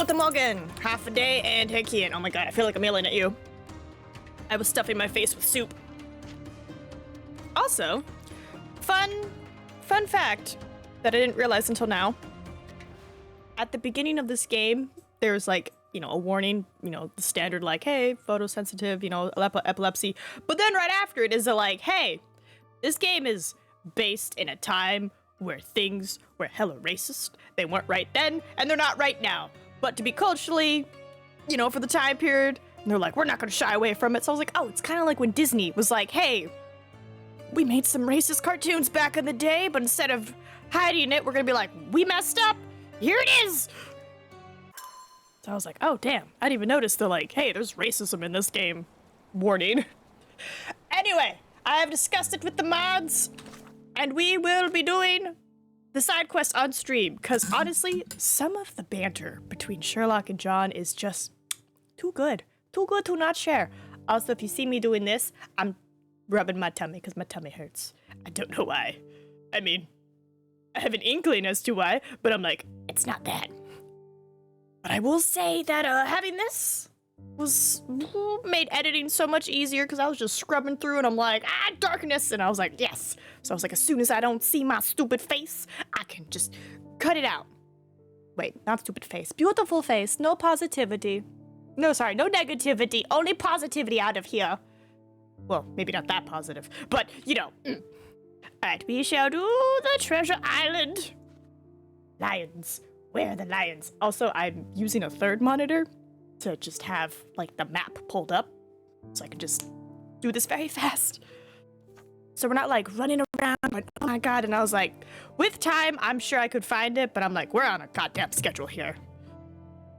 Guten Morgen! Half a day and Hekian. Oh my god, I feel like I'm yelling at you. I was stuffing my face with soup. Also, fun fact that I didn't realize until now. At the beginning of this game, there's like, a warning, the standard like, hey, photosensitive, epilepsy. But then right after it is like, hey, this game is based in a time where things were hella racist. They weren't right then, and they're not right now. But to be culturally, for the time period, and they're like, we're not gonna shy away from it. So I was like, oh, it's kind of like when Disney was like, hey, we made some racist cartoons back in the day, but instead of hiding it, we're gonna be like, we messed up, here it is! So I was like, oh, damn, I didn't even notice. They're like, hey, there's racism in this game. Warning. Anyway, I have discussed it with the mods, and we will be doing the side quest on stream, because honestly, some of the banter between Sherlock and John is just too good. Too good to not share. Also, if you see me doing this, I'm rubbing my tummy, because my tummy hurts. I don't know why. I mean, I have an inkling as to why, but I'm like, it's not that. But I will say that having this made editing so much easier, because I was just scrubbing through and I'm like, darkness, and I was like, yes. So I was like, as soon as I don't see my stupid face, I can just cut it out. Wait, not stupid face, beautiful face, no positivity. No, sorry, no negativity, only positivity out of here. Well, maybe not that positive, but Alright, we shall do the treasure island. Lions. Where are the lions? Also, I'm using a third monitor to just have, like, the map pulled up, so I can just do this very fast. So we're not, like, running around, like, oh my god, and I was like, with time, I'm sure I could find it, but I'm like, we're on a goddamn schedule here.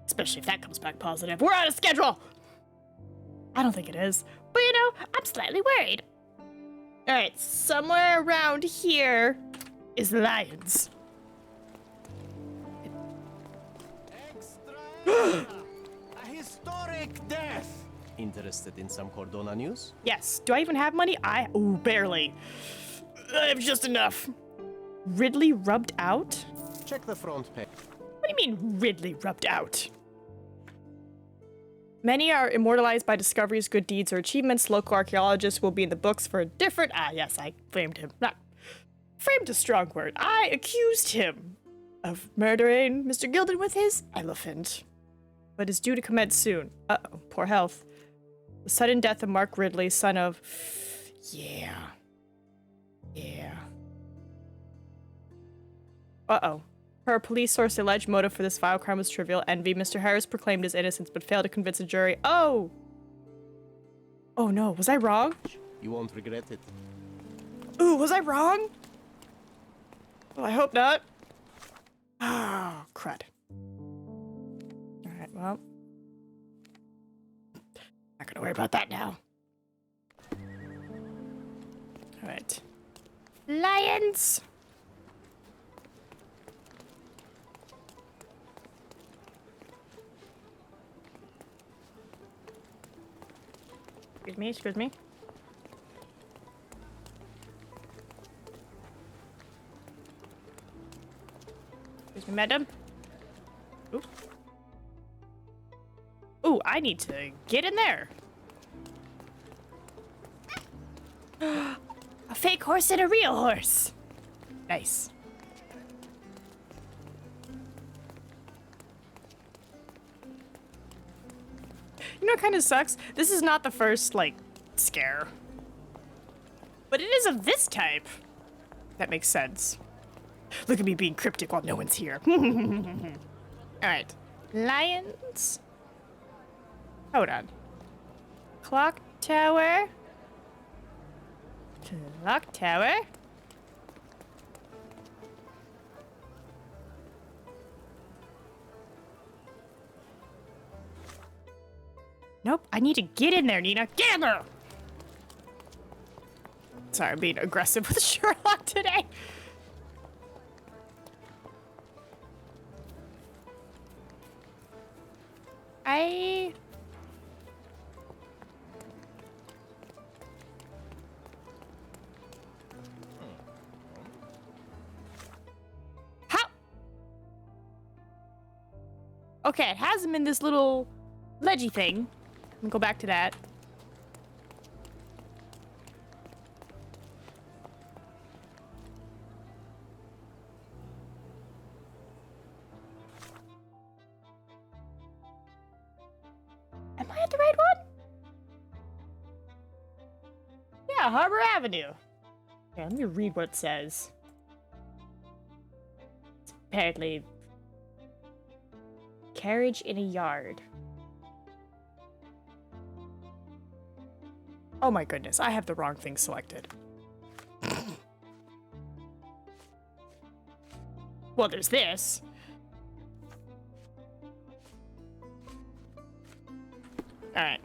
Especially if that comes back positive. We're on a schedule! I don't think it is, but I'm slightly worried. Alright, somewhere around here is lions. A historic death! Interested in some Cordona news? Yes. Do I even have money? Ooh, barely. I have just enough. Ridley rubbed out? Check the front page. What do you mean, Ridley rubbed out? Many are immortalized by discoveries, good deeds, or achievements. Local archaeologists will be in the books for a different... yes, I framed him. Not... Framed a strong word. I accused him of murdering Mr. Gilden with his elephant. But is due to commence soon. Uh-oh, poor health. The sudden death of Mark Ridley, son of... Yeah. Uh-oh. Per police source, the alleged motive for this vile crime was trivial envy. Mr. Harris proclaimed his innocence, but failed to convince a jury. Oh! Oh no, was I wrong? You won't regret it. Ooh, was I wrong? Well, I hope not. Oh, crud. Alright, well. Not gonna worry about that now. Alright. Lions! Excuse me. Excuse me, madam. Ooh. Ooh, I need to get in there. A fake horse and a real horse. Nice. You know what kind of sucks? This is not the first, scare. But it is of this type. That makes sense. Look at me being cryptic while no one's here. Alright. Lions? Hold on. Clock tower? Clock tower? Nope, I need to get in there, Nina. Get in there! Sorry, I'm being aggressive with Sherlock today. Okay, it has him in this little ledgy thing. Let me go back to that. Am I at the right one? Yeah, Harbor Avenue. Okay, let me read what it says. It's apparently carriage in a yard. Oh my goodness, I have the wrong thing selected. Well, there's this. Alright.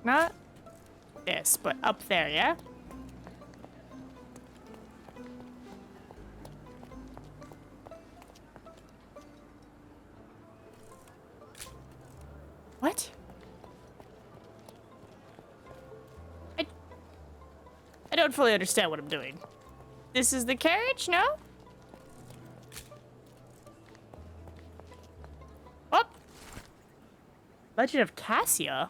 Not this, but up there, yeah? What? I don't fully understand what I'm doing. This is the carriage, no? Oh! Legend of Cassia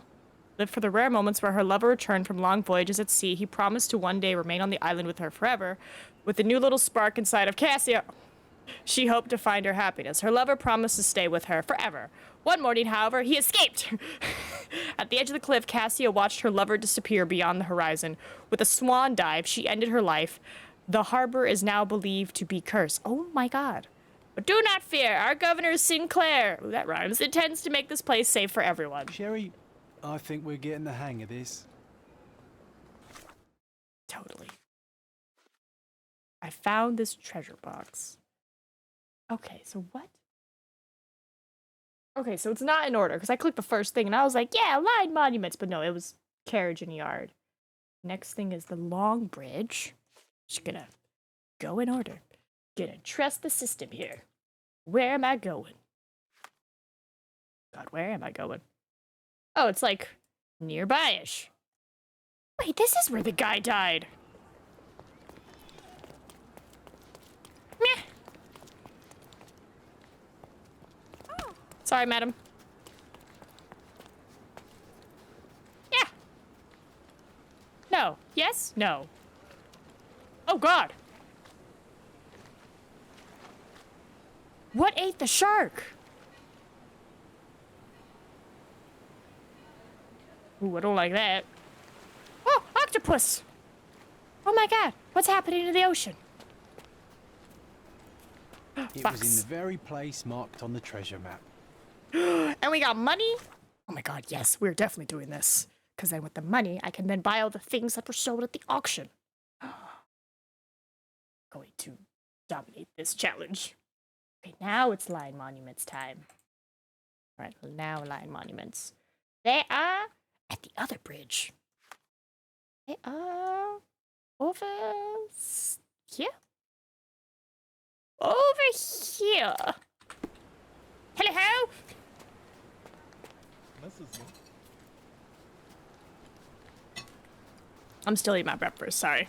lived for the rare moments where her lover returned from long voyages at sea. He promised to one day remain on the island with her forever. With the new little spark inside of Cassia, she hoped to find her happiness. Her lover promised to stay with her forever. One morning, however, he escaped. At the edge of the cliff, Cassia watched her lover disappear beyond the horizon. With a swan dive, she ended her life. The harbor is now believed to be cursed. Oh my god. But do not fear, our governor Sinclair, ooh, that rhymes, intends to make this place safe for everyone. Sherry, I think we're getting the hang of this. Totally. I found this treasure box. Okay, so what? Okay, so it's not in order, because I clicked the first thing and I was like, yeah, line monuments, but no, it was carriage in a yard. Next thing is the long bridge. Just gonna go in order. Gonna trust the system here. Where am I going? God, where am I going? Oh, it's like nearby-ish. Wait, this is where the guy died. Meh. Sorry, madam. Yeah. No. Yes? No. Oh, God. What ate the shark? Ooh, I don't like that. Oh, octopus! Oh my god, what's happening to the ocean? It was in the very place marked on the treasure map. And we got money? Oh my god, yes, we're definitely doing this. Because then with the money, I can then buy all the things that were sold at the auction. Going to dominate this challenge. Okay, now it's line monuments time. Alright, now line monuments. They are at the other bridge. They are over here? Over here. Hello? I'm still eating my breakfast, sorry.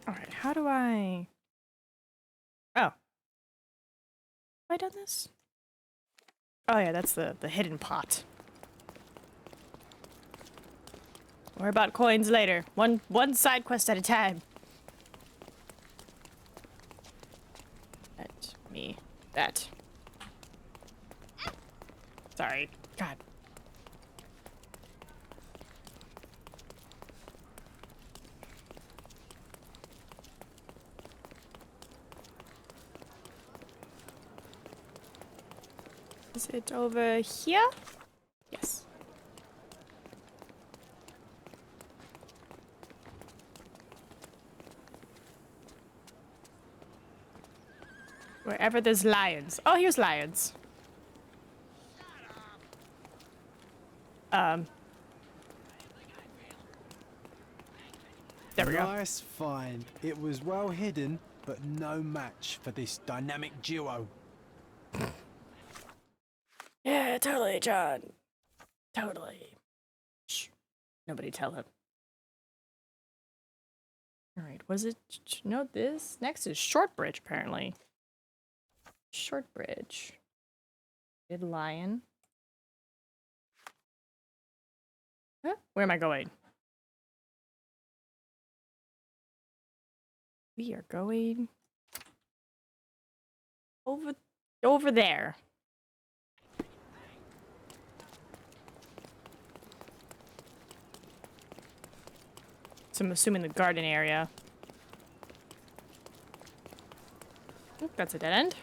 Alright, how do I... Oh. Have I done this? Oh yeah, that's the hidden pot. Worry about coins later. One side quest at a time. Let me... that. Sorry. God. Is it over here? Yes. Wherever there's lions. Oh, here's lions. There we go. Nice find. It was well hidden, but no match for this dynamic duo. Yeah, totally, John. Totally. Shh. Nobody tell him. Alright, was it? No, this next is Short Bridge, apparently. Short Bridge. Good lion. Huh? Where am I going? We are going over there. So I'm assuming the garden area. Oop, that's a dead end.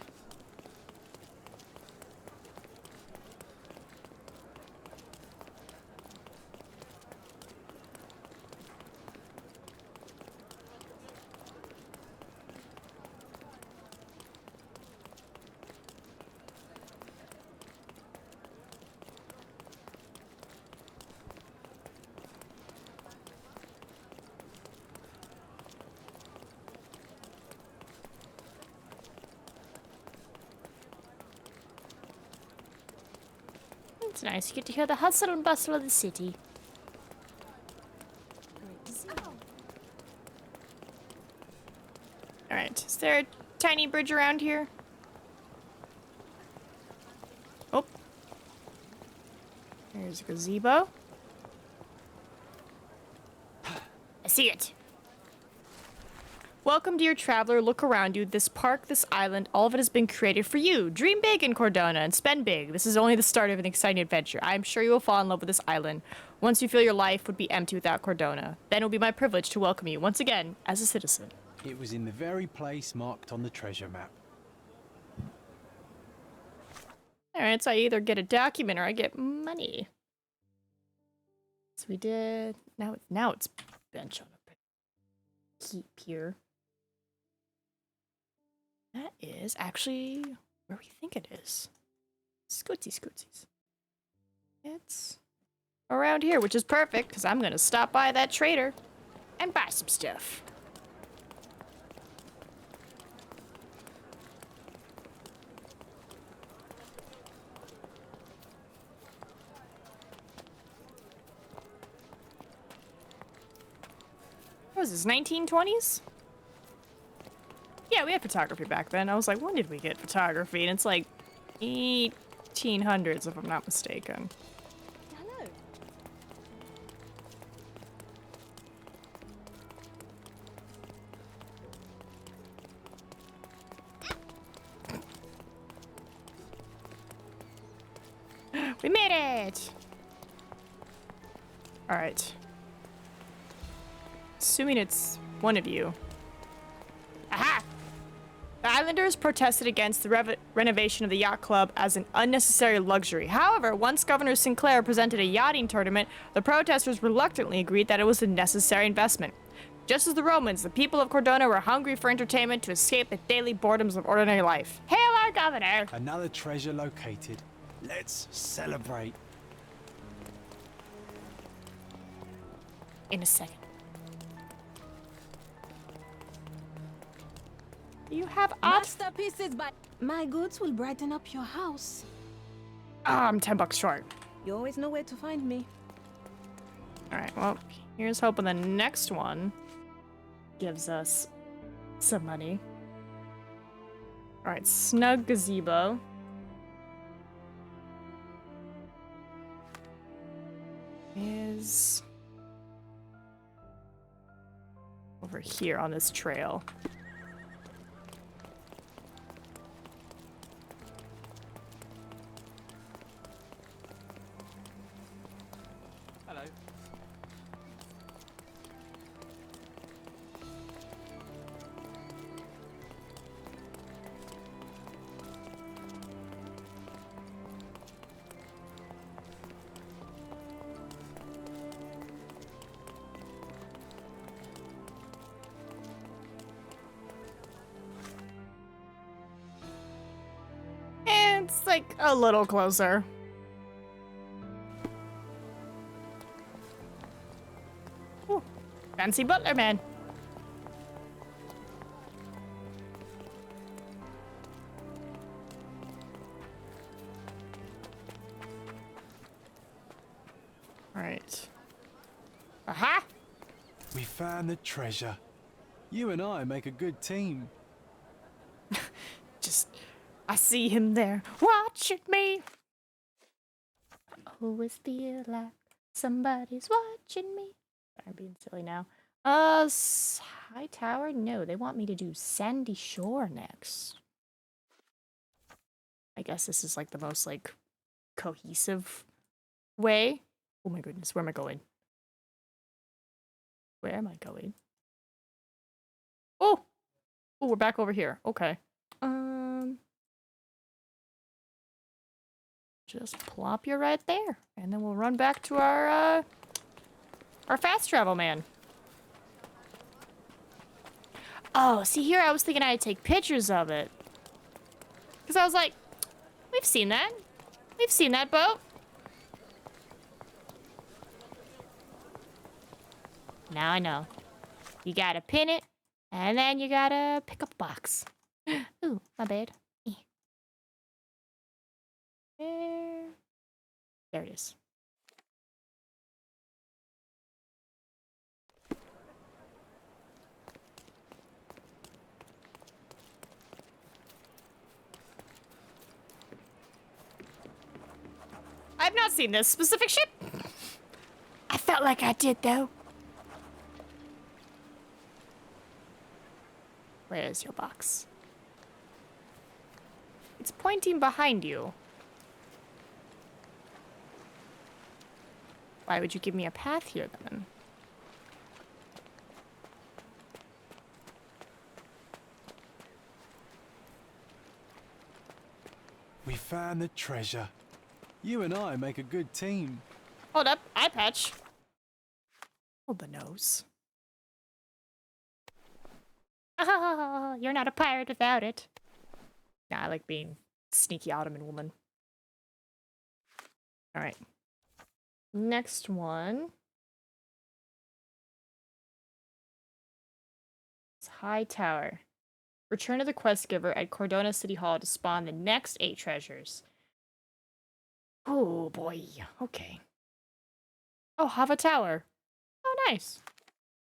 It's nice. You get to hear the hustle and bustle of the city. Alright, is there a tiny bridge around here? Oh. There's a gazebo. I see it. Welcome, dear traveler. Look around you. This park, this island, all of it has been created for you. Dream big in Cordona and spend big. This is only the start of an exciting adventure. I am sure you will fall in love with this island once you feel your life would be empty without Cordona. Then it will be my privilege to welcome you once again as a citizen. It was in the very place marked on the treasure map. Alright, so I either get a document or I get money. So we did... Now it's bench on a keep here. That is actually where we think it is. Scootsies. It's around here, which is perfect, because I'm going to stop by that trader and buy some stuff. What was this, 1920s? Yeah, we had photography back then. I was like, when did we get photography? And it's like 1800s, if I'm not mistaken. Hello. We made it! Alright. Assuming it's one of you. Aha! The islanders protested against the renovation of the yacht club as an unnecessary luxury. However, once Governor Sinclair presented a yachting tournament, the protesters reluctantly agreed that it was a necessary investment. Just as the Romans, the people of Cordona were hungry for entertainment to escape the daily boredoms of ordinary life. Hail our governor! Another treasure located. Let's celebrate. In a second. You have art? Masterpieces by my goods will brighten up your house. Ah, I'm $10 short. You always know where to find me. Alright, well, here's hoping the next one gives us some money. Alright, snug gazebo. Is over here on this trail. Hello. It's like a little closer. Ooh, fancy butler man. Alright. Aha! We found the treasure. You and I make a good team. Just, I see him there watching me. I always feel like somebody's watching me. I'm being silly now. High Tower? No, they want me to do Sandy Shore next. I guess this is like the most like cohesive way. Oh my goodness, where am I going? Where am I going? Oh! Oh, we're back over here. Okay. Just plop you right there. And then we'll run back to our fast travel man. Oh, see here I was thinking I'd take pictures of it. Because I was like, we've seen that. We've seen that boat. Now I know. You gotta pin it, and then you gotta pick up a box. Ooh, my bad. There it is. I've not seen this specific ship. I felt like I did, though. Where is your box? It's pointing behind you. Why would you give me a path here, then? We found the treasure. You and I make a good team. Hold up, eye patch. Hold the nose. Oh, you're not a pirate without it. Nah, I like being sneaky Ottoman woman. Alright. Next one. It's High Tower. Return to the quest giver at Cordona City Hall to spawn the next 8 treasures. Oh boy. Okay. Oh, Hava Tower. Oh, nice.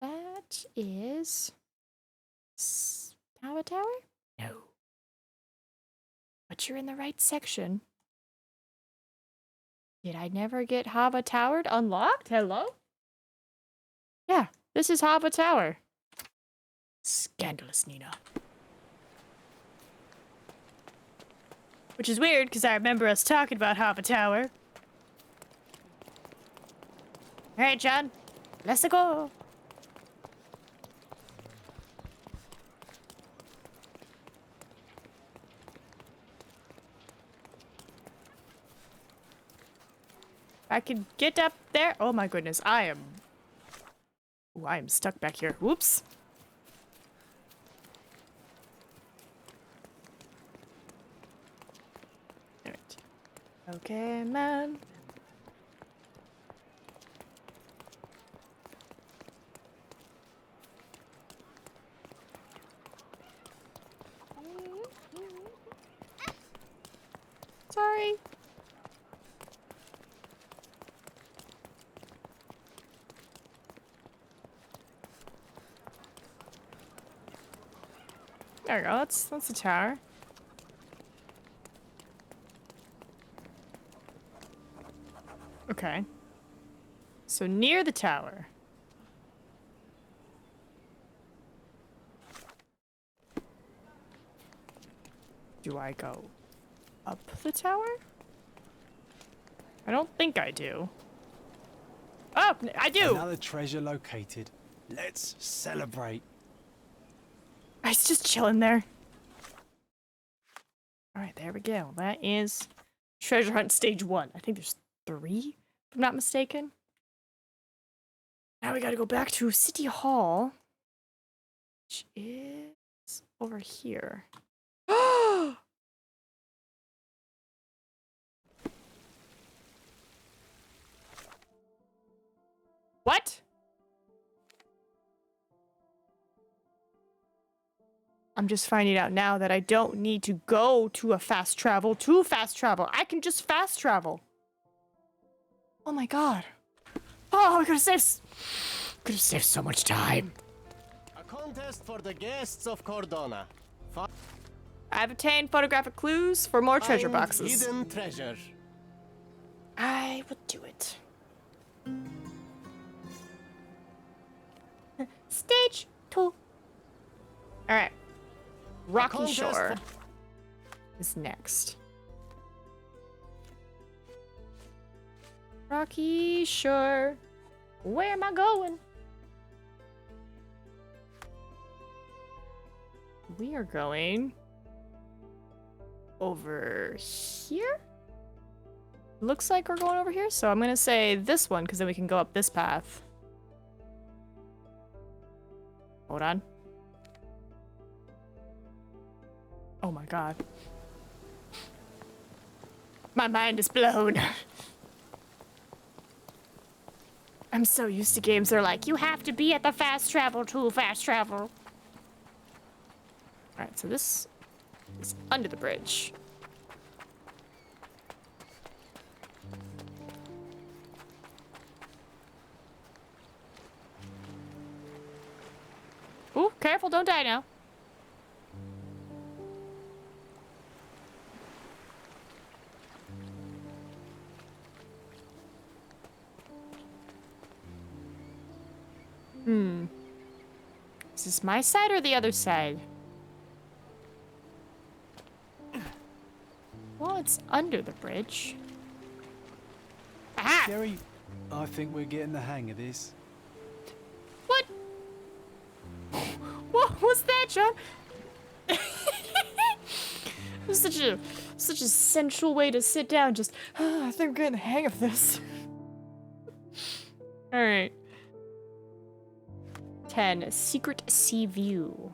That is... Hava Tower? No. But you're in the right section. Did I never get Hava Tower unlocked? Hello? Yeah, this is Hava Tower. Scandalous, Nina. Which is weird, because I remember us talking about Hava Tower. Alright, John. Let's go. I can get up there. Oh my goodness, I am... Ooh, I am stuck back here. Whoops. Alright. Okay, man. Sorry. There we go. That's the tower. Okay. So near the tower. Do I go up the tower? I don't think I do. Oh, I do! Another treasure located. Let's celebrate. I was just chilling there. Alright, there we go. That is Treasure Hunt Stage 1. I think there's 3, if I'm not mistaken. Now we gotta go back to City Hall, which is over here. What? I'm just finding out now that I don't need to go to a fast travel to fast travel. I can just fast travel. Oh my god. Oh, we could have saved so much time. A contest for the guests of Cordona. I've obtained photographic clues for more treasure Find boxes. hidden treasure. I would do it. Stage 2. All right. Rocky contest Shore is next. Rocky Shore. Where am I going? We are going over here. Looks like we're going over here, so I'm gonna say this one because then we can go up this path. Hold on. Oh my god. My mind is blown. I'm so used to games that are like, you have to be at the fast travel to fast travel. Alright, so this is under the bridge. Ooh, careful, don't die now. Is this my side or the other side? Well, it's under the bridge. Aha! Jerry, I think we're getting the hang of this. What? What was that, John? It was such a sensual way to sit down. Just, I think we're getting the hang of this. All right. 10. Secret sea view.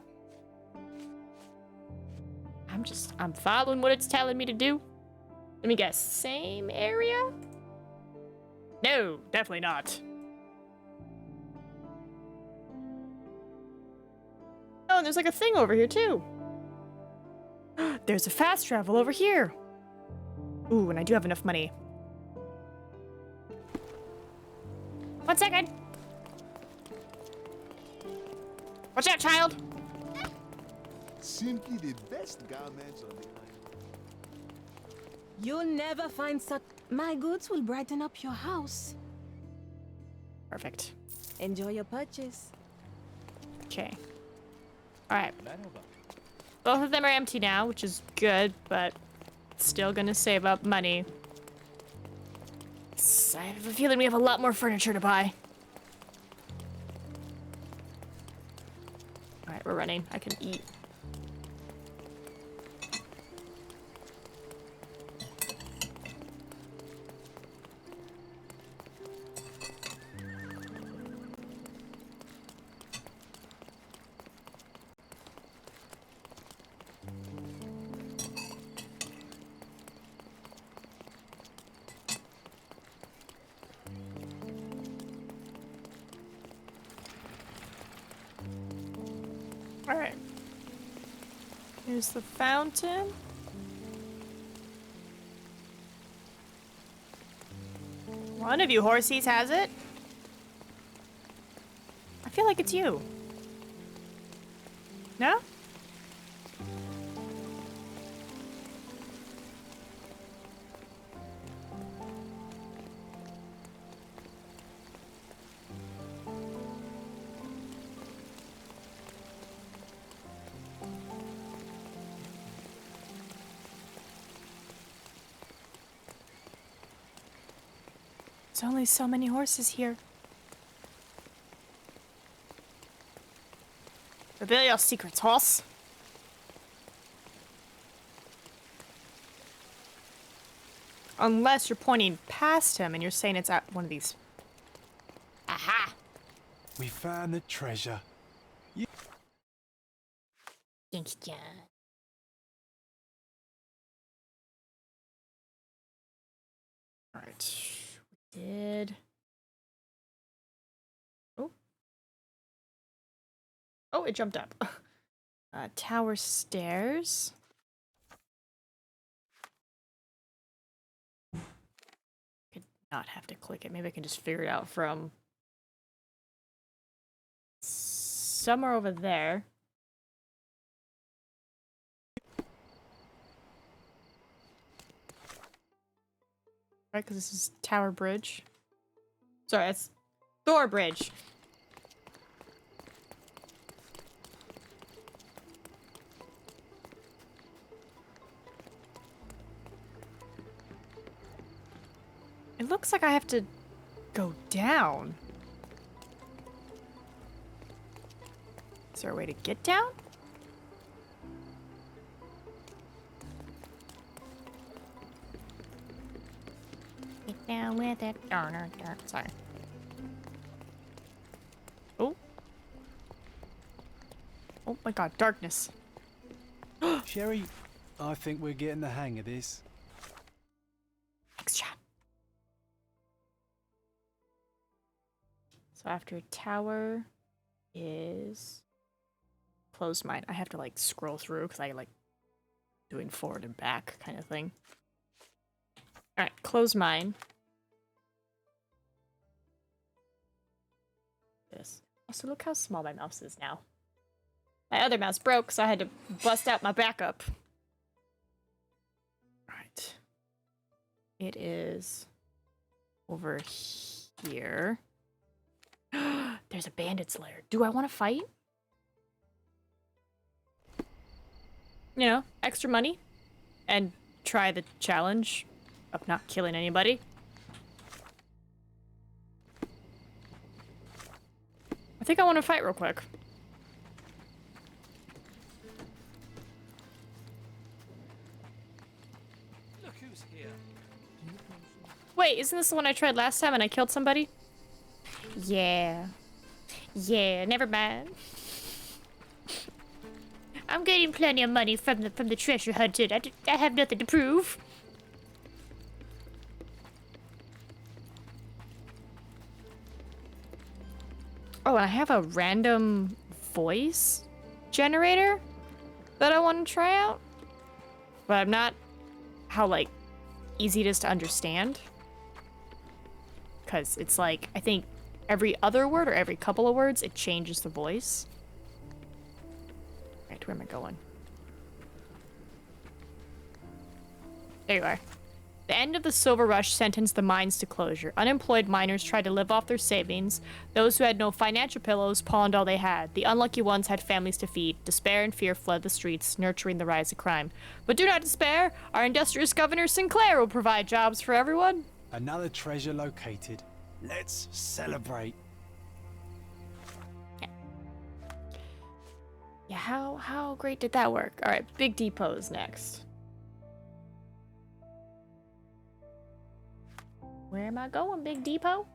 I'm following what it's telling me to do. Let me guess. Same area? No, definitely not. Oh, and there's like a thing over here too. There's a fast travel over here. Ooh, and I do have enough money. 1 second. Watch out, child. Simply the best garments on the island. You'll never find such. My goods will brighten up your house. Perfect. Enjoy your purchase. Okay. All right. Both of them are empty now, which is good, but still gonna save up money. I have a feeling we have a lot more furniture to buy. All right, we're running. I can eat. Alright. Here's the fountain. One of you horsies has it. I feel like it's you. No? There's only so many horses here. Reveal your secrets, horse. Unless you're pointing past him and you're saying it's at one of these. Aha! We found the treasure. Thanks, John. Alright. We did. Oh. Oh, it jumped up. Tower stairs. not have to click it. Maybe I can just figure it out from somewhere over there. Right, because this is Tower Bridge. Sorry, that's Thor Bridge. It looks like I have to go down. Is there a way to get down? Get down with it. Sorry. Oh. Oh my god, darkness. Sherry, I think we're getting the hang of this. Thanks, John. So after tower is closed mine. I have to like scroll through because I like doing forward and back kind of thing. All right, close mine. This. Also, look how small my mouse is now. My other mouse broke, so I had to bust out my backup. All right. It is over here. There's a bandit's lair. Do I want to fight? You know, extra money and try the challenge of not killing anybody. I think I want to fight real quick. Look who's here. Wait, isn't this the one I tried last time and I killed somebody? Yeah. Yeah, never mind. I'm getting plenty of money from the treasure hunted. I have nothing to prove. Oh, and I have a random voice generator that I want to try out. But I'm not how, like, easy it is to understand. Because it's like, I think every other word or every couple of words, it changes the voice. Right, where am I going? There you are. The end of the Silver Rush sentenced the mines to closure. Unemployed miners tried to live off their savings. Those who had no financial pillows pawned all they had. The unlucky ones had families to feed. Despair and fear fled the streets, nurturing the rise of crime. But do not despair. Our industrious Governor Sinclair will provide jobs for everyone. Another treasure located. Let's celebrate. Yeah, how great did that work? All right, Big Depot's next. Where am I going, Big Depot?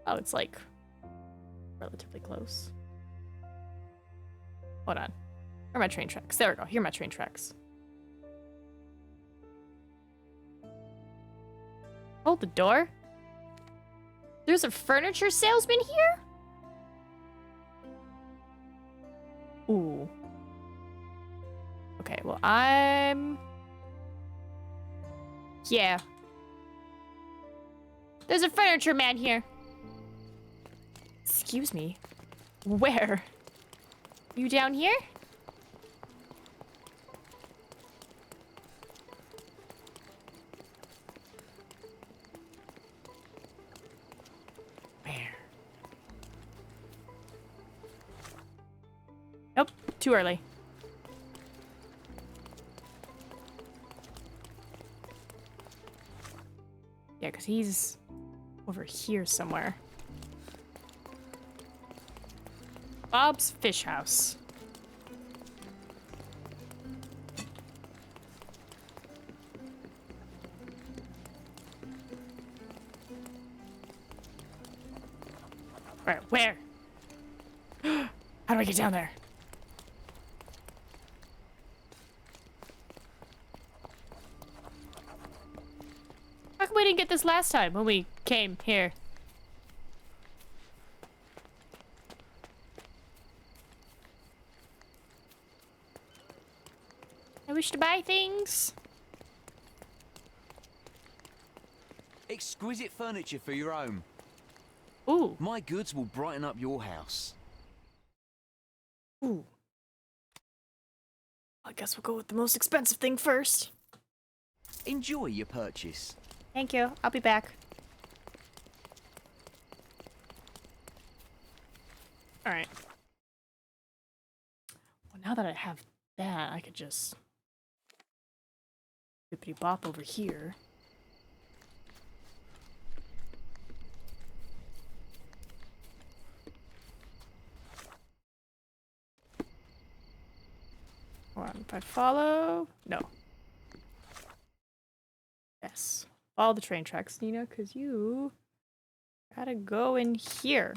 Oh, it's like relatively close. Hold on. Where are my train tracks? There we go. Here are my train tracks. Hold the door. There's a furniture salesman here? Ooh. Okay, well, yeah. There's a furniture man here. Excuse me. Where? You down here? Where? Nope, too early. Yeah, because he's over here somewhere. Bob's Fish House. Where? How do I get down there? How come we didn't get this last time when we came here? I wish to buy things. Exquisite furniture for your home. Ooh. My goods will brighten up your house. Ooh. I guess we'll go with the most expensive thing first. Enjoy your purchase. Thank you. I'll be back. Alright. Well, now that I have that, I could just bippity bop over here. Hold on, if I follow... No. Yes. Follow the train tracks, Nina, because you gotta go in here.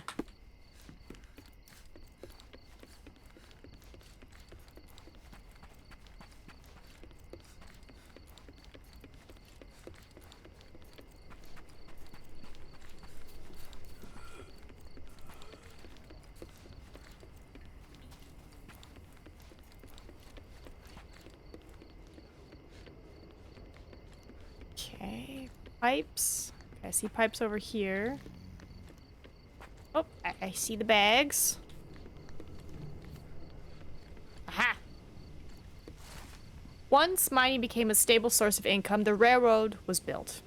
Okay, pipes. Okay, I see pipes over here. Oh, I see the bags. Aha! Once mining became a stable source of income, the railroad was built.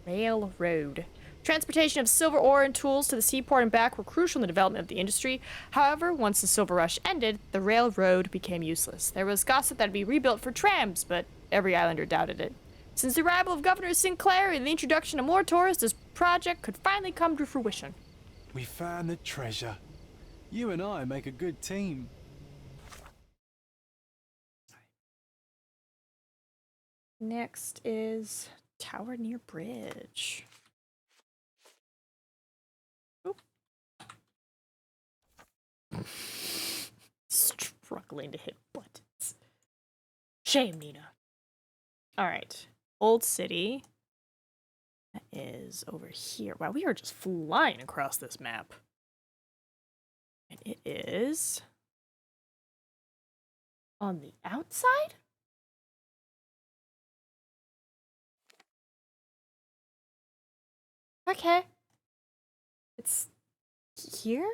Railroad. Transportation of silver ore and tools to the seaport and back were crucial in the development of the industry. However, once the silver rush ended, the railroad became useless. There was gossip that it'd be rebuilt for trams, but every islander doubted it. Since the arrival of Governor Sinclair and the introduction of more tourists, this project could finally come to fruition. We found the treasure. You and I make a good team. Next is Tower near Bridge. Oop. Struggling to hit buttons. Shame, Nina. Alright. Old City. That is over here. Wow, we are just flying across this map. And it is on the outside? Okay. It's here?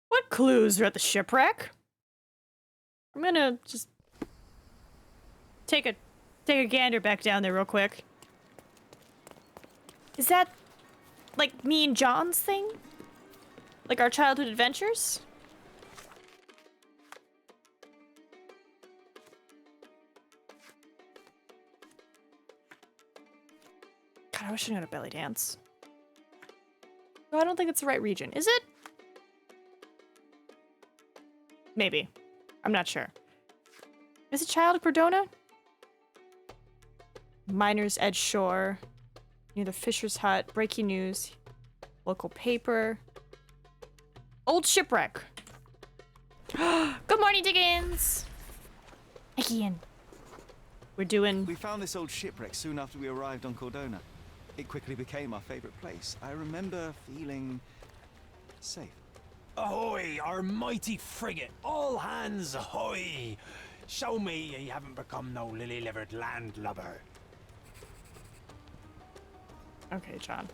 What clues are at the shipwreck? I'm gonna just take a gander back down there real quick. Is that like me and John's thing? Like our childhood adventures? God, I wish I knew how to belly dance. No, I don't think it's the right region. Is it? Maybe. I'm not sure. Is it Child of Cordona? Miner's Edge Shore. Near the Fisher's Hut. Breaking news. Local paper. Old shipwreck. Good morning, Dickens! Hey, Ian. We're doing... We found this old shipwreck soon after we arrived on Cordona. It quickly became our favorite place. I remember feeling safe. Ahoy, our mighty frigate! All hands ahoy! Show me ye haven't become no lily-livered landlubber. Okay, John.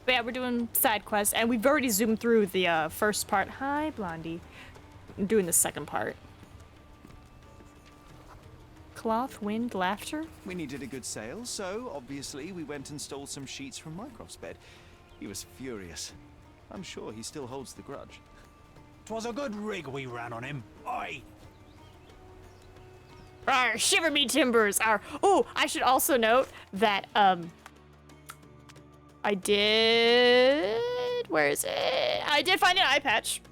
But yeah, we're doing side quests, and we've already zoomed through the first part. Hi, Blondie. I'm doing the second part. Cloth, wind, laughter? We needed a good sail, so obviously we went and stole some sheets from Mycroft's bed. He was furious. I'm sure he still holds the grudge. 'Twas a good rig we ran on him. Aye. Arr, shiver me timbers! Arr. Oh, I should also note that, I did... Where is it? I did find an eye patch.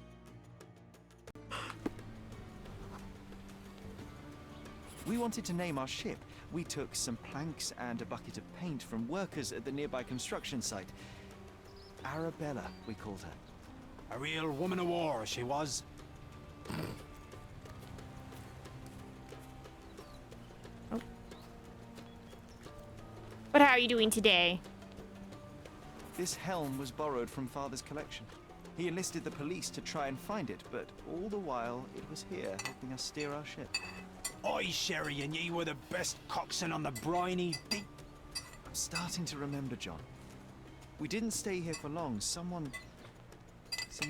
We wanted to name our ship. We took some planks and a bucket of paint from workers at the nearby construction site. Arabella, we called her. A real woman of war, she was. Oh. But how are you doing today? This helm was borrowed from Father's collection. He enlisted the police to try and find it, but all the while it was here helping us steer our ship. Oi, Sherry, and ye were the best coxswain on the briny deep. I'm starting to remember, John. We didn't stay here for long. Someone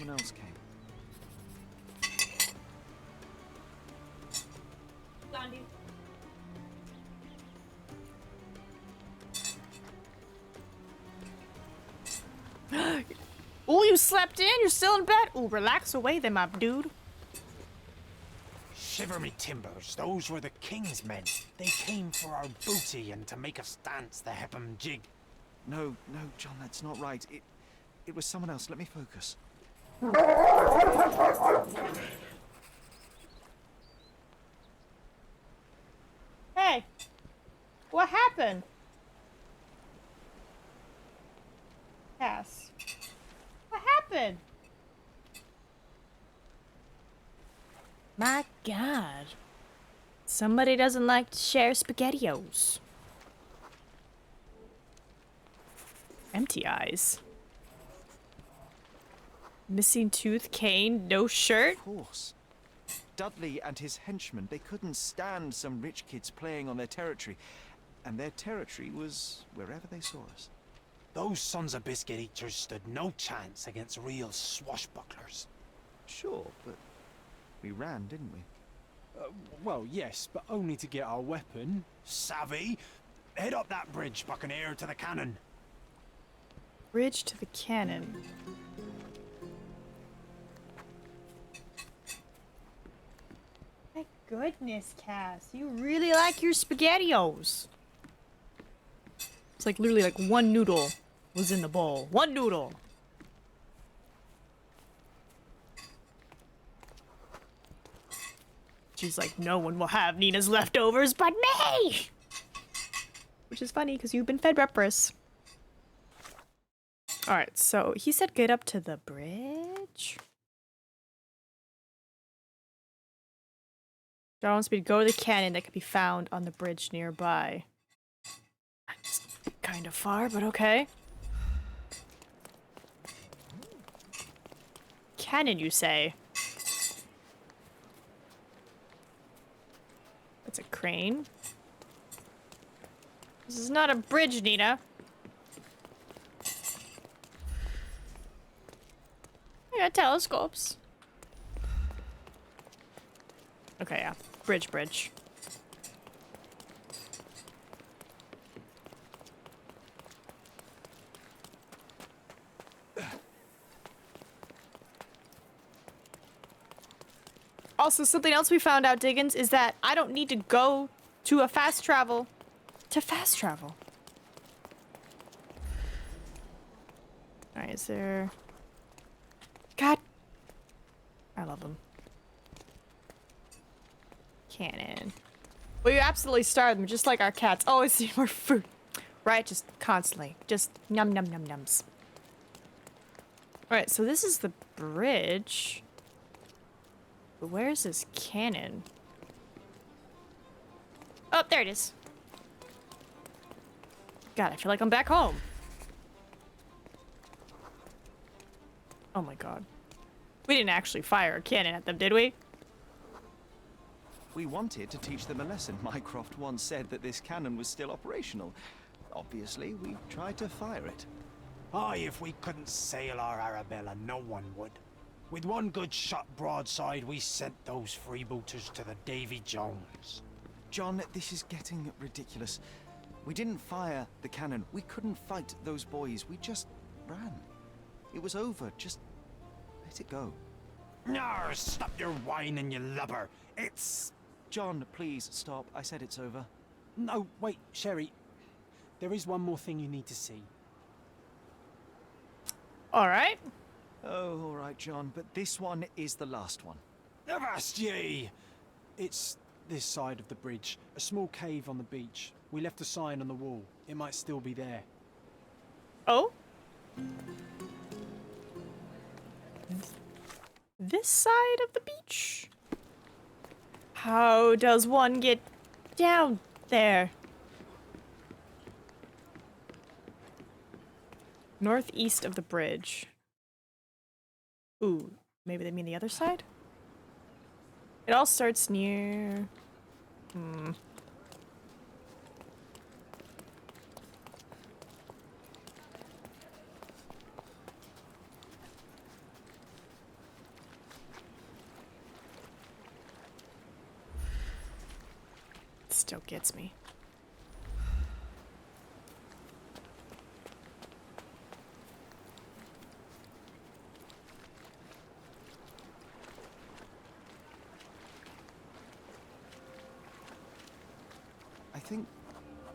else came. Oh, you slept in? You're still in bed? Oh, relax away then, my dude. Shiver me timbers, those were the king's men. They came for our booty and to make us dance the Hepham jig. No, John, that's not right. It was someone else. Let me focus. Hey, what happened? Cass, what happened? My God. Somebody doesn't like to share SpaghettiOs. Empty eyes. Missing tooth, cane, no shirt. Of course. Dudley and his henchmen, they couldn't stand some rich kids playing on their territory. And their territory was wherever they saw us. Those sons of biscuit eaters stood no chance against real swashbucklers. Sure, but we ran, didn't we? Well, yes, but only to get our weapon. Savvy? Head up that bridge, buccaneer, to the cannon. Bridge to the cannon. My goodness, Cass. You really like your SpaghettiOs. It's like literally like one noodle was in the bowl. One noodle. She's like, no one will have Nina's leftovers but me! Which is funny because you've been fed breakfast. Alright, so he said get up to the bridge. John wants me to go to the cannon that could be found on the bridge nearby. That's kind of far, but okay. Cannon, you say? It's a crane. This is not a bridge, Nina. I got telescopes. Okay, yeah. Bridge. Also, something else we found out, Diggins, is that I don't need to go to a fast travel to fast travel. Alright, is there... God! I love them. Cannon. Well, you absolutely starve them, just like our cats. Always need more food. Right? Just constantly. Just num num num nums. Alright, so this is the bridge. But where's this cannon? Oh, there it is. God, I feel like I'm back home. Oh my god. We didn't actually fire a cannon at them, did we? We wanted to teach them a lesson. Mycroft once said that this cannon was still operational. Obviously, we tried to fire it. Aye, if we couldn't sail our Arabella, no one would. With one good shot broadside, we sent those freebooters to the Davy Jones. John, this is getting ridiculous. We didn't fire the cannon. We couldn't fight those boys. We just ran. It was over. Just let it go. Nar, stop your whining, you lubber. It's... John, please stop. I said it's over. No, wait, Sherry. There is one more thing you need to see. Alright. Oh, all right, John, but this one is the last one. Avast ye! It's this side of the bridge. A small cave on the beach. We left a sign on the wall. It might still be there. Oh? This side of the beach? How does one get down there? Northeast of the bridge. Ooh, maybe they mean the other side? It all starts near... Still gets me.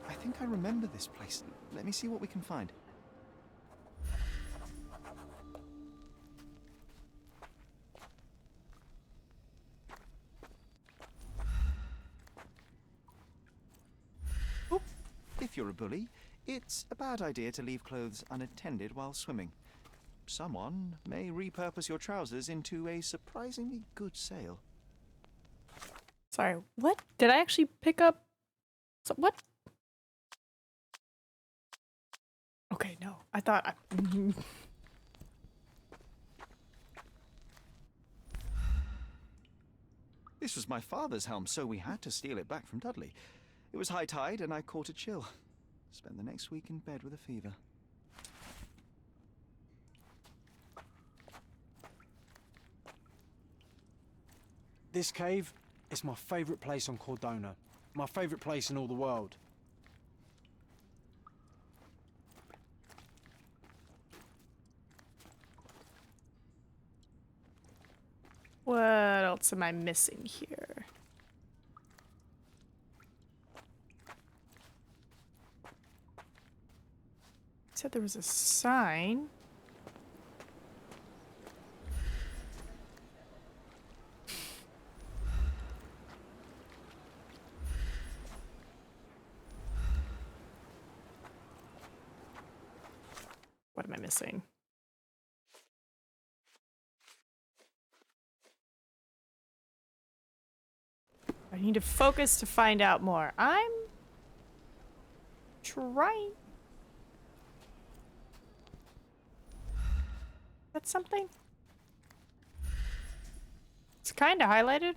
I think I remember this place. Let me see what we can find. Oh, if you're a bully, it's a bad idea to leave clothes unattended while swimming. Someone may repurpose your trousers into a surprisingly good sale. Sorry, what? Did I actually pick up... what? Okay, no. I thought I... This was my father's helm, so we had to steal it back from Dudley. It was high tide, and I caught a chill. Spent the next week in bed with a fever. This cave is my favourite place on Cordona. My favourite place in all the world. What else am I missing here? Said there was a sign. What am I missing? I need to focus to find out more. I'm trying. That's something? It's kind of highlighted.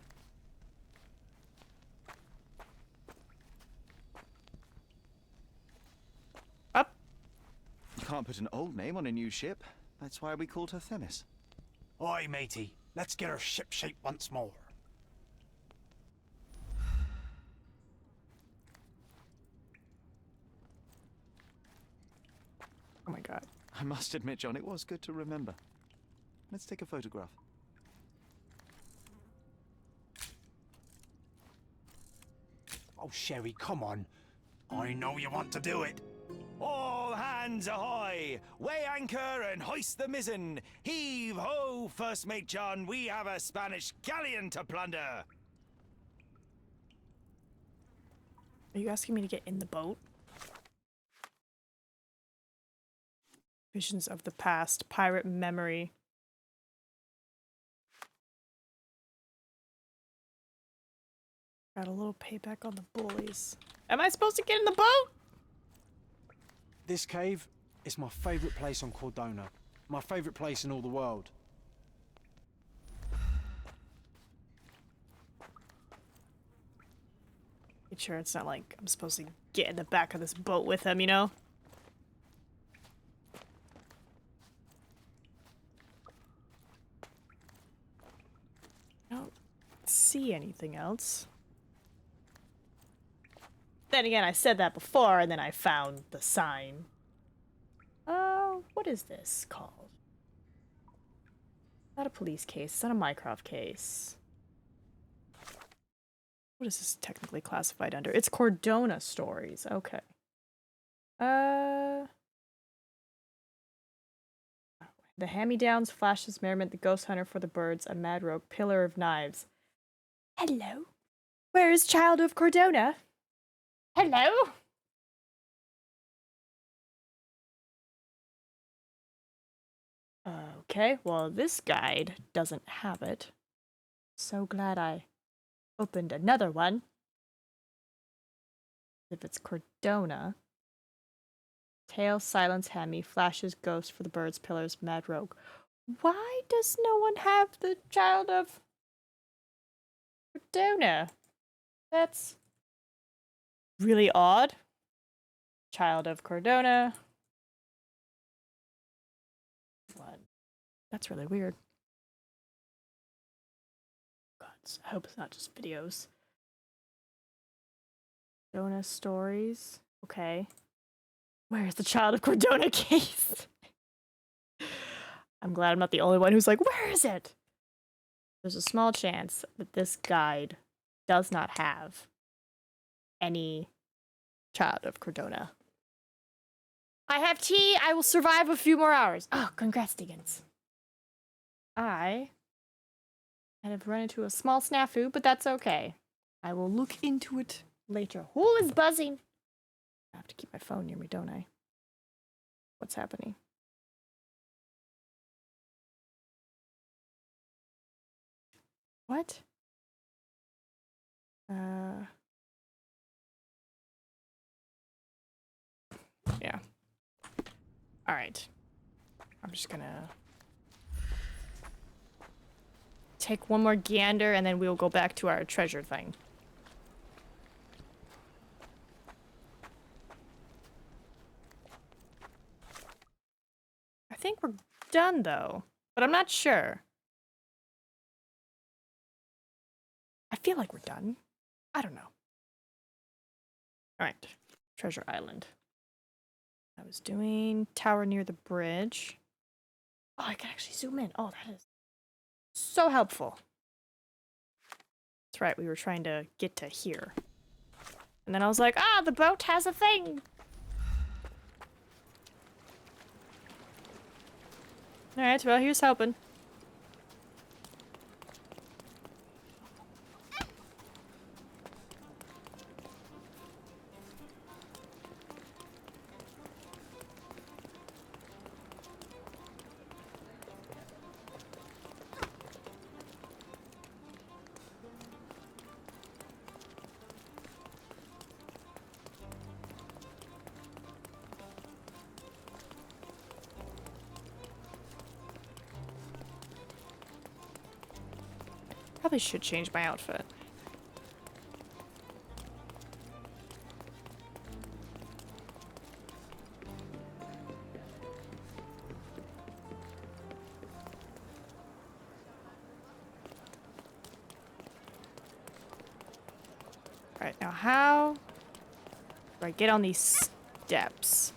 Up. You can't put an old name on a new ship. That's why we called her Themis. Oi, matey. Let's get her shipshape once more. Oh my god. I must admit, John, it was good to remember. Let's take a photograph. Oh, Sherry, come on. I know you want to do it. All hands ahoy! Weigh anchor and hoist the mizzen! Heave ho, first mate John, we have a Spanish galleon to plunder! Are you asking me to get in the boat? Visions of the past, pirate memory. Got a little payback on the bullies. Am I supposed to get in the boat? This cave is my favourite place on Cordona. My favourite place in all the world. Make sure it's not like I'm supposed to get in the back of this boat with him, you know? I don't see anything else. Then again, I said that before, and then I found the sign. What is this called? Not a police case. It's not a Mycroft case. What is this technically classified under? It's Cordona stories. Okay. The Hand-Me-Downs, Flashes, Merriment, The Ghost Hunter for the Birds, A Mad Rogue, Pillar of Knives. Hello? Where is Child of Cordona? Hello? Okay, well, this guide doesn't have it. So glad I opened another one. If it's Cordona. Tail, Silence, Hammy, Flashes, Ghost for the Birds, Pillars, Mad Rogue. Why does no one have the child of Cordona? That's really odd. Child of Cordona. What? That's really weird. God, I hope it's not just videos. Cordona stories. Okay. Where's the child of Cordona case? I'm glad I'm not the only one who's like, where is it? There's a small chance that this guide does not have any child of Cordona. I have tea. I will survive a few more hours. Oh, congrats, Diggins. I have run into a small snafu, but that's okay. I will look into it later. Who is buzzing? I have to keep my phone near me, don't I? What's happening? What? Yeah. All right. I'm just gonna take one more gander and then we'll go back to our treasure thing. I think we're done though, but I'm not sure. I feel like we're done. I don't know. All right. Treasure Island. I was doing tower near the bridge. Oh, I can actually zoom in. Oh, that is so helpful. That's right, we were trying to get to here. And then I was like, ah, the boat has a thing. Alright, well, here's hoping. Probably should change my outfit. Alright, now how do I get on these steps?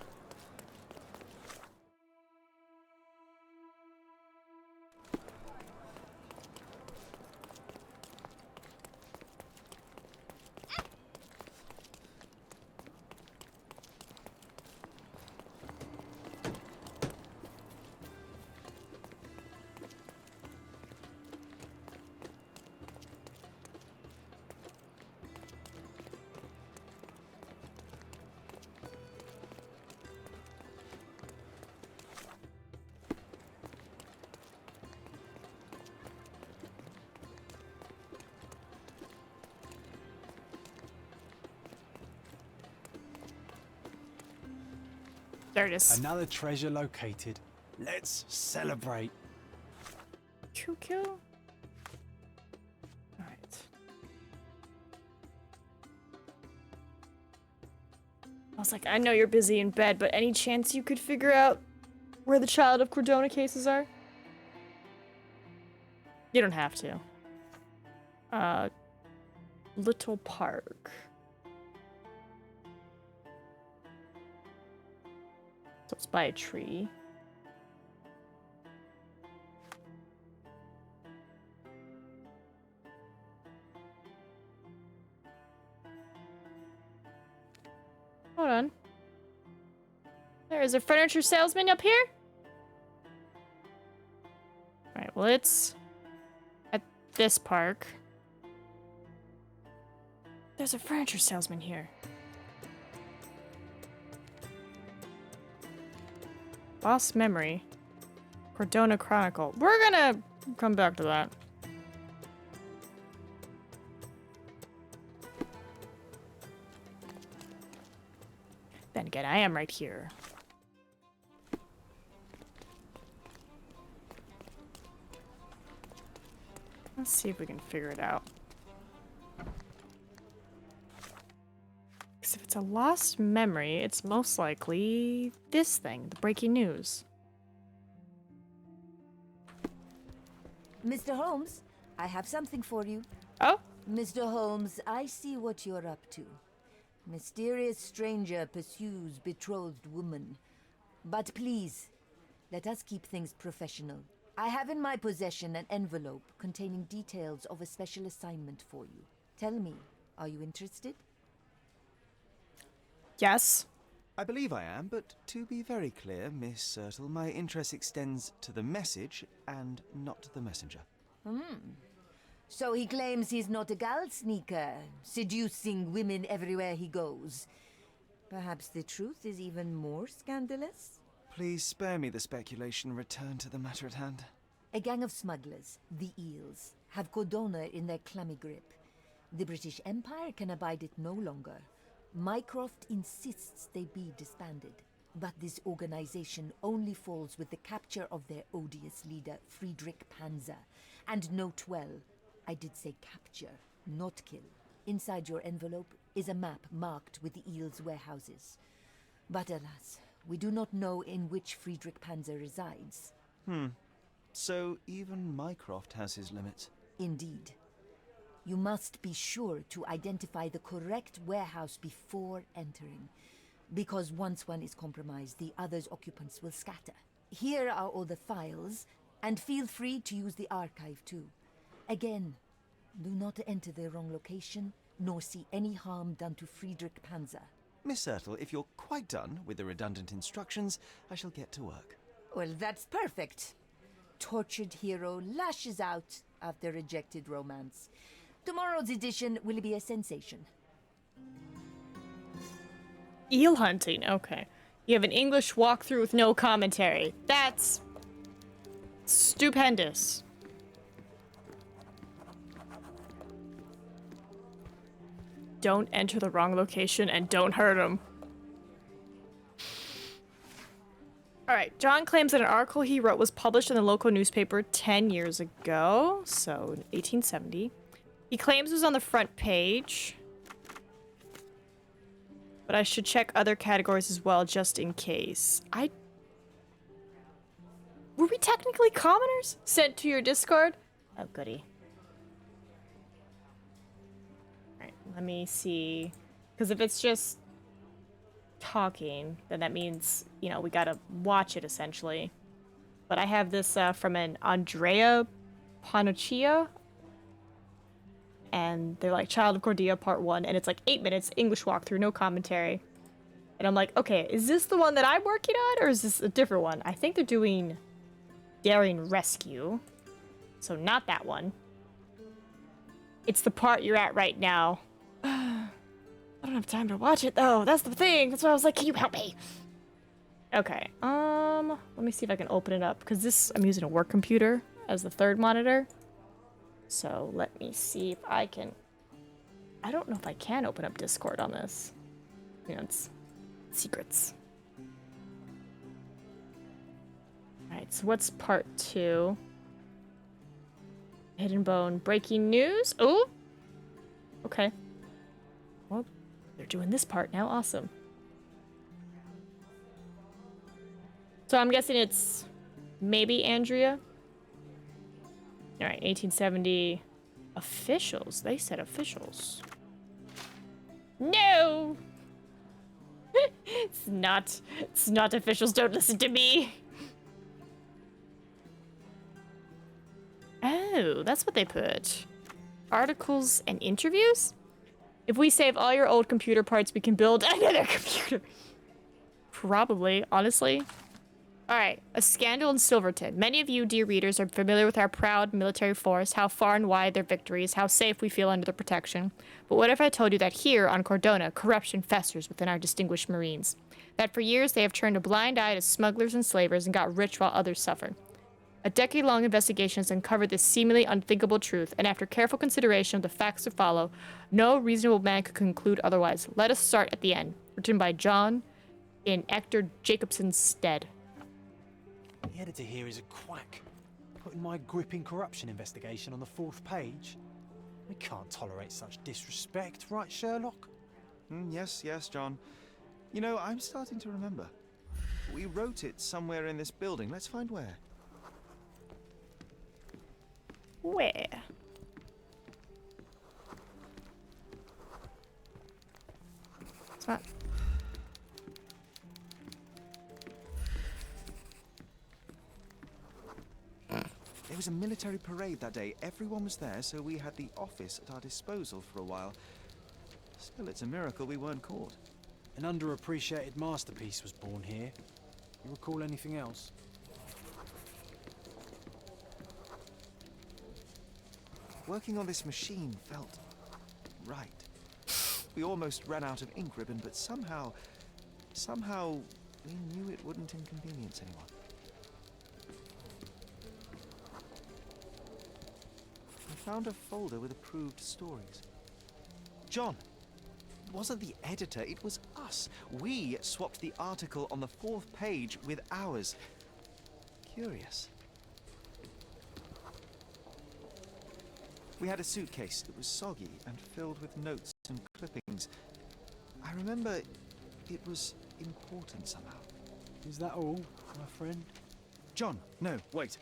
There it is. Another treasure located. Let's celebrate. QQ. Alright. I was like, I know you're busy in bed, but any chance you could figure out where the child of Cordona cases are? You don't have to. Little Park. So it's by a tree. Hold on. There is a furniture salesman up here? Alright, well it's at this park. There's a furniture salesman here. Lost memory. Cordona Chronicle. We're gonna come back to that. Then again, I am right here. Let's see if we can figure it out. Because if it's a lost memory, it's most likely this thing, the breaking news. Mr. Holmes, I have something for you. Oh? Mr. Holmes, I see what you're up to. Mysterious stranger pursues betrothed woman. But please, let us keep things professional. I have in my possession an envelope containing details of a special assignment for you. Tell me, are you interested? Yes. I believe I am, but to be very clear, Miss Sertle, my interest extends to the message and not the messenger. So he claims he's not a gal sneaker, seducing women everywhere he goes. Perhaps the truth is even more scandalous? Please spare me the speculation and return to the matter at hand. A gang of smugglers, the Eels, have Cordona in their clammy grip. The British Empire can abide it no longer. Mycroft insists they be disbanded. But this organization only falls with the capture of their odious leader, Friedrich Panzer. And note well, I did say capture, not kill. Inside your envelope is a map marked with the Eels' warehouses. But alas, we do not know in which Friedrich Panzer resides. So even Mycroft has his limits. Indeed. You must be sure to identify the correct warehouse before entering. Because once one is compromised, the other's occupants will scatter. Here are all the files, and feel free to use the archive too. Again, do not enter the wrong location, nor see any harm done to Friedrich Panzer. Miss Sertle, if you're quite done with the redundant instructions, I shall get to work. Well, that's perfect. Tortured hero lashes out after rejected romance. Tomorrow's edition will be a sensation. Eel hunting, okay. You have an English walkthrough with no commentary. That's stupendous. Don't enter the wrong location and don't hurt him. Alright, John claims that an article he wrote was published in the local newspaper 10 years ago, so in 1870. He claims it was on the front page. But I should check other categories as well, just in case. Were we technically commoners? Sent to your Discord? Oh, goody. Alright, let me see. Because if it's just talking, then that means, you know, we gotta watch it, essentially. But I have this from an Andrea Panuccia. And they're like, Child of Cordia Part 1, and it's like 8 minutes, English walkthrough, no commentary. And I'm like, okay, is this the one that I'm working on, or is this a different one? I think they're doing Daring Rescue. So not that one. It's the part you're at right now. I don't have time to watch it, though. That's the thing. That's why I was like, can you help me? Okay, let me see if I can open it up, because this, I'm using a work computer as the third monitor. So let me see if I can... I don't know if I can open up Discord on this. You know, it's secrets. Alright, so what's part 2? Hidden Bone, breaking news. Oh! Okay. Well, they're doing this part now. Awesome. So I'm guessing it's maybe Andrea. All right, 1870 officials. They said officials. No! It's not officials. Don't listen to me. Oh, that's what they put. Articles and interviews? If we save all your old computer parts, we can build another computer. Probably, honestly. Alright, a scandal in Silverton. Many of you, dear readers, are familiar with our proud military force, how far and wide their victories, how safe we feel under their protection. But what if I told you that here, on Cordona, corruption festers within our distinguished Marines? That for years they have turned a blind eye to smugglers and slavers and got rich while others suffer. A decade-long investigation has uncovered this seemingly unthinkable truth, and after careful consideration of the facts to follow, no reasonable man could conclude otherwise. Let us start at the end. Written by John in Hector Jacobson's stead. The editor here is a quack. Putting my gripping corruption investigation on the 4th page? We can't tolerate such disrespect, right, Sherlock? Yes, John. You know, I'm starting to remember. We wrote it somewhere in this building. Let's find where. Where? It's not. There was a military parade that day. Everyone was there, so we had the office at our disposal for a while. Still, it's a miracle we weren't caught. An underappreciated masterpiece was born here. You recall anything else? Working on this machine felt right. We almost ran out of ink ribbon, but somehow we knew it wouldn't inconvenience anyone. I found a folder with approved stories. John, it wasn't the editor, it was us. We swapped the article on the 4th page with ours. Curious. We had a suitcase that was soggy and filled with notes and clippings. I remember it was important somehow. Is that all, my friend? John, no, wait.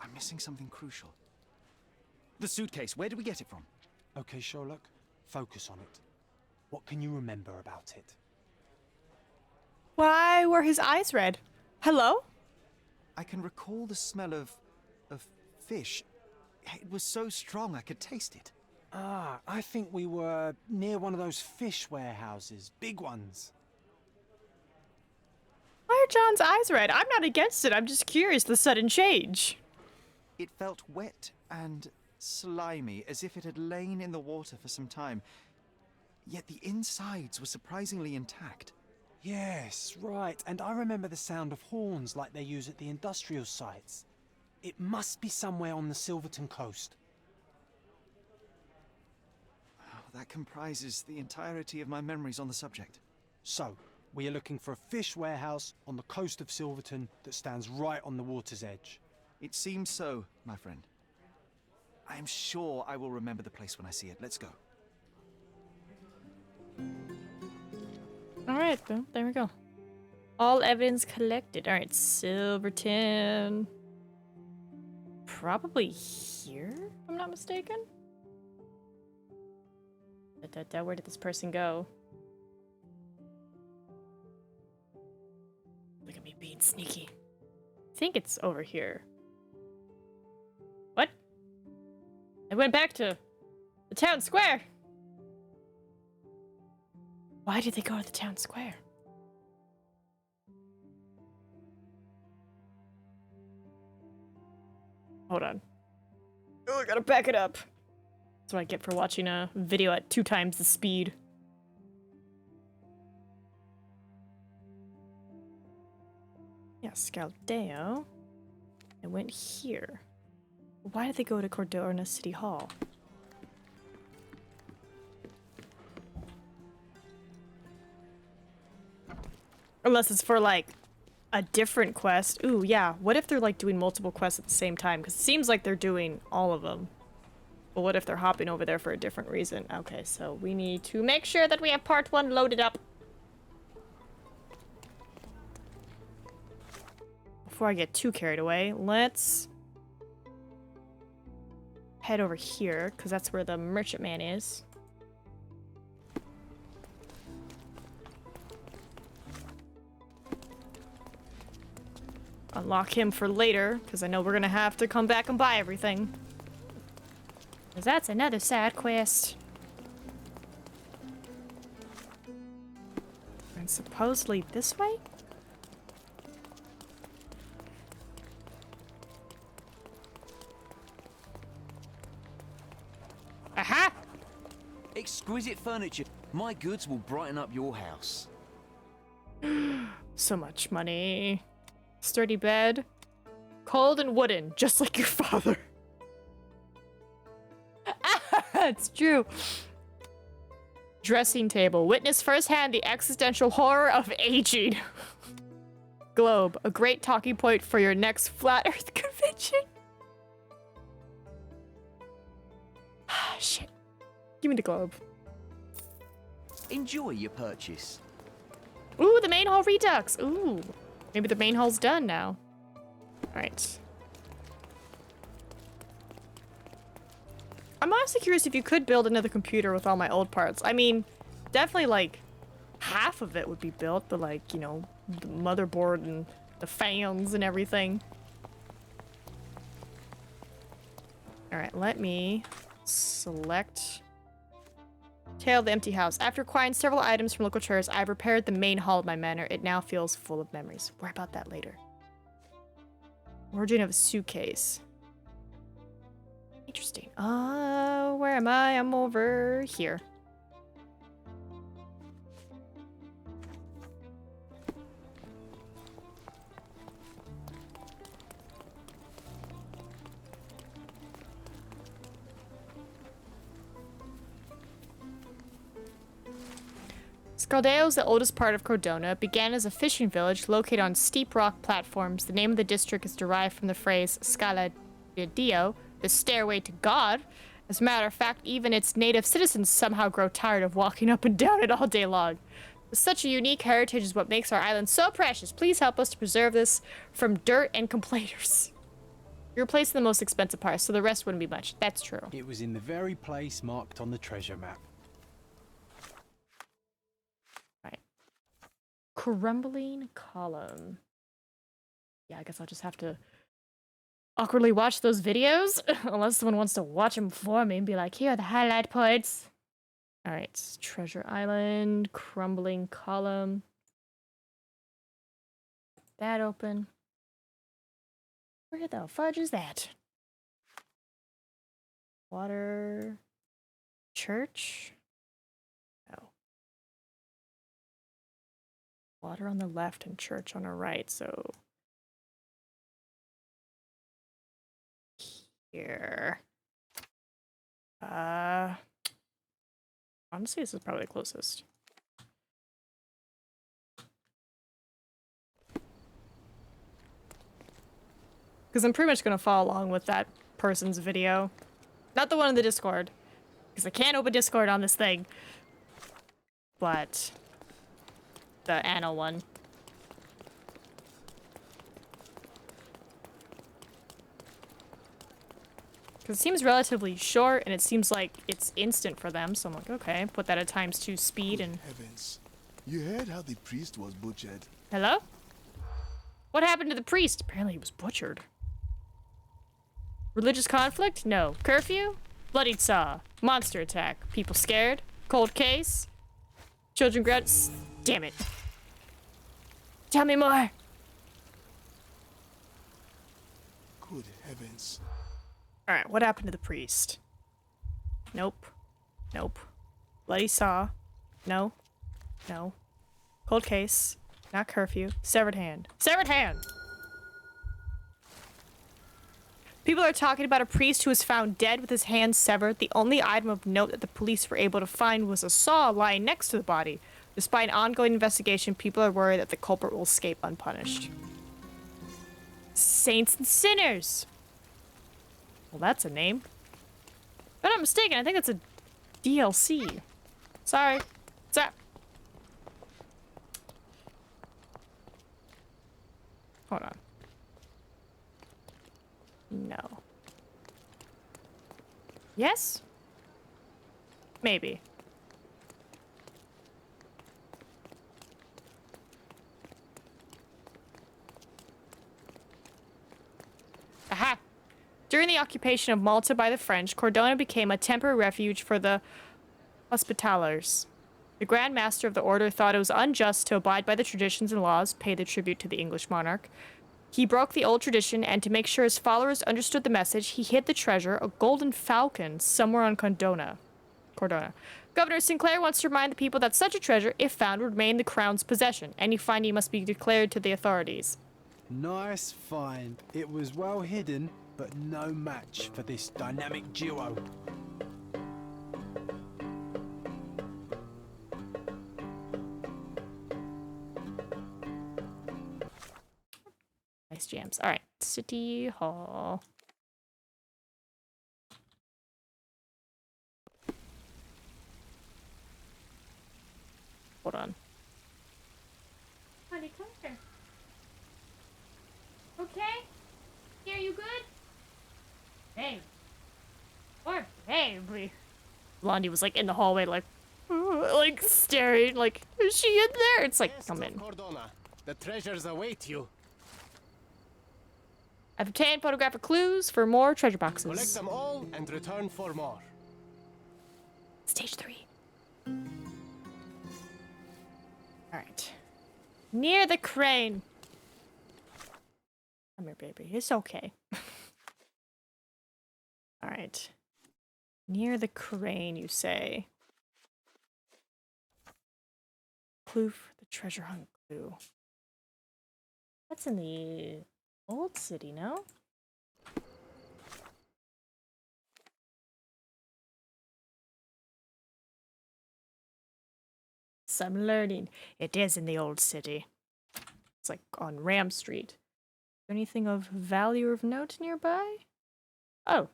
I'm missing something crucial. The suitcase, where did we get it from? Okay, Sherlock, focus on it. What can you remember about it? Why were his eyes red? Hello? I can recall the smell of fish. It was so strong I could taste it. Ah, I think we were near one of those fish warehouses. Big ones. Why are John's eyes red? I'm not against it. I'm just curious, the sudden change. It felt wet and slimy, as if it had lain in the water for some time. Yet the insides were surprisingly intact. Yes, right. And I remember the sound of horns like they use at the industrial sites. It must be somewhere on the Silverton coast. Oh, that comprises the entirety of my memories on the subject. So, we are looking for a fish warehouse on the coast of Silverton that stands right on the water's edge. It seems so, my friend. I am sure I will remember the place when I see it. Let's go. All right, boom, there we go. All evidence collected. All right, Silverton. Probably here, if I'm not mistaken. Where did this person go? Look at me being sneaky. I think it's over here. What? I went back to the town square. Why did they go to the town square? Hold on. Oh, I gotta back it up. That's what I get for watching a video at 2 times the speed. Yeah, Scaldeo. I went here. Why did they go to Cordona City Hall? Unless it's for, like, a different quest. Ooh, yeah. What if they're, like, doing multiple quests at the same time? Because it seems like they're doing all of them. But what if they're hopping over there for a different reason? Okay, so we need to make sure that we have part 1 loaded up. Before I get too carried away, let's head over here, because that's where the merchantman is. Unlock him for later, because I know we're going to have to come back and buy everything. Because that's another side quest. And supposedly this way? Aha! Exquisite furniture. My goods will brighten up your house. So much money. Sturdy bed. Cold and wooden, just like your father. It's true. Dressing table. Witness firsthand the existential horror of aging. Globe. A great talking point for your next flat earth convention. shit. Give me the globe. Enjoy your purchase. Ooh, the main hall redux. Ooh. Maybe the main hall's done now. Alright. I'm honestly curious if you could build another computer with all my old parts. I mean, definitely like half of it would be built, but like, you know, the motherboard and the fans and everything. Alright, let me select Tale of the Empty House. After acquiring several items from local churches, I've repaired the main hall of my manor. It now feels full of memories. Worry about that later. Origin of a suitcase. Interesting. Where am I? I'm over here. Scaldeo is the oldest part of Cordona. It began as a fishing village located on steep rock platforms. The name of the district is derived from the phrase Scala de Dio, the stairway to God. As a matter of fact, even its native citizens somehow grow tired of walking up and down it all day long. Such a unique heritage is what makes our island so precious. Please help us to preserve this from dirt and complainers. You're replacing the most expensive part, so the rest wouldn't be much. That's true. It was in the very place marked on the treasure map. Crumbling column. Yeah, I guess I'll just have to awkwardly watch those videos. Unless someone wants to watch them for me and be like, here are the highlight points. Alright, Treasure Island, crumbling column. That open. Where the fudge is that? Water. Church? No. Water on the left and church on the right, so here. Honestly, this is probably the closest. Because I'm pretty much gonna follow along with that person's video. Not the one in the Discord. Because I can't open Discord on this thing. But the Anna one. Because it seems relatively short, and it seems like it's instant for them, so I'm like, okay, put that at ×2 speed and... Heavens. You heard how the priest was butchered. Hello? What happened to the priest? Apparently he was butchered. Religious conflict? No. Curfew? Bloodied saw. Monster attack. People scared? Cold case? Children grunts? Damn it. Tell me more! Good heavens. Alright, what happened to the priest? Nope. Nope. Bloody saw. No. No. Cold case. Not curfew. Severed hand. Severed hand! People are talking about a priest who was found dead with his hand severed. The only item of note that the police were able to find was a saw lying next to the body. Despite an ongoing investigation, people are worried that the culprit will escape unpunished. Saints and Sinners! Well, that's a name. If I'm not mistaken, I think that's a DLC. Sorry. What's up? Hold on. No. Yes? Maybe. Aha! During the occupation of Malta by the French, Cordona became a temporary refuge for the Hospitallers. The Grand Master of the Order thought it was unjust to abide by the traditions and laws, pay the tribute to the English monarch. He broke the old tradition, and to make sure his followers understood the message, he hid the treasure, a golden falcon, somewhere on Cordona. Governor Sinclair wants to remind the people that such a treasure, if found, would remain the crown's possession. Any finding must be declared to the authorities. Nice find. It was well hidden, but no match for this dynamic duo. Nice jams. All right, City Hall. Hey. Poor baby. Blondie was like in the hallway, like staring, like, is she in there? It's like, Guests come of in. Cordona, the treasures await you. I've obtained photographic clues for more treasure Collect boxes. them all and return for more. Stage 3. Alright. Near the crane. Come here, baby. It's okay. Alright. Near the crane, you say. Clue for the treasure hunt clue. That's in the old city, no? So I'm learning. It is in the old city. It's like on Ram Street. Is there anything of value or of note nearby? Oh,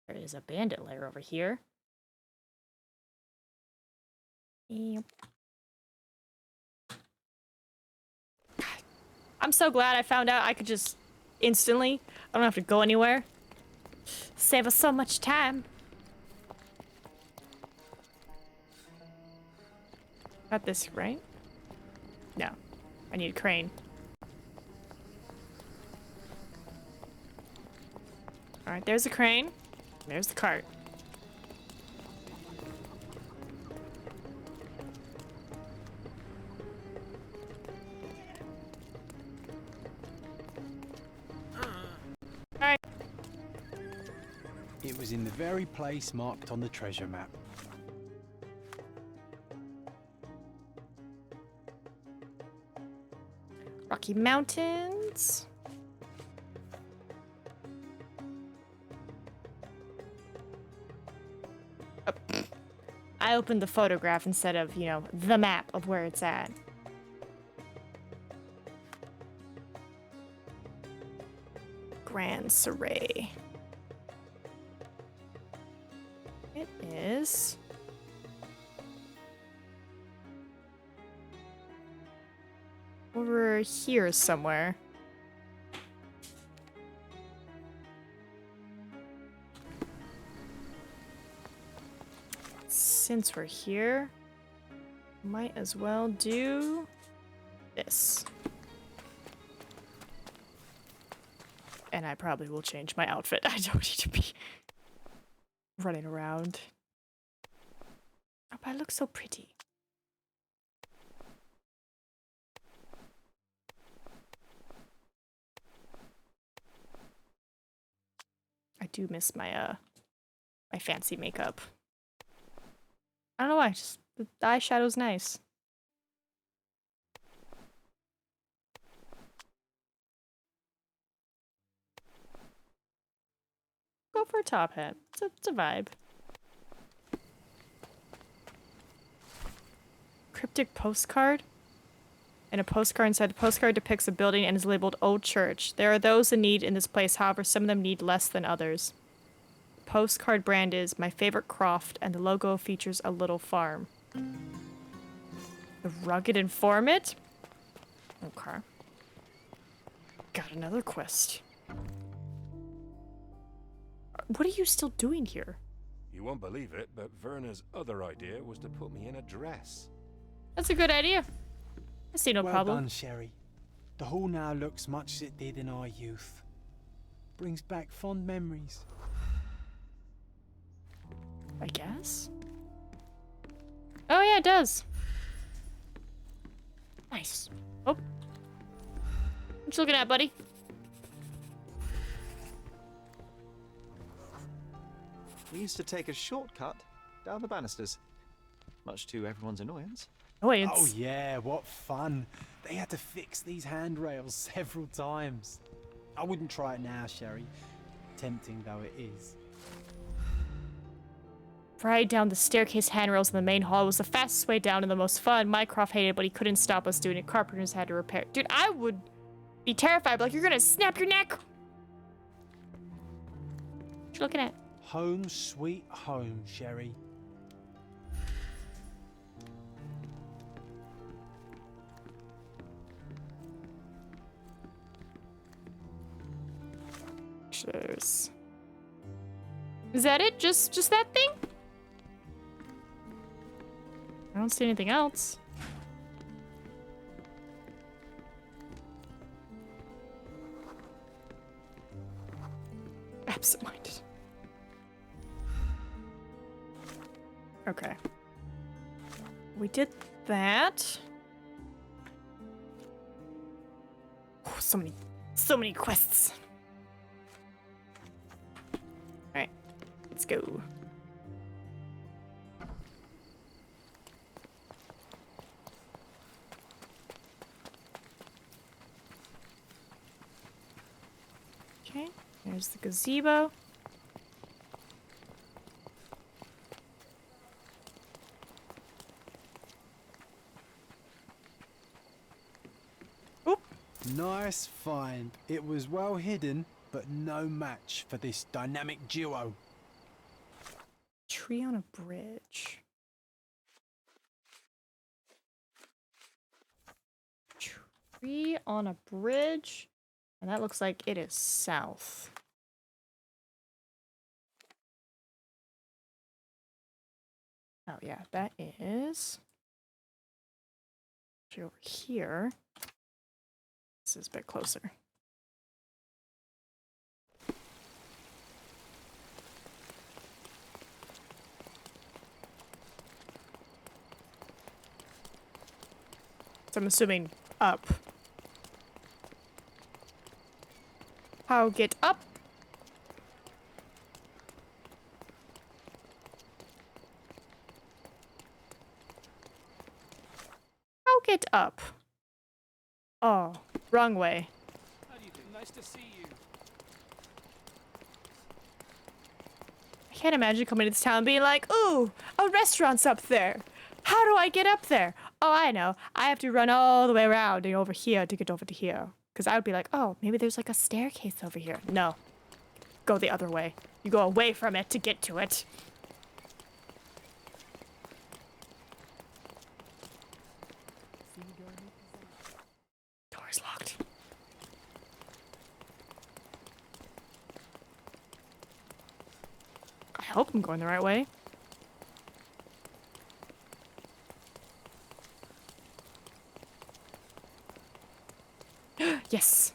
there is a bandit lair over here. Yep. I'm so glad I found out I could just instantly, I don't have to go anywhere. Save us so much time. Got this, right? No. I need a crane. Alright, there's the crane. There's the cart. Alright. It was in the very place marked on the treasure map. Rocky Mountains. Oh. I opened the photograph instead of, you know, the map of where it's at. Grand Saray. It is... over here somewhere. Since we're here, might as well do this. And I probably will change my outfit. I don't need to be running around. Oh, but I look so pretty. I do miss my my fancy makeup. I don't know why, just the eyeshadow's nice. Go for a top hat. It's a vibe. Cryptic postcard? And a postcard inside the postcard depicts a building and is labeled Old Church. There are those in need in this place, however, some of them need less than others. The postcard brand is My Favorite Croft, and the logo features a little farm. The Rugged Informant? Okay. Got another quest. What are you still doing here? You won't believe it, but Werner's other idea was to put me in a dress. That's a good idea. I see no well problem. done, Sherry. The hall now looks much as it did in our youth. Brings back fond memories. I guess. Oh yeah, it does. Nice. Oh. What you looking at, buddy? We used to take a shortcut down the banisters, much to everyone's annoyance. Annoyance. Oh yeah, what fun. They had to fix these handrails several times. I wouldn't try it now, Sherry. Tempting though it is. Right down the staircase handrails in the main hall was the fastest way down and the most fun. Mycroft hated, but he couldn't stop us doing it. Carpenters had to repair. Dude, I would be terrified. Like, you're gonna snap your neck. What you looking at? Home sweet home, Sherry. There's Is that it? Just that thing? I don't see anything else. Absent-minded. Okay. We did that. Oh, so many quests. Alright, let's go. Okay, there's the gazebo. Oop. Nice find. It was well hidden, but no match for this dynamic duo. Tree on a bridge. Tree on a bridge. And that looks like it is south. Oh yeah, that is actually over here. This is a bit closer. So I'm assuming up. How get up? How get up? Oh, wrong way. How do you do? Nice to see you. I can't imagine coming to this town and being like, ooh, a restaurant's up there. How do I get up there? Oh, I know. I have to run all the way around and over here to get over to here. Because I would be like, oh, maybe there's like a staircase over here. No. Go the other way. You go away from it to get to it. Door is locked. I hope I'm going the right way. Yes.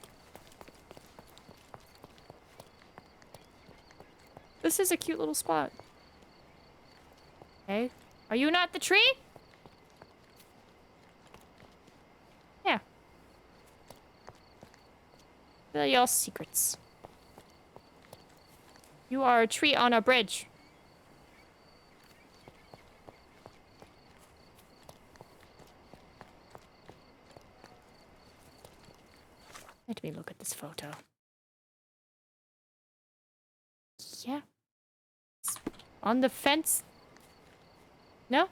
This is a cute little spot. Okay. Are you not the tree? Yeah. They're your secrets. You are a tree on a bridge. Let me look at this photo. Yeah. It's on the fence. No?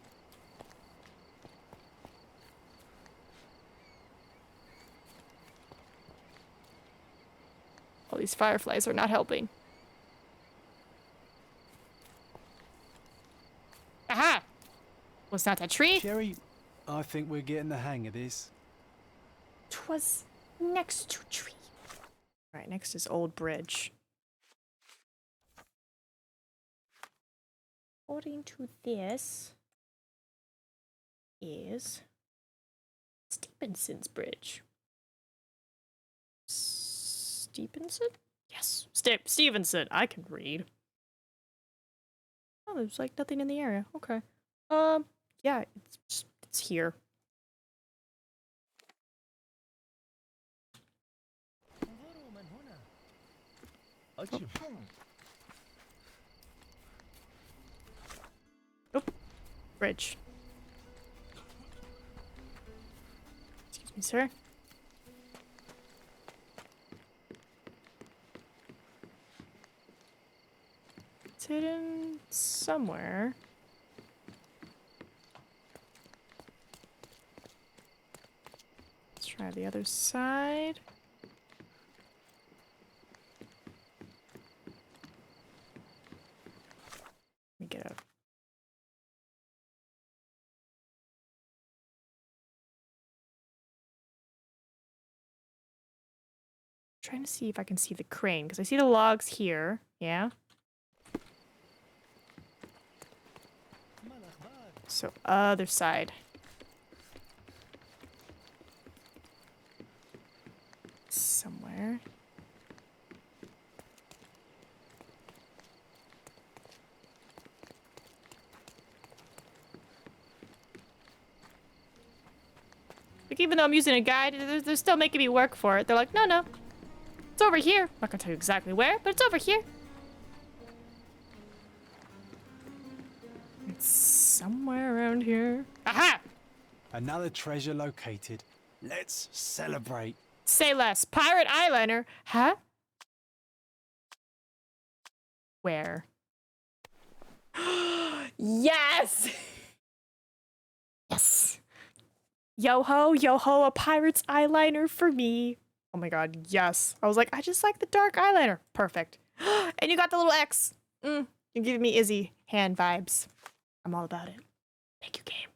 All these fireflies are not helping. Aha! Was that a tree? Sherry, I think we're getting the hang of this. 'Twas next to tree. Alright, next is Old Bridge. According to this is Stevenson's Bridge. Stevenson? Yes, Stevenson. I can read. Oh, there's like nothing in the area. Okay. Yeah, it's here. Oh, bridge. Excuse me, sir. It's hidden somewhere. Let's try the other side. Let me get out. Trying to see if I can see the crane, because I see the logs here. Yeah. So, other side. Somewhere. Like, even though I'm using a guide, they're still making me work for it. They're like, no, no. It's over here. I'm not gonna tell you exactly where, but it's over here. It's somewhere around here. Aha! Another treasure located. Let's celebrate. Say less. Pirate eyeliner. Huh? Where? Yes! Yes! Yo-ho, yo-ho, a pirate's eyeliner for me. Oh my god, yes. I was like, I just like the dark eyeliner. Perfect. And you got the little X. You're giving me Izzy hand vibes. I'm all about it. Thank you, game.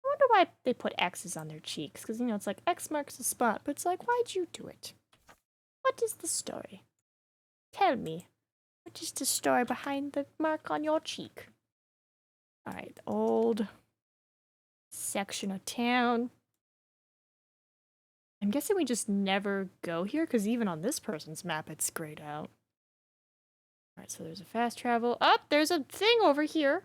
I wonder why they put X's on their cheeks. Because, you know, it's like X marks the spot. But it's like, why'd you do it? What is the story? Tell me. What is the story behind the mark on your cheek? Alright, old section of town. I'm guessing we just never go here, because even on this person's map, it's grayed out. Alright, so there's a fast travel. Oh, there's a thing over here.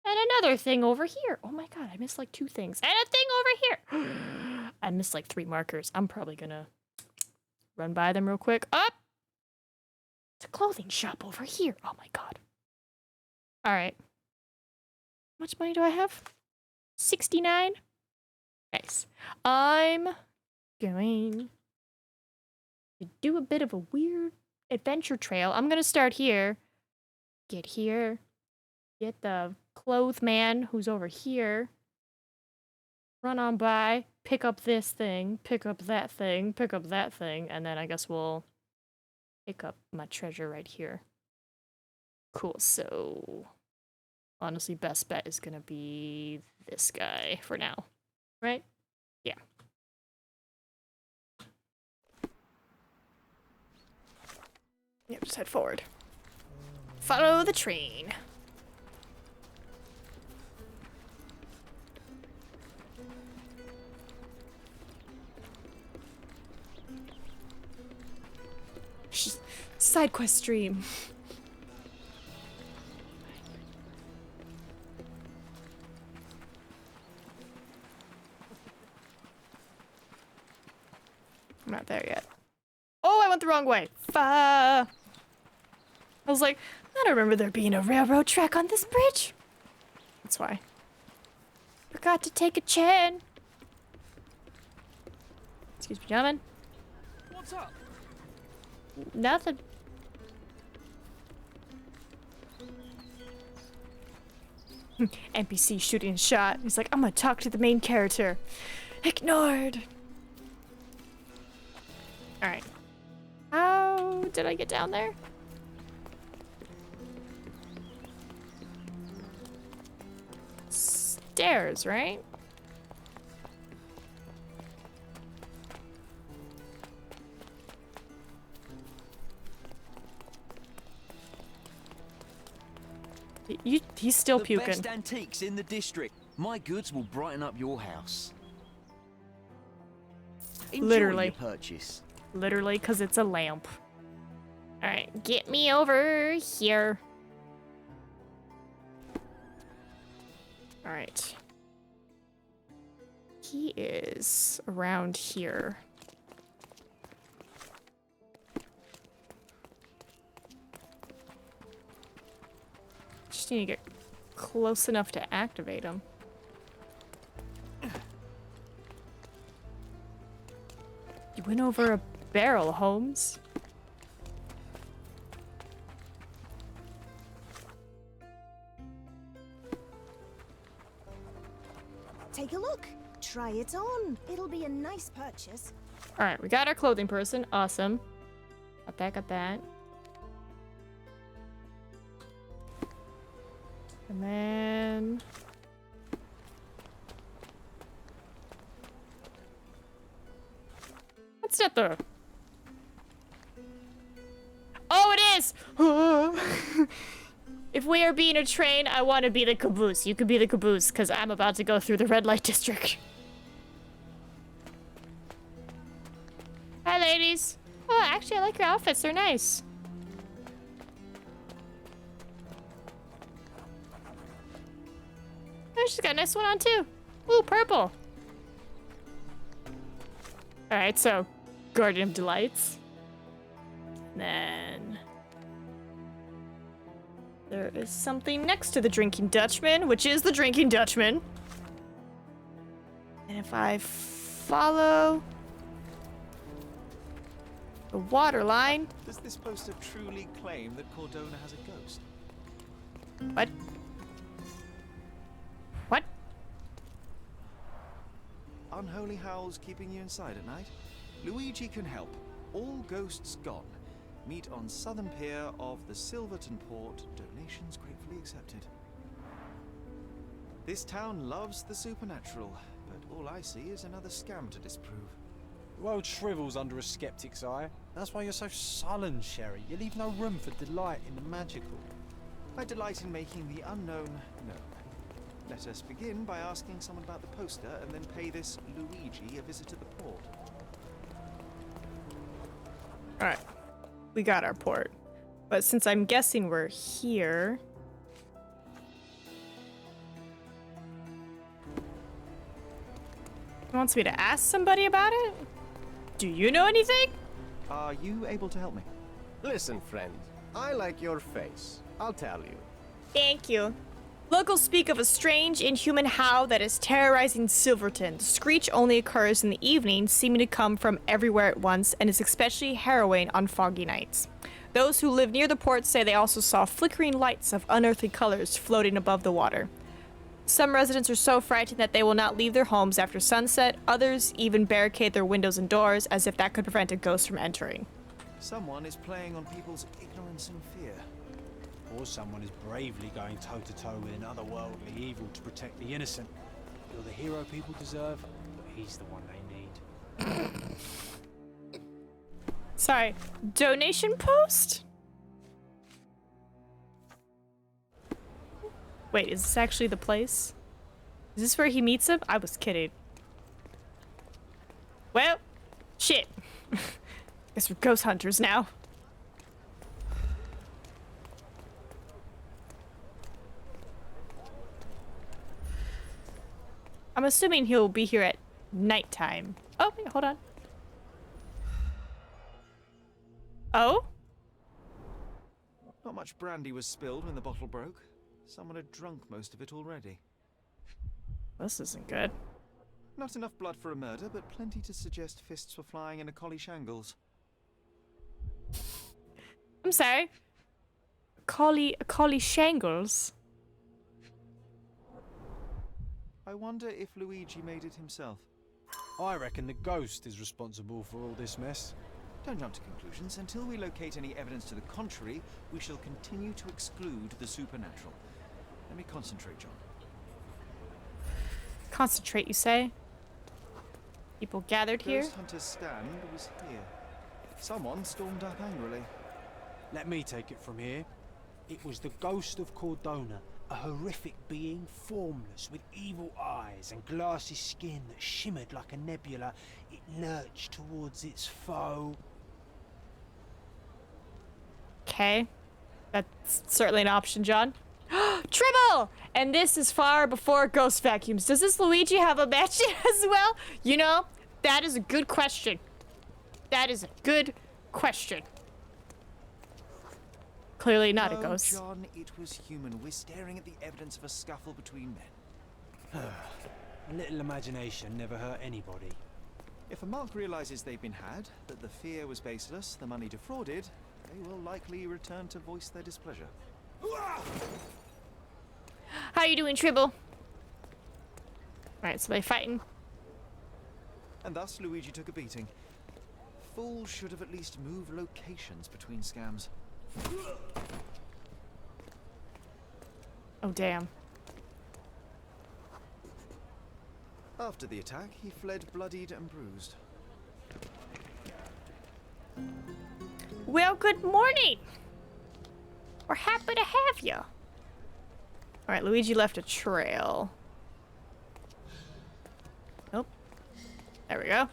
And another thing over here. Oh my god, I missed like 2 things. And a thing over here. I missed like 3 markers. I'm probably gonna run by them real quick. Up! It's a clothing shop over here. Oh my god. Alright. How much money do I have? 69? Nice. I'm going to do a bit of a weird adventure trail. I'm gonna start here. Get here. Get the clothes man who's over here. Run on by. Pick up this thing. Pick up that thing. Pick up that thing. And then I guess we'll pick up my treasure right here. Cool, so honestly, best bet is gonna be this guy for now. Right? Yeah. Yep, just head forward. Follow the train. Side quest stream. I'm not there yet. Oh, I went the wrong way. I was like, I don't remember there being a railroad track on this bridge. That's why. Forgot to take a chin. Excuse me, gentlemen. What's up? Nothing. NPC shooting a shot. He's like, I'm gonna talk to the main character. Ignored. Alright. How did I get down there? Stairs, right? He's still puking. The best antiques in the district. My goods will brighten up your house. Enjoy Literally. your purchase. Literally, because it's a lamp. Alright, get me over here. Alright. He is around here. Just need to get close enough to activate him. You went over a barrel, Holmes. Take a look. Try it on. It'll be a nice purchase. Alright, we got our clothing person. Awesome. Got that, got that. And then... what's that there? Oh, it is! If we are being a train, I want to be the caboose. You could be the caboose, because I'm about to go through the red light district. Hi, ladies. Oh, actually, I like your outfits. They're nice. Oh, she's got a nice one on, too. Ooh, purple. Alright, so Garden of Delights. Then there is something next to the Drinking Dutchman, which is the Drinking Dutchman. And if I follow the water line... Does this poster truly claim that Cordona has a ghost? What? What? Unholy howls keeping you inside at night? Luigi can help. All ghosts gone. Meet on southern pier of the Silverton Port. Donations gratefully accepted. This town loves the supernatural, but all I see is another scam to disprove. The world shrivels under a skeptic's eye. That's why you're so sullen, Sherry. You leave no room for delight in the magical. I delight in making the unknown known. Let us begin by asking someone about the poster and then pay this Luigi a visit to the port. Alright. We got our port. But since I'm guessing we're here... He wants me to ask somebody about it? Do you know anything? Are you able to help me? Listen, friend. I like your face. I'll tell you. Thank you. Locals speak of a strange, inhuman howl that is terrorizing Silverton. The screech only occurs in the evening, seeming to come from everywhere at once, and is especially harrowing on foggy nights. Those who live near the port say they also saw flickering lights of unearthly colors floating above the water. Some residents are so frightened that they will not leave their homes after sunset. Others even barricade their windows and doors as if that could prevent a ghost from entering. Someone is playing on people's ignorance and fear. Or someone is bravely going toe-to-toe with an otherworldly evil to protect the innocent. You're the hero people deserve, but he's the one they need. Sorry, donation post? Wait, is this actually the place? Is this where he meets him? I was kidding. Well, shit. Guess we're ghost hunters now. I'm assuming he'll be here at nighttime. Oh, wait, hold on. Oh? Not much brandy was spilled when the bottle broke. Someone had drunk most of it already. This isn't good. Not enough blood for a murder, but plenty to suggest fists were flying in a collie shangles. I'm sorry. A collie shangles? I wonder if Luigi made it himself. I reckon the ghost is responsible for all this mess. Don't jump to conclusions. Until we locate any evidence to the contrary, we shall continue to exclude the supernatural. Let me concentrate, John. Concentrate, you say? People gathered here? Ghost Hunter's stand was here. Someone stormed up angrily. Let me take it from here. It was the ghost of Cordona, a horrific being, formless, with evil eyes and glassy skin that shimmered like a nebula. It lurched towards its foe. Okay. That's certainly an option, John. Tribble! And this is far before ghost vacuums. Does this Luigi have a mansion as well? You know, that is a good question. That is a good question. Clearly not a ghost. John, it was human. We're staring at the evidence of a scuffle between men. A little imagination never hurt anybody. If a mark realizes they've been had, that the fear was baseless, the money defrauded, they will likely return to voice their displeasure. How you doing, Tribble? Alright, so they fighting. And thus Luigi took a beating. Fools should have at least moved locations between scams. Oh, damn. After the attack, he fled bloodied and bruised. Well, good morning. We're happy to have you. Alright, Luigi left a trail. Nope. There we go.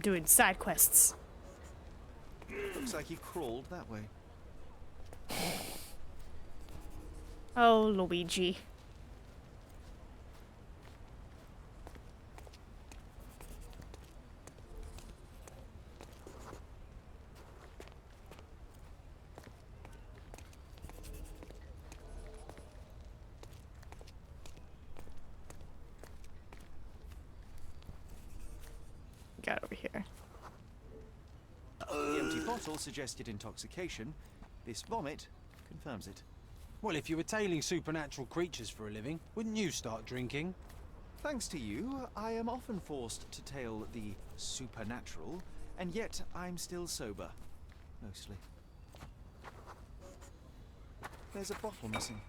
Doing side quests. Looks like he crawled that way. Oh, Luigi. Got over here. The empty bottle suggested intoxication. This vomit confirms it. Well, if you were tailing supernatural creatures for a living, wouldn't you start drinking? Thanks to you, I am often forced to tail the supernatural, and yet I'm still sober. Mostly. There's a bottle missing.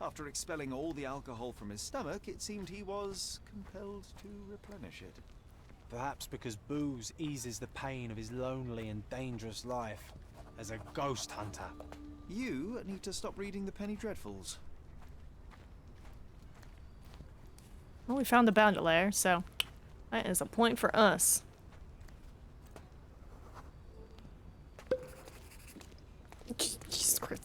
After expelling all the alcohol from his stomach, it seemed he was compelled to replenish it. Perhaps because booze eases the pain of his lonely and dangerous life as a ghost hunter. You need to stop reading the Penny Dreadfuls. Well, we found the bandit lair, so that is a point for us. Jesus Christ.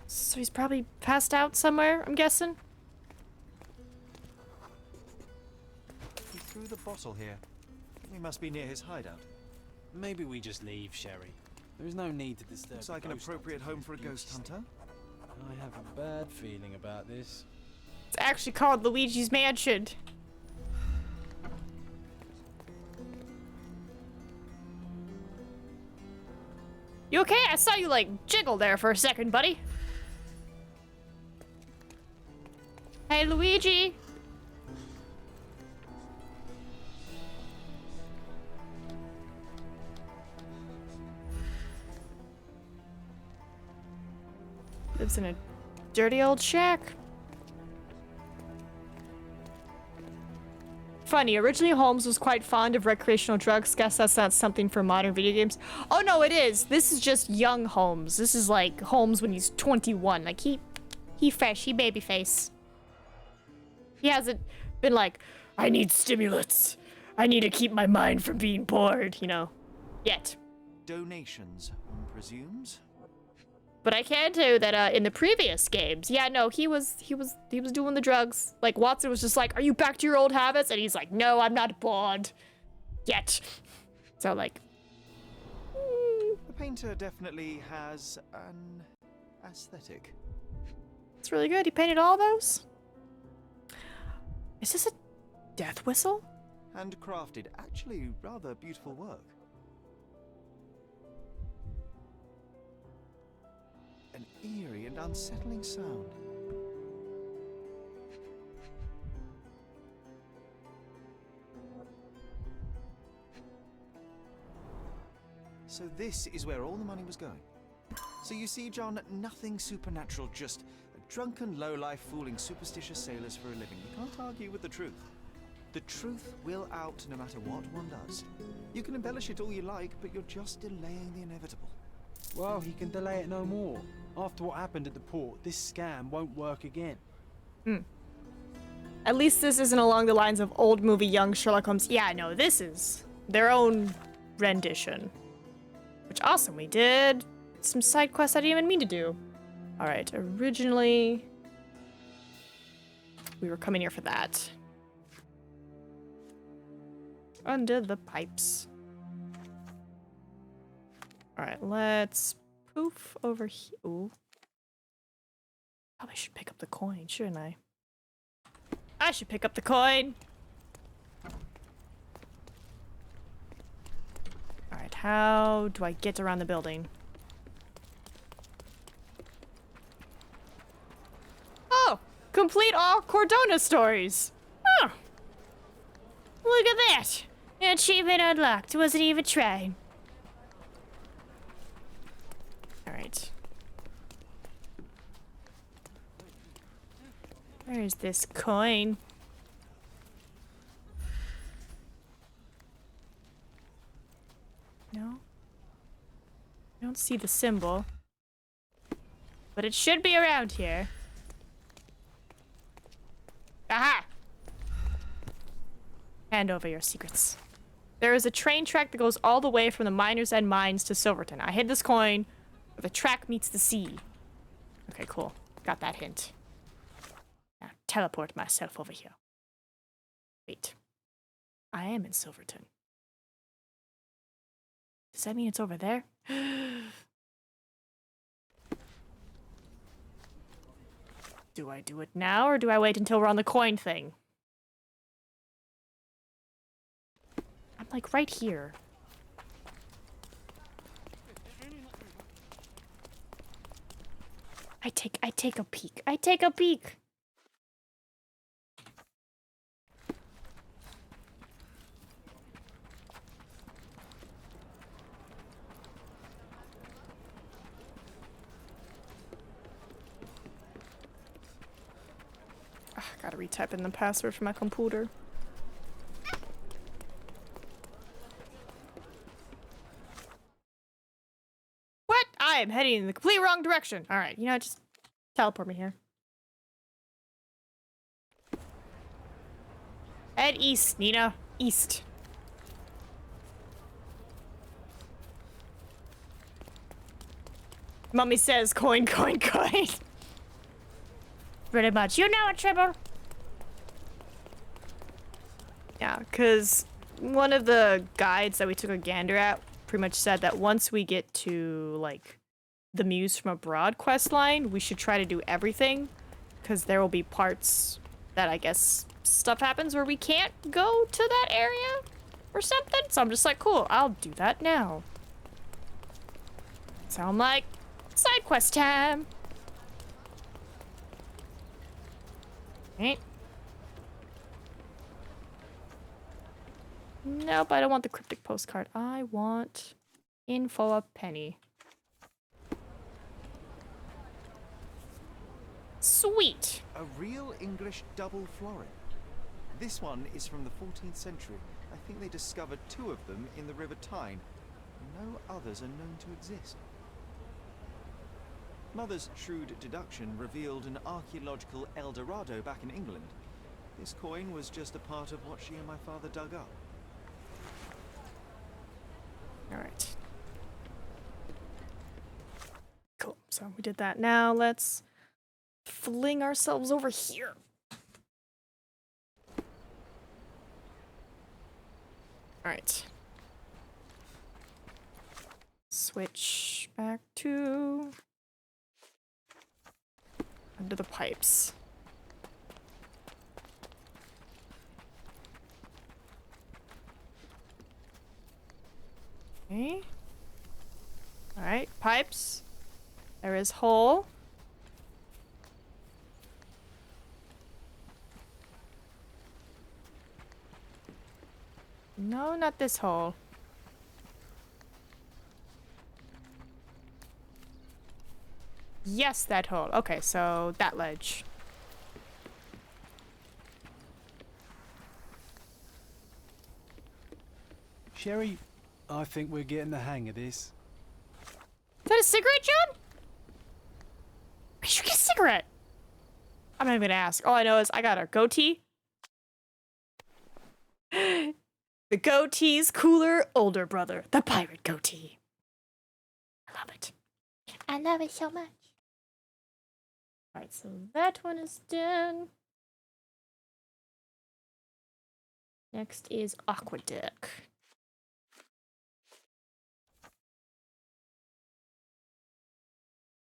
So he's probably passed out somewhere, I'm guessing? He threw the bottle here. We must be near his hideout. Maybe we just leave, Sherry. There is no need to disturb. Looks like an appropriate home for a ghost hunter. I have a bad feeling about this. It's actually called Luigi's Mansion. You okay? I saw you, like, jiggle there for a second, buddy. Hey, Luigi. Lives in a dirty old shack. Funny, originally Holmes was quite fond of recreational drugs. Guess that's not something for modern video games. Oh no, it is. This is just young Holmes. This is like Holmes when he's 21. Like he fresh, he baby face. He hasn't been like, I need stimulants. I need to keep my mind from being bored, you know, yet. Donations, one presumes. But I can tell you that in the previous games, yeah, no, he was doing the drugs. Like Watson was just like, "Are you back to your old habits?" And he's like, "No, I'm not bored yet." So like, The painter definitely has an aesthetic. it's really good. He painted all those. Is this a death whistle? Handcrafted, actually rather beautiful work. An eerie and unsettling sound. So this is where all the money was going. So you see, John, nothing supernatural, just a drunken lowlife fooling superstitious sailors for a living. You can't argue with the truth. The truth will out no matter what one does. You can embellish it all you like, but you're just delaying the inevitable. Well, he can delay it no more. After what happened at the port, this scam won't work again. At least this isn't along the lines of old movie young Sherlock Holmes. Yeah, no, this is their own rendition. Which awesome, we did some side quests I didn't even mean to do. Alright, originally we were coming here for that. Under the pipes. Alright, let's poof over here. Ooh. Probably should pick up the coin, shouldn't I? I should pick up the coin. Alright, how do I get around the building? Oh! Complete all Cordona stories! Oh! Look at that! Achievement unlocked. Wasn't even trying. Alright. Where is this coin? don't see the symbol. But it should be around here. Aha! Hand over your secrets. There is a train track that goes all the way from the Miners' End mines to Silverton. I hid this coin where the track meets the sea. Okay, cool. Got that hint. Now teleport myself over here. Wait. I am in Silverton. Does that mean it's over there? Do I do it now, or do I wait until we're on the coin thing? I'm like right here. I take a peek. I take a peek. Gotta retype in the password for my computer. What? I am heading in the complete wrong direction. Alright, you know, just teleport me here. Head east, Nina. East. Mummy says coin, coin, coin. Pretty much. You know it, Tribble. Yeah, because one of the guides that we took a gander at pretty much said that once we get to, like, the Muse from Abroad quest line, we should try to do everything, because there will be parts that I guess stuff happens where we can't go to that area or something. So I'm just like, cool, I'll do that now. So I'm like, side quest time. Right. Nope, I don't want the cryptic postcard. I want info of Penny. Sweet. A real English double florin. This one is from the 14th century. I think they discovered 2 of them in the River Tyne. No others are known to exist. Mother's shrewd deduction revealed an archaeological El Dorado back in England. This coin was just a part of what she and my father dug up. Alright. Cool. So we did that. Now let's fling ourselves over here. Alright. Switch back to under the pipes. Okay. Alright, pipes. There is hole. No, not this hole. Yes, that hole. Okay, so that ledge. Sherry, I think we're getting the hang of this. Is that a cigarette, John? Where did you get a cigarette? I'm not even gonna ask. All I know is I got a goatee. The goatee's cooler older brother, the pirate goatee. I love it. I love it so much. Alright, so that one is done. Next is Aqueduct.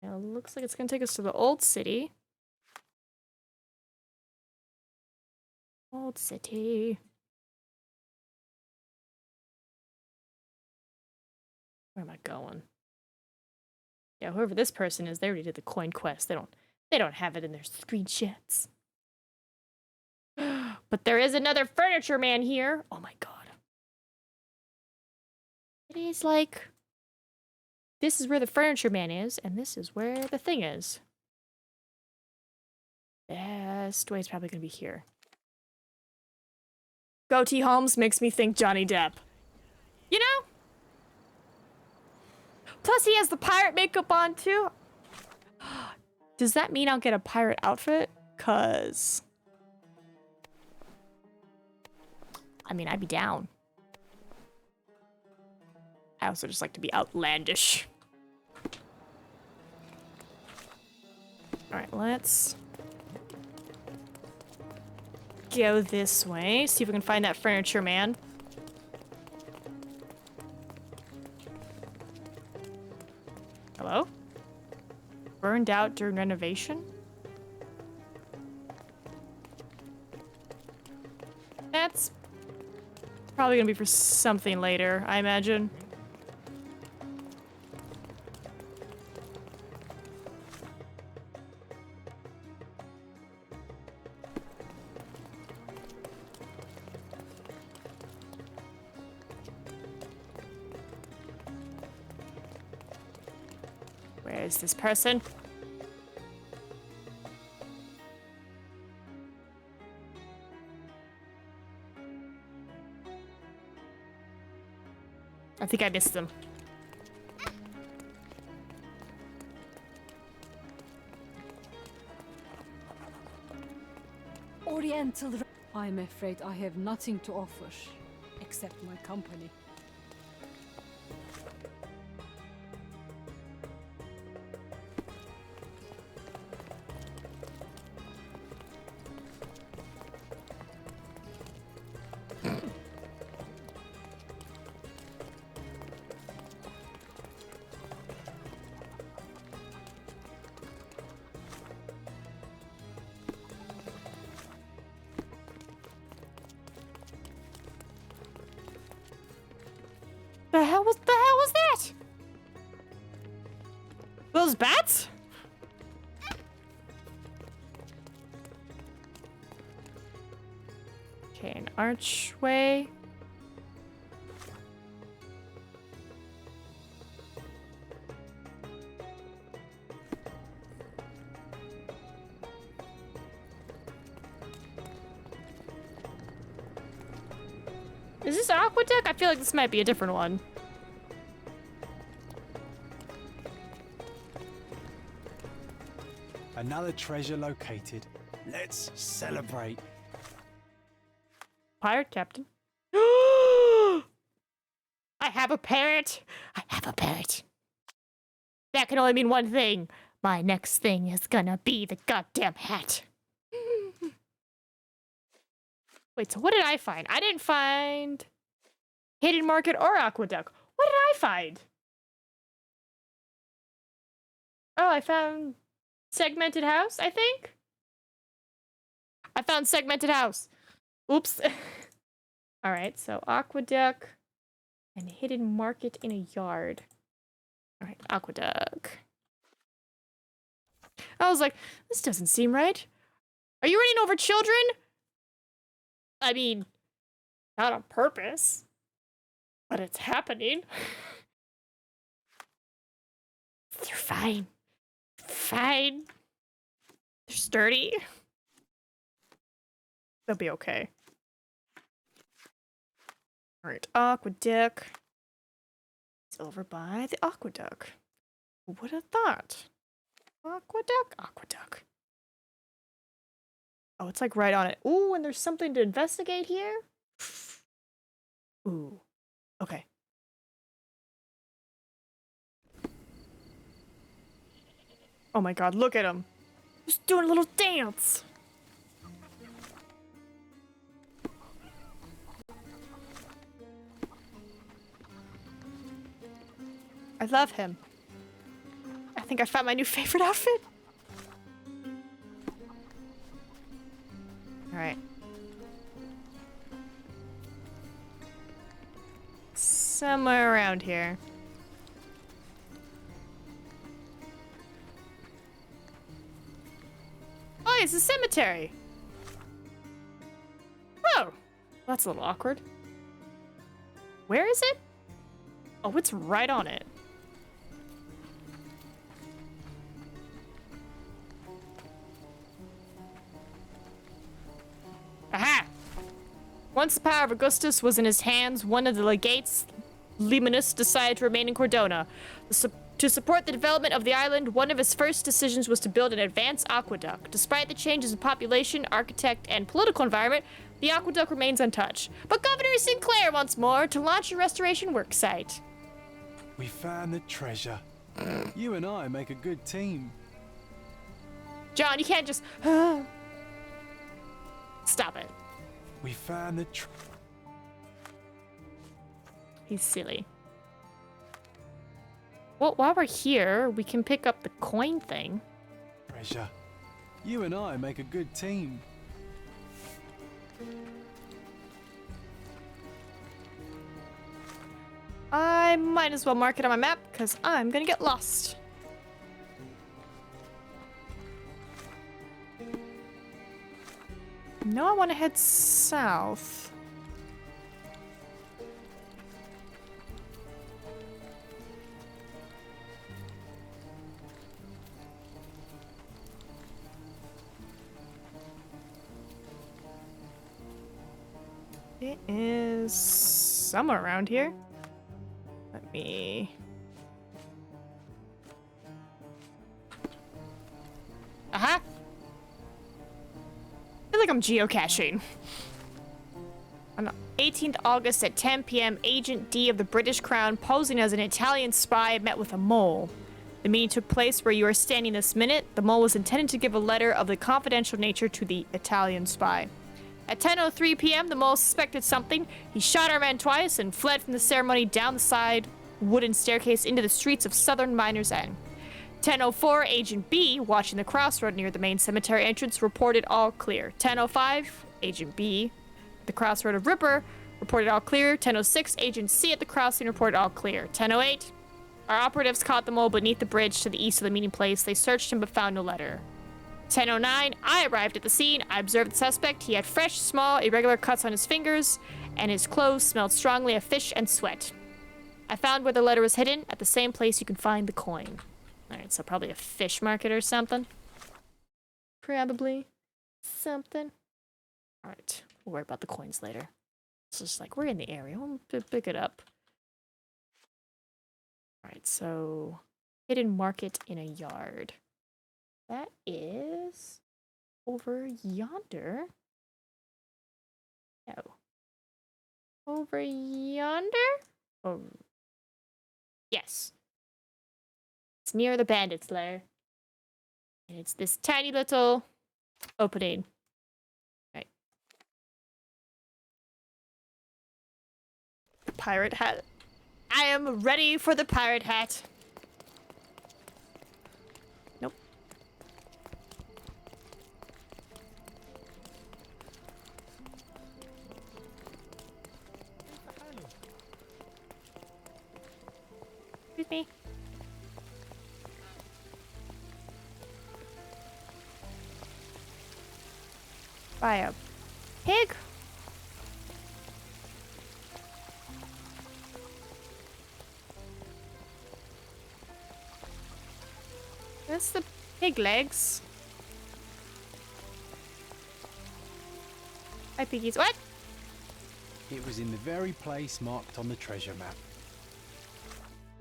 Now, it looks like it's gonna take us to the old city. Old city. Where am I going? Yeah, whoever this person is, they already did the coin quest. They don't have it in their screenshots. But there is another furniture man here. Oh my god. It is like, this is where the furniture man is, and this is where the thing is. Best way is probably gonna be here. Goatee Holmes makes me think Johnny Depp. You know? Plus he has the pirate makeup on too. Does that mean I'll get a pirate outfit? Cause I mean, I'd be down. I also just like to be outlandish. Alright, let's go this way. See if we can find that furniture man. Hello? Burned out during renovation? That's probably gonna be for something later, I imagine. Where is this person? I think I missed them. Oriental. I'm afraid I have nothing to offer, except my company. The hell was that? Those bats? Okay, an archway. Is this Aqueduct? I feel like this might be a different one. Another treasure located. Let's celebrate. Pirate captain. I have a parrot. I have a parrot. That can only mean one thing. My next thing is gonna be the goddamn hat. Wait, so what did I find? I didn't find Hidden Market or Aqueduct. What did I find? Oh, I found Segmented House, I think? I found Segmented House. Oops. Alright, so Aqueduct and Hidden Market in a yard. Alright, Aqueduct. I was like, this doesn't seem right. Are you running over children? I mean, not on purpose, but it's happening. They're fine. Fine. They're sturdy. They'll be okay. Alright, Aqueduct. It's over by the Aqueduct. Who would have thought? Aqueduct? Aqueduct. Oh, it's like right on it. Ooh, and there's something to investigate here? Ooh. Okay. Oh my god, look at him. He's doing a little dance. I love him. I think I found my new favorite outfit. Alright. Somewhere around here. Oh, it's a cemetery. Oh, that's a little awkward. Where is it? Oh, it's right on it. Aha! Once the power of Augustus was in his hands, one of the legates Limanus decided to remain in Cordona. To support the development of the island, one of his first decisions was to build an advanced aqueduct. Despite the changes in population, architect, and political environment, the aqueduct remains untouched. But Governor Sinclair wants more to launch a restoration work site. We found the treasure. You and I make a good team. John, you can't just... Stop it. We found the He's silly. Well, while we're here, we can pick up the coin thing. treasure. You and I make a good team. I might as well mark it on my map, because I'm gonna get lost. No, I want to head south. It is somewhere around here. Let me... Aha! I feel like I'm geocaching. On 18th August at 10 p.m., Agent D of the British Crown, posing as an Italian spy, met with a mole. The meeting took place where you are standing this minute. The mole was intended to give a letter of the confidential nature to the Italian spy. At 10:03 p.m., the mole suspected something. He shot our man twice and fled from the ceremony down the side wooden staircase into the streets of southern Miners End. 10:04, Agent B, watching the crossroad near the main cemetery entrance, reported all clear. 10:05, Agent B, at the crossroad of Ripper, reported all clear. 10:06, Agent C at the crossing reported all clear. 10:08, our operatives caught the mole beneath the bridge to the east of the meeting place. They searched him but found no letter. 10:09, I arrived at the scene. I observed the suspect. He had fresh, small, irregular cuts on his fingers, and his clothes smelled strongly of fish and sweat. I found where the letter was hidden, at the same place you can find the coin. Alright, so probably a fish market or something. Probably something. Alright, we'll worry about the coins later. It's just like, we're in the area. We'll pick it up. Alright, so... hidden market in a yard. That is... over yonder. No. Over yonder? Oh. Yes. It's near the bandits' lair. And it's this tiny little opening. Right. The pirate hat. I am ready for the pirate hat. Nope. Excuse me. By a pig? That's the pig legs. Hi, piggies. What? It was in the very place marked on the treasure map.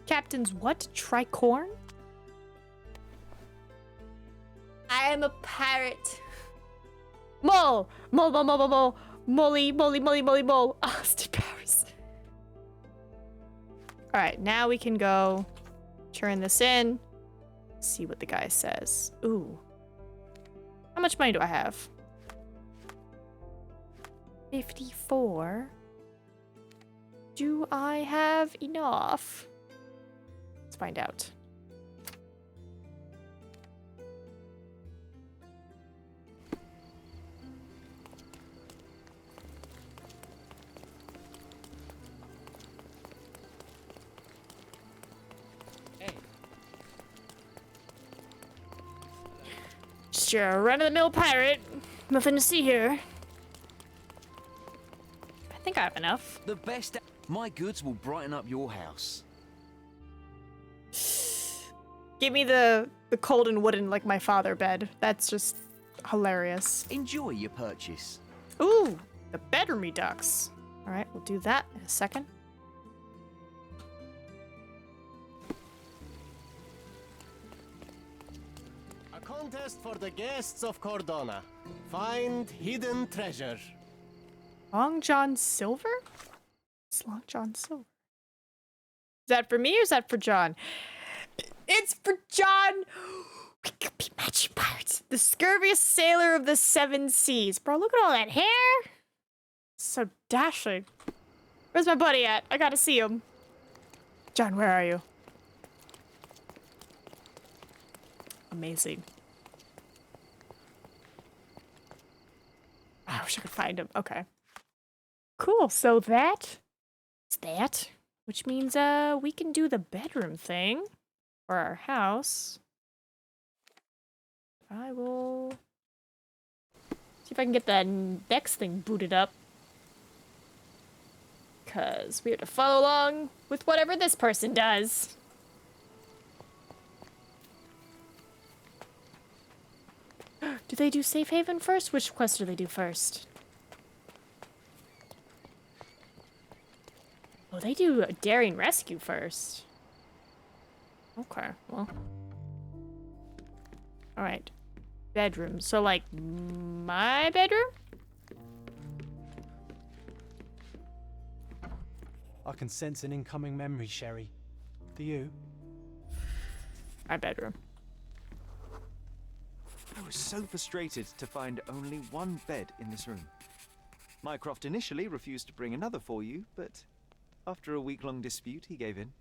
Captain's what? Tricorn? I am a pirate. Mole! Mole, mole, mole, mole, mole. Molly, molly, molly, molly, mole. Austin Powers. Alright, now we can go turn this in. See what the guy says. Ooh. How much money do I have? 54. Do I have enough? Let's find out. Just your run-of-the-mill pirate. Nothing to see here. I think I have enough. The best. My goods will brighten up your house. Give me the cold and wooden like my father bed. That's just hilarious. Enjoy your purchase. Ooh, the bedroom redux. All right, we'll do that in a second. contest for the guests of Cordona. Find hidden treasure. Long John Silver? It's Long John Silver. Is that for me or is that for John? It's for John! We could be matching pirates. The scurviest sailor of the seven seas. Bro, look at all that hair. So dashing. Where's my buddy at? I gotta see him. John, where are you? Amazing. I wish I could find him. Okay. Cool. So that's that. Which means we can do the bedroom thing for our house. I will see if I can get that next thing booted up. Because we have to follow along with whatever this person does. Do they do Safe Haven first? Which quest do they do first? Oh, they do a Daring Rescue first. Okay, well. Alright. Bedroom. So, like, my bedroom? I can sense an incoming memory, Sherry. Do you? My bedroom. I was so frustrated to find only one bed in this room. Mycroft initially refused to bring another for you, but after a week-long dispute, he gave in.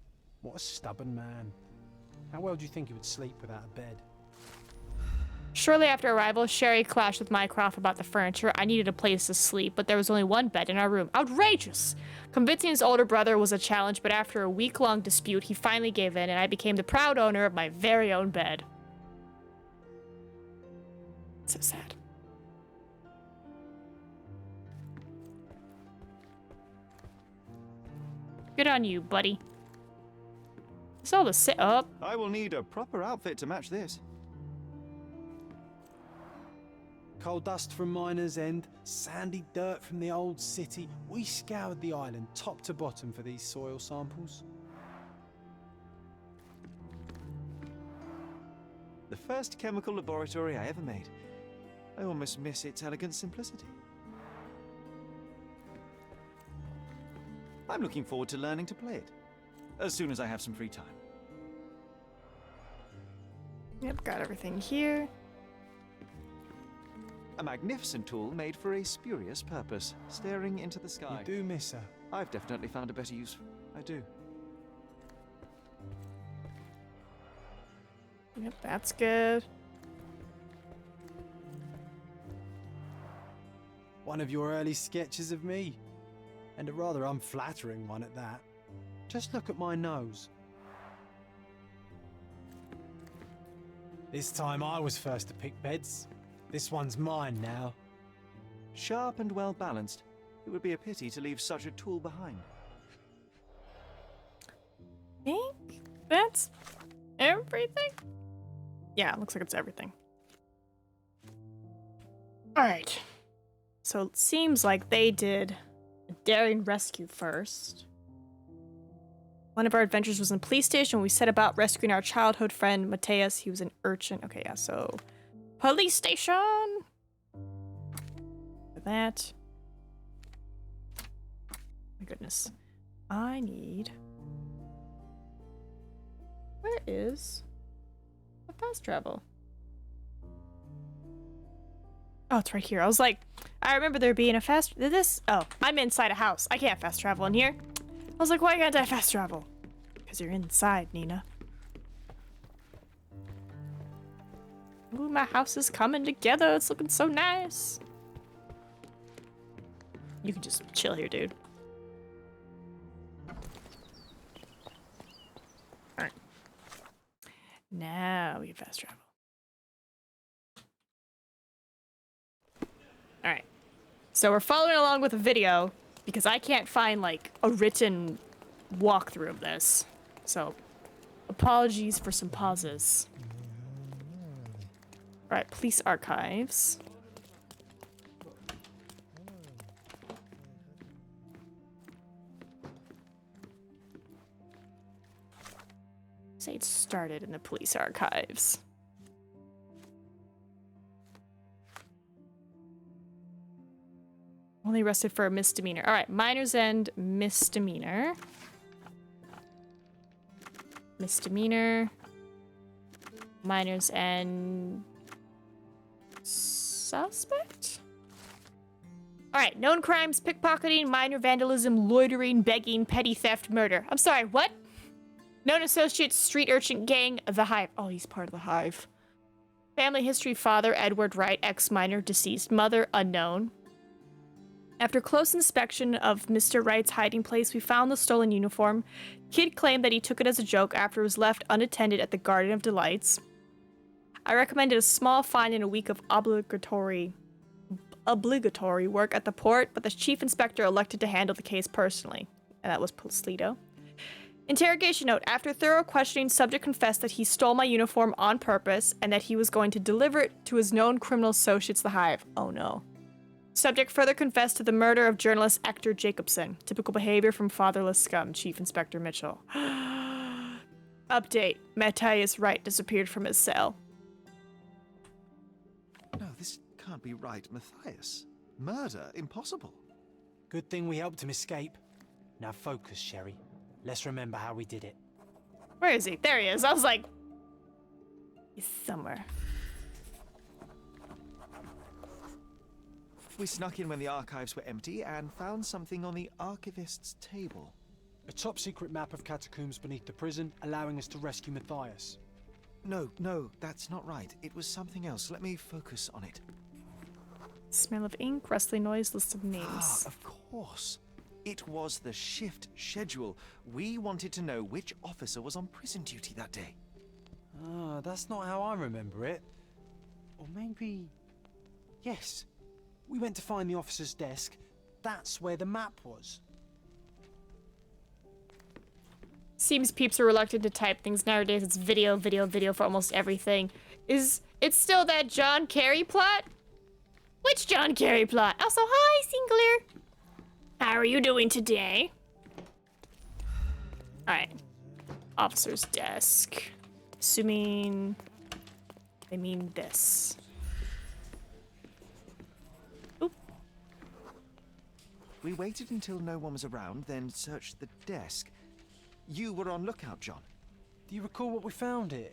What a stubborn man. How well do you think he would sleep without a bed? Shortly after arrival, Sherry clashed with Mycroft about the furniture. I needed a place to sleep, but there was only one bed in our room. Outrageous! Convincing his older brother was a challenge, but after a week-long dispute, he finally gave in, and I became the proud owner of my very own bed. So sad. Good on you, buddy. It's all the sit up. I will need a proper outfit to match this. Coal dust from Miner's End, sandy dirt from the old city. We scoured the island top to bottom for these soil samples. The first chemical laboratory I ever made. I almost miss its elegant simplicity. I'm looking forward to learning to play it, as soon as I have some free time. Yep, got everything here. A magnificent tool made for a spurious purpose, staring into the sky. You do miss her. I've definitely found a better use. I do. Yep, that's good. One of your early sketches of me. And a rather unflattering one at that. Just look at my nose. This time I was first to pick beds. This one's mine now. Sharp and well balanced. It would be a pity to leave such a tool behind. Think that's everything? Yeah, looks like it's everything. Alright. So it seems like they did a Daring Rescue first. One of our adventures was in the police station when we set about rescuing our childhood friend, Mateus. He was an urchin. Okay, yeah, so... Police station! For that. My goodness. I need... Where is the fast travel? Oh, it's right here. I was like, I remember there being a fast... Oh, I'm inside a house. I can't fast travel in here. I was like, why can't I fast travel? Because you're inside, Nina. Ooh, my house is coming together. It's looking so nice. You can just chill here, dude. Alright. Now we can fast travel. Alright. So we're following along with a video because I can't find, like, a written walkthrough of this. So, apologies for some pauses. Alright, police archives. Say it started in the police archives. Only arrested for a misdemeanor. All right, minors and misdemeanor. Misdemeanor. Minors and suspect? All right, known crimes, pickpocketing, minor vandalism, loitering, begging, petty theft, murder. I'm sorry, what? Known associates, street urchin gang, the Hive. Oh, he's part of the Hive. Family history, father, Edward Wright, ex-minor, deceased, mother, unknown. After close inspection of Mr. Wright's hiding place, we found the stolen uniform. Kid claimed that he took it as a joke after it was left unattended at the Garden of Delights. I recommended a small fine and a week of obligatory work at the port, but the chief inspector elected to handle the case personally. And that was Polito. Interrogation note. After thorough questioning, subject confessed that he stole my uniform on purpose and that he was going to deliver it to his known criminal associates, the Hive. Oh no. Subject further confessed to the murder of journalist Hector Jacobson. Typical behavior from fatherless scum, Chief Inspector Mitchell. Update. Matthias Wright disappeared from his cell. No, this can't be right, Matthias. Murder? Impossible. Good thing we helped him escape. Now focus, Sherry. Let's remember how we did it. Where is he? There he is. I was like, he's somewhere. We snuck in when the archives were empty and found something on the archivist's table. A top-secret map of catacombs beneath the prison, allowing us to rescue Matthias. No, that's not right. It was something else. Let me focus on it. Smell of ink, rustling noise, list of names. Ah, of course. It was the shift schedule. We wanted to know which officer was on prison duty that day. Ah, that's not how I remember it. Or maybe... Yes. We went to find the officer's desk. That's where the map was. Seems peeps are reluctant to type things nowadays. It's video for almost everything. Is it still that John Kerry plot? Which John Kerry plot? Also, hi, Singular. How are you doing today? Alright. Officer's desk. Assuming they mean this. Oop. We waited until no one was around, then searched the desk. You were on lookout, John. Do you recall what we found here?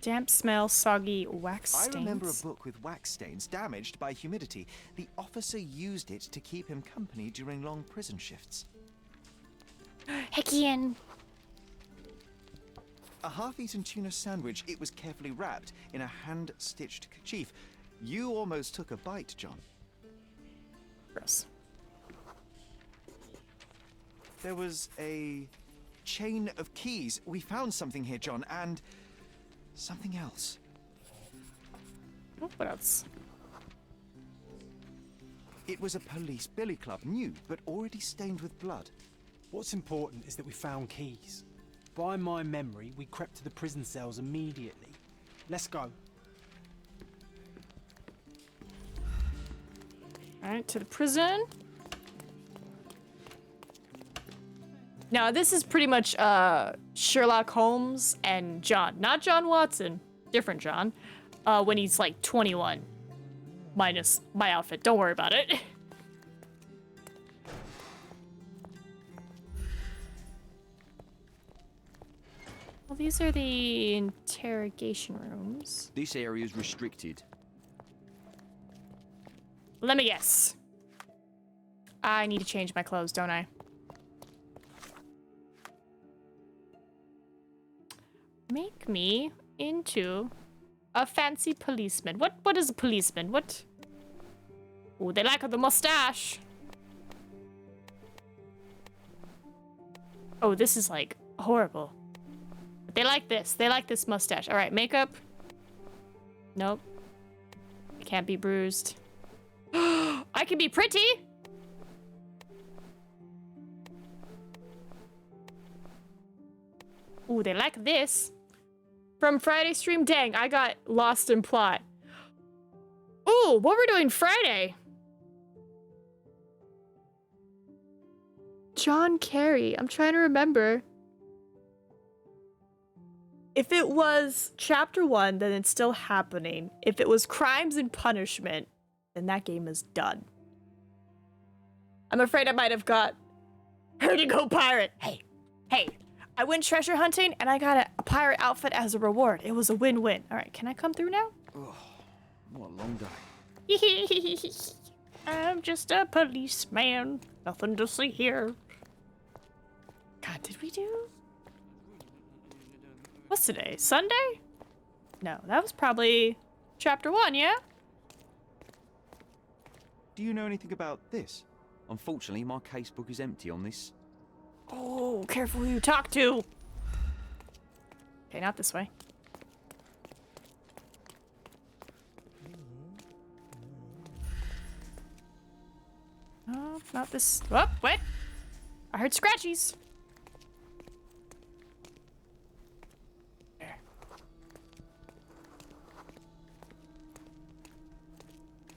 Damp smell, soggy wax stains. I remember a book with wax stains damaged by humidity. The officer used it to keep him company during long prison shifts. Heckian. A half-eaten tuna sandwich. It was carefully wrapped in a hand-stitched kerchief. You almost took a bite, John. Gross. There was a chain of keys. We found something here, John, and something else. What else? It was a police billy club, new, but already stained with blood. What's important is that we found keys. By my memory, we crept to the prison cells immediately. Let's go. Alright, to the prison. Now, this is pretty much Sherlock Holmes and John. Not John Watson. Different John. When he's like 21. Minus my outfit. Don't worry about it. Well, these are the interrogation rooms. This area is restricted. Let me guess. I need to change my clothes, don't I? Make me into a fancy policeman. What is a policeman? What? Oh, they like the mustache. Oh, this is like horrible. But they like this. They like this mustache. All right, makeup. Nope. It can't be bruised. I can be pretty. Ooh, they like this. From Friday stream, dang, I got lost in plot. Ooh, what we're doing Friday? John Kerry. I'm trying to remember. If it was chapter 1, then it's still happening. If it was Crimes and Punishment, then that game is done. I'm afraid I might have got Here to go pirate. Hey, I went treasure hunting and I got a pirate outfit as a reward. It was a win-win. All right, can I come through now? Oh, what a long day. I'm just a policeman. Nothing to see here. God, did we do? What's today? Sunday? No, that was probably chapter 1, yeah? Do you know anything about this? Unfortunately, my casebook is empty on this. Oh, careful who you talk to. Okay, not this way. Oh, not this. Oh, what? I heard scratchies. There.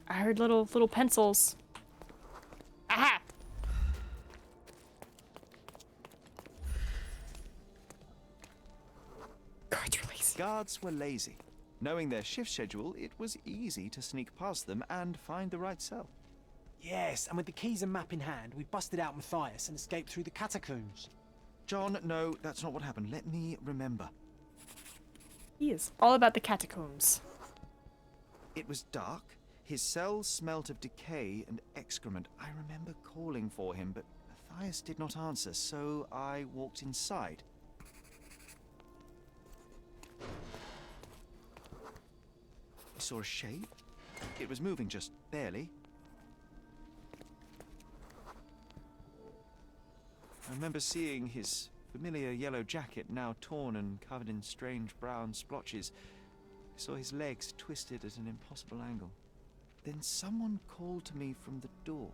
I heard little pencils. Aha! Guards were lazy. Guards were lazy. Knowing their shift schedule, it was easy to sneak past them and find the right cell. Yes, and with the keys and map in hand, we busted out Matthias and escaped through the catacombs. John, no, that's not what happened. Let me remember. He is all about the catacombs. It was dark. His cell smelt of decay and excrement. I remember calling for him, but Matthias did not answer, so I walked inside. I saw a shape. It was moving just barely. I remember seeing his familiar yellow jacket, now torn and covered in strange brown splotches. I saw his legs twisted at an impossible angle. Then someone called to me from the door.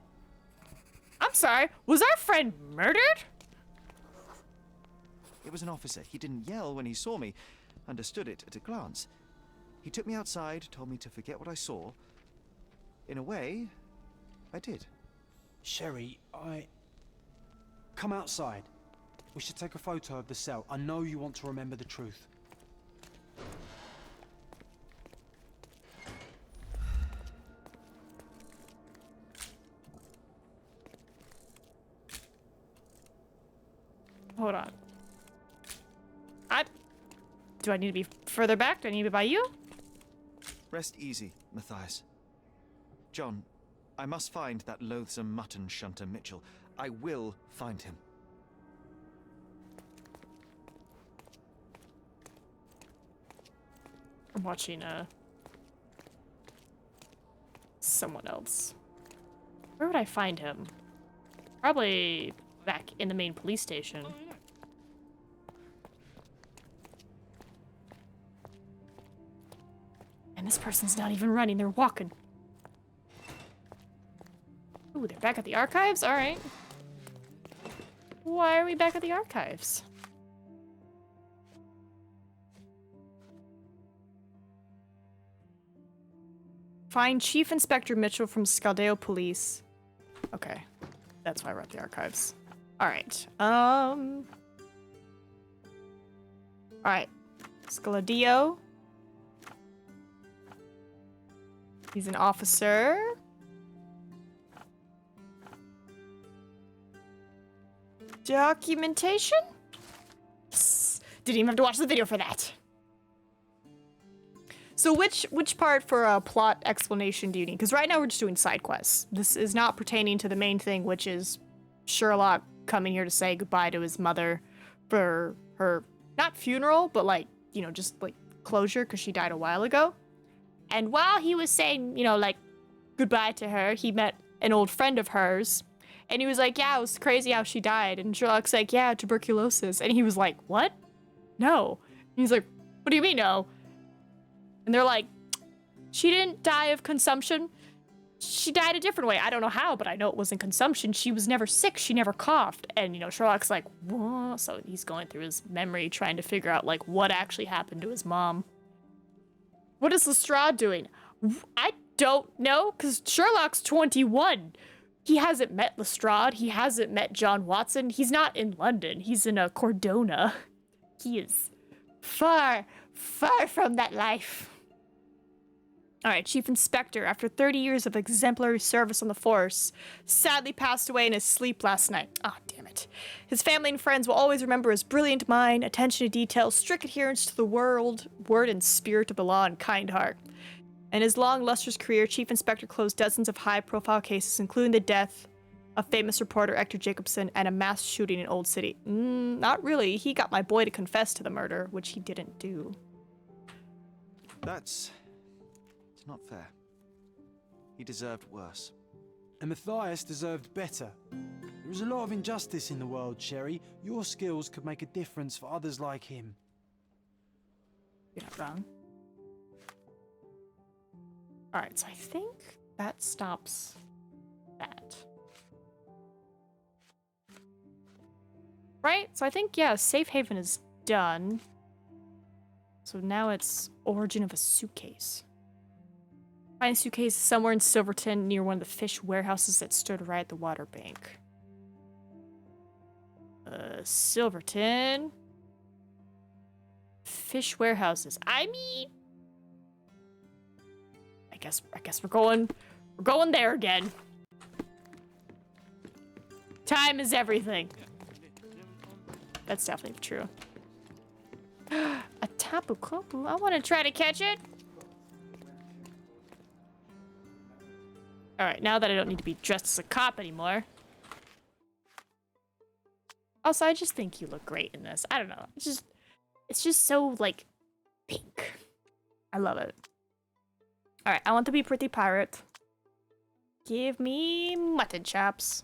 I'm sorry, was our friend murdered? It was an officer. He didn't yell when he saw me. Understood it at a glance. He took me outside, told me to forget what I saw. In a way, I did. Sherry, Come outside. We should take a photo of the cell. I know you want to remember the truth. Hold on. Do I need to be further back? Do I need to be by you? Rest easy, Matthias. John, I must find that loathsome mutton shunter Mitchell. I will find him. I'm watching someone else. Where would I find him? Probably back in the main police station. And this person's not even running, they're walking. Ooh, they're back at the archives? Alright. Why are we back at the archives? Find Chief Inspector Mitchell from Scaldeo Police. Okay. That's why we're at the archives. Alright. Alright. Scaldeo. He's an officer. Documentation? Yes. Didn't even have to watch the video for that. So which part for a plot explanation do you need? Because right now we're just doing side quests. This is not pertaining to the main thing, which is Sherlock coming here to say goodbye to his mother for her, not funeral, but like, you know, just like closure because she died a while ago. And while he was saying, you know, like goodbye to her, he met an old friend of hers. And he was like, yeah, it was crazy how she died. And Sherlock's like, yeah, tuberculosis. And he was like, what? No. And he's like, what do you mean no? And they're like, she didn't die of consumption. She died a different way. I don't know how, but I know it wasn't consumption. She was never sick. She never coughed. And, you know, Sherlock's like, what? So he's going through his memory, trying to figure out, like, what actually happened to his mom. What is Lestrade doing? I don't know, because Sherlock's 21. He hasn't met Lestrade. He hasn't met John Watson. He's not in London. He's in Cordona. He is Far, far from that life. All right, Chief Inspector, after 30 years of exemplary service on the force, sadly passed away in his sleep last night. Ah, damn it. His family and friends will always remember his brilliant mind, attention to detail, strict adherence to the word and spirit of the law, and kind heart. In his long, lustrous career, Chief Inspector closed dozens of high-profile cases, including the death of famous reporter Hector Jacobson and a mass shooting in Old City. Not really. He got my boy to confess to the murder, which he didn't do. It's not fair. He deserved worse. And Matthias deserved better. There is a lot of injustice in the world, Sherry. Your skills could make a difference for others like him. You're not wrong. Alright, so I think that stops that. Right? So I think, yeah, Safe Haven is done. So now it's origin of a suitcase. Find a suitcase somewhere in Silverton near one of the fish warehouses that stood right at the water bank. Silverton. Fish warehouses. I mean, I guess we're going there again. Time is everything. That's definitely true. A tapu kopu. I want to try to catch it. All right, now that I don't need to be dressed as a cop anymore. Also, I just think you look great in this. I don't know. It's just so, like, pink. I love it. All right, I want to be pretty pirate. Give me mutton chops.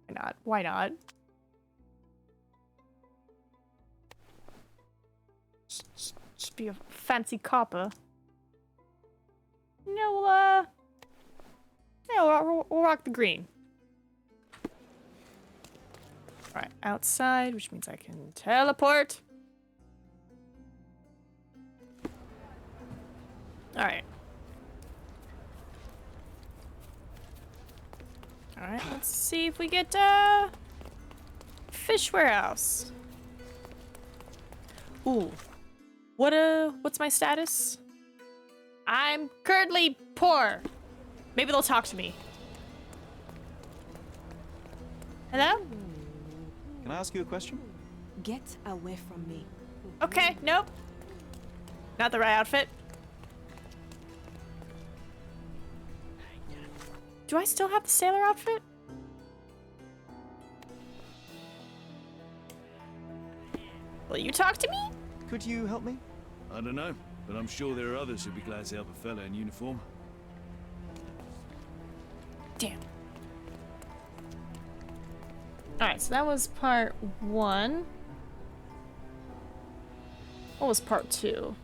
Why not? Why not? Just be a fancy copper. No, yeah, we'll rock the green. Alright, outside, which means I can teleport. Alright. Alright, let's see if we get, fish warehouse. Ooh. What's my status? I'm currently poor. Maybe they'll talk to me. Hello? Can I ask you a question? Get away from me. Okay, nope. Not the right outfit. Do I still have the sailor outfit? Will you talk to me? Could you help me? I don't know, but I'm sure there are others who'd be glad to help a fella in uniform. Damn. Alright, so that was part 1. What was part 2?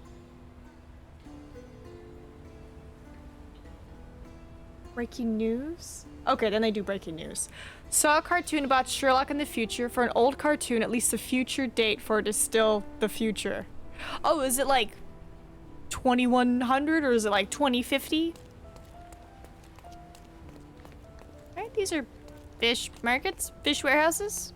Breaking news? Okay, then they do breaking news. Saw a cartoon about Sherlock in the future. For an old cartoon, at least the future date for it is still the future. Oh, is it like 2100 or is it like 2050? Right, these are fish markets, fish warehouses.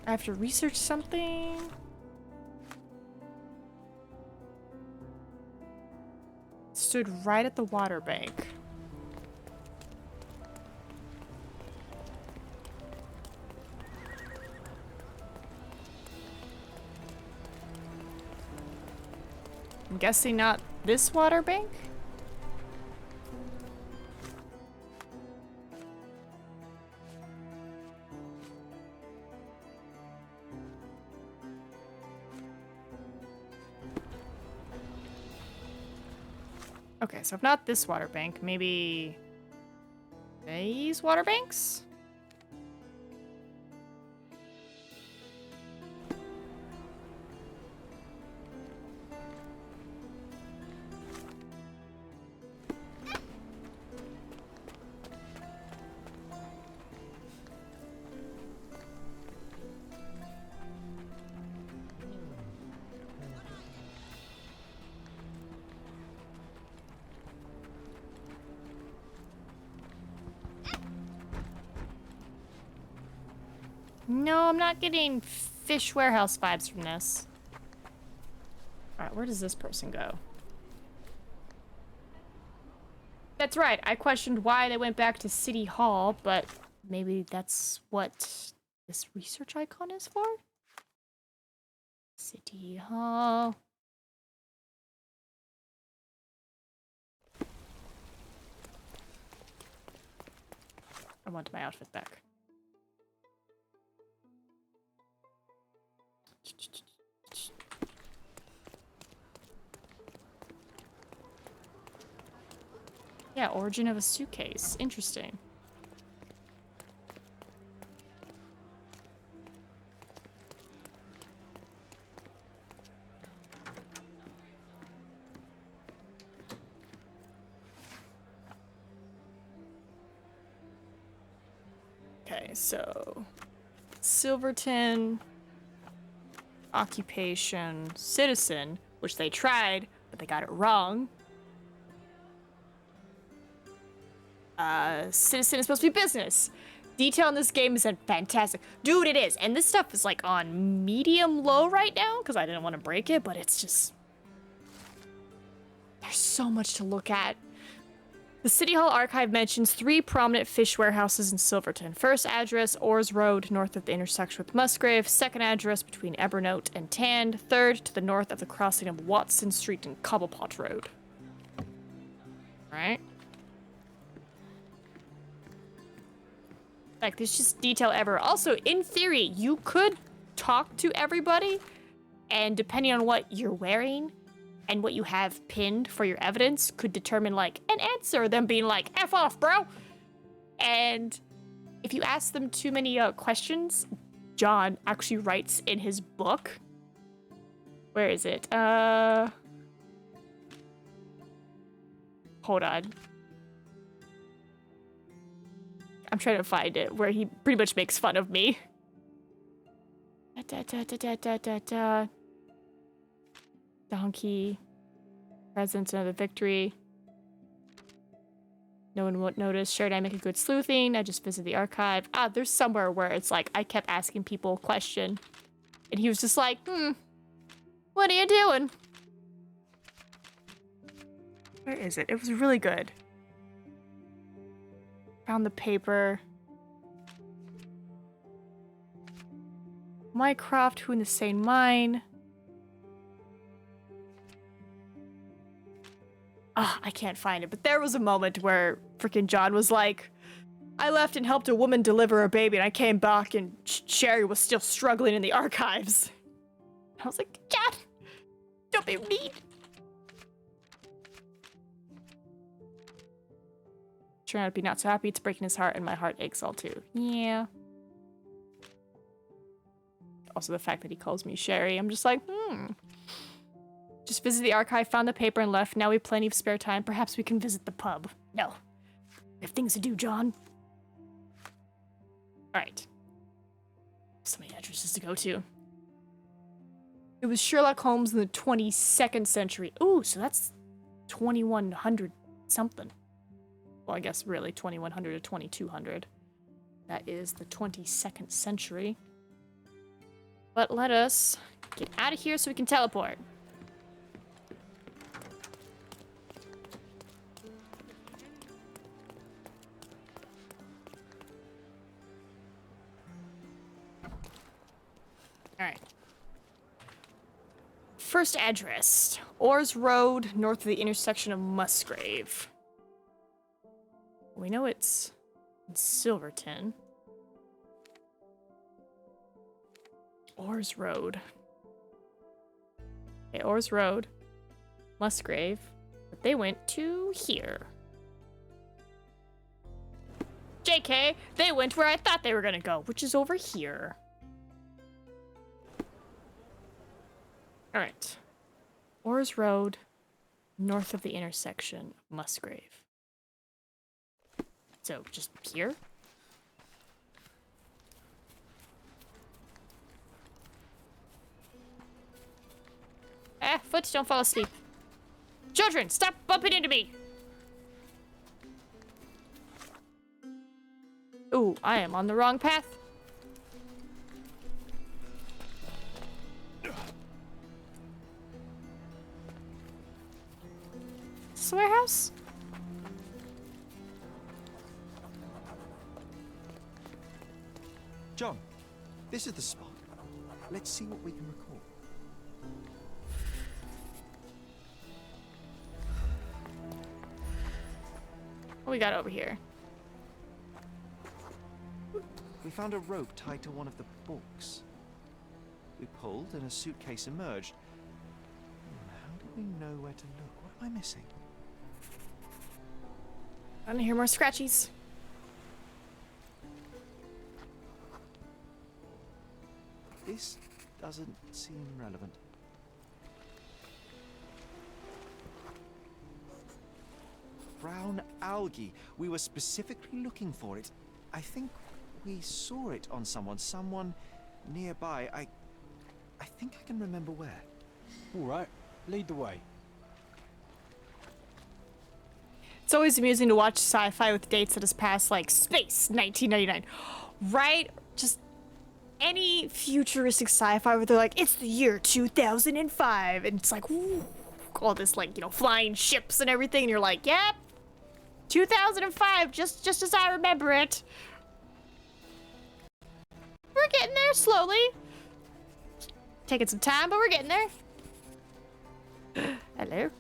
I have to research something. Stood right at the water bank. I'm guessing not this water bank? Okay, so if not this water bank, maybe these water banks? No, I'm not getting fish warehouse vibes from this. Alright, where does this person go? That's right, I questioned why they went back to City Hall, but maybe that's what this research icon is for? City Hall. I want my outfit back. Yeah, origin of a suitcase. Interesting. Okay, so Silverton, occupation, citizen, which they tried, but they got it wrong. Citizen is supposed to be business. Detail in this game is fantastic. Dude, it is. And this stuff is like on medium low right now because I didn't want to break it, but it's just... There's so much to look at. The City Hall archive mentions 3 prominent fish warehouses in Silverton. First address, Orrs Road, north of the intersection with Musgrave. Second address, between Evernote and Tand. Third, to the north of the crossing of Watson Street and Cobblepot Road. Alright. Like, there's just detail ever. Also, in theory, you could talk to everybody, and depending on what you're wearing and what you have pinned for your evidence, could determine, like, an answer. Them being like, F off, bro! And if you ask them too many questions, John actually writes in his book. Where is it? Hold on. I'm trying to find it, where he pretty much makes fun of me. Donkey. Presence, another victory. No one won't notice. Shared I make a good sleuthing. I just visit the archive. Ah, there's somewhere where it's like, I kept asking people a question. And he was just like, what are you doing? Where is it? It was really good. Found the paper. Mycroft, who in the same mine? Ah, I can't find it, but there was a moment where freaking John was like, I left and helped a woman deliver a baby, and I came back and Sherry was still struggling in the archives. I was like, John, don't be mean. Turned out to be not so happy. It's breaking his heart, and my heart aches all too. Yeah. Also, the fact that he calls me Sherry, I'm just like, Just visit the archive, found the paper, and left. Now we have plenty of spare time. Perhaps we can visit the pub. No. We have things to do, John. Alright. So many addresses to go to. It was Sherlock Holmes in the 22nd century. Ooh, so that's 2100 something. Well, I guess really 2100 to 2200. That is the 22nd century. But let us get out of here so we can teleport. Alright. First address. Orrs Road, north of the intersection of Musgrave. We know it's in Silverton. Orrs Road. Okay, Orrs Road. Musgrave. But they went to here. JK, they went where I thought they were gonna go, which is over here. Alright. Orrs Road, north of the intersection of Musgrave. So, just here? Foot, don't fall asleep. Children, stop bumping into me! Ooh, I am on the wrong path. this the warehouse? John, this is the spot. Let's see what we can recall. What we got over here? We found a rope tied to one of the books. We pulled and a suitcase emerged. How do we know where to look? What am I missing? I want to hear more scratchies. This doesn't seem relevant. Brown algae. We were specifically looking for it. I think we saw it on someone nearby. I think I can remember where. All right, lead the way. It's always amusing to watch sci-fi with dates that has passed, like space 1999, right? Just any futuristic sci-fi where they're like, it's the year 2005, and it's like, ooh, all this, like, you know, flying ships and everything, and you're like, yep, 2005, just as I remember it. We're getting there slowly. Taking some time, but we're getting there. Hello.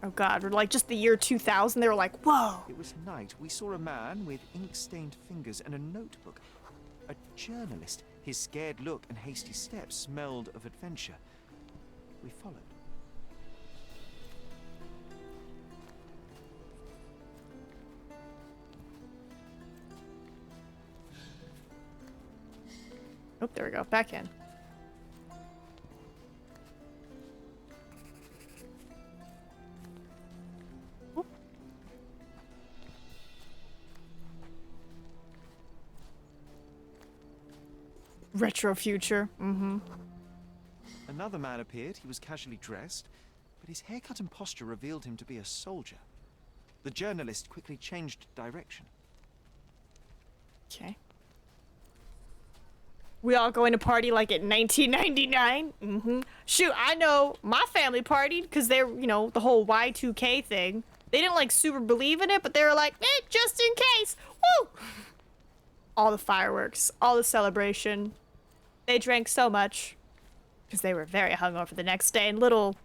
Oh god, we're like just the year 2000, they were like, whoa. It was night. We saw a man with ink-stained fingers and a notebook. A journalist. His scared look and hasty steps smelled of adventure. We followed. Oh, there we go. Back in. Oop. Retro future. Mm-hmm. Another man appeared. He was casually dressed, but his haircut and posture revealed him to be a soldier. The journalist quickly changed direction. Okay. We all going to party like in 1999? Mm-hmm. Shoot, I know my family partied because they're, you know, the whole Y2K thing. They didn't like super believe in it, but they were like, just in case. Woo! All the fireworks, all the celebration. They drank so much because they were very hungover the next day, and little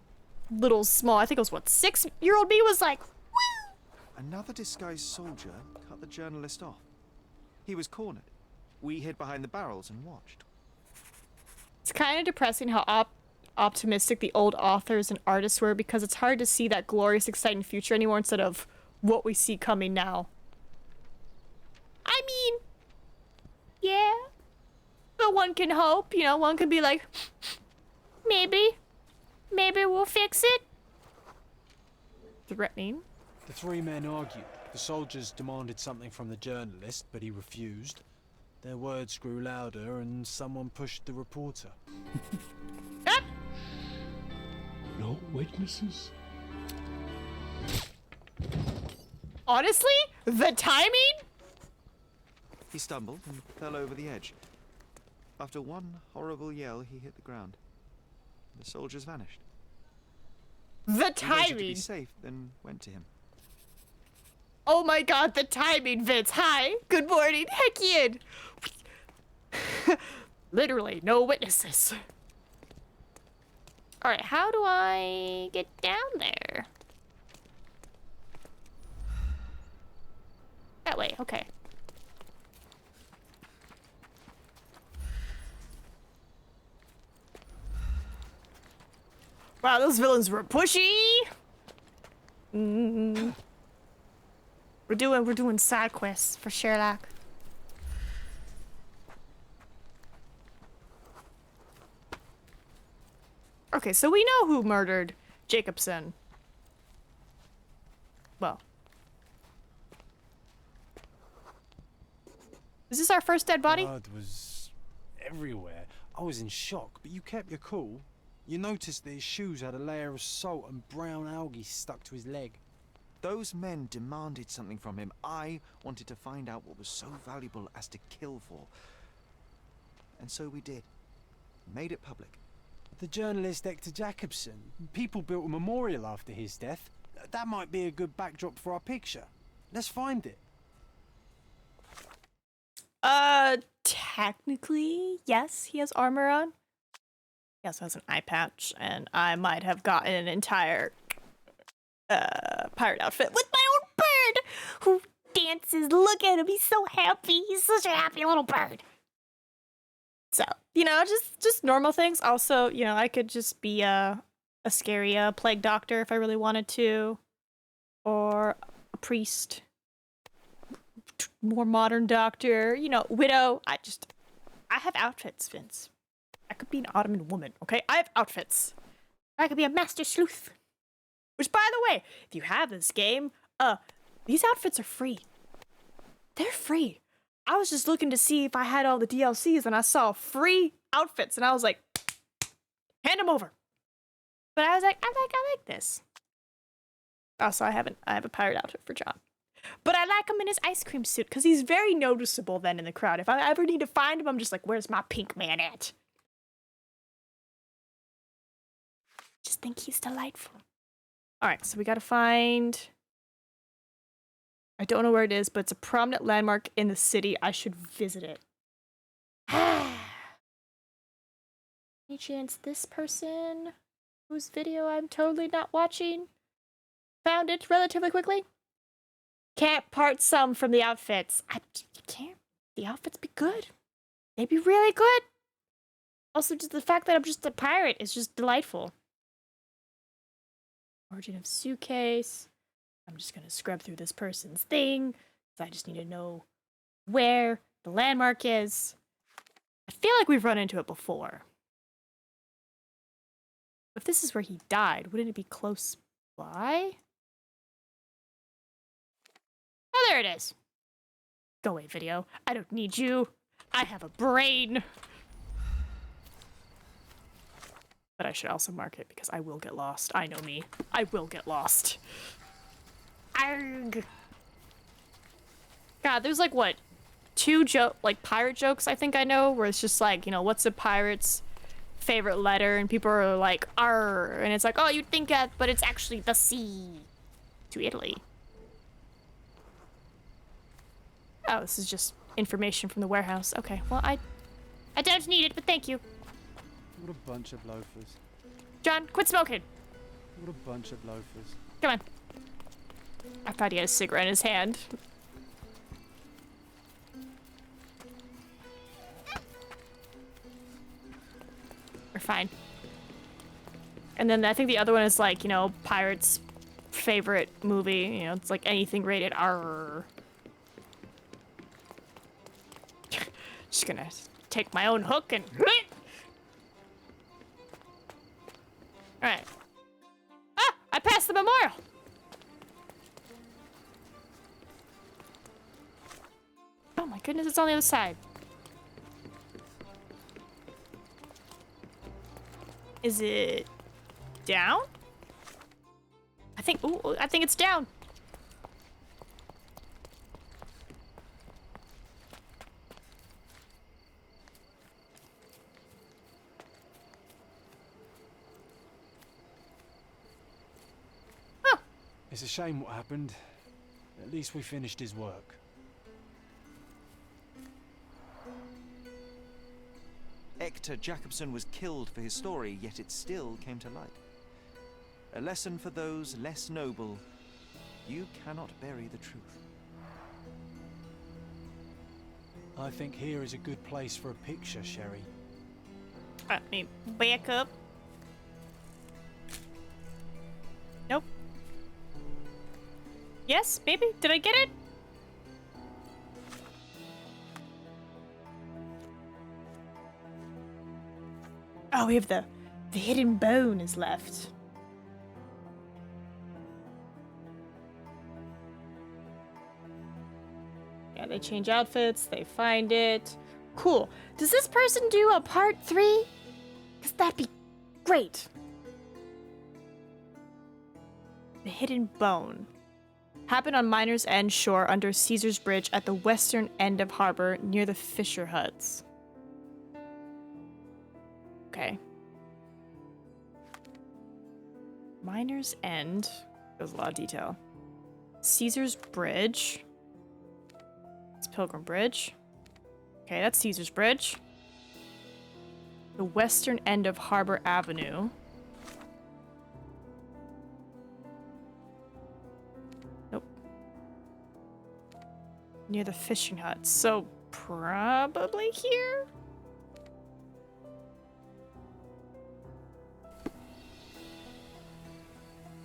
small, I think it was what, 6-year-old me was like, woo! Another disguised soldier cut the journalist off. He was cornered. We hid behind the barrels and watched. It's kind of depressing how optimistic the old authors and artists were, because it's hard to see that glorious, exciting future anymore instead of what we see coming now. I mean, yeah. But one can hope, you know, one could be like, maybe we'll fix it. Threatening. The three men argued. The soldiers demanded something from the journalist, but he refused. Their words grew louder, and someone pushed the reporter. Up! No witnesses? Honestly, the timing? He stumbled and fell over the edge. After one horrible yell, he hit the ground. The soldiers vanished. The We waited to timing. be safe, then went to him. Oh my god, the timing, Vince. Hi. Good morning. Heck yeah. Literally, no witnesses. Alright, how do I get down there? That way, okay. Wow, those villains were pushy. We're doing side quests for Sherlock. Okay, so we know who murdered Jacobson. Well. Is this our first dead body? Blood was everywhere. I was in shock, but you kept your cool. You noticed that his shoes had a layer of salt and brown algae stuck to his leg. Those men demanded something from him. I wanted to find out what was so valuable as to kill for. And so we did. made it public. The journalist Hector Jacobson. People built a memorial after his death. That might be a good backdrop for our picture. Let's find it. Technically, yes, he has armor on. He also has an eye patch, and I might have gotten an entire pirate outfit with my own bird who dances. Look at him, he's so happy. He's such a happy little bird. So, you know, just normal things. Also, you know, I could just be a scary plague doctor if I really wanted to, or a priest, more modern doctor, you know, widow. I have outfits, Vince. I could be an Ottoman woman, okay? I have outfits. I could be a master sleuth. Which, by the way, if you have this game, these outfits are free. They're free. I was just looking to see if I had all the DLCs, and I saw free outfits, and I was like, hand them over. But I was like, I like this. Also, I have a pirate outfit for John. But I like him in his ice cream suit, because he's very noticeable then in the crowd. If I ever need to find him, I'm just like, where's my pink man at? Just think he's delightful. All right, so we gotta find... I don't know where it is, but it's a prominent landmark in the city. I should visit it. Any chance this person, whose video I'm totally not watching, found it relatively quickly? Can't part some from the outfits. You can't. The outfits be good. They'd be really good. Also, just the fact that I'm just a pirate is just delightful. Origin of suitcase. I'm just gonna scrub through this person's thing, because I just need to know where the landmark is. I feel like we've run into it before. If this is where he died, wouldn't it be close by? Oh, there it is. Go away, video. I don't need you. I have a brain. But I should also mark it, because I will get lost. I know me. I will get lost. Arrgh. God, there's like, what, 2 pirate jokes I think I know, where it's just like, you know, what's a pirate's favorite letter? And people are like, R, and it's like, oh, you'd think that, but it's actually the C. To Italy. Oh, this is just information from the warehouse. Okay, well, I don't need it, but thank you. What a bunch of loafers. John, quit smoking. What a bunch of loafers. Come on. I thought he had a cigarette in his hand. We're fine. And then I think the other one is like, you know, pirates' favorite movie. You know, it's like anything rated R. Just gonna take my own hook and... Alright. Ah! I passed the memorial! Oh my goodness, it's on the other side. Is it down? I think it's down. Huh. It's a shame what happened. At least we finished his work. Hector Jacobson was killed for his story, yet it still came to light. A lesson for those less noble. You cannot bury the truth. I think here is a good place for a picture, Sherry. Let me back up. Nope. Yes, maybe? Did I get it? Oh, we have the hidden bone is left. Yeah, they change outfits, they find it. Cool. Does this person do a part 3? Because that'd be great. The hidden bone. Happened on Miner's End shore under Caesar's Bridge at the western end of harbor near the fisher huts. Okay. Miner's End. There's a lot of detail. Caesar's Bridge. It's Pilgrim Bridge. Okay, that's Caesar's Bridge. The western end of Harbor Avenue. Nope. Near the fishing hut. So, probably here?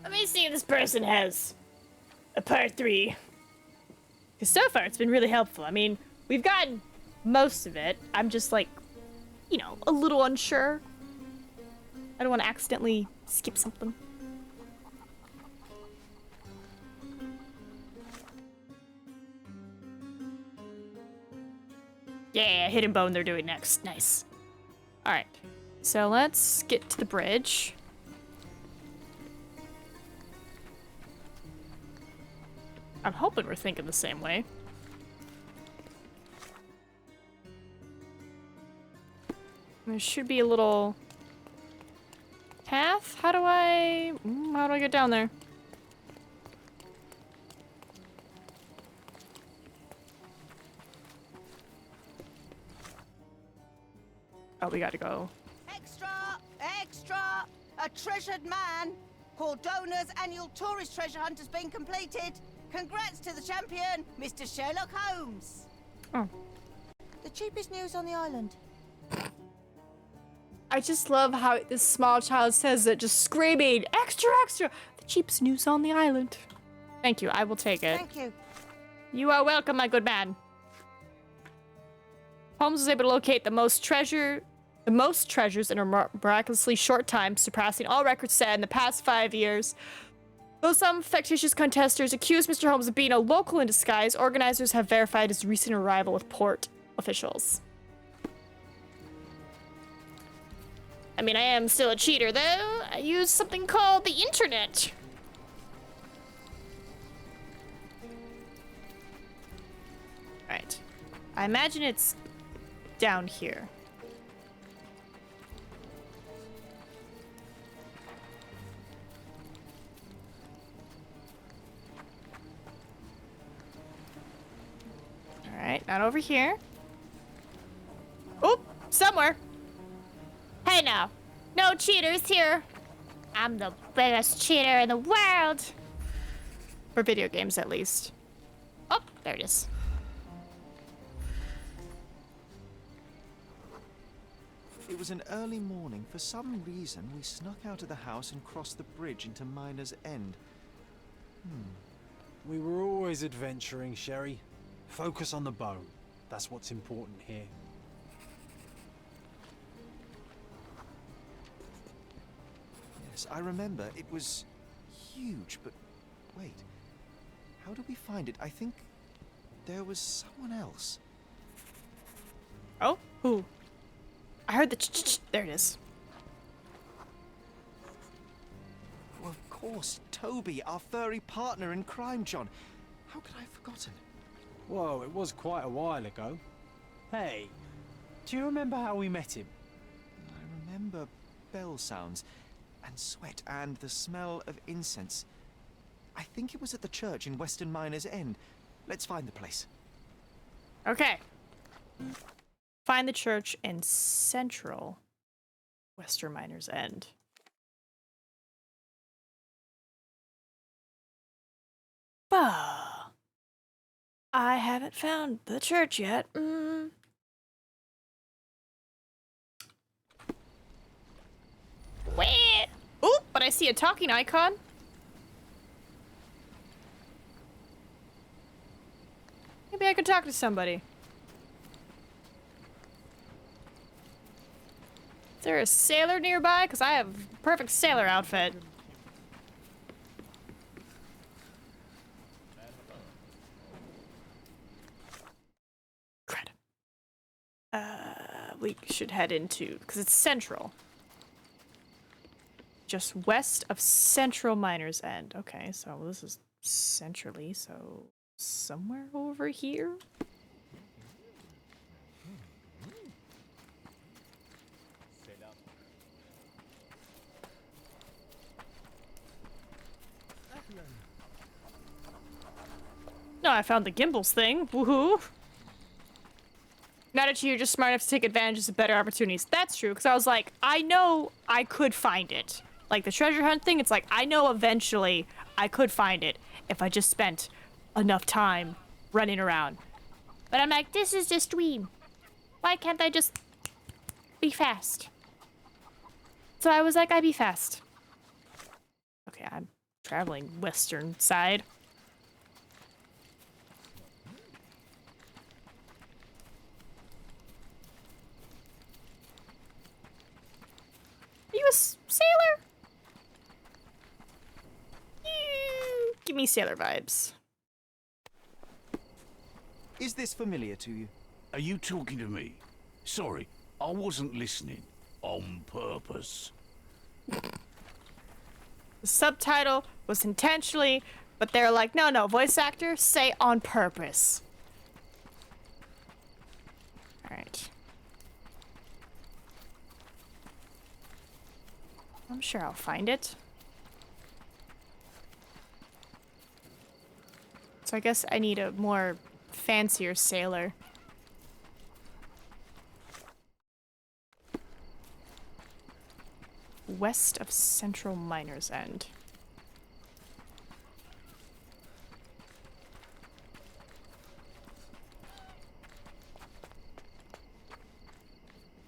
Let me see if this person has a part 3. Because so far it's been really helpful. I mean, we've gotten most of it. I'm just like, you know, a little unsure. I don't want to accidentally skip something. Yeah, hidden bone they're doing next. Nice. Alright. So let's get to the bridge. I'm hoping we're thinking the same way. There should be a little path. How do I get down there? Oh, we gotta go. Extra! Extra! A treasured man! Cordona's annual tourist treasure hunt has been completed. Congrats to the champion, Mr. Sherlock Holmes. Oh. The cheapest news on the island. I just love how this small child says it, just screaming, extra, extra! The cheapest news on the island. Thank you, I will take it. Thank you. You are welcome, my good man. Holmes was able to locate the most treasures in a miraculously short time, surpassing all records set in the past 5 years. Though some fictitious contesters accuse Mr. Holmes of being a local in disguise, organizers have verified his recent arrival with port officials. I mean, I am still a cheater, though. I use something called the internet. Right. I imagine it's down here. Alright, not over here. Oop! Somewhere! Hey now! No cheaters here! I'm the biggest cheater in the world! For video games, at least. Oh, there it is. It was an early morning. For some reason, we snuck out of the house and crossed the bridge into Miner's End. We were always adventuring, Sherry. Focus on the bone. That's what's important here. Yes, I remember. It was huge, but wait. How did we find it? I think there was someone else. Oh? Who? I heard the ch-ch-ch. There it is. Well, of course, Toby, our furry partner in crime, John. How could I have forgotten? Whoa, it was quite a while ago. Hey, do you remember how we met him? I remember bell sounds and sweat and the smell of incense. I think it was at the church in Western Miner's End. Let's find the place. Okay. Find the church in central Western Miner's End. Bah. I haven't found the church yet. Wait. Oop, but I see a talking icon. Maybe I could talk to somebody. Is there a sailor nearby? Because I have a perfect sailor outfit. Crud. We should head into, because it's central. Just west of Central Miner's End. Okay, so this is centrally, so somewhere over here? No, I found the gimbals thing. Woohoo. Not that you're just smart enough to take advantage of better opportunities. That's true, because I was like, I know I could find it. Like the treasure hunt thing, it's like, I know eventually I could find it if I just spent enough time running around. But I'm like, this is just dream. Why can't I just be fast? So I was like, I'd be fast. Okay, I'm traveling western side. Are you a sailor? Give me sailor vibes. Is this familiar to you? Are you talking to me? Sorry, I wasn't listening. On purpose. The subtitle was intentionally, but they're like, no, voice actor, say on purpose. Alright. I'm sure I'll find it. So I guess I need a more fancier sailor. West of Central Miner's End.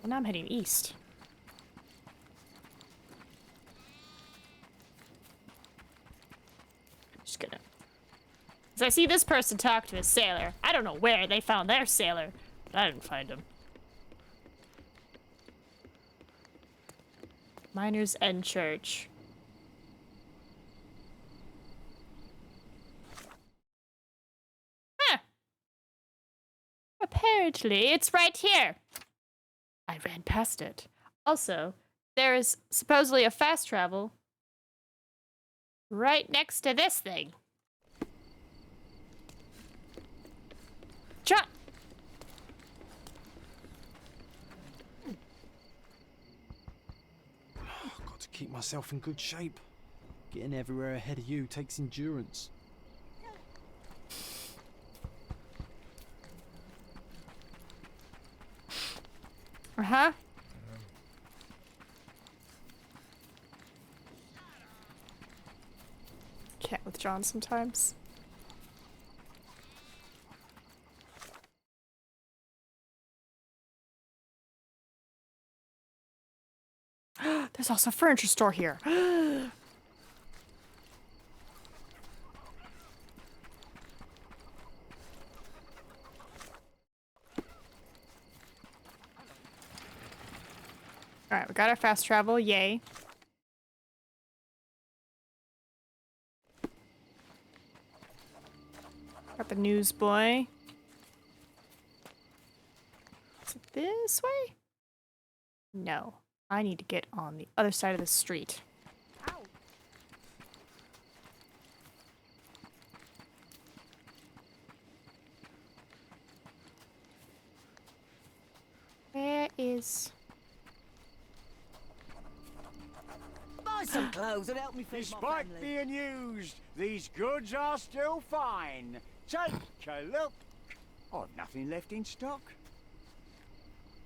Well, now I'm heading east. Just gonna... So I see this person talk to a sailor. I don't know where they found their sailor, but I didn't find him. Miner's End Church. Huh. Apparently, it's right here. I ran past it. Also, there is supposedly a fast travel right next to this thing. John! Got to keep myself in good shape. Getting everywhere ahead of you takes endurance. Uh-huh. Can't with John sometimes. There's also a furniture store here. Alright, we got our fast travel, yay. Got the newsboy. Is it this way? No. I need to get on the other side of the street. Ow. Where is... Buy some clothes and help me feed my Despite family. being used, these goods are still fine. Take a look. I've nothing left in stock.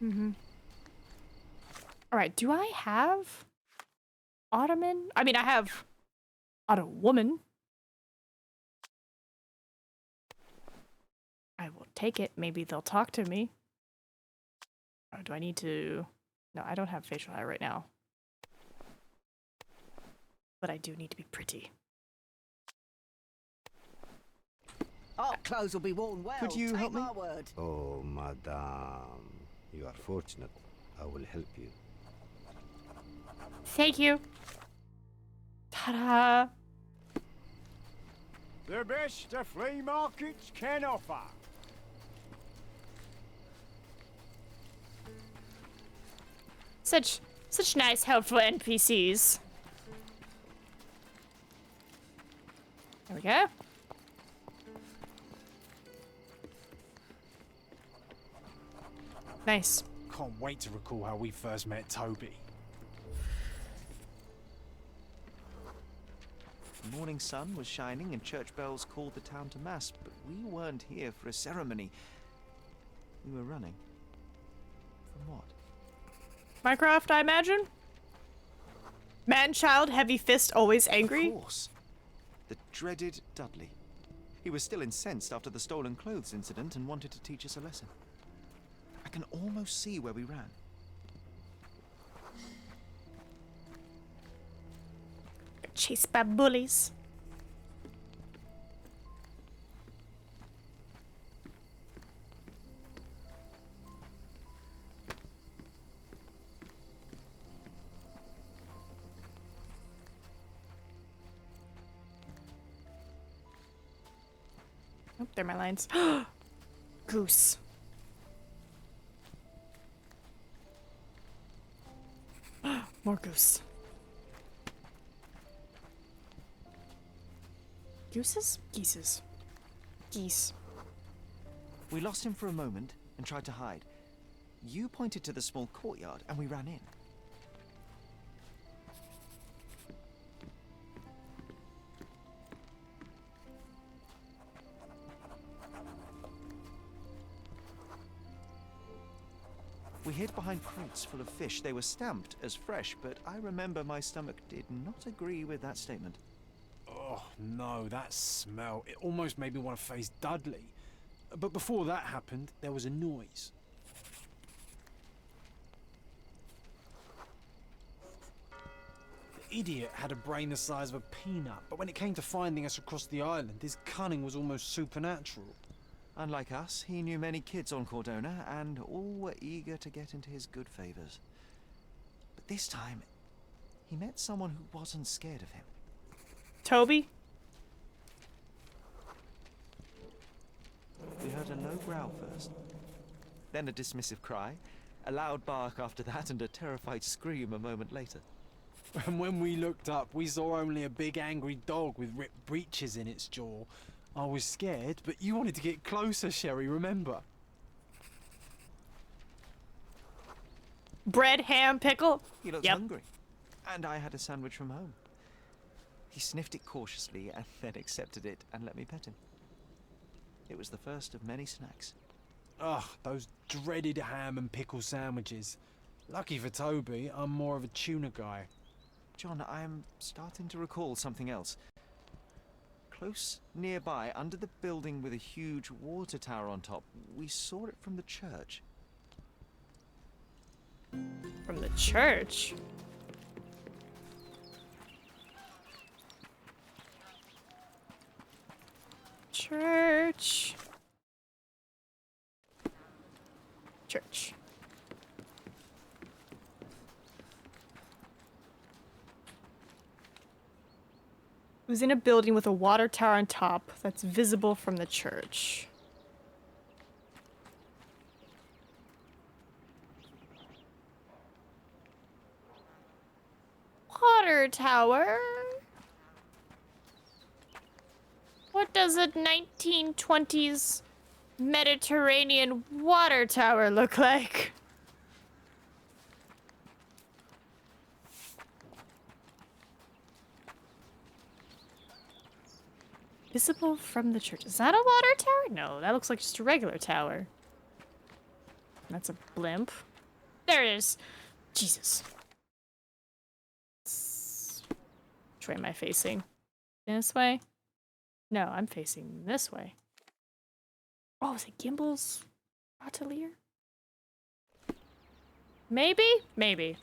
Mm-hmm. Alright, do I have Ottoman? I mean, I have Otto-woman. I will take it. Maybe they'll talk to me. Or do I need to... No, I don't have facial hair right now. But I do need to be pretty. Our clothes will be worn well. Could you take help me? my word. Oh, madame. You are fortunate. I will help you. Thank you. Ta-da! The best the flea markets can offer. Such nice, helpful NPCs. There we go. Nice. Can't wait to recall how we first met Toby. morning sun was shining and church bells called the town to mass, but we weren't here for a ceremony. We were running. From what? Minecraft, I imagine? Man-child, heavy fist, always angry? Of course. The dreaded Dudley. He was still incensed after the stolen clothes incident and wanted to teach us a lesson. I can almost see where we ran. Chased by bullies. Oh, there are my lines. Goose. More goose. Gooses? Geeses. Geese. We lost him for a moment and tried to hide. You pointed to the small courtyard and we ran in. We hid behind crates full of fish. They were stamped as fresh, but I remember my stomach did not agree with that statement. Oh, no, that smell. It almost made me want to face Dudley. But before that happened, there was a noise. The idiot had a brain the size of a peanut, but when it came to finding us across the island, his cunning was almost supernatural. Unlike us, he knew many kids on Cordona, and all were eager to get into his good favors. But this time, he met someone who wasn't scared of him. Toby? We heard a low growl first, then a dismissive cry, a loud bark after that, and a terrified scream a moment later. And when we looked up, we saw only a big angry dog with ripped breeches in its jaw. I was scared, but you wanted to get closer, Sherry, remember? Bread, ham, pickle? He looked hungry, and I had a sandwich from home. He sniffed it cautiously and then accepted it and let me pet him. It was the first of many snacks. Ugh, those dreaded ham and pickle sandwiches. Lucky for Toby, I'm more of a tuna guy. John, I'm starting to recall something else. Close nearby, under the building with a huge water tower on top, we saw it from the church. From the church? Church. Church. It was in a building with a water tower on top that's visible from the church. Water tower? What does a 1920s Mediterranean water tower look like? Visible from the church. Is that a water tower? No, that looks like just a regular tower. That's a blimp. There it is. Jesus. Which way am I facing? This way? No, I'm facing this way. Oh, is it Gimbel's atelier? Maybe? Maybe.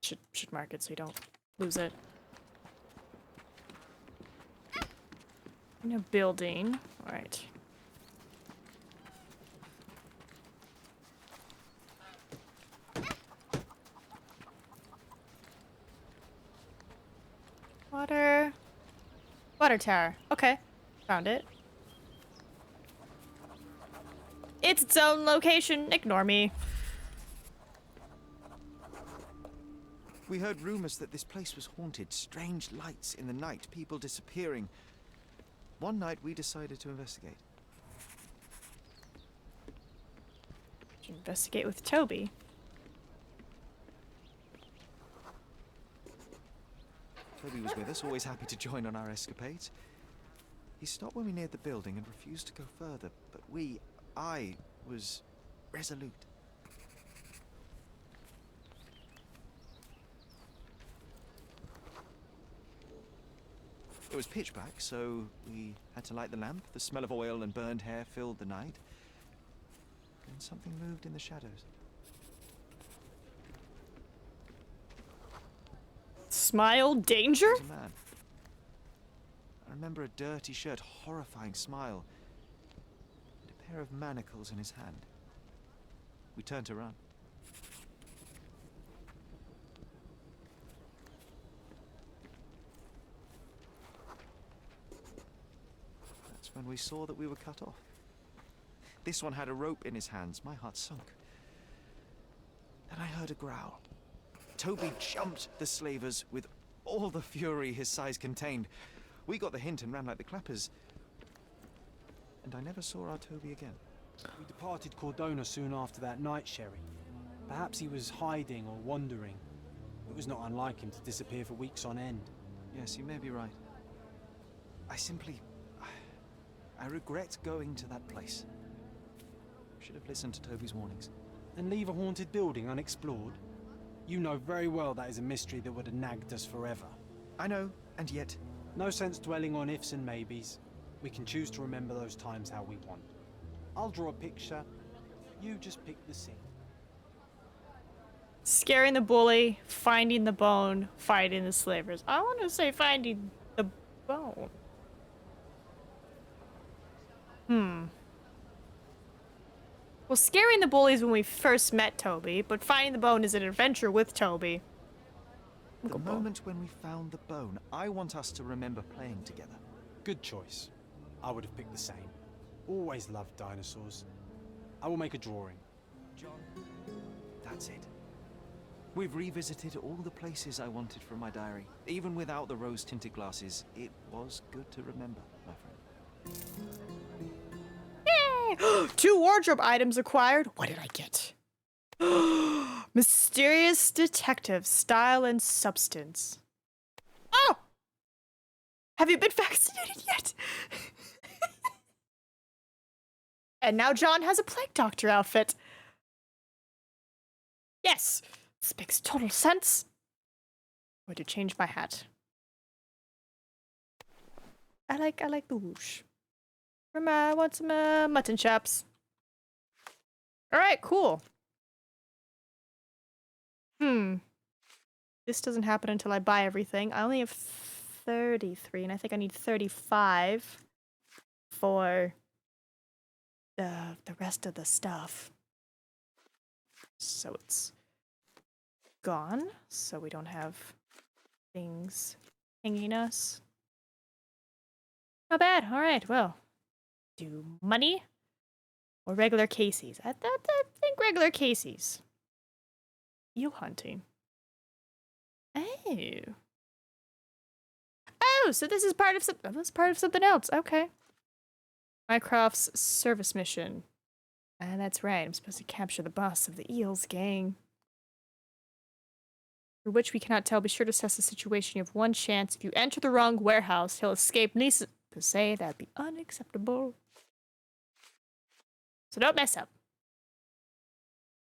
Should mark it so you don't lose it. In a building. Alright. Water tower. Okay. Found it. It's its own location. Ignore me. We heard rumors that this place was haunted. Strange lights in the night, people disappearing. One night we decided to investigate. Investigate with Toby. Toby was with us, always happy to join on our escapades. He stopped when we neared the building and refused to go further, but I was resolute. It was pitch black, so we had to light the lamp. The smell of oil and burned hair filled the night. And something moved in the shadows. Smile, danger? It was a man. I remember a dirty shirt, horrifying smile, and a pair of manacles in his hand. We turned to run. That's when we saw that we were cut off. This one had a rope in his hands. My heart sunk. Then I heard a growl. Toby jumped the slavers with all the fury his size contained. We got the hint and ran like the clappers. And I never saw our Toby again. We departed Cordona soon after that night, Sherry. Perhaps he was hiding or wandering. It was not unlike him to disappear for weeks on end. Yes, you may be right. I regret going to that place. Should have listened to Toby's warnings. And leave a haunted building unexplored? You know very well that is a mystery that would have nagged us forever. I know, and yet... No sense dwelling on ifs and maybes. We can choose to remember those times how we want. I'll draw a picture. You just pick the scene. Scaring the bully, finding the bone, fighting the slavers. I want to say finding the bone. Well, scaring the bully is when we first met Toby, but finding the bone is an adventure with Toby. The moment when we found the bone, I want us to remember playing together. Good choice. I would have picked the same. Always loved dinosaurs. I will make a drawing. John, that's it. We've revisited all the places I wanted from my diary. Even without the rose-tinted glasses, it was good to remember, my friend. Yay! 2 wardrobe items acquired. What did I get? Mysterious detective style and substance. Oh! Have you been vaccinated yet? And now John has a plague doctor outfit. Yes, this makes total sense. I'm going to change my hat. I like the whoosh. I want some mutton chops. All right, cool. This doesn't happen until I buy everything. I only have 33, and I think I need 35 for the rest of the stuff. So it's gone, so we don't have things hanging us. Not bad. All right, well, do money or regular Casey's? I think regular Casey's. Eel hunting. Oh. Oh, so this is part of something else. Okay. Mycroft's service mission. That's right. I'm supposed to capture the boss of the Eels gang. For which we cannot tell. Be sure to assess the situation. You have one chance. If you enter the wrong warehouse, he'll escape. Needless to say, that'd be unacceptable. So don't mess up.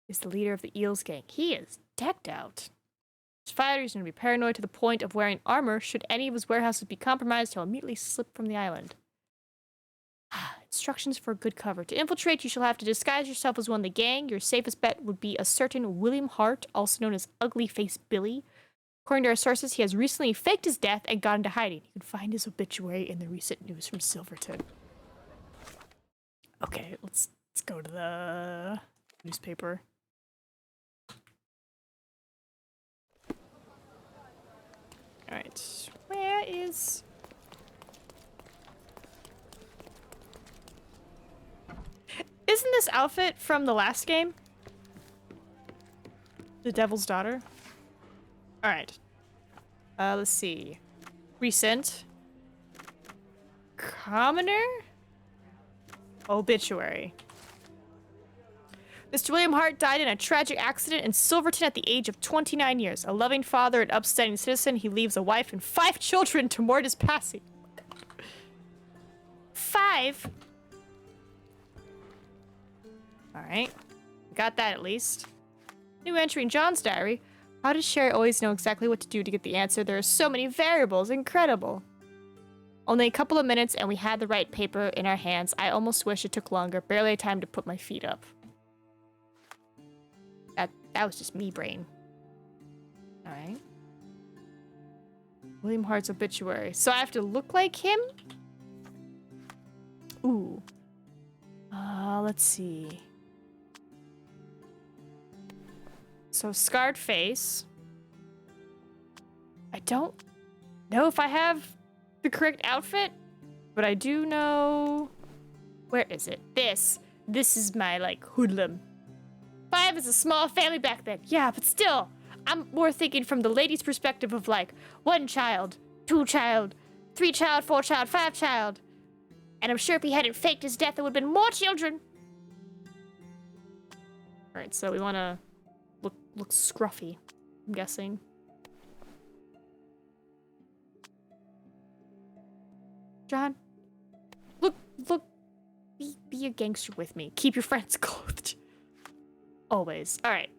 Is the leader of the Eels gang. He is decked out. His fighter is going to be paranoid to the point of wearing armor. Should any of his warehouses be compromised, he'll immediately slip from the island. Instructions for good cover. To infiltrate, you shall have to disguise yourself as one of the gang. Your safest bet would be a certain William Hart, also known as Ugly Face Billy. According to our sources, he has recently faked his death and got into hiding. You can find his obituary in the recent news from Silverton. Okay, let's go to the newspaper. Alright, where is... Isn't this outfit from the last game? The Devil's Daughter? Alright. Let's see. Recent. Commoner? Obituary. Mr. William Hart died in a tragic accident in Silverton at the age of 29 years. A loving father and upstanding citizen, he leaves a wife and 5 children to mourn his passing. 5? Alright. Got that at least. New entry in John's diary. How does Sherry always know exactly what to do to get the answer? There are so many variables. Incredible. Only a couple of minutes and we had the right paper in our hands. I almost wish it took longer. Barely had time to put my feet up. That was just me brain. Alright. William Hart's obituary. So I have to look like him? Ooh. Let's see. So scarred face. I don't know if I have the correct outfit, but I do know... Where is it? This is my, like, hoodlum. 5 is a small family back then. Yeah, but still, I'm more thinking from the lady's perspective of, like, 1 child, 2 child, 3 child, 4 child, 5 child. And I'm sure if he hadn't faked his death, there would have been more children. Alright, so we want to look scruffy, I'm guessing. John, look, be a gangster with me. Keep your friends clothed. Always. Alright.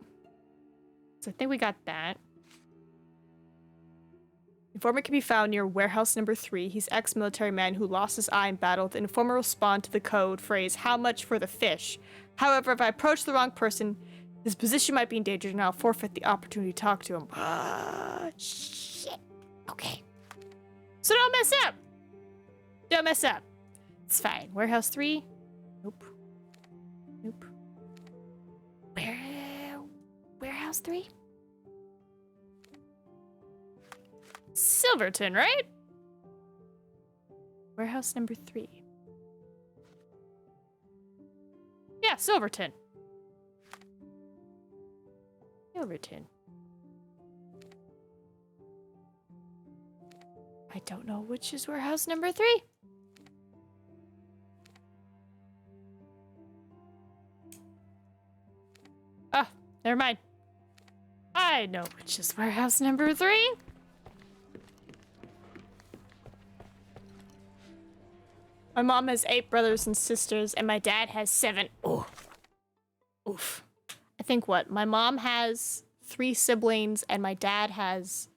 So I think we got that. Informant can be found near warehouse number 3. He's ex-military man who lost his eye in battle. The informant will respond to the code phrase, how much for the fish? However, if I approach the wrong person, his position might be endangered and I'll forfeit the opportunity to talk to him. Shit. Okay. So don't mess up. Don't mess up. It's fine. Warehouse 3? Nope. Nope. Warehouse 3? Silverton, right? Warehouse number 3. Yeah, Silverton. Silverton. I don't know which is warehouse number 3. Ah, never mind. I know which is warehouse number 3. My mom has 8 brothers and sisters, and my dad has 7. Oh. Oof. I think what? My mom has 3 siblings, and my dad has...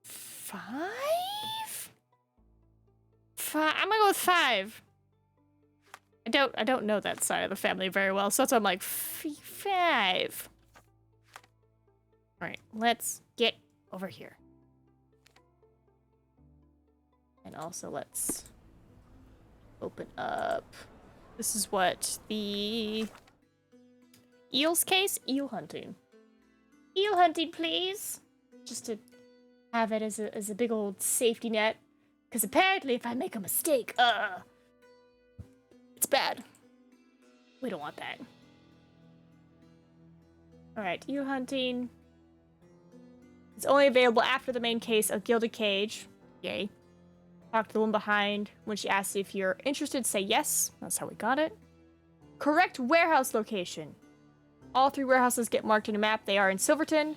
5? I'm gonna go with 5. I don't know that side of the family very well, so that's why I'm like 5. All right, let's get over here. And also let's open up. This is what the eels case? Eel hunting. Eel hunting, please. Just to have it as a big old safety net. Because apparently if I make a mistake, it's bad. We don't want that. Alright, eel hunting. It's only available after the main case of Gilded Cage. Yay. Talk to the one behind. When she asks if you're interested, say yes. That's how we got it. Correct warehouse location. All 3 warehouses get marked in a map. They are in Silverton.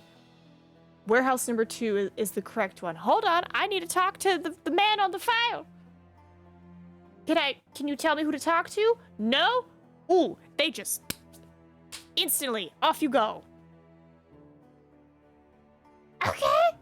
Warehouse number 2 is the correct one. Hold on, I need to talk to the man on the file. Can you tell me who to talk to? No? Ooh, they just... Instantly, off you go. Okay.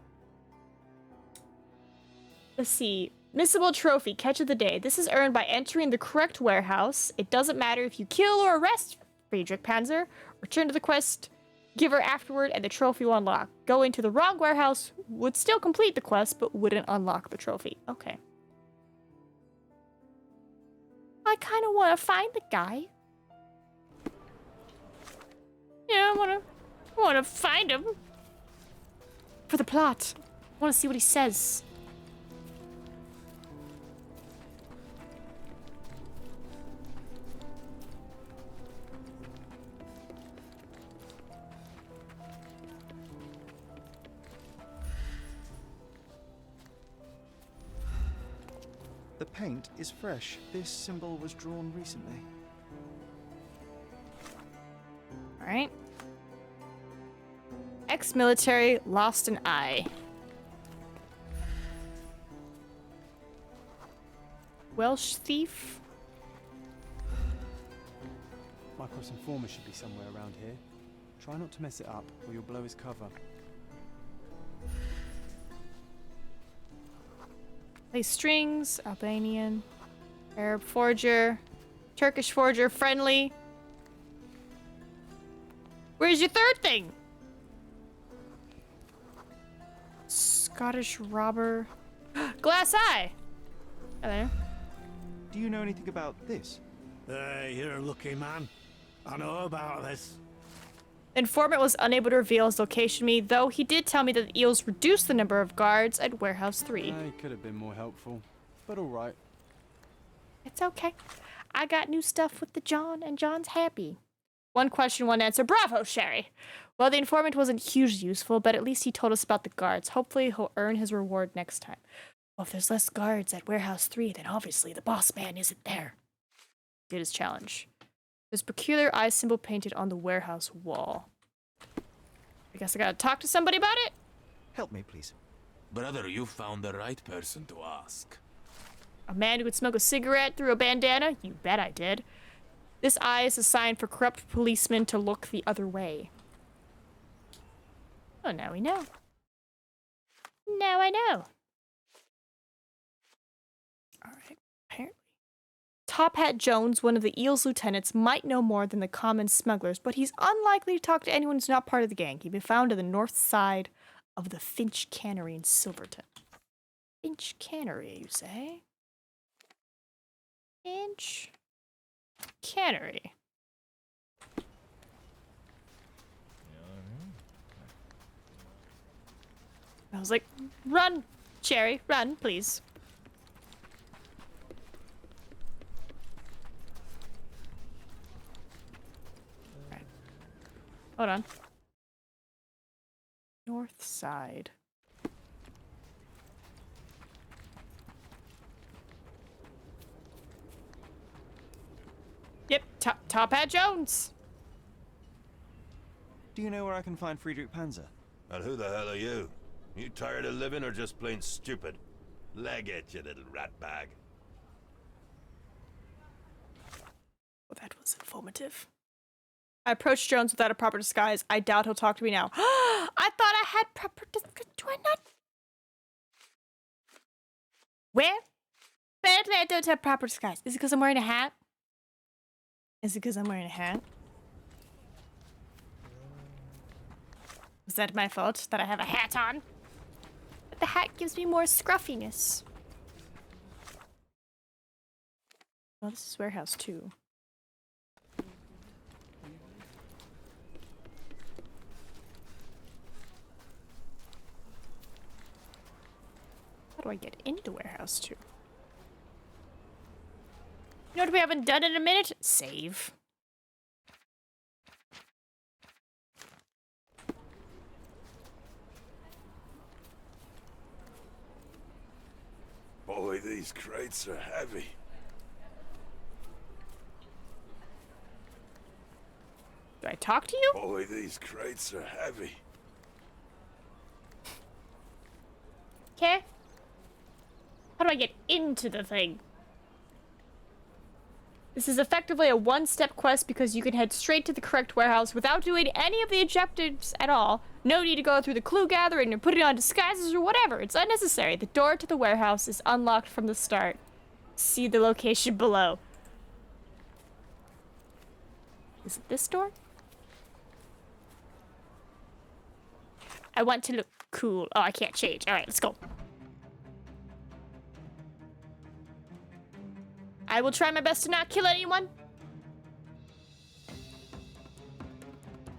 Let's see. Missable trophy, catch of the day. This is earned by entering the correct warehouse. It doesn't matter if you kill or arrest Friedrich Panzer. Return to the quest giver afterward and the trophy will unlock. Going to the wrong warehouse would still complete the quest, but wouldn't unlock the trophy. Okay. I kind of want to find the guy. Yeah, I want to find him. For the plot. I want to see what he says. The paint is fresh. This symbol was drawn recently. All right. Ex-military lost an eye. Welsh thief. Mycroft's informer should be somewhere around here. Try not to mess it up, or you'll blow his cover. Play strings, Albanian, Arab forger, Turkish forger, friendly. Where's your third thing? Scottish robber. Glass eye. Hello. Do you know anything about this? You're a lucky man. I know about this. The informant was unable to reveal his location to me, though he did tell me that the eels reduced the number of guards at Warehouse 3. He could have been more helpful, but alright. It's okay. I got new stuff with the John, and John's happy. One question, one answer. Bravo, Sherry! Well, the informant wasn't hugely useful, but at least he told us about the guards. Hopefully, he'll earn his reward next time. Well, if there's less guards at Warehouse 3, then obviously the boss man isn't there. Did his challenge. There's a peculiar eye symbol painted on the warehouse wall. I guess I gotta talk to somebody about it? Help me, please. Brother, you found the right person to ask. A man who could smoke a cigarette through a bandana? You bet I did. This eye is a sign for corrupt policemen to look the other way. Oh, now we know. Now I know. Alright, apparently. Top Hat Jones, one of the Eel's lieutenants, might know more than the common smugglers, but he's unlikely to talk to anyone who's not part of the gang. He'd be found to the north side of the Finch Cannery in Silverton. Finch Cannery, you say? Finch Cannery. I was like, run, Cherry, run, please. Right. Hold on. North side. Yep, Top Hat Jones. Do you know where I can find Friedrich Panzer? And who the hell are you? You tired of living or just plain stupid? Leg it, you little rat bag. Well, that was informative. I approached Jones without a proper disguise. I doubt he'll talk to me now. I thought I had proper disguise. Do I not? Where do I don't have proper disguise? Is it because I'm wearing a hat? Is it because I'm wearing a hat? Is that my fault that I have a hat on? But the hat gives me more scruffiness. Well, this is Warehouse 2. How do I get into Warehouse 2? You know what we haven't done in a minute? Save. Boy, these crates are heavy. Do I talk to you? Boy, these crates are heavy. Okay. How do I get into the thing? This is effectively a one-step quest because you can head straight to the correct warehouse without doing any of the objectives at all. No need to go through the clue gathering or putting on disguises or whatever. It's unnecessary. The door to the warehouse is unlocked from the start. See the location below. Is it this door? I want to look cool. Oh, I can't change. All right, let's go. I will try my best to not kill anyone.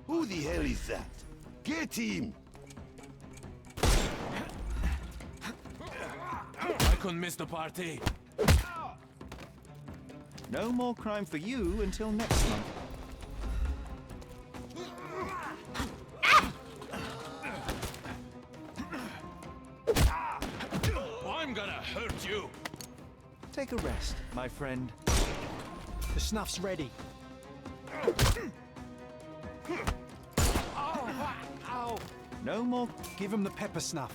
Who the hell is that? Get him! I couldn't miss the party. No more crime for you until next month. I'm gonna hurt you. Take a rest, my friend. The snuff's ready. Ow! No more. Give him the pepper snuff.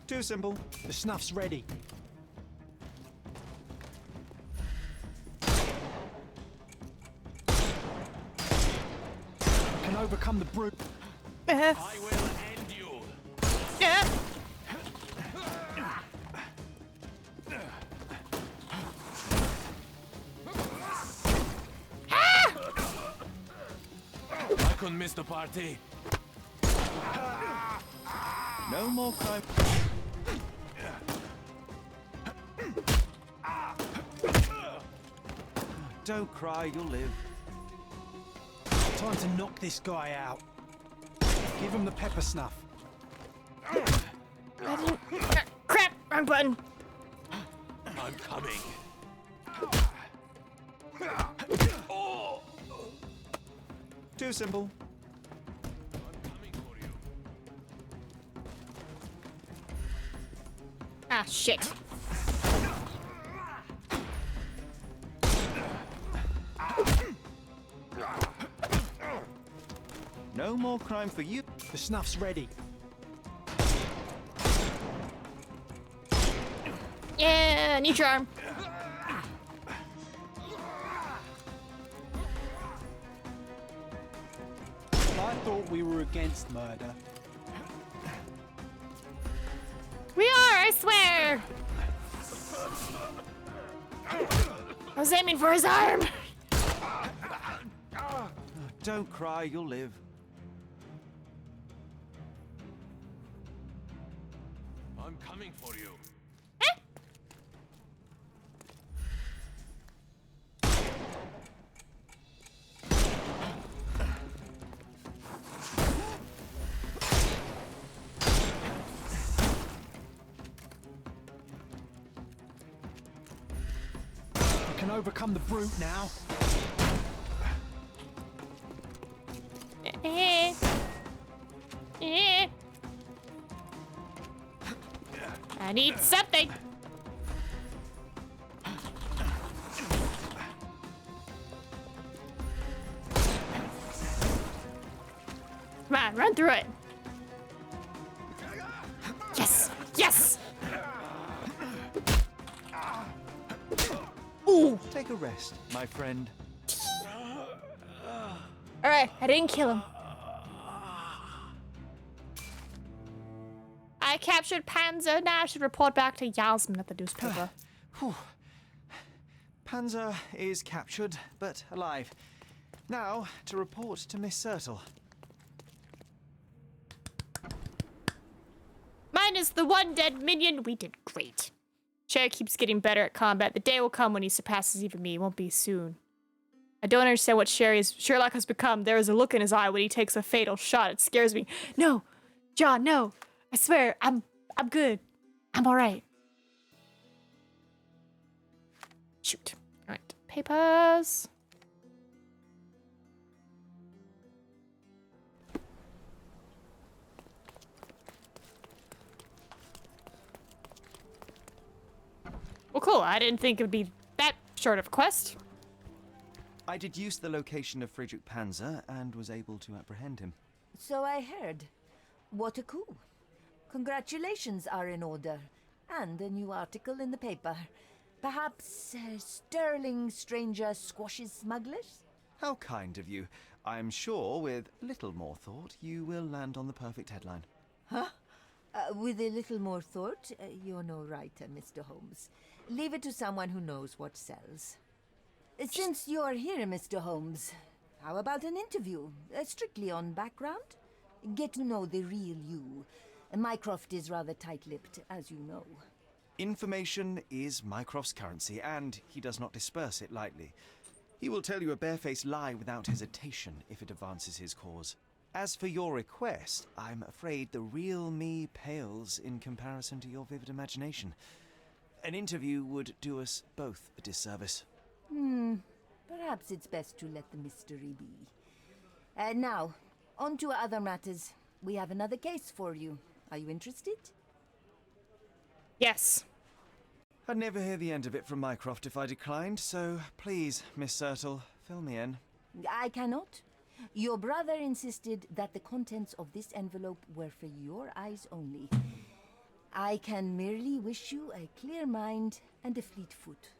Too simple. The snuff's ready. Can overcome the brute. I will end you. Yeah. I couldn't miss the party. No more crime. Don't cry, you'll live. Time to knock this guy out. Give him the pepper snuff. I didn't. Crap! Wrong button. I'm coming. Too simple. I'm coming for you. Ah, shit. No more crime for you. The snuff's ready. Yeah, new charm. I thought we were against murder. We are, I swear. I was aiming for his arm. Don't cry, you'll live. I'm coming for you. Can overcome the brute now. I need something. Come on, run through it. Yes, yes. Ooh. Take a rest, my friend. All right, I didn't kill him. I captured Panzer. Now I should report back to Yasmin at the newspaper. Panzer is captured, but alive. Now, to report to Miss Sertle. Minus the one dead minion. We did great. Cher keeps getting better at combat. The day will come when he surpasses even me. It won't be soon. I don't understand what Sherlock has become. There is a look in his eye when he takes a fatal shot. It scares me. No, John, no. I swear, I'm good. I'm all right. Shoot. All right, papers. Well, cool. I didn't think it would be that short of a quest. I deduced the location of Friedrich Panzer and was able to apprehend him. So I heard. What a coup. Congratulations are in order. And a new article in the paper. Perhaps sterling stranger squashes smugglers? How kind of you. I'm sure with little more thought you will land on the perfect headline. Huh? With a little more thought, you're no writer, Mr. Holmes. Leave it to someone who knows what sells. Since you're here, Mr. Holmes, how about an interview? Strictly on background? Get to know the real you. Mycroft is rather tight-lipped, as you know. Information is Mycroft's currency, and he does not disperse it lightly. He will tell you a barefaced lie without hesitation if it advances his cause. As for your request, I'm afraid the real me pales in comparison to your vivid imagination. An interview would do us both a disservice. Perhaps perhaps it's best to let the mystery be. And now, on to other matters. We have another case for you. Are you interested? Yes. I'd never hear the end of it from Mycroft if I declined, so please, Miss Sertle, fill me in. I cannot. Your brother insisted that the contents of this envelope were for your eyes only. I can merely wish you a clear mind and a fleet foot.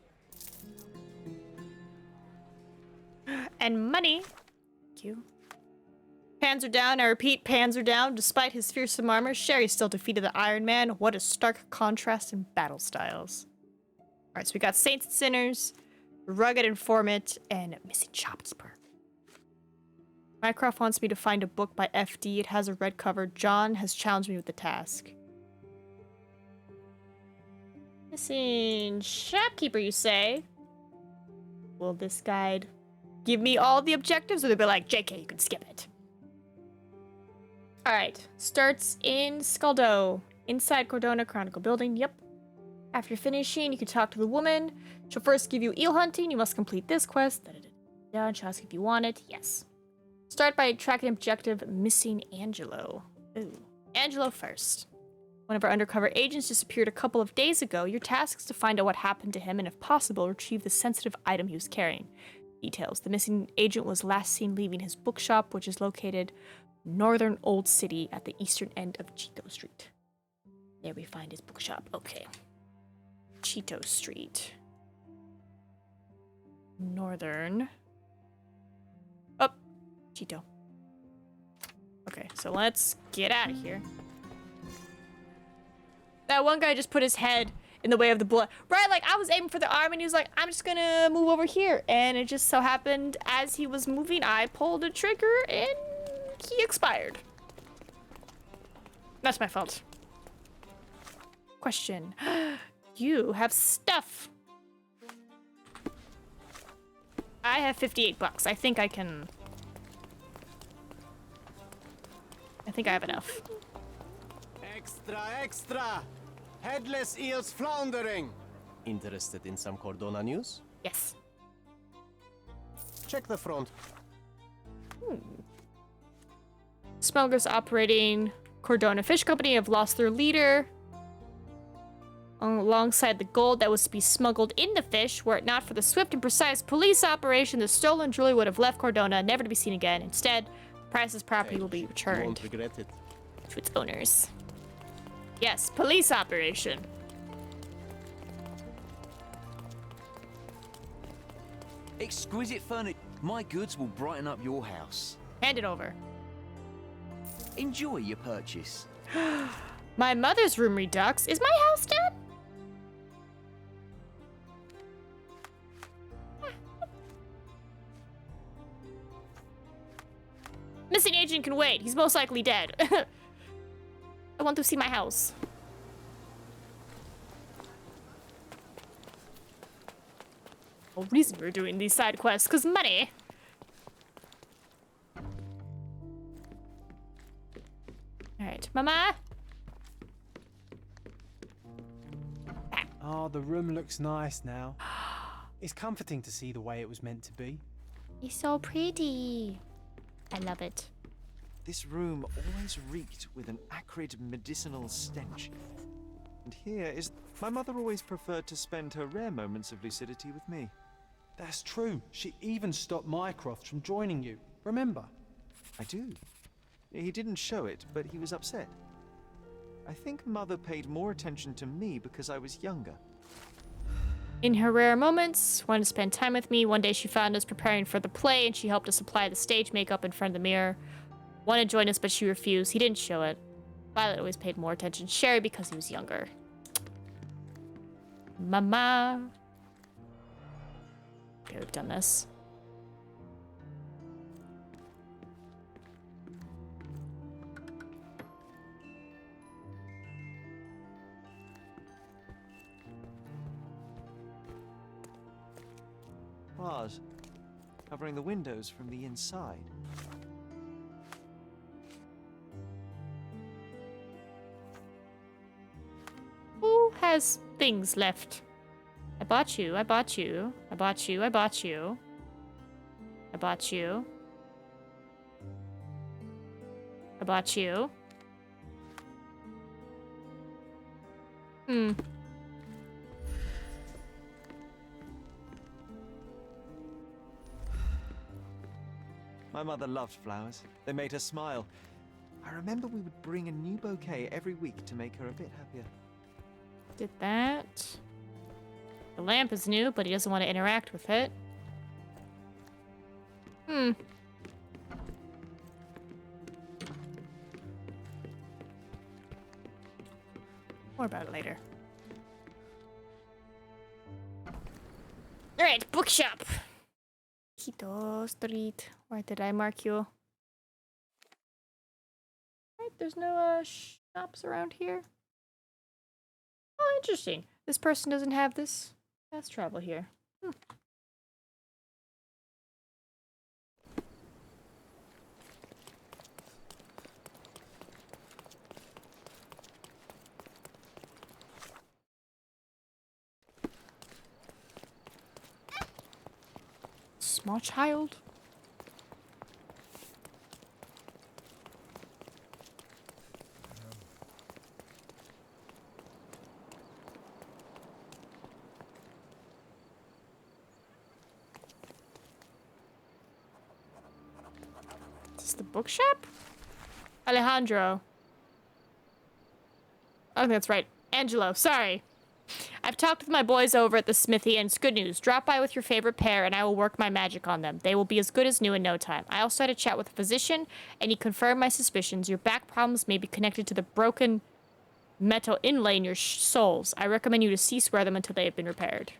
And money. Thank you. Pans are down. I repeat, pans are down. Despite his fearsome armor, Sherry still defeated the Iron Man. What a stark contrast in battle styles. Alright, so we got Saints and Sinners, Rugged Informant, and Missing Shopkeeper. Mycroft wants me to find a book by FD. It has a red cover. John has challenged me with the task. Missing Shopkeeper, you say? Will this guide give me all the objectives, or they'll be like, JK, you can skip it? Alright, starts in Skaldo, inside Cordona Chronicle Building. Yep. After finishing, you can talk to the woman. She'll first give you eel hunting. You must complete this quest. Da-da-da-da. She'll ask if you want it. Yes. Start by tracking objective Missing Angelo. Ooh. Angelo first. One of our undercover agents disappeared a couple of days ago. Your task is to find out what happened to him and, if possible, retrieve the sensitive item he was carrying. Details. The missing agent was last seen leaving his bookshop, which is located northern Old City at the eastern end of Cheeto Street. There we find his bookshop. Okay. Cheeto Street. Northern. Oh, Cheeto. Okay, so let's get out of here. That one guy just put his head in the way of the bullet. Right, like, I was aiming for the arm, and he was like, I'm just gonna move over here. And it just so happened, as he was moving, I pulled a trigger, and he expired. That's my fault. Question. You have stuff. I have 58 bucks. I think I can... I think I have enough. Extra, extra! Headless eels floundering! Interested in some Cordona news? Yes. Check the front. Smugglers operating Cordona Fish Company have lost their leader. Alongside the gold that was to be smuggled in the fish, were it not for the swift and precise police operation, the stolen jewelry would have left Cordona, never to be seen again. Instead, the priceless property will be returned You won't regret it. to its owners. Yes, police operation. Exquisite furniture. My goods will brighten up your house. Hand it over. Enjoy your purchase. My mother's room redux. Is my house done? Missing agent can wait. He's most likely dead. I want to see my house. The reason we're doing these side quests, because money. Alright, Mama. Oh, the room looks nice now. It's comforting to see the way it was meant to be. It's so pretty. I love it. This room always reeked with an acrid medicinal stench. And here is... My mother always preferred to spend her rare moments of lucidity with me. That's true. She even stopped Mycroft from joining you. Remember? I do. He didn't show it, but he was upset. I think Mother paid more attention to me because I was younger. In her rare moments, wanted to spend time with me. One day she found us preparing for the play, and she helped us apply the stage makeup in front of the mirror. Wanted to join us, but she refused. He didn't show it. Violet always paid more attention to Sherry because he was younger. Mama. Okay, we've done this. Bars, covering the windows from the inside. Who has things left? I bought you, I bought you, I bought you, I bought you. I bought you. I bought you. Hmm. My mother loved flowers. They made her smile. I remember we would bring a new bouquet every week to make her a bit happier. Did that. The lamp is new, but he doesn't want to interact with it. Hmm. More about it later. Alright, bookshop. Quito Street. Where did I mark you? Right, there's no shops around here. Oh, interesting. This person doesn't have this fast travel here. Hmm. Small child. Is this the bookshop? Alejandro. I think that's right. Angelo, sorry. I've talked with my boys over at the smithy, and it's good news. Drop by with your favorite pair, and I will work my magic on them. They will be as good as new in no time. I also had a chat with a physician, and he confirmed my suspicions. Your back problems may be connected to the broken metal inlay in your soles. I recommend you to cease wear them until they have been repaired.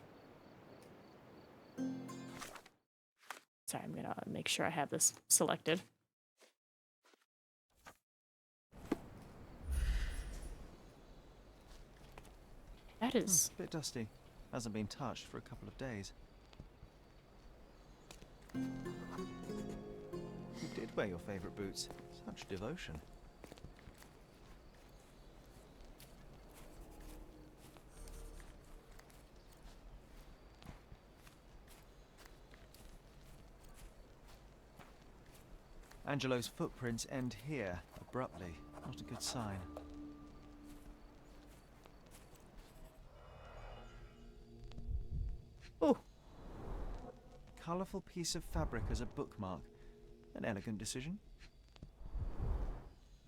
Sorry, I'm gonna make sure I have this selected. That is... a bit dusty. Hasn't been touched for a couple of days. You did wear your favorite boots. Such devotion. Angelo's footprints end here, abruptly. Not a good sign. Oh. Colourful piece of fabric as a bookmark. An elegant decision.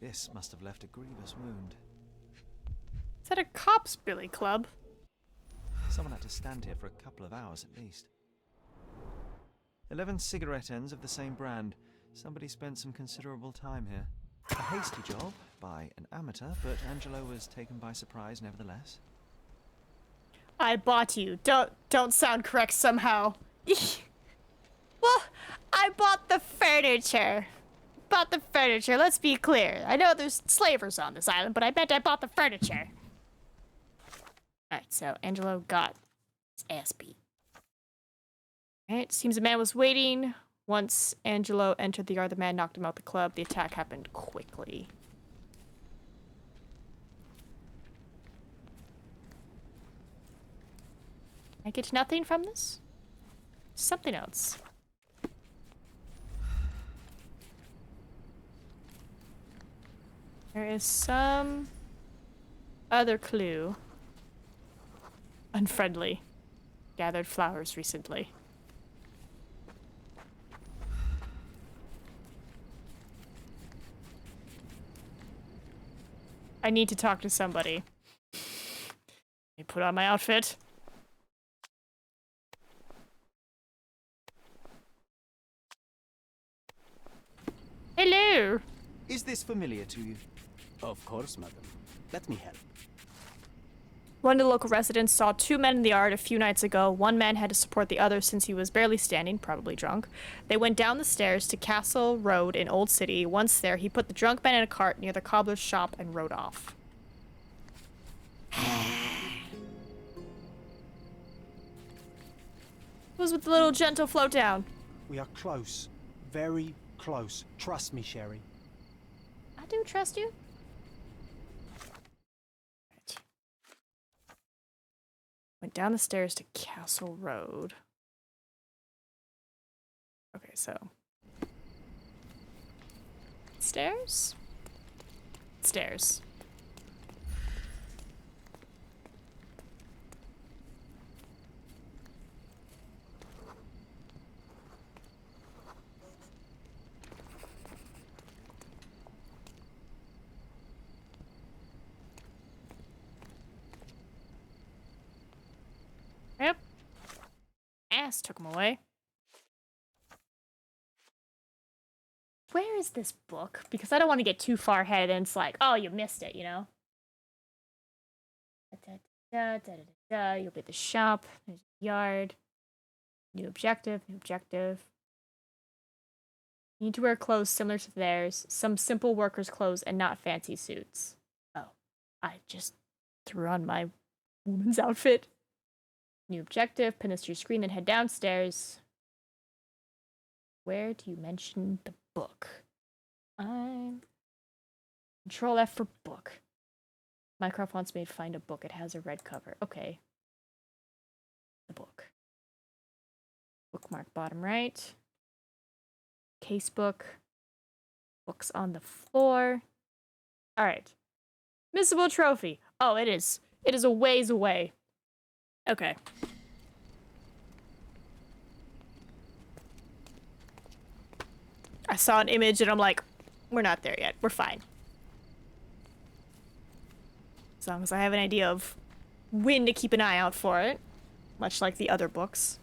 This must have left a grievous wound. Is that a cop's billy club? Someone had to stand here for a couple of hours at least. 11 cigarette ends of the same brand. Somebody spent some considerable time here. A hasty job by an amateur, but Angelo was taken by surprise nevertheless. I bought you. Don't sound correct somehow. Well, I bought the furniture. Bought the furniture, let's be clear. I know there's slavers on this island, but I bet I bought the furniture. Alright, so Angelo got his ass beat. Alright, seems a man was waiting. Once Angelo entered the yard, the man knocked him out the club. The attack happened quickly. I get nothing from this? Something else. There is some other clue. Unfriendly. Gathered flowers recently. I need to talk to somebody. Let me put on my outfit. Hello! Is this familiar to you? Of course, madam. Let me help. One of the local residents saw two men in the yard a few nights ago. One man had to support the other since he was barely standing, probably drunk. They went down the stairs to Castle Road in Old City. Once there, he put the drunk man in a cart near the cobbler's shop and rode off. Who's with the little gentle float down? We are close. Very close. Trust me, Sherry. I do trust you. Right. Went down the stairs to Castle Road. Okay, so stairs? Stairs. Yep. Ass took him away. Where is this book? Because I don't want to get too far ahead and it's like, oh, you missed it, you know? You'll be at the shop. There's a yard. New objective, new objective. You need to wear clothes similar to theirs. Some simple workers' clothes and not fancy suits. Oh, I just threw on my woman's outfit. New objective, pin this to your screen, then head downstairs. Where do you mention the book? Control F for book. Mycroft wants me to find a book. It has a red cover. Okay. The book. Bookmark bottom right. Casebook. Books on the floor. Alright. Missable trophy. Oh, it is. It is a ways away. Okay. I saw an image and I'm like, we're not there yet. We're fine. As long as I have an idea of when to keep an eye out for it. Much like the other books.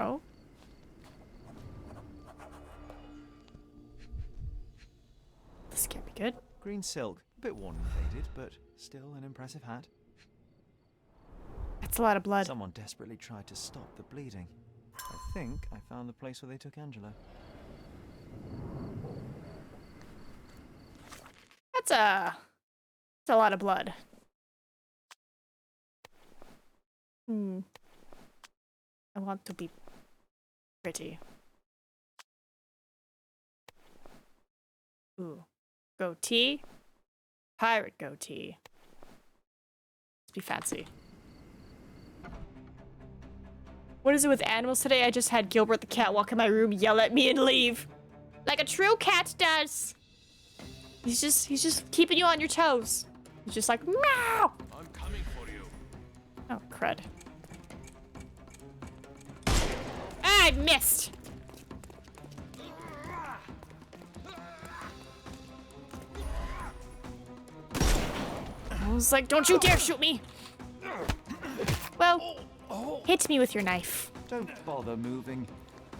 Oh. This can't be good. Green silk, a bit worn and faded, but still an impressive hat. That's a lot of blood. Someone desperately tried to stop the bleeding. I think I found the place where they took Angela. That's a lot of blood. I want to be pretty. Ooh. Goatee. Pirate goatee. Let's be fancy. What is it with animals today? I just had Gilbert the cat walk in my room, yell at me, and leave. Like a true cat does. He's just keeping you on your toes. He's just like, meow! I'm coming for you. Oh, crud. Ah, I missed! I was like, don't you dare shoot me! Well, hit me with your knife. Don't bother moving.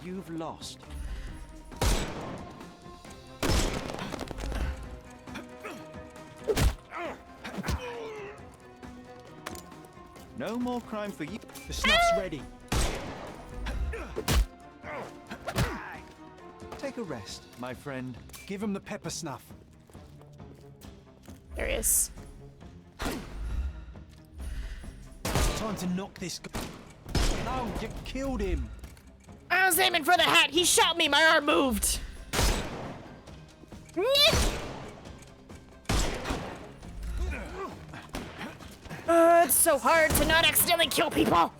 You've lost. No more crime for you. The snuff's ready. Take a rest, my friend. Give him the pepper snuff. There he is. Time to knock this guy. No, you killed him. I was aiming for the hat. He shot me. My arm moved. It's so hard to not accidentally kill people.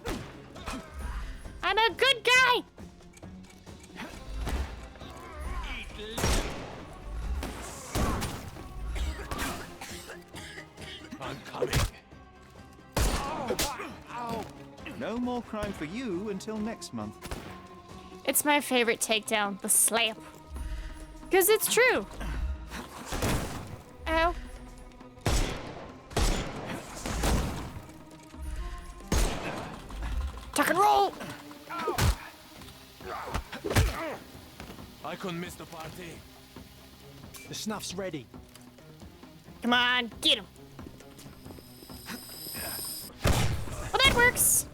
I'm a good guy. I'm coming. No more crime for you until next month. It's my favorite takedown, the slap. Because it's true. Ow. Tuck and roll. I couldn't miss the party. The snuff's ready. Come on, get him. Well, that works.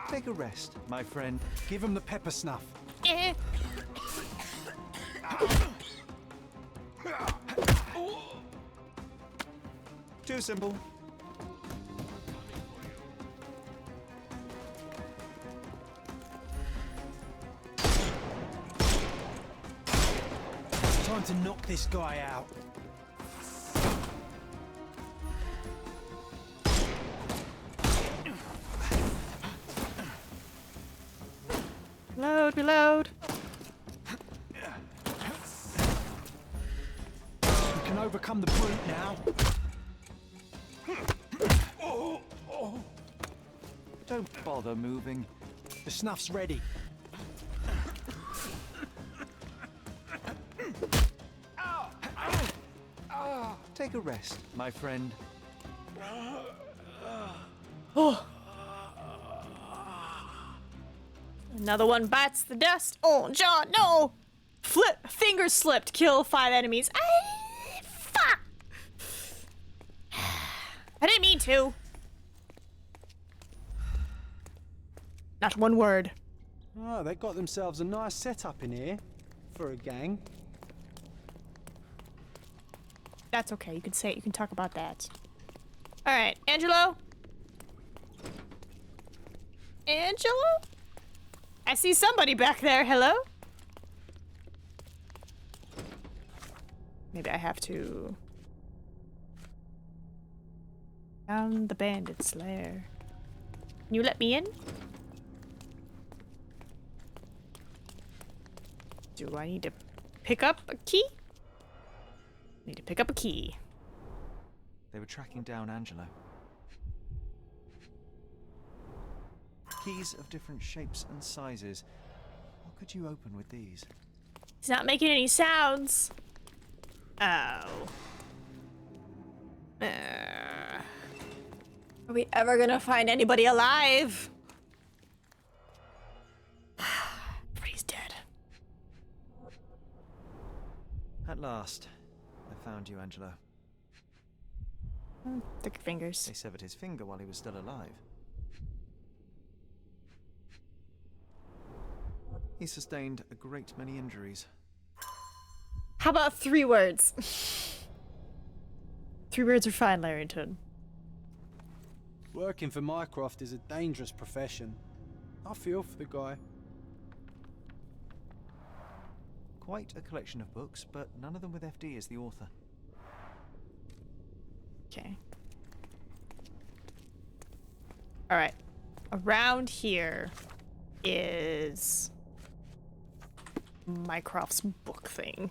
Take a rest, my friend. Give him the pepper snuff. Eh. Too simple. Time to knock this guy out. Reload, reload. We can overcome the brute now. Don't bother moving. The snuff's ready. Take a rest, my friend. Oh. Another one bites the dust. Oh, John, no! Finger slipped. Kill 5 enemies. Fuck! I didn't mean to. Not one word. Oh, they got themselves a nice setup in here for a gang. That's okay. You can say it. You can talk about that. All right, Angelo. Angelo? I see somebody back there. Hello? Maybe I have to... Found the bandit's lair. Can you let me in? Do I need to pick up a key? Need to pick up a key. They were tracking down Angelo. Keys of different shapes and sizes. What could you open with these? He's not making any sounds. Oh. Are we ever gonna find anybody alive? Everybody's dead. At last, I found you, Angelo. Thick fingers. They severed his finger while he was still alive. He sustained a great many injuries. How about 3 words? 3 words are fine, Larrington. Working for Mycroft is a dangerous profession. I feel for the guy. Quite a collection of books, but none of them with FD as the author. Okay. Alright. Around here is Mycroft's book thing.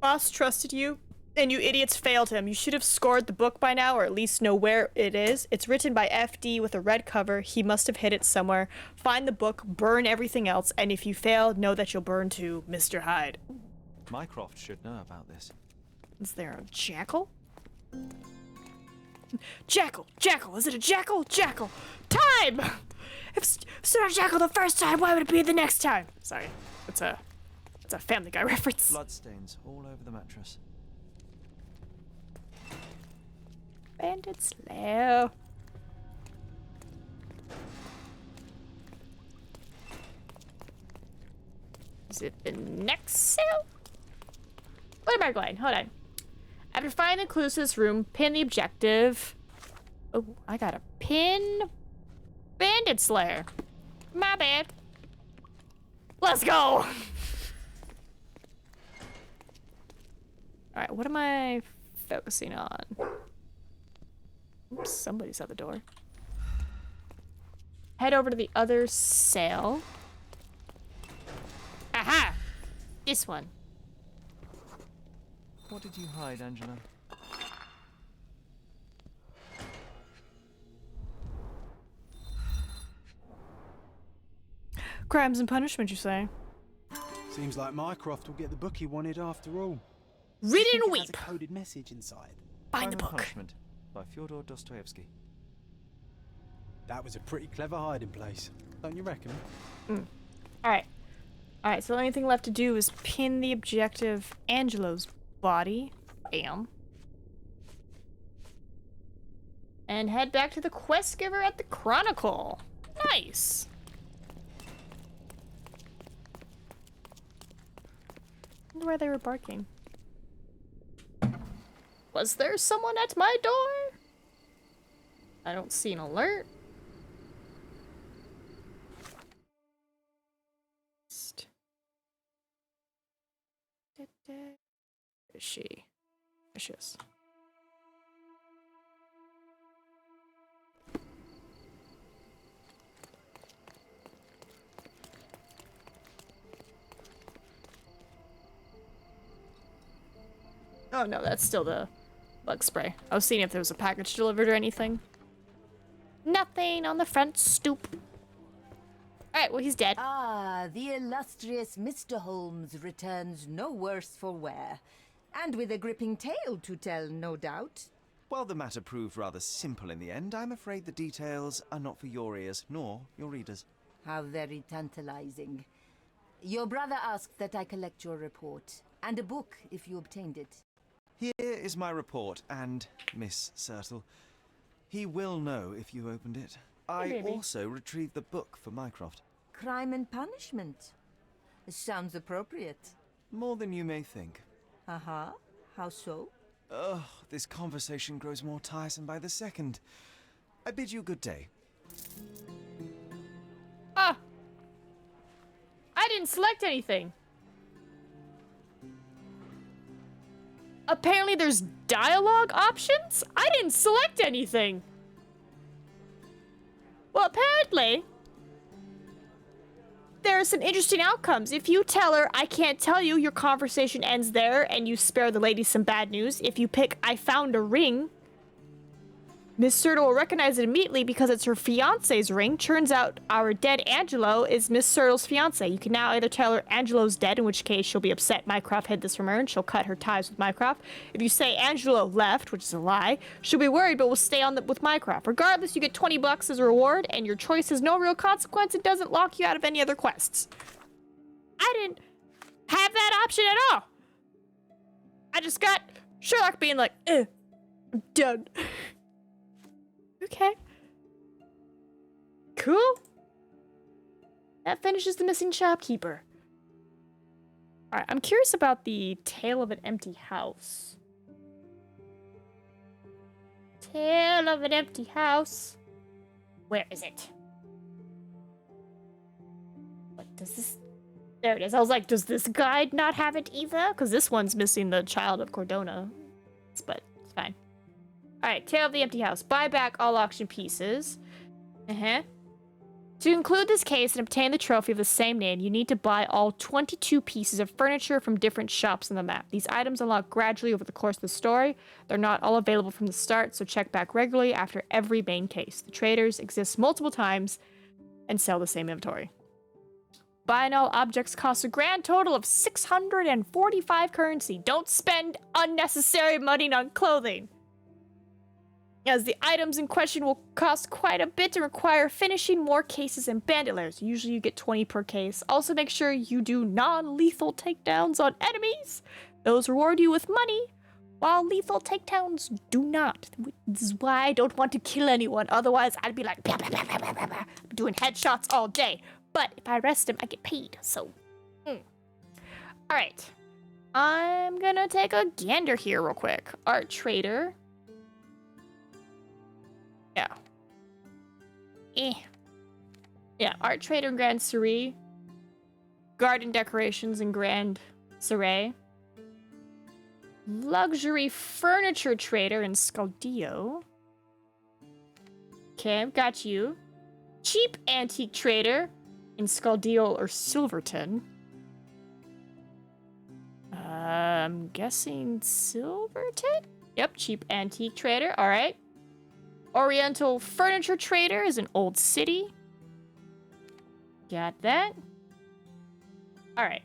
Boss trusted you, and you idiots failed him. You should have scored the book by now, or at least know where it is. It's written by FD with a red cover. He must have hid it somewhere. Find the book, burn everything else, and if you fail, know that you'll burn too, Mr. Hyde. Mycroft should know about this. Is there a jackal? Jackal! Jackal! Is it a jackal? Jackal! Time! If it's not a jackal the first time, why would it be the next time? Sorry. It's a Family Guy reference. Bloodstains all over the mattress. Bandit's lair. Is it the next cell? Where am I going? Hold on. After finding the clues to this room, pin the objective. Oh, I got a pin. Bandit's lair. My bad. Let's go. Alright, what am I focusing on? Oops, somebody's at the door. Head over to the other cell. Aha! This one. What did you hide, Angela? Crimes and punishment, you say? Seems like Mycroft will get the book he wanted after all. Read Think and it has weep. a coded message inside. Find the Crime and book. Punishment by Fyodor Dostoevsky. That was a pretty clever hiding place, don't you reckon? Alright. Alright, so the only thing left to do is pin the objective Angelo's body. Bam. And head back to the quest giver at the Chronicle. Nice. I wonder why they were barking. Was there someone at my door? I don't see an alert. Where is she? There she is. Oh no, that's still the bug spray. I was seeing if there was a package delivered or anything. Nothing on the front stoop. Alright, well he's dead. Ah, the illustrious Mr. Holmes returns no worse for wear. And with a gripping tale to tell, no doubt. While the matter proved rather simple in the end, I'm afraid the details are not for your ears, nor your readers. How very tantalizing. Your brother asked that I collect your report, and a book if you obtained it. Here is my report, and Miss Sertle. He will know if you opened it. I also retrieved the book for Mycroft. Crime and Punishment. Sounds appropriate. More than you may think. Uh-huh. How so? Ugh, this conversation grows more tiresome by the second. I bid you good day. Ah! I didn't select anything. Apparently there's dialogue options? I didn't select anything. Well, apparently there are some interesting outcomes. If you tell her, I can't tell you, your conversation ends there and you spare the lady some bad news. If you pick, I found a ring, Miss Sertle will recognize it immediately because it's her fiance's ring. Turns out our dead Angelo is Miss Sertle's fiance. You can now either tell her Angelo's dead, in which case she'll be upset Mycroft hid this from her and she'll cut her ties with Mycroft. If you say Angelo left, which is a lie, she'll be worried but will stay on with Mycroft. Regardless, you get 20 bucks as a reward and your choice has no real consequence. It doesn't lock you out of any other quests. I didn't have that option at all. I just got Sherlock being like, I'm done. Okay. Cool. That finishes the missing shopkeeper. Alright, I'm curious about the tale of an empty house. Tale of an empty house. Where is it? What does this... There it is. I was like, does this guide not have it either? Because this one's missing the child of Cordona. But it's fine. Alright, Tale of the Empty House. Buy back all auction pieces. To include this case and obtain the trophy of the same name, you need to buy all 22 pieces of furniture from different shops on the map. These items unlock gradually over the course of the story. They're not all available from the start, so check back regularly after every main case. The traders exist multiple times and sell the same inventory. Buying all objects costs a grand total of 645 currency. Don't spend unnecessary money on clothing, as the items in question will cost quite a bit and require finishing more cases and bandit layers. Usually you get 20 per case. Also make sure you do non-lethal takedowns on enemies. Those reward you with money, while lethal takedowns do not. This is why I don't want to kill anyone. Otherwise I'd be like, blah, blah, blah, blah, blah, blah, doing headshots all day. But if I arrest him, I get paid, so. Alright. I'm gonna take a gander here real quick. Art trader. Yeah, art trader in Grand Surrey. Garden decorations in Grand Surrey. Luxury furniture trader in Scaldillo. Okay, I've got you. Cheap antique trader in Scaldillo or Silverton. I'm guessing Silverton? Yep, cheap antique trader, alright. Oriental furniture trader is an Old City. Got that. Alright.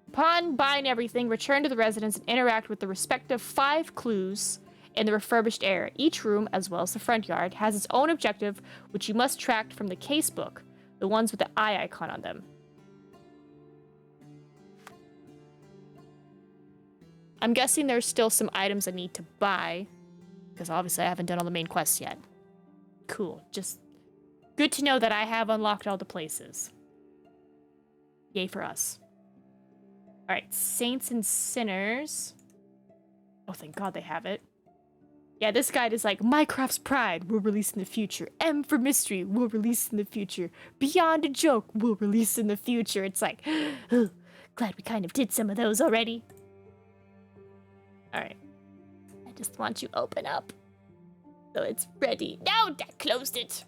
Upon buying everything, return to the residence and interact with the respective 5 clues in the refurbished area. Each room, as well as the front yard, has its own objective, which you must track from the casebook, the ones with the eye icon on them. I'm guessing there's still some items I need to buy, because obviously I haven't done all the main quests yet. Cool. Just good to know that I have unlocked all the places. Yay for us. Alright, Saints and Sinners. Oh, thank God they have it. Yeah, this guide is like, Minecraft's Pride will release in the future. M for Mystery will release in the future. Beyond a Joke will release in the future. It's like, oh, glad we kind of did some of those already. Alright. I just want you to open up. So it's ready. No, that closed it.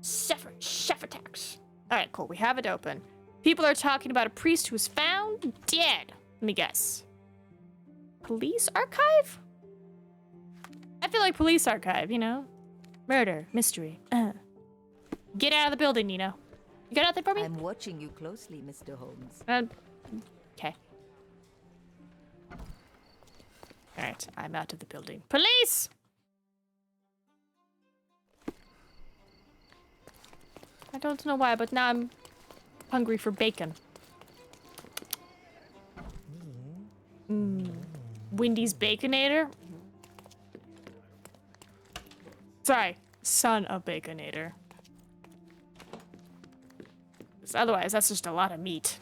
Chef attacks. Alright, cool. We have it open. People are talking about a priest who was found dead. Let me guess. Police archive? I feel like police archive, you know? Murder, mystery. Get out of the building, Nina. You got nothing for me? I'm watching you closely, Mr. Holmes. Okay. Alright, I'm out of the building. Police! I don't know why, but now I'm hungry for bacon. Wendy's Baconator? Sorry, son of Baconator. Otherwise, that's just a lot of meat.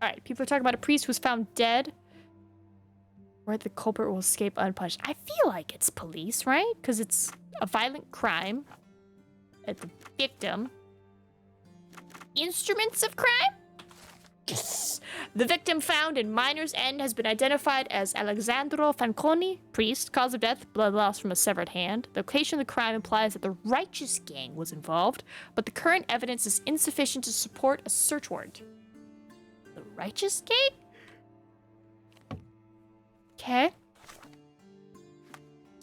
Alright, people are talking about a priest who was found dead. Where the culprit will escape unpunished. I feel like it's police, right? Because it's a violent crime. At the victim. Instruments of crime? Yes! The victim found in Miner's End has been identified as Alessandro Fanconi, priest, cause of death, blood loss from a severed hand. The location of the crime implies that the Righteous Gang was involved, but the current evidence is insufficient to support a search warrant. The Righteous Gang? Okay.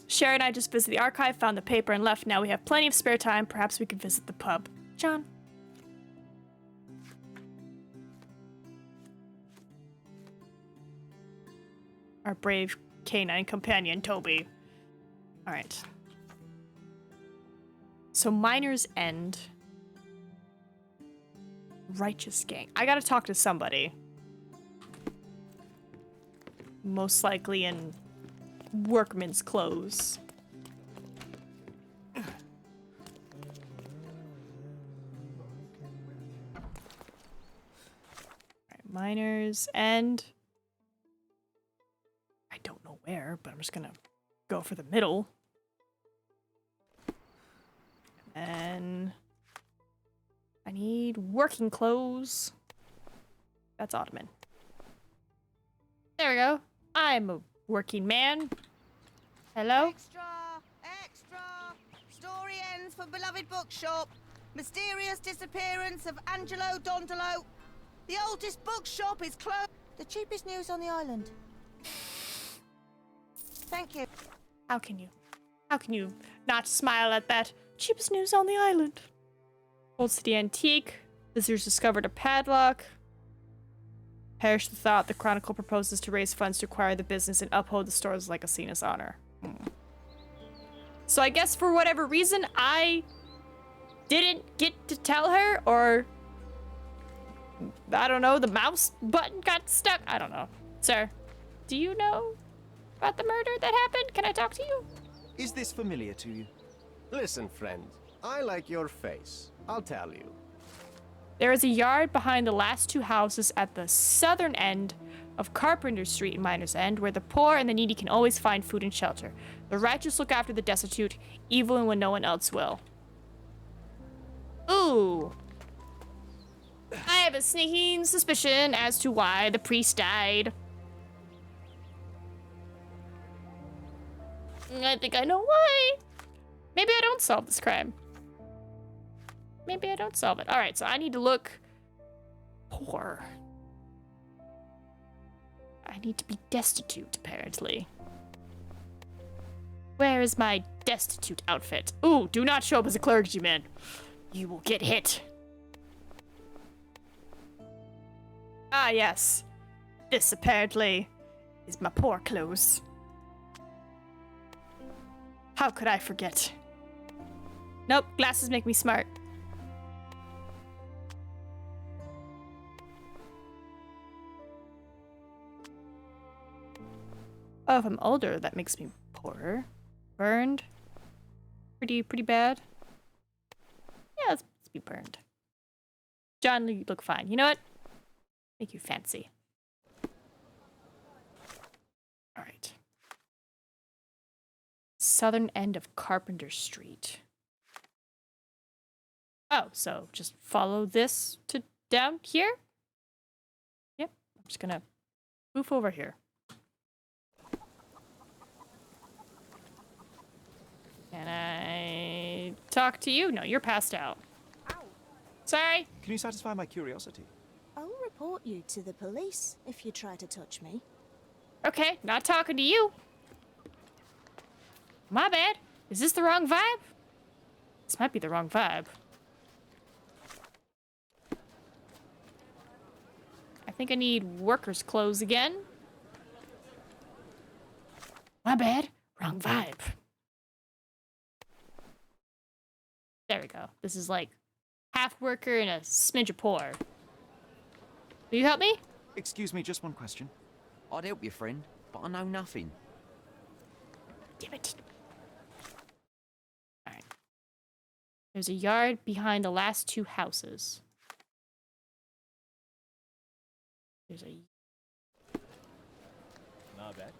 Sherry and I just visited the archive, found the paper, and left. Now we have plenty of spare time. Perhaps we could visit the pub. John? Our brave canine companion, Toby. Alright. So, Miner's End. Righteous Gang. I gotta talk to somebody. Most likely in workman's clothes. Alright, Miner's End. I don't know where, but I'm just gonna go for the middle. And I need working clothes. That's Ottoman. There we go. I'm a working man. Hello? Extra! Extra! Story ends for beloved bookshop. Mysterious disappearance of Angelo Dondolo. The oldest bookshop is closed. The cheapest news on the island. Thank you. How can you not smile at that? Cheapest news on the island. Old City Antique. Visitors discovered a padlock. Perish the thought. The Chronicle proposes to raise funds to acquire the business and uphold the store's legacy in his honor. So I guess for whatever reason, I didn't get to tell her, or I don't know, the mouse button got stuck. I don't know. Sir, do you know about the murder that happened? Can I talk to you? Is this familiar to you? Listen, friend. I like your face. I'll tell you. There is a yard behind the last two houses at the southern end of Carpenter Street in Miner's End, where the poor and the needy can always find food and shelter. The righteous look after the destitute, even when no one else will. Ooh. I have a sneaking suspicion as to why the priest died. I think I know why. Maybe I don't solve this crime. Maybe I don't solve it. Alright, so I need to look poor. I need to be destitute, apparently. Where is my destitute outfit? Ooh, do not show up as a clergyman. You will get hit. Ah, yes. This, apparently, is my poor clothes. How could I forget? Nope, glasses make me smart. Oh, if I'm older, that makes me poorer. Burned. Pretty bad. Yeah, let's be burned. John, you look fine. You know what? Make you fancy. All right. Southern end of Carpenter Street. Oh, so just follow this to down here? Yep, I'm just gonna move over here. Can I talk to you? No, you're passed out. Sorry. Can you satisfy my curiosity? I'll report you to the police if you try to touch me. Okay, not talking to you. My bad. Is this the wrong vibe? This might be the wrong vibe. I think I need workers' clothes again. My bad. Wrong vibe. There we go. This is like half worker and a smidge of poor. Will you help me? Excuse me, just one question. I'd help you, friend, but I know nothing. Damn it. Alright. There's a yard behind the last two houses. There's a... Not bad.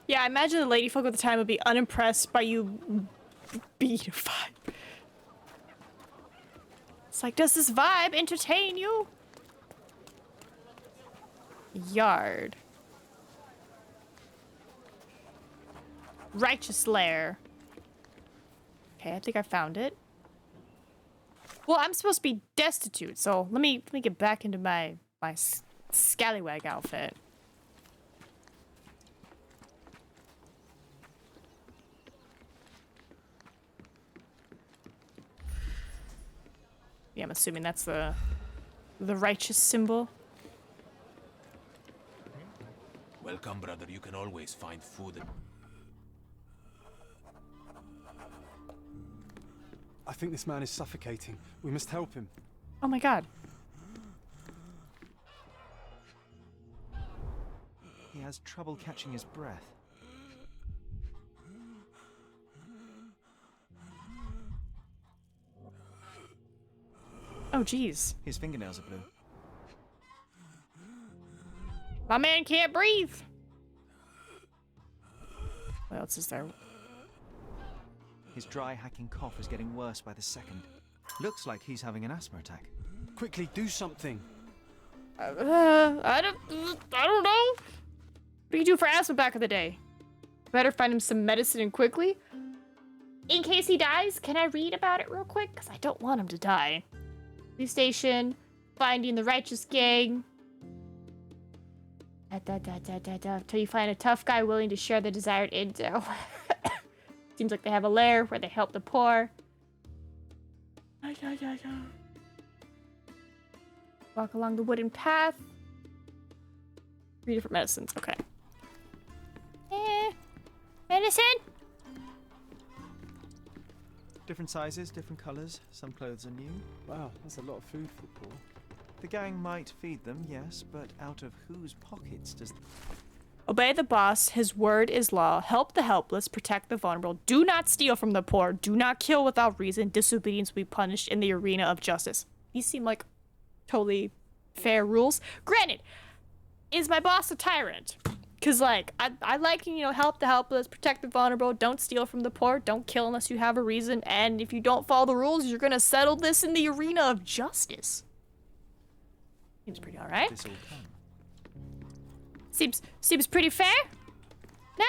Yeah, I imagine the lady folk at the time would be unimpressed by you being a vibe. It's like, does this vibe entertain you? Yard. Righteous lair. Okay, I think I found it. Well, I'm supposed to be destitute, so let me get back into my scallywag outfit. Yeah, I'm assuming that's the righteous symbol. Welcome, brother. You can always find food. I think this man is suffocating. We must help him. Oh my god. He has trouble catching his breath. Oh, jeez. His fingernails are blue. My man can't breathe. What else is there? His dry, hacking cough is getting worse by the second. Looks like he's having an asthma attack. Quickly, do something. I don't know. What do you do for asthma back in the day? Better find him some medicine and quickly. In case he dies, can I read about it real quick? Because I don't want him to die. Police station, finding the righteous gang. Till you find a tough guy willing to share the desired intel. Seems like they have a lair where they help the poor. Walk along the wooden path. 3 different medicines. Okay. Medicine? Different sizes, different colours. Some clothes are new. Wow, that's a lot of food for the poor. The gang might feed them, yes, but out of whose pockets does... Obey the boss. His word is law. Help the helpless. Protect the vulnerable. Do not steal from the poor. Do not kill without reason. Disobedience will be punished in the arena of justice. These seem like totally fair rules. Granted, is my boss a tyrant? Because, like, I like, you know, help the helpless, protect the vulnerable, don't steal from the poor, don't kill unless you have a reason, and if you don't follow the rules, you're gonna settle this in the arena of justice. Seems pretty alright. This all come. Seems pretty fair? No?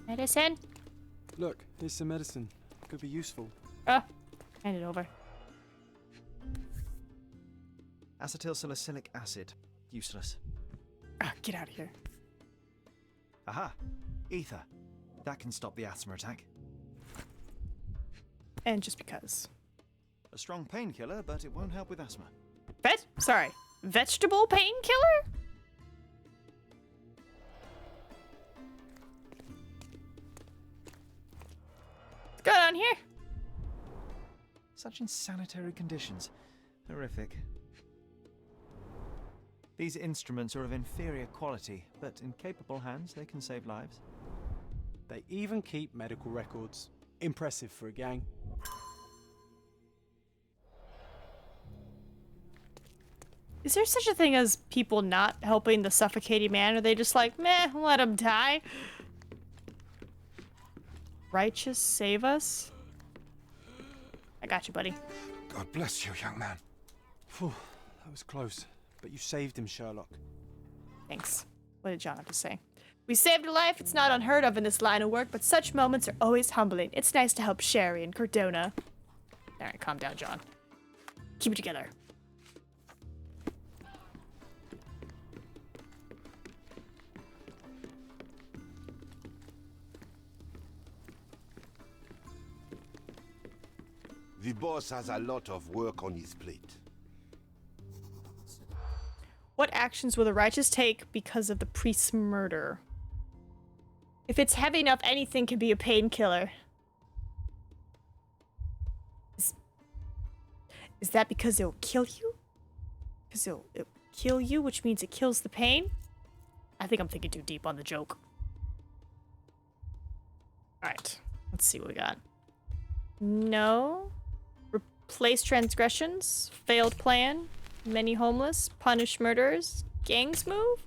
Medicine. Look, here's some medicine. Could be useful. Hand it over. Acetylsalicylic acid. Useless. Get out of here. Aha! Ether. That can stop the asthma attack. and just because. A strong painkiller, but it won't help with asthma. Vegetable painkiller? What's going on here? Such insanitary conditions. Horrific. These instruments are of inferior quality, but in capable hands they can save lives. They even keep medical records. Impressive for a gang. Is there such a thing as people not helping the suffocating man? Are they just like, meh, let him die? Righteous, save us? I got you, buddy. God bless you, young man. Phew, that was close. But you saved him, Sherlock. Thanks. What did John have to say? We saved a life. It's not unheard of in this line of work, but such moments are always humbling. It's nice to help Sherry and Cordona. Alright, calm down, John. Keep it together. The boss has a lot of work on his plate. What actions will the righteous take because of the priest's murder? If it's heavy enough, anything can be a painkiller. Is that because it'll kill you? Because it'll kill you, which means it kills the pain? I think I'm thinking too deep on the joke. Alright, let's see what we got. No. Replace transgressions. Failed plan. Many homeless. Punish murderers. Gangs move.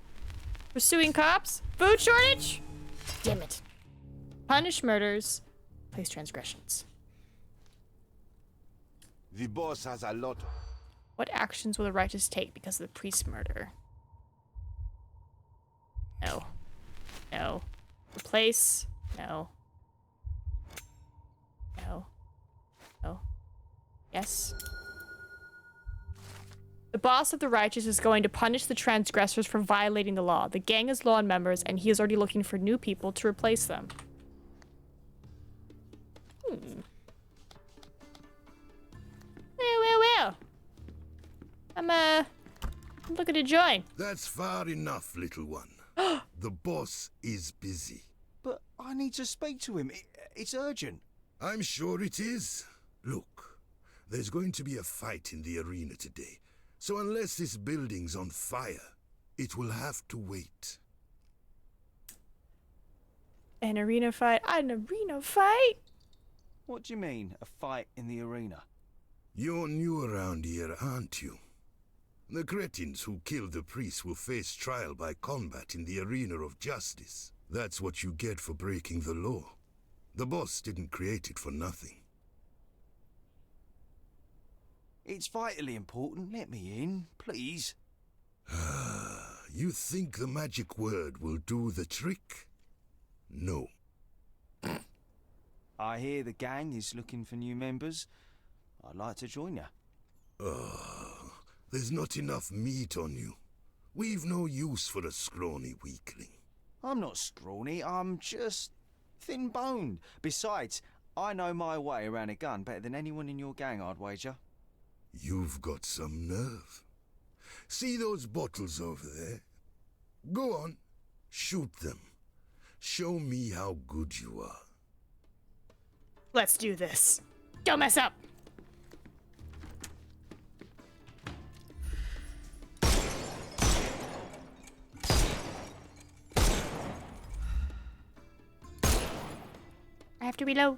Pursuing cops. Food shortage. Damn it. Punish murders. Replace transgressions. The boss has a lot of... What actions will the righteous take because of the priest's murder? No. No. Replace. No. No. No. Yes. The boss of the righteous is going to punish the transgressors for violating the law. The gang is law members, and he is already looking for new people to replace them. Well. I'm looking to join. That's far enough, little one. The boss is busy. But I need to speak to him. It's urgent. I'm sure it is. Look, there's going to be a fight in the arena today. So unless this building's on fire, it will have to wait. An arena fight? An arena fight? What do you mean, a fight in the arena? You're new around here, aren't you? The cretins who killed the priest will face trial by combat in the arena of justice. That's what you get for breaking the law. The boss didn't create it for nothing. It's vitally important. Let me in, please. You think the magic word will do the trick? No. I hear the gang is looking for new members. I'd like to join you. There's not enough meat on you. We've no use for a scrawny weakling. I'm not scrawny, I'm just thin-boned. Besides, I know my way around a gun better than anyone in your gang, I'd wager. You've got some nerve. See those bottles over there? Go on, shoot them. Show me how good you are. Let's do this. Don't mess up. I have to reload.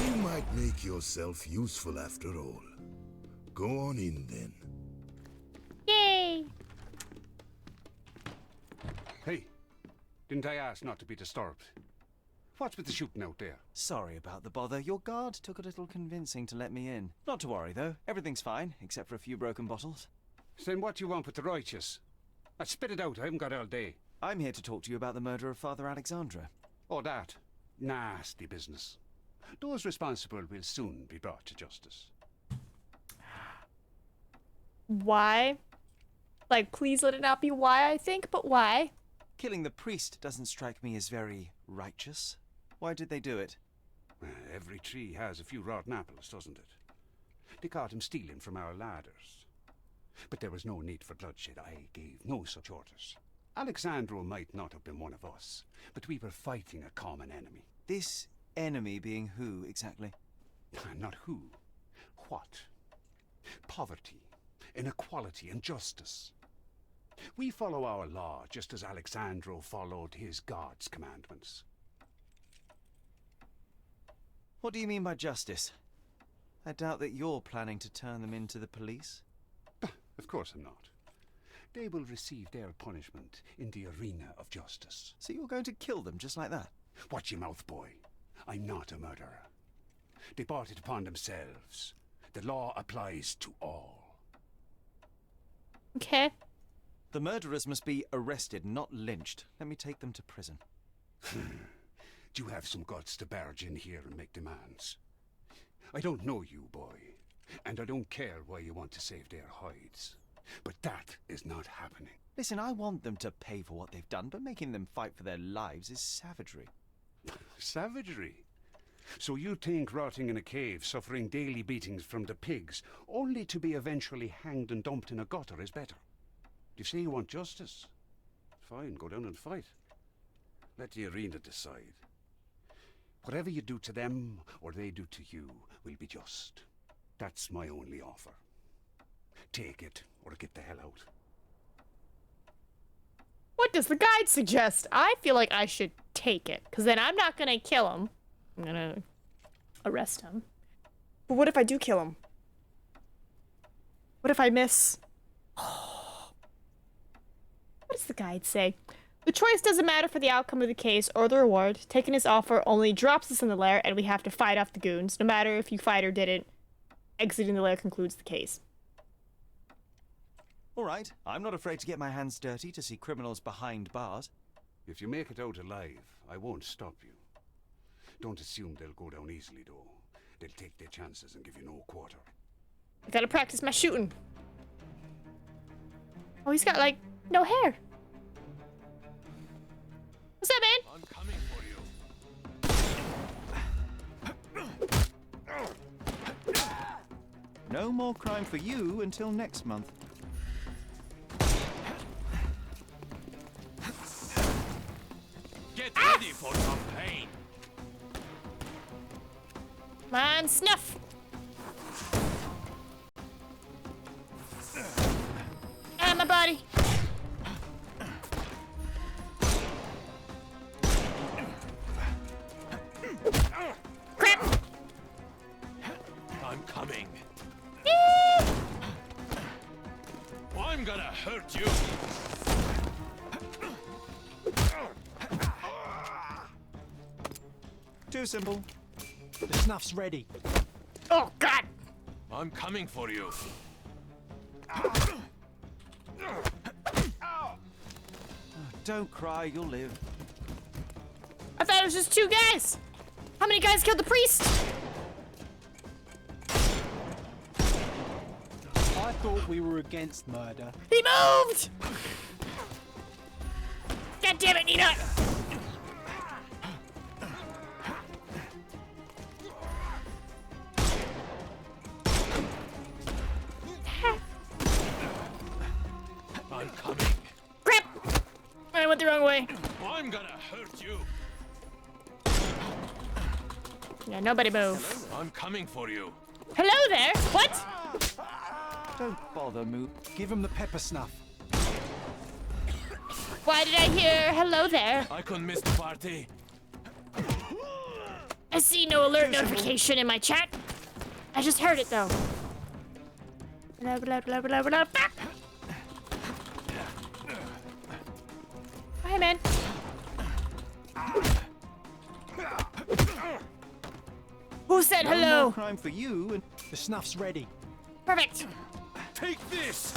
You might make yourself useful after all. Go on in then. Yay! Hey, didn't I ask not to be disturbed? What's with the shooting out there? Sorry about the bother. Your guard took a little convincing to let me in. Not to worry, though. Everything's fine, except for a few broken bottles. Then what do you want with the righteous? Spit it out, I haven't got all day. I'm here to talk to you about the murder of Father Alexandra. Oh, that. Nasty business. Those responsible will soon be brought to justice. Why? Like, please let it not be why, I think, but why? Killing the priest doesn't strike me as very righteous. Why did they do it? Every tree has a few rotten apples, doesn't it? They caught him stealing from our ladders. But there was no need for bloodshed. I gave no such orders. Alexandro might not have been one of us, but we were fighting a common enemy. This enemy being who, exactly? Not who. What? Poverty, inequality, and justice. We follow our law just as Alexandro followed his God's commandments. What do you mean by justice? I doubt that you're planning to turn them into the police. Of course I'm not. They will receive their punishment in the arena of justice. So you're going to kill them just like that? Watch your mouth, boy. I'm not a murderer. They brought it upon themselves. The law applies to all. Okay. The murderers must be arrested, not lynched. Let me take them to prison. Do you have some guts to barge in here and make demands? I don't know you, boy, and I don't care why you want to save their hides. But that is not happening. Listen, I want them to pay for what they've done, but making them fight for their lives is savagery. Savagery? So you think rotting in a cave, suffering daily beatings from the pigs, only to be eventually hanged and dumped in a gutter is better? You say you want justice? Fine, go down and fight. Let the arena decide. Whatever you do to them, or they do to you, will be just. That's my only offer. Take it, or get the hell out. What does the guide suggest? I feel like I should take it, because then I'm not gonna kill him. I'm gonna arrest him. But what if I do kill him? What if I miss? What does the guide say? The choice doesn't matter for the outcome of the case or the reward. Taking his offer only drops us in the lair, and we have to fight off the goons. No matter if you fight or didn't, exiting the lair concludes the case. All right, I'm not afraid to get my hands dirty to see criminals behind bars. If you make it out alive, I won't stop you. Don't assume they'll go down easily, though. They'll take their chances and give you no quarter. I gotta practice my shooting. Oh, he's got, like, no hair. What's up, man? I'm coming for you. No more crime for you until next month. Get ready for some pain. Come on, snuff. Ah, my body. Crap. I'm coming. I'm gonna hurt you. Too simple. The snuff's ready. Oh, God. I'm coming for you. Don't cry, you'll live. I thought it was just 2 guys. How many guys killed the priest? I thought we were against murder. He moved! God damn it, Nina! I'm coming. Crap! I went the wrong way. I'm gonna hurt you. Yeah, nobody move. I'm coming for you. Hello there! What? Don't bother, Moop. Give him the pepper snuff. Why did I hear hello there? I couldn't miss the party. I see no alert notification in my chat. I just heard it though. Blah, blah, blah, blah, blah, blah. Oh, hey, man. Who said No hello? more crime for you and The snuff's ready. Perfect. Take this.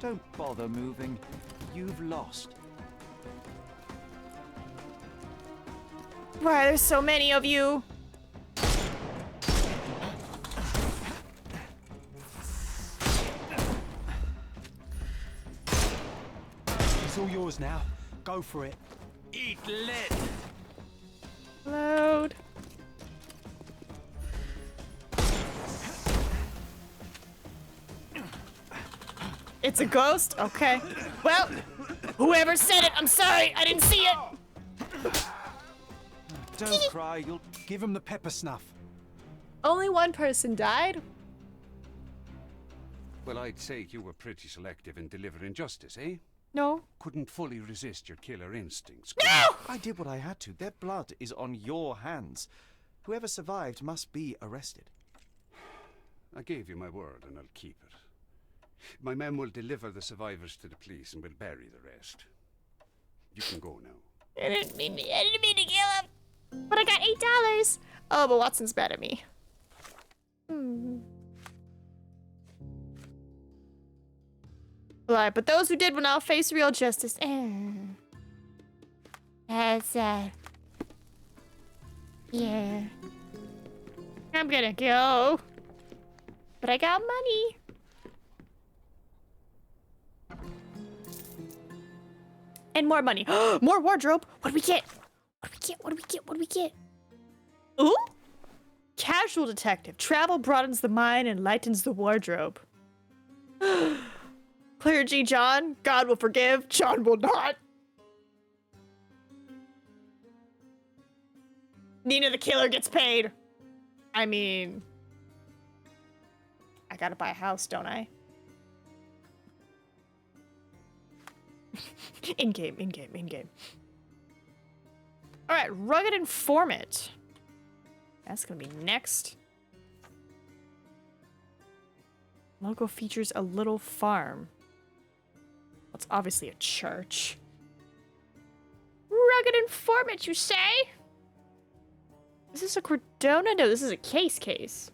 don't bother moving. You've lost. Why, there's so many of you. all yours now. Go for it. Eat lit. Load. It's a ghost? Okay. Well, whoever said it, I'm sorry. I didn't see it. Don't cry. You'll give him the pepper snuff. Only one person died? Well, I'd say you were pretty selective in delivering justice, eh? No. Couldn't fully resist your killer instincts. No! I did what I had to. Their blood is on your hands. Whoever survived must be arrested. I gave you my word, and I'll keep it. My men will deliver the survivors to the police, and we'll bury the rest. You can go now. I didn't mean to kill him. But I got $8. Oh, but Watson's mad at me. Right, but those who did will now face real justice. That's sad. Yeah. I'm gonna go. But I got money. And more money. More wardrobe. What do we get? What do we get? What do we get? What do we get? Ooh? Casual detective. Travel broadens the mind and lightens the wardrobe. Clergy John. God will forgive. John will not. Nina the killer gets paid. I mean, I gotta buy a house, don't I? In-game, in-game, in-game. All right, rugged informant. That's gonna be next. Logo features a little farm. That's obviously a church. Rugged informant, you say? Is this a Cordona? No, this is a case.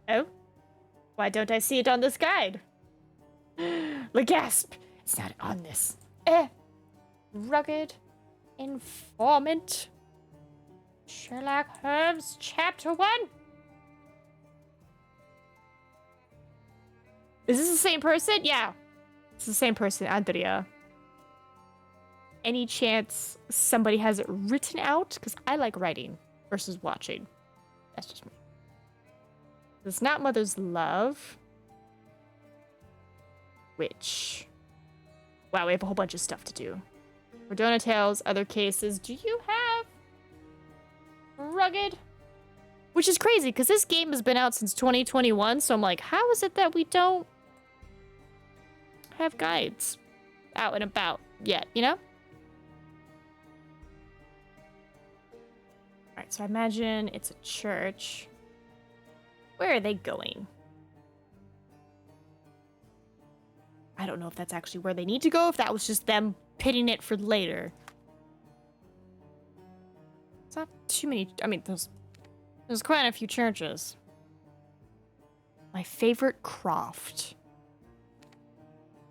Oh? Why don't I see it on this guide? The gasp! It's not on this. Rugged informant. Sherlock Holmes, Chapter 1. Is this the same person? Yeah. It's the same person, Andrea. Any chance somebody has it written out? Because I like writing versus watching. That's just me. It's not Mother's Love. Which... Wow, we have a whole bunch of stuff to do. Cordona Tales, other cases. Do you have... Rugged? Which is crazy, because this game has been out since 2021, so I'm like, how is it that we don't have guides out and about yet, you know? Alright, so I imagine it's a church. Where are they going? I don't know if that's actually where they need to go, if that was just them pitting it for later. It's not too many. I mean, there's quite a few churches. My favorite croft.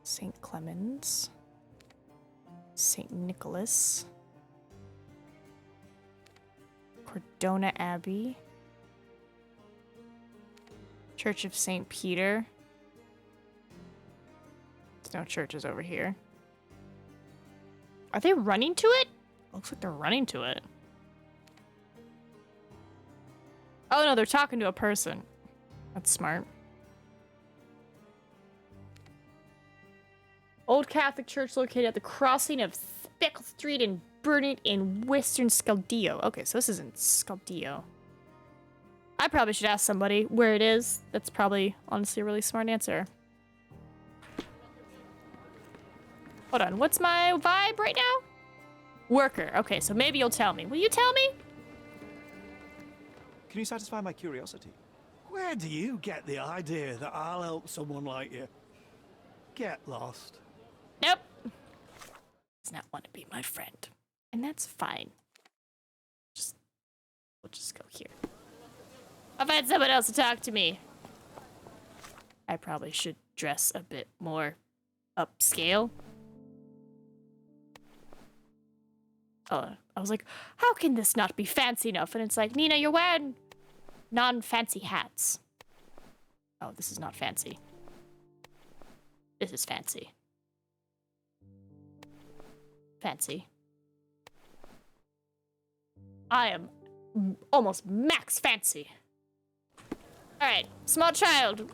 St. Clemens. St. Nicholas. Cordona Abbey. Church of St. Peter. There's no churches over here. Are they running to it? Looks like they're running to it. Oh no, they're talking to a person. That's smart. Old Catholic Church located at the crossing of Speckle Street and Burnett in Western Scaldeo. Okay, so this isn't Scaldeo. I probably should ask somebody where it is. That's probably, honestly, a really smart answer. Hold on, what's my vibe right now? Worker. Okay, so maybe you'll tell me. Will you tell me? Can you satisfy my curiosity? Where do you get the idea that I'll help someone like you? Get lost. Nope. Does not want to be my friend. And that's fine. We'll just go here. I'll find someone else to talk to me. I probably should dress a bit more upscale. Oh, I was like, how can this not be fancy enough? And it's like, Nina, you're wearing non-fancy hats. Oh, this is not fancy. This is fancy. Fancy. I am almost max fancy. Alright, small child.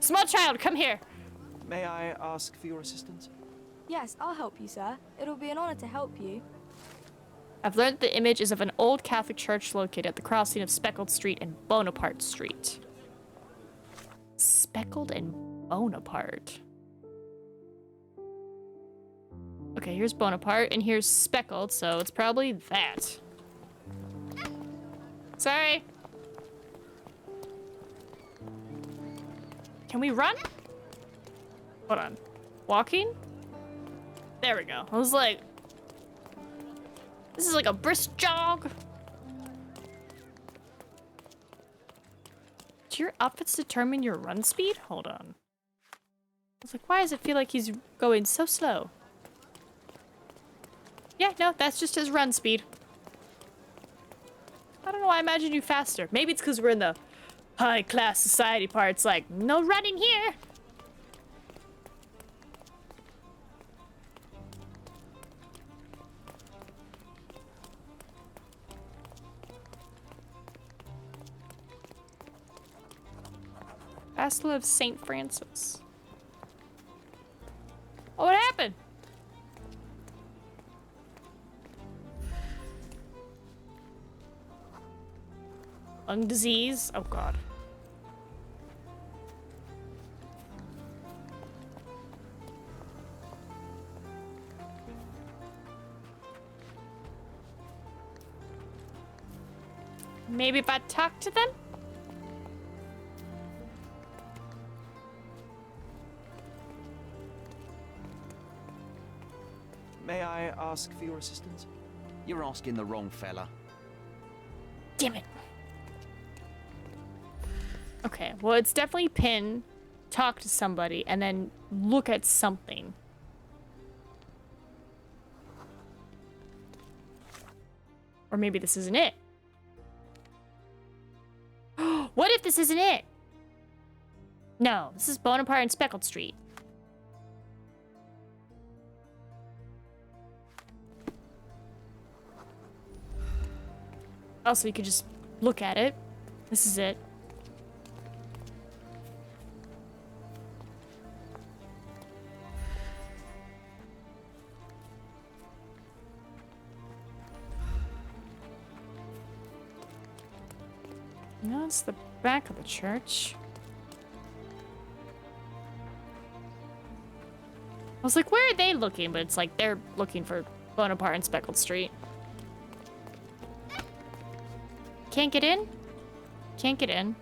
Small child, come here. May I ask for your assistance? Yes, I'll help you, sir. It'll be an honor to help you. I've learned the image is of an old Catholic church located at the crossing of Speckled Street and Bonaparte Street. Speckled and Bonaparte. Okay, here's Bonaparte, and here's Speckled, so it's probably that. Sorry. Can we run? Hold on. Walking? There we go. I was like... This is like a brisk jog. Do your outfits determine your run speed? Hold on. I was like, why does it feel like he's going so slow? Yeah, no, that's just his run speed. I don't know why I imagine you faster. Maybe it's because we're in the high-class society part. It's like, no running here. Castle of St. Francis. Oh, what happened? Lung disease? Oh, God. Maybe if I talk to them? May I ask for your assistance? You're asking the wrong fella. Damn it. Okay, well, it's definitely pin, talk to somebody, and then look at something. Or maybe this isn't it. What if this isn't it? No, this is Bonaparte and Speckled Street. Also, you could just look at it. This is it. No, it's the back of the church. I was like, where are they looking? But it's like they're looking for Bonaparte and Speckled Street. Can't get in? Can't get in.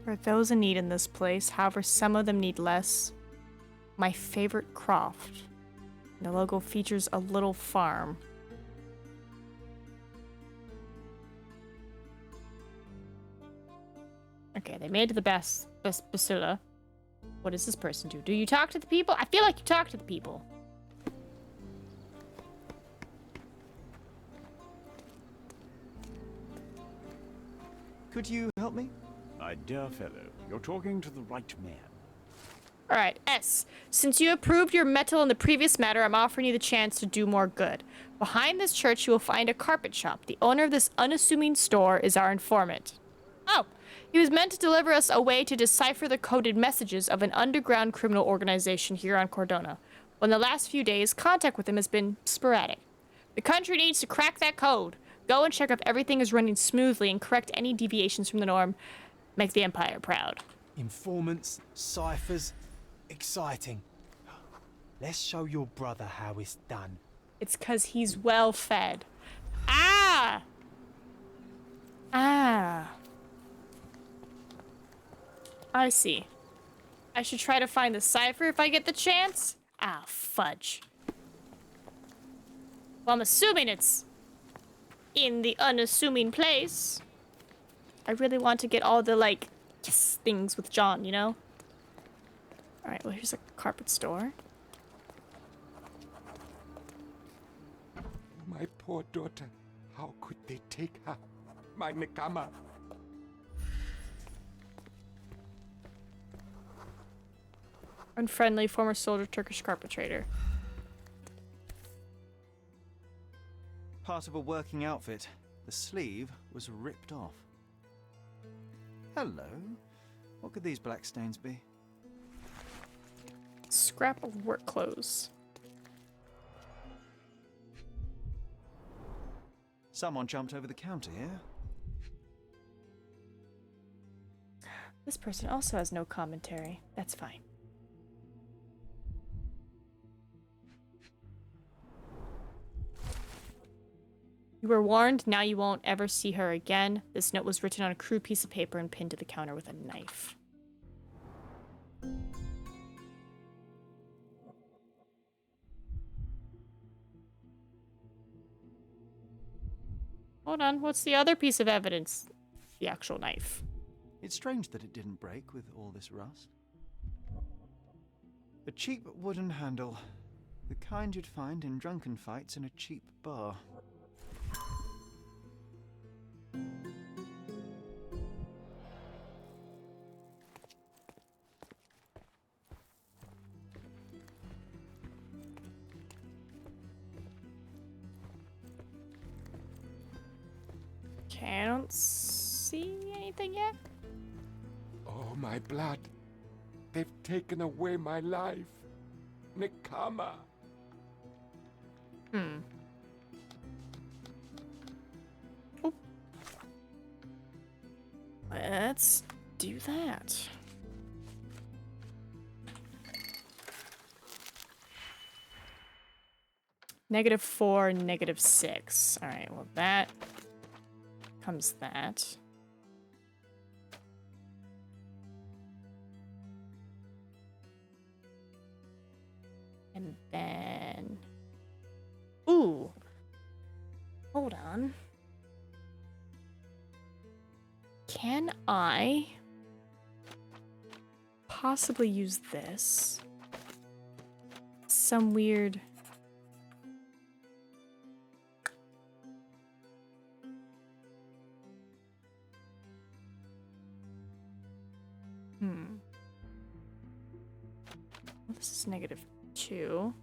For those in need in this place, however, some of them need less. My favorite croft. The logo features a little farm. Okay, they made it to the best basilica. What does this person do? Do you talk to the people? I feel like you talk to the people. Could you help me? My dear fellow, you're talking to the right man. Alright, S. Since you approved your metal in the previous matter, I'm offering you the chance to do more good. Behind this church, you will find a carpet shop. The owner of this unassuming store is our informant. Oh, he was meant to deliver us a way to decipher the coded messages of an underground criminal organization here on Cordona. But in the last few days, contact with him has been sporadic. The country needs to crack that code. Go and check if everything is running smoothly and correct any deviations from the norm. Make the Empire proud. Informants, ciphers, exciting. Let's show your brother how it's done. It's 'cause he's well fed. Ah! Ah. I see. I should try to find the cipher if I get the chance? Ah, fudge. Well, I'm assuming it's in the unassuming place. I really want to get all the, like, yes things with John, you know? Alright, well, here's a carpet store. My poor daughter. How could they take her? My Nekama. Unfriendly former soldier Turkish carpet trader. Part of a working outfit. The sleeve was ripped off. Hello. What could these black stains be? Scrap of work clothes. Someone jumped over the counter here. This person also has no commentary. That's fine. You were warned, now you won't ever see her again. This note was written on a crude piece of paper and pinned to the counter with a knife. Hold on, what's the other piece of evidence? The actual knife. It's strange that it didn't break with all this rust. A cheap wooden handle. The kind you'd find in drunken fights in a cheap bar. Okay, I don't see anything yet. Oh, my blood. They've taken away my life. Nekama. Hmm. Oh. Let's do that. -4, -6. Alright, well that comes that. And then... Ooh! Hold on. Can I possibly use this? Some weird... Well, this is -2.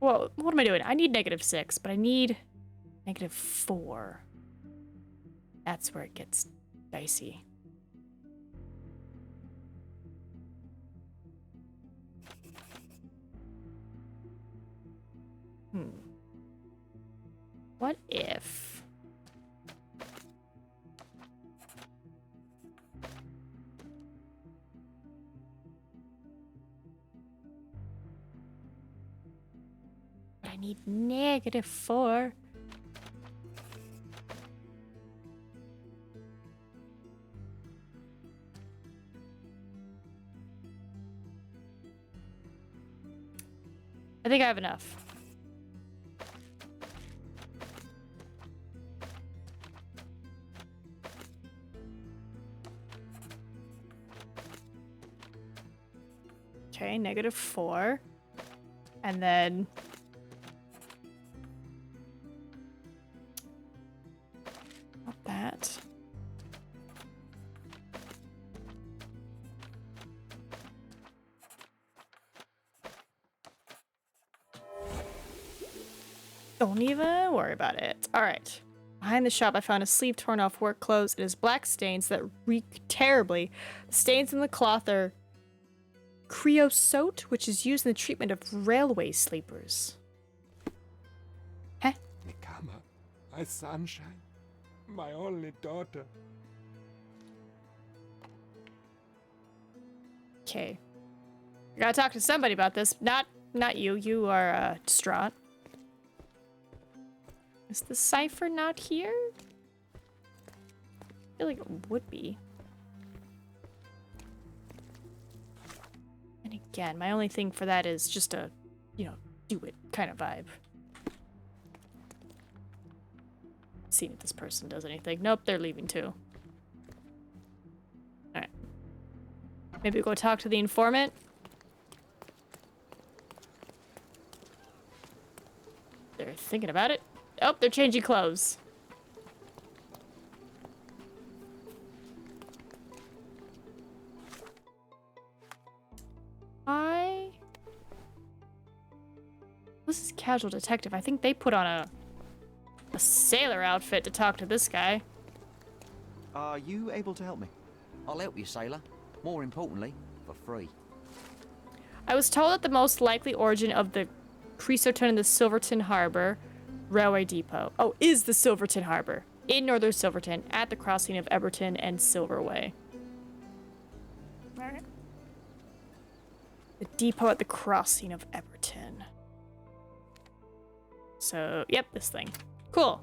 Well, what am I doing? I need -6, but I need -4. That's where it gets dicey. What if... I need -4. I think I have enough. Okay, -4. And then... Not that. Don't even worry about it. Alright. Behind the shop, I found a sleeve torn off work clothes. It has black stains that reek terribly. The stains in the cloth are creosote, which is used in the treatment of railway sleepers. Huh? Nekama, my sunshine, my only daughter. Okay. I gotta talk to somebody about this. Not you. You are distraught. Is the cipher not here? I feel like it would be. And again, my only thing for that is just a, do it kind of vibe. Seeing if this person does anything. Nope, they're leaving too. Alright. Maybe go talk to the informant. They're thinking about it. Oh, they're changing clothes. This is casual detective. I think they put on a sailor outfit to talk to this guy. Are you able to help me? I'll help you, sailor. More importantly, for free. I was told that the most likely origin of the Priest in the Silverton Harbor Railway Depot. Oh, is the Silverton Harbor in northern Silverton at the crossing of Eberton and Silverway. Alright. The depot at the crossing of Eberton. So, yep, this thing. Cool.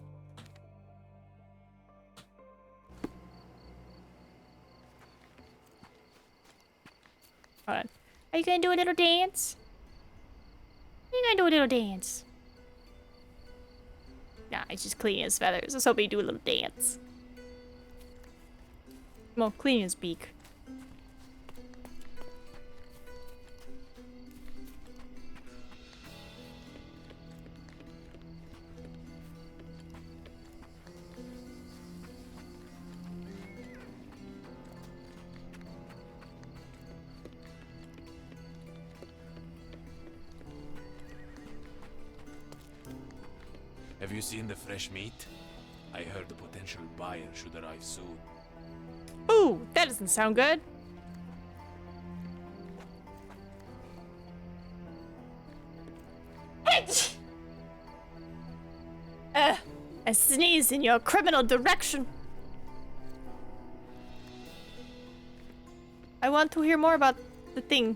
Hold on. Are you gonna do a little dance? Are you gonna do a little dance? Nah, he's just cleaning his feathers. I was hoping he'd do a little dance. Well, clean his beak. Have you seen the fresh meat? I heard the potential buyer should arrive soon. Ooh, that doesn't sound good. I sneeze in your criminal direction. I want to hear more about the thing.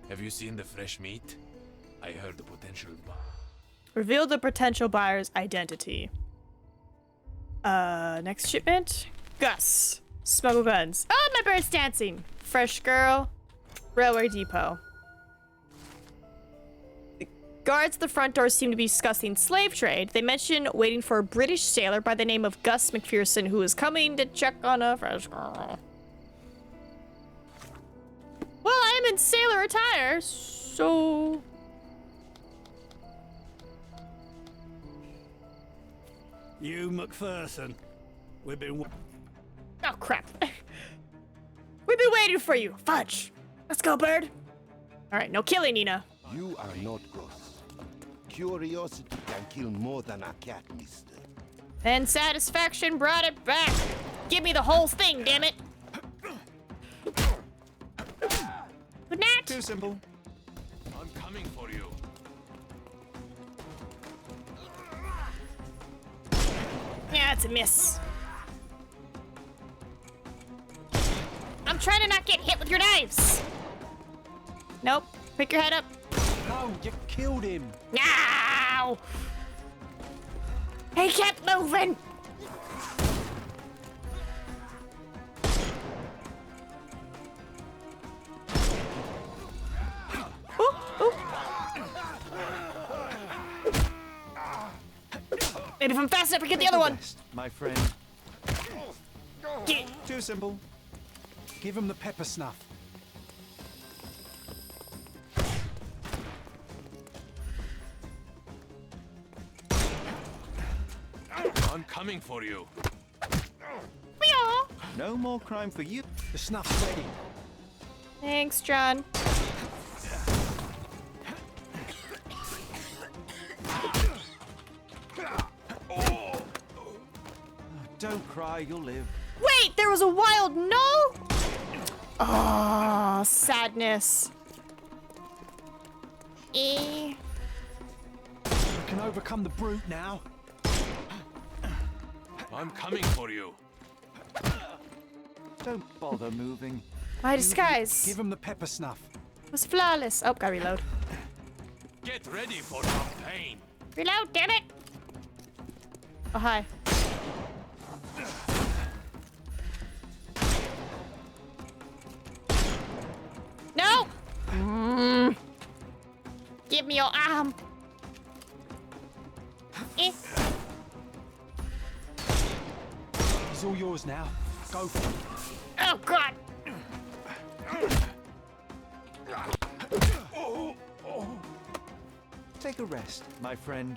Have you seen the fresh meat? I heard the potential buyer. Reveal the potential buyer's identity. Next shipment. Gus. Smuggle guns. Oh, my bird's dancing. Fresh girl. Railway depot. The guards at the front door seem to be discussing slave trade. They mention waiting for a British sailor by the name of Gus McPherson who is coming to check on a fresh girl. Well, I am in sailor attire, so... You, McPherson. We've been... Oh, crap. We've been waiting for you. Fudge. Let's go, bird. All right, no killing, Nina. You are not Gus. Curiosity can kill more than a cat, mister. And satisfaction brought it back. Give me the whole thing, damn it. Good night. Too simple. I'm coming for you. Yeah, it's a miss. I'm trying to not get hit with your knives. Nope. Pick your head up. No, you killed him. Ow! He kept moving. Ooh, ooh. Maybe if I'm fast enough, I get the other one. My friend. Too simple. Give him the pepper snuff. I'm coming for you. No more crime for you. The snuff's ready. Thanks, John. Don't cry, you'll live. Wait, there was a wild no? Oh, sadness. We can overcome the brute now. I'm coming for you. Don't bother moving. My disguise Give him the pepper snuff. was flawless. Oh, gotta reload. Get ready for some pain. Reload, damn it! Oh, hi. No! Give me your arm. Eh. He's all yours now. Go for it. Oh, God! Take a rest, my friend.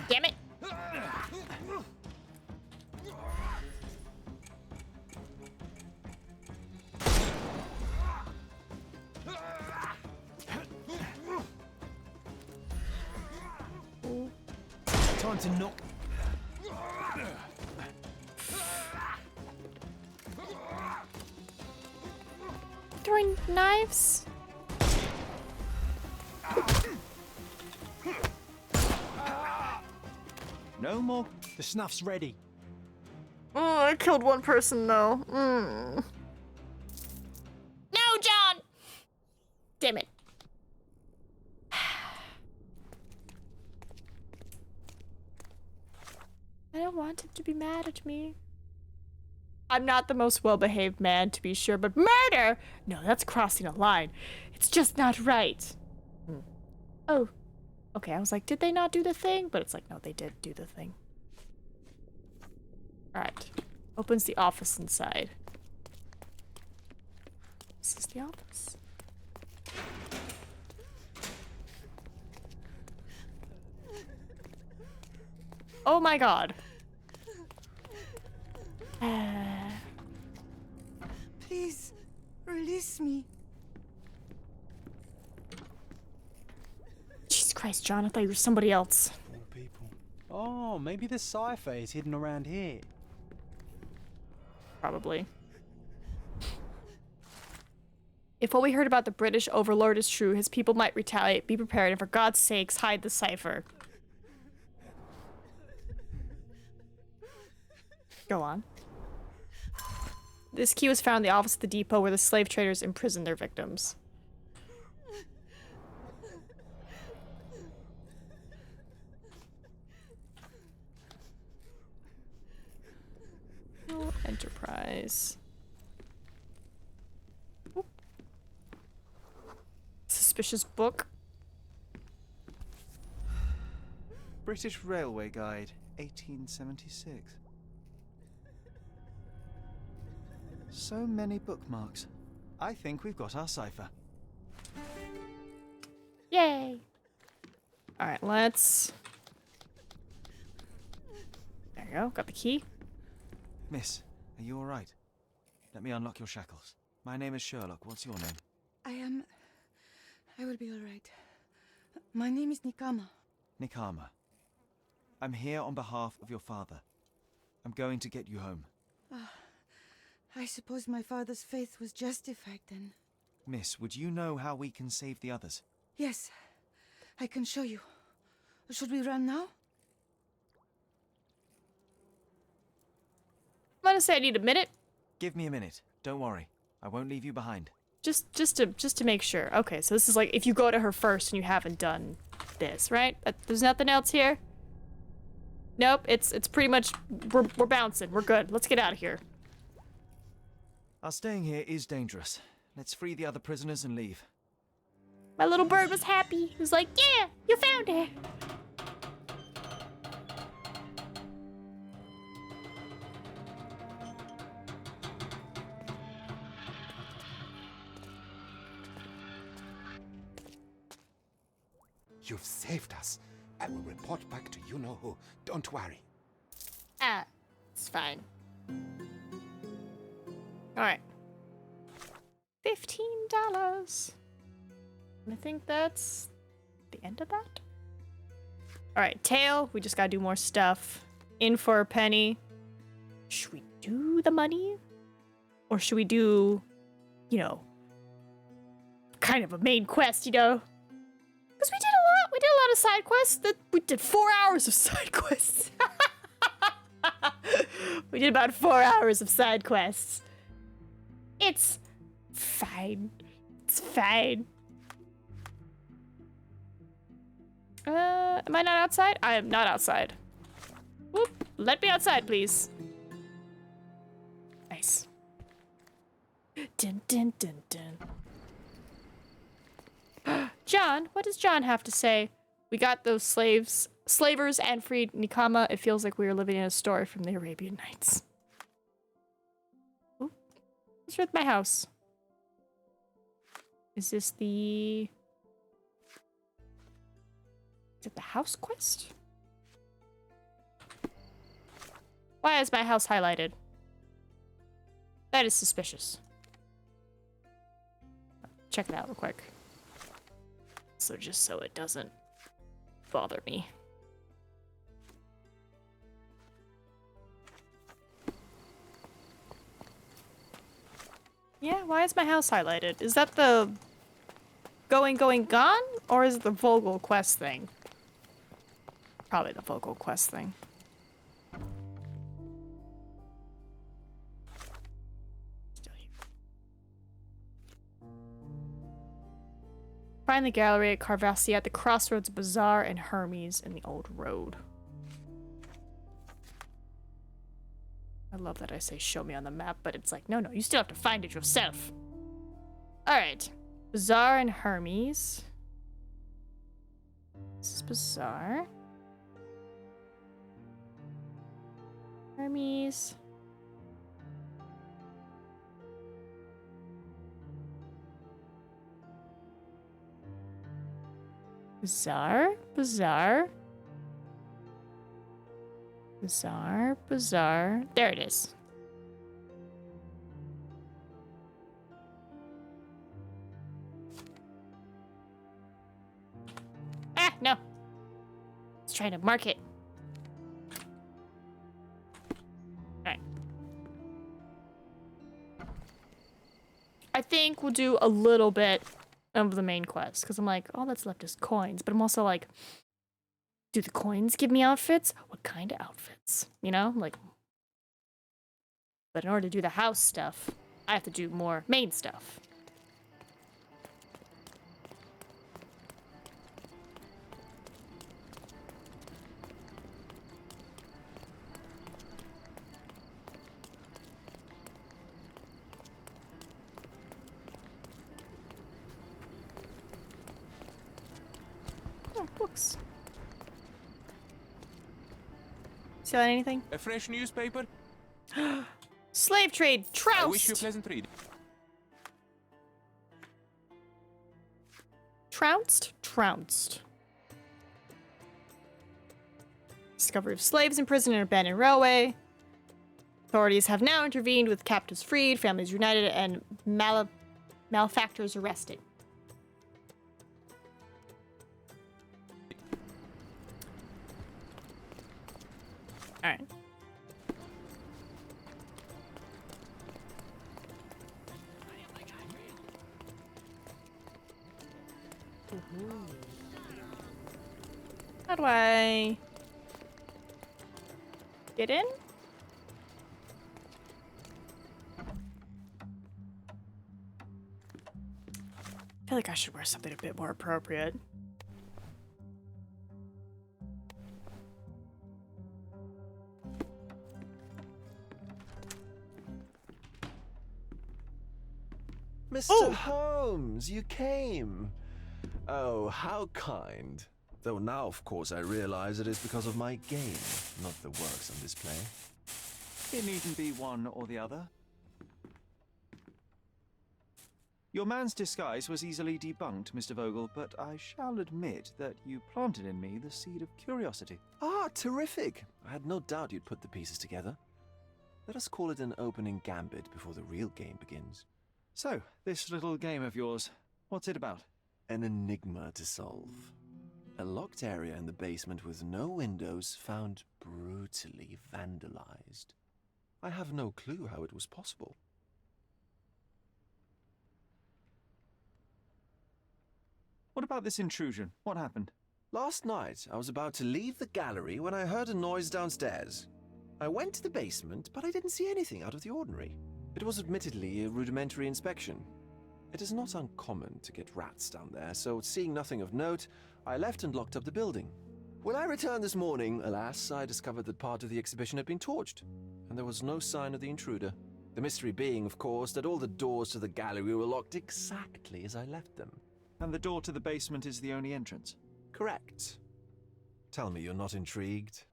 Damn it! Time to knock. Throwing knives? No more. The snuff's ready. Oh, I killed one person though. No, John! Damn it. I don't want him to be mad at me. I'm not the most well-behaved man, to be sure, but murder? No, that's crossing a line. It's just not right. Oh. Okay, I was like, did they not do the thing? But it's like, no, they did do the thing. Alright. Opens the office inside. This is the office. Oh my god. Please, release me. Jesus Christ, John, I thought you were somebody else. More people. Oh, maybe the cipher is hidden around here. Probably. If what we heard about the British overlord is true, his people might retaliate. Be prepared, and for God's sakes, hide the cipher. Go on. This key was found in the office of the depot where the slave traders imprisoned their victims. Oh, Enterprise. Oop. Suspicious book. British Railway Guide, 1876. So many bookmarks. I think we've got our cipher. Yay! Alright, let's... There you go, got the key. Miss, are you alright? Let me unlock your shackles. My name is Sherlock. What's your name? I will be all right. My name is Nikama. Nikama. I'm here on behalf of your father. I'm going to get you home. I suppose my father's faith was justified then. Miss, would you know how we can save the others? Yes, I can show you. Should we run now? I'm gonna say I need a minute. Give me a minute. Don't worry. I won't leave you behind. Just to make sure. Okay, so this is like if you go to her first and you haven't done this, right? There's nothing else here. Nope, it's pretty much we're bouncing. We're good. Let's get out of here. Our staying here is dangerous. Let's free the other prisoners and leave. My little bird was happy. He was like, "Yeah, you found her." You've saved us. I will report back to you-know-who. Don't worry. It's fine. Alright. $15. I think that's the end of that. Alright, tail. We just gotta do more stuff. In for a penny. Should we do the money? Or should we do, you know, kind of a main quest, you know? Because we did a lot. We did a lot of side quests. We did 4 hours of side quests. We did about 4 hours of side quests. It's fine. It's fine. Am I not outside? I am not outside. Whoop. Let me outside, please. Nice. Dun dun dun dun. John, what does John have to say? We got those slavers, and freed Nikama. It feels like we were living in a story from the Arabian Nights. Ooh, what's with my house? Is this the... Is it the house quest? Why is my house highlighted? That is suspicious. Check it out real quick. So just so it doesn't bother me. Yeah, why is my house highlighted? Is that the going, gone? Or is it the Vogel quest thing? Probably the Vogel quest thing. Find the gallery at Carvassi at the crossroads of Bazaar and Hermes in the old road. I love that I say show me on the map, but it's like, no, you still have to find it yourself. Alright. Bazaar and Hermes. This is Bazaar. Hermes. Bazaar. There it is. Ah, no. Let's try to mark it. Alright. I think we'll do a little bit of the main quest, because I'm like, all that's left is coins, but I'm also like, do the coins give me outfits? What kind of outfits? You know, like, but in order to do the house stuff, I have to do more main stuff. Oh, books. See anything? A fresh newspaper? Slave trade, trounced! I wish you a pleasant read. Trounced. Discovery of slaves imprisoned in an abandoned railway. Authorities have now intervened with captives freed, families united, and malefactors arrested. Alright. How do I get in? I feel like I should wear something a bit more appropriate. Mr. Holmes, you came. Oh, how kind. Though now, of course, I realize it is because of my game, not the works on display. It needn't be one or the other. Your man's disguise was easily debunked, Mr. Vogel, but I shall admit that you planted in me the seed of curiosity. Ah, terrific. I had no doubt you'd put the pieces together. Let us call it an opening gambit before the real game begins. So, this little game of yours, what's it about? An enigma to solve. A locked area in the basement with no windows found brutally vandalized. I have no clue how it was possible. What about this intrusion? What happened? Last night, I was about to leave the gallery when I heard a noise downstairs. I went to the basement, but I didn't see anything out of the ordinary. It was admittedly a rudimentary inspection. It is not uncommon to get rats down there, so seeing nothing of note, I left and locked up the building. When I returned this morning, alas, I discovered that part of the exhibition had been torched, and there was no sign of the intruder. The mystery being, of course, that all the doors to the gallery were locked exactly as I left them. And the door to the basement is the only entrance? Correct. Tell me you're not intrigued.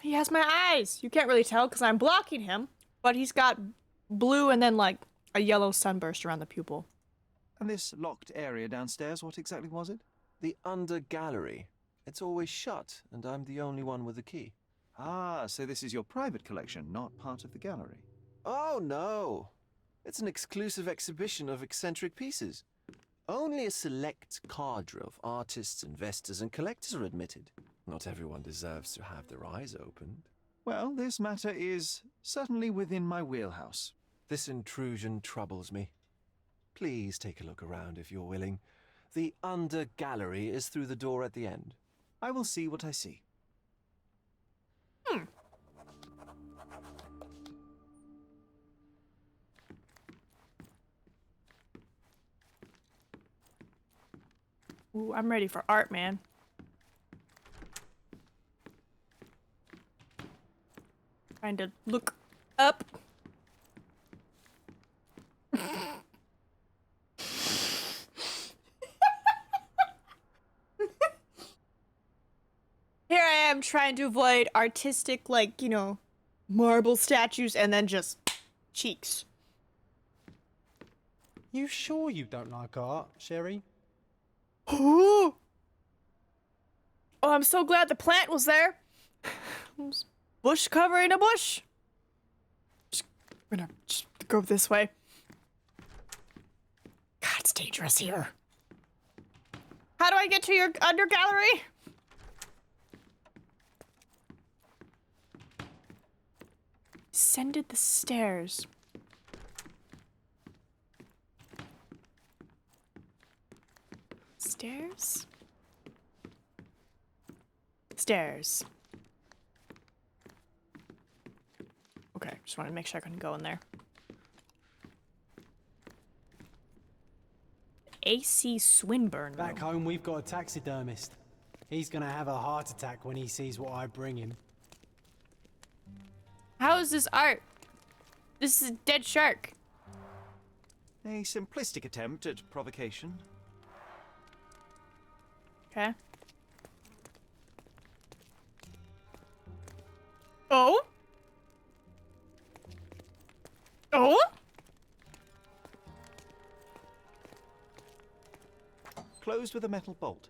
He has my eyes. You can't really tell because I'm blocking him, but he's got blue and then like a yellow sunburst around the pupil. And this locked area downstairs, what exactly was it? The under gallery. It's always shut, and I'm the only one with the key. Ah, so this is your private collection, not part of the gallery. Oh, no. It's an exclusive exhibition of eccentric pieces. Only a select cadre of artists, investors, and collectors are admitted. Not everyone deserves to have their eyes opened. Well, this matter is certainly within my wheelhouse. This intrusion troubles me. Please take a look around if you're willing. The under gallery is through the door at the end. I will see what I see. Ooh, I'm ready for art, man. Trying to look up. Here I am trying to avoid artistic, like, you know, marble statues and then just cheeks. You sure you don't like art, Sherry? Oh, I'm so glad the plant was there. Bush covering a bush. I'm gonna just go this way. God, it's dangerous here. How do I get to your under gallery? Descended the stairs. Stairs? Stairs. Okay, just wanted to make sure I couldn't go in there. AC Swinburne room. Back home, we've got a taxidermist. He's gonna have a heart attack when he sees what I bring him. How is this art? This is a dead shark. A simplistic attempt at provocation. Okay. Oh? Oh? Closed with a metal bolt.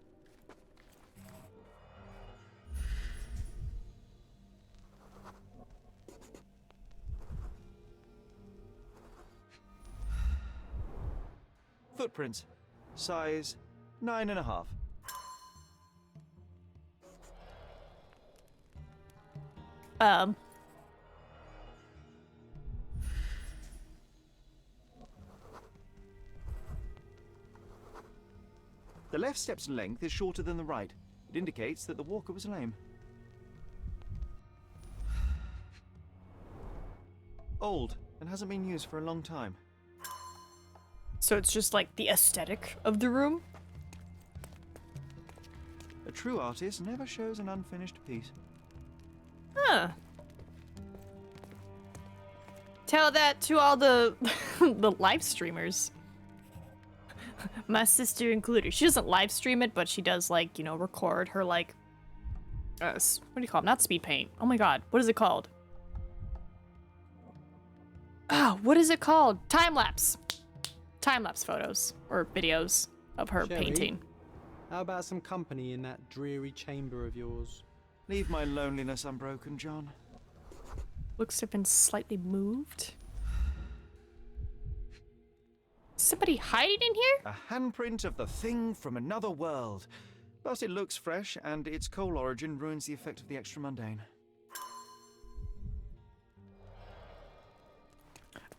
Footprints. Size 9.5. The left step's length is shorter than the right. It indicates that the walker was lame. Old, and hasn't been used for a long time. So it's just like the aesthetic of the room? A true artist never shows an unfinished piece. Huh. Tell that to all the the live streamers. My sister included. She doesn't live stream it, but she does, like, you know, record her, like, what do you call it? Not speed paint. Oh my god, what is it called? Oh, what is it called? Time lapse. Time lapse photos or videos of her Sherry, painting. How about some company in that dreary chamber of yours? Leave my loneliness unbroken, John. Looks to have been slightly moved. Somebody hiding in here? A handprint of the thing from another world. But it looks fresh, and its coal origin ruins the effect of the extra mundane.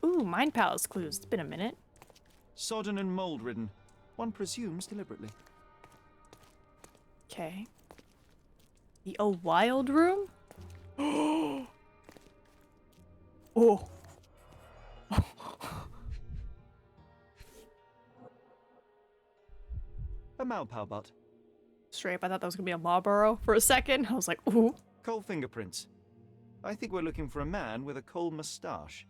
Ooh, Mind Palace clues. It's been a minute. Sodden and mold-ridden. One presumes deliberately. Okay. The Oh Wild room? Oh. A Malpow butt. Straight up, I thought that was gonna be a Marlboro for a second. I was like, ooh. Coal fingerprints. I think we're looking for a man with a coal moustache.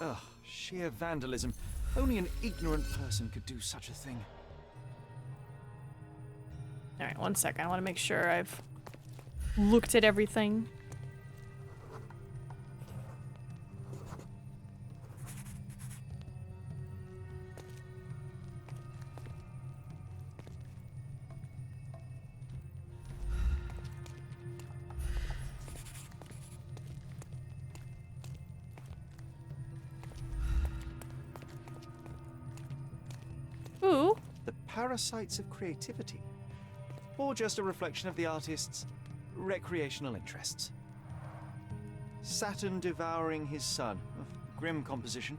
Ugh, sheer vandalism. Only an ignorant person could do such a thing. Alright, one second. I want to make sure I've looked at everything. Ooh. The parasites of creativity. Or just a reflection of the artist's recreational interests. Saturn devouring his sun. Grim composition.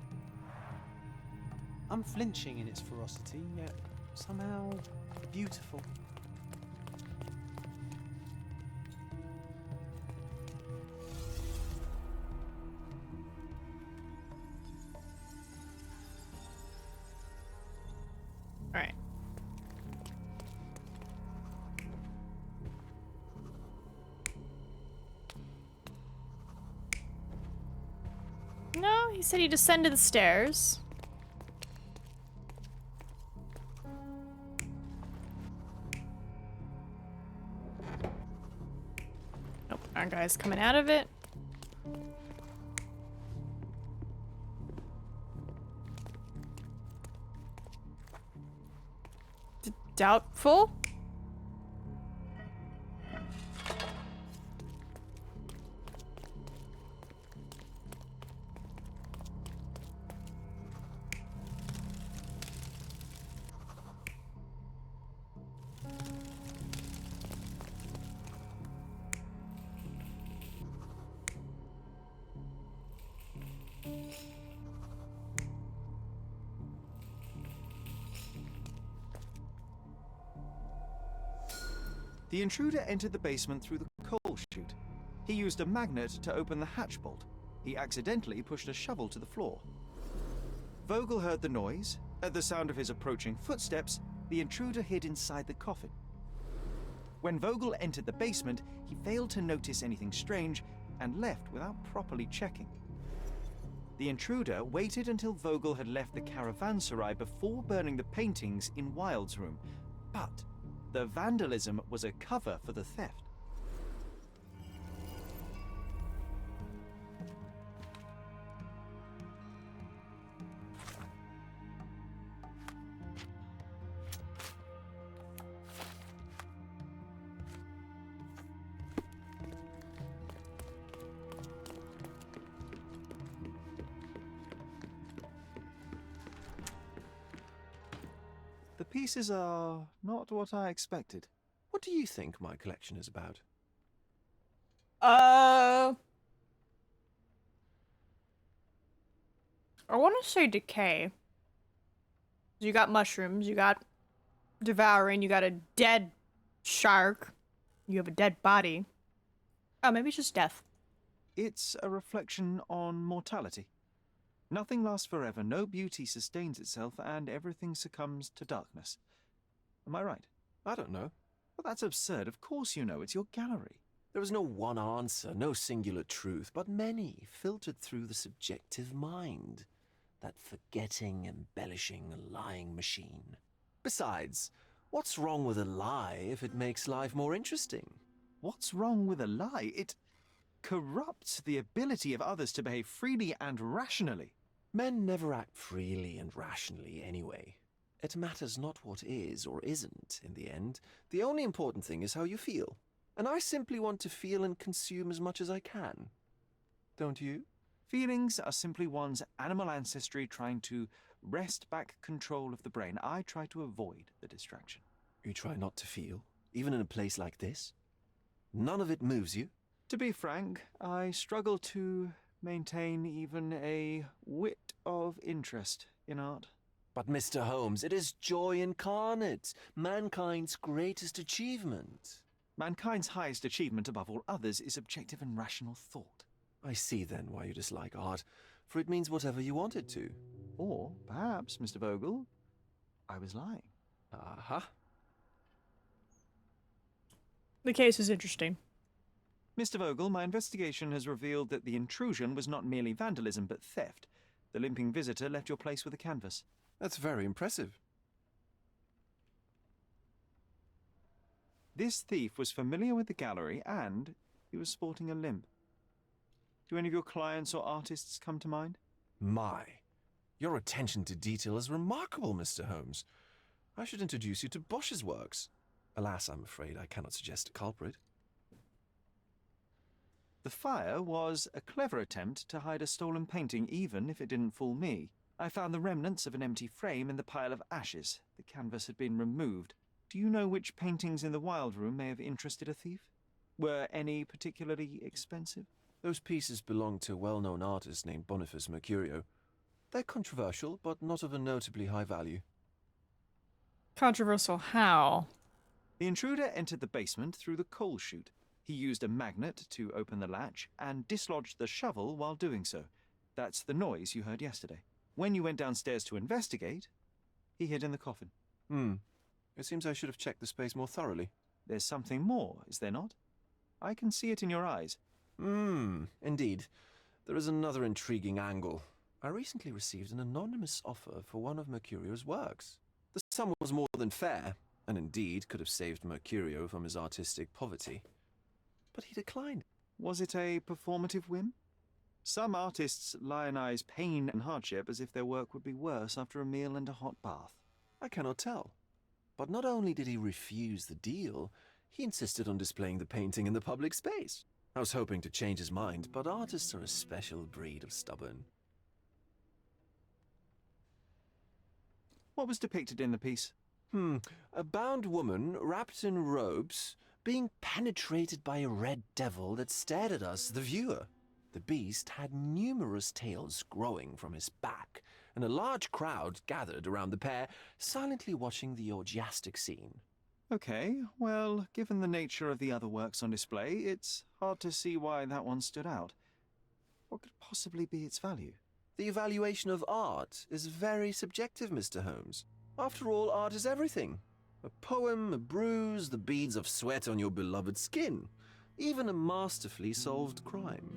Unflinching in its ferocity, yet somehow beautiful. Alright. No, he said he descended the stairs. Nope, our guy's coming out of it. Doubtful? The intruder entered the basement through the coal chute. He used a magnet to open the hatch bolt. He accidentally pushed a shovel to the floor. Vogel heard the noise. At the sound of his approaching footsteps, the intruder hid inside the coffin. When Vogel entered the basement, he failed to notice anything strange and left without properly checking. The intruder waited until Vogel had left the caravanserai before burning the paintings in Wilde's room, but the vandalism was a cover for the theft. The pieces are not what I expected. What do you think my collection is about? I want to say decay. You got mushrooms, you got devouring, you got a dead shark, you have a dead body. Oh, maybe it's just death. It's a reflection on mortality. Nothing lasts forever, no beauty sustains itself, and everything succumbs to darkness. Am I right? I don't know. Well, that's absurd. Of course you know. It's your gallery. There is no one answer, no singular truth, but many filtered through the subjective mind. That forgetting, embellishing, lying machine. Besides, what's wrong with a lie if it makes life more interesting? What's wrong with a lie? It corrupts the ability of others to behave freely and rationally. Men never act freely and rationally anyway. It matters not what is or isn't in the end. The only important thing is how you feel. And I simply want to feel and consume as much as I can. Don't you? Feelings are simply one's animal ancestry trying to wrest back control of the brain. I try to avoid the distraction. You try not to feel, even in a place like this? None of it moves you? To be frank, I struggle to maintain even a whit of interest in art. But Mr. Holmes, it is joy incarnate, mankind's greatest achievement. Mankind's highest achievement above all others is objective and rational thought. I see then why you dislike art, for it means whatever you want it to. Or perhaps, Mr. Vogel, I was lying. Aha. The case is interesting. Mr. Vogel, my investigation has revealed that the intrusion was not merely vandalism but theft. The limping visitor left your place with a canvas. That's very impressive. This thief was familiar with the gallery and he was sporting a limp. Do any of your clients or artists come to mind? My, your attention to detail is remarkable, Mr. Holmes. I should introduce you to Bosch's works. Alas, I'm afraid I cannot suggest a culprit. The fire was a clever attempt to hide a stolen painting, even if it didn't fool me. I found the remnants of an empty frame in the pile of ashes. The canvas had been removed. Do you know which paintings in the Wild Room may have interested a thief? Were any particularly expensive? Those pieces belong to a well-known artist named Boniface Mercurio. They're controversial, but not of a notably high value. Controversial how? The intruder entered the basement through the coal chute. He used a magnet to open the latch and dislodged the shovel while doing so. That's the noise you heard yesterday. When you went downstairs to investigate, he hid in the coffin. It seems I should have checked the space more thoroughly. There's something more, is there not? I can see it in your eyes. Indeed. There is another intriguing angle. I recently received an anonymous offer for one of Mercurio's works. The sum was more than fair, and indeed could have saved Mercurio from his artistic poverty. But he declined. Was it a performative whim? Some artists lionize pain and hardship as if their work would be worse after a meal and a hot bath. I cannot tell. But not only did he refuse the deal, he insisted on displaying the painting in the public space. I was hoping to change his mind, but artists are a special breed of stubborn. What was depicted in the piece? A bound woman, wrapped in robes, being penetrated by a red devil that stared at us, the viewer. The beast had numerous tails growing from his back, and a large crowd gathered around the pair, silently watching the orgiastic scene. Okay, well, given the nature of the other works on display, it's hard to see why that one stood out. What could possibly be its value? The evaluation of art is very subjective, Mr. Holmes. After all, art is everything. A poem, a bruise, the beads of sweat on your beloved skin. Even a masterfully solved crime.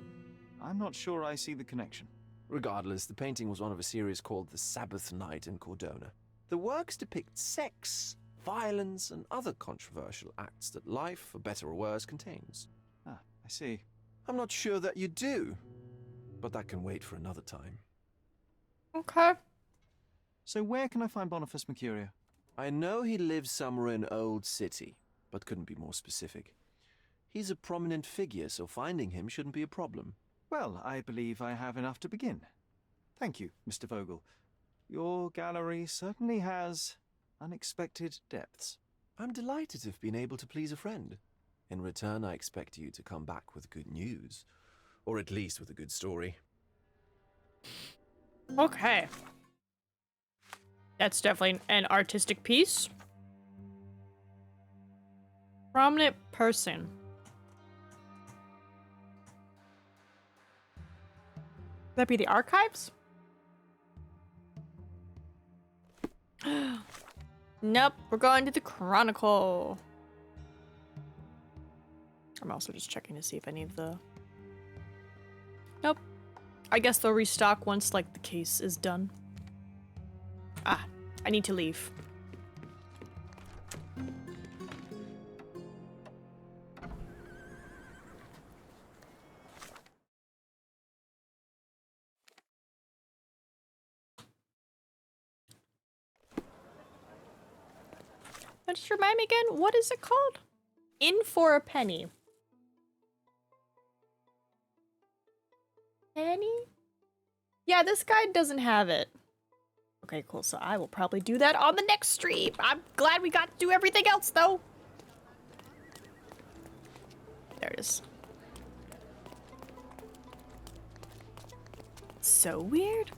I'm not sure I see the connection. Regardless, the painting was one of a series called The Sabbath Night in Cordona. The works depict sex, violence, and other controversial acts that life, for better or worse, contains. Ah, I see. I'm not sure that you do, but that can wait for another time. Okay. So where can I find Boniface Mercurio? I know he lives somewhere in Old City, but couldn't be more specific. He's a prominent figure, so finding him shouldn't be a problem. Well, I believe I have enough to begin. Thank you, Mr. Vogel. Your gallery certainly has unexpected depths. I'm delighted to have been able to please a friend. In return, I expect you to come back with good news. Or at least with a good story. Okay. That's definitely an artistic piece. Prominent person. That be the archives? Nope, we're going to the Chronicle. I'm also just checking to see if any of the... Nope. I guess they'll restock once, like, the case is done. Ah, I need to leave. Just remind me again, what is it called? In for a penny. Penny? Yeah, this guy doesn't have it. Okay, cool. So I will probably do that on the next stream. I'm glad we got to do everything else, though. There it is. So weird.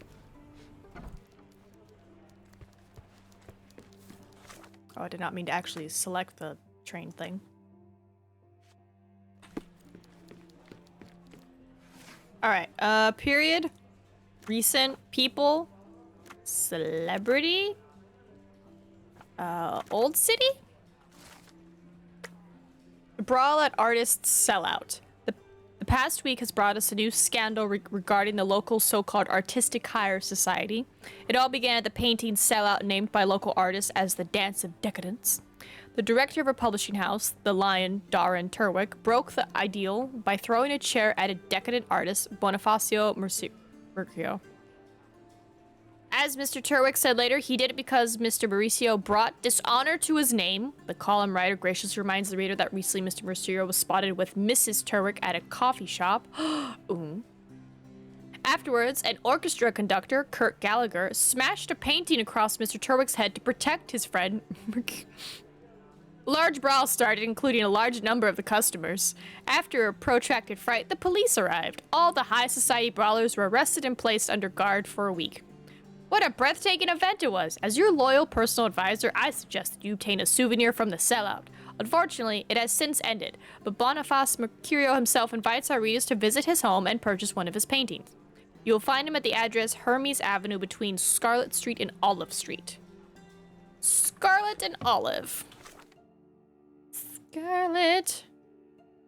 Oh, I did not mean to actually select the train thing. Alright, period. Recent people. Celebrity. Old city? Brawl at artists sellout. The past week has brought us a new scandal regarding the local so-called Artistic Hire Society. It all began at the painting sellout named by local artists as the Dance of Decadence. The director of a publishing house, the Lion, Darren Turwick, broke the ideal by throwing a chair at a decadent artist, Bonifacio Mercurio. As Mr. Turwick said later, he did it because Mr. Mauricio brought dishonor to his name. The column writer graciously reminds the reader that recently Mr. Mauricio was spotted with Mrs. Turwick at a coffee shop. Ooh. Afterwards, an orchestra conductor, Kurt Gallagher, smashed a painting across Mr. Turwick's head to protect his friend. Large brawl started, including a large number of the customers. After a protracted fight, the police arrived. All the high society brawlers were arrested and placed under guard for a week. What a breathtaking event it was. As your loyal personal advisor, I suggest that you obtain a souvenir from the sellout. Unfortunately, it has since ended, but Boniface Mercurio himself invites our readers to visit his home and purchase one of his paintings. You will find him at the address Hermes Avenue between Scarlet Street and Olive Street. Scarlet and Olive. Scarlet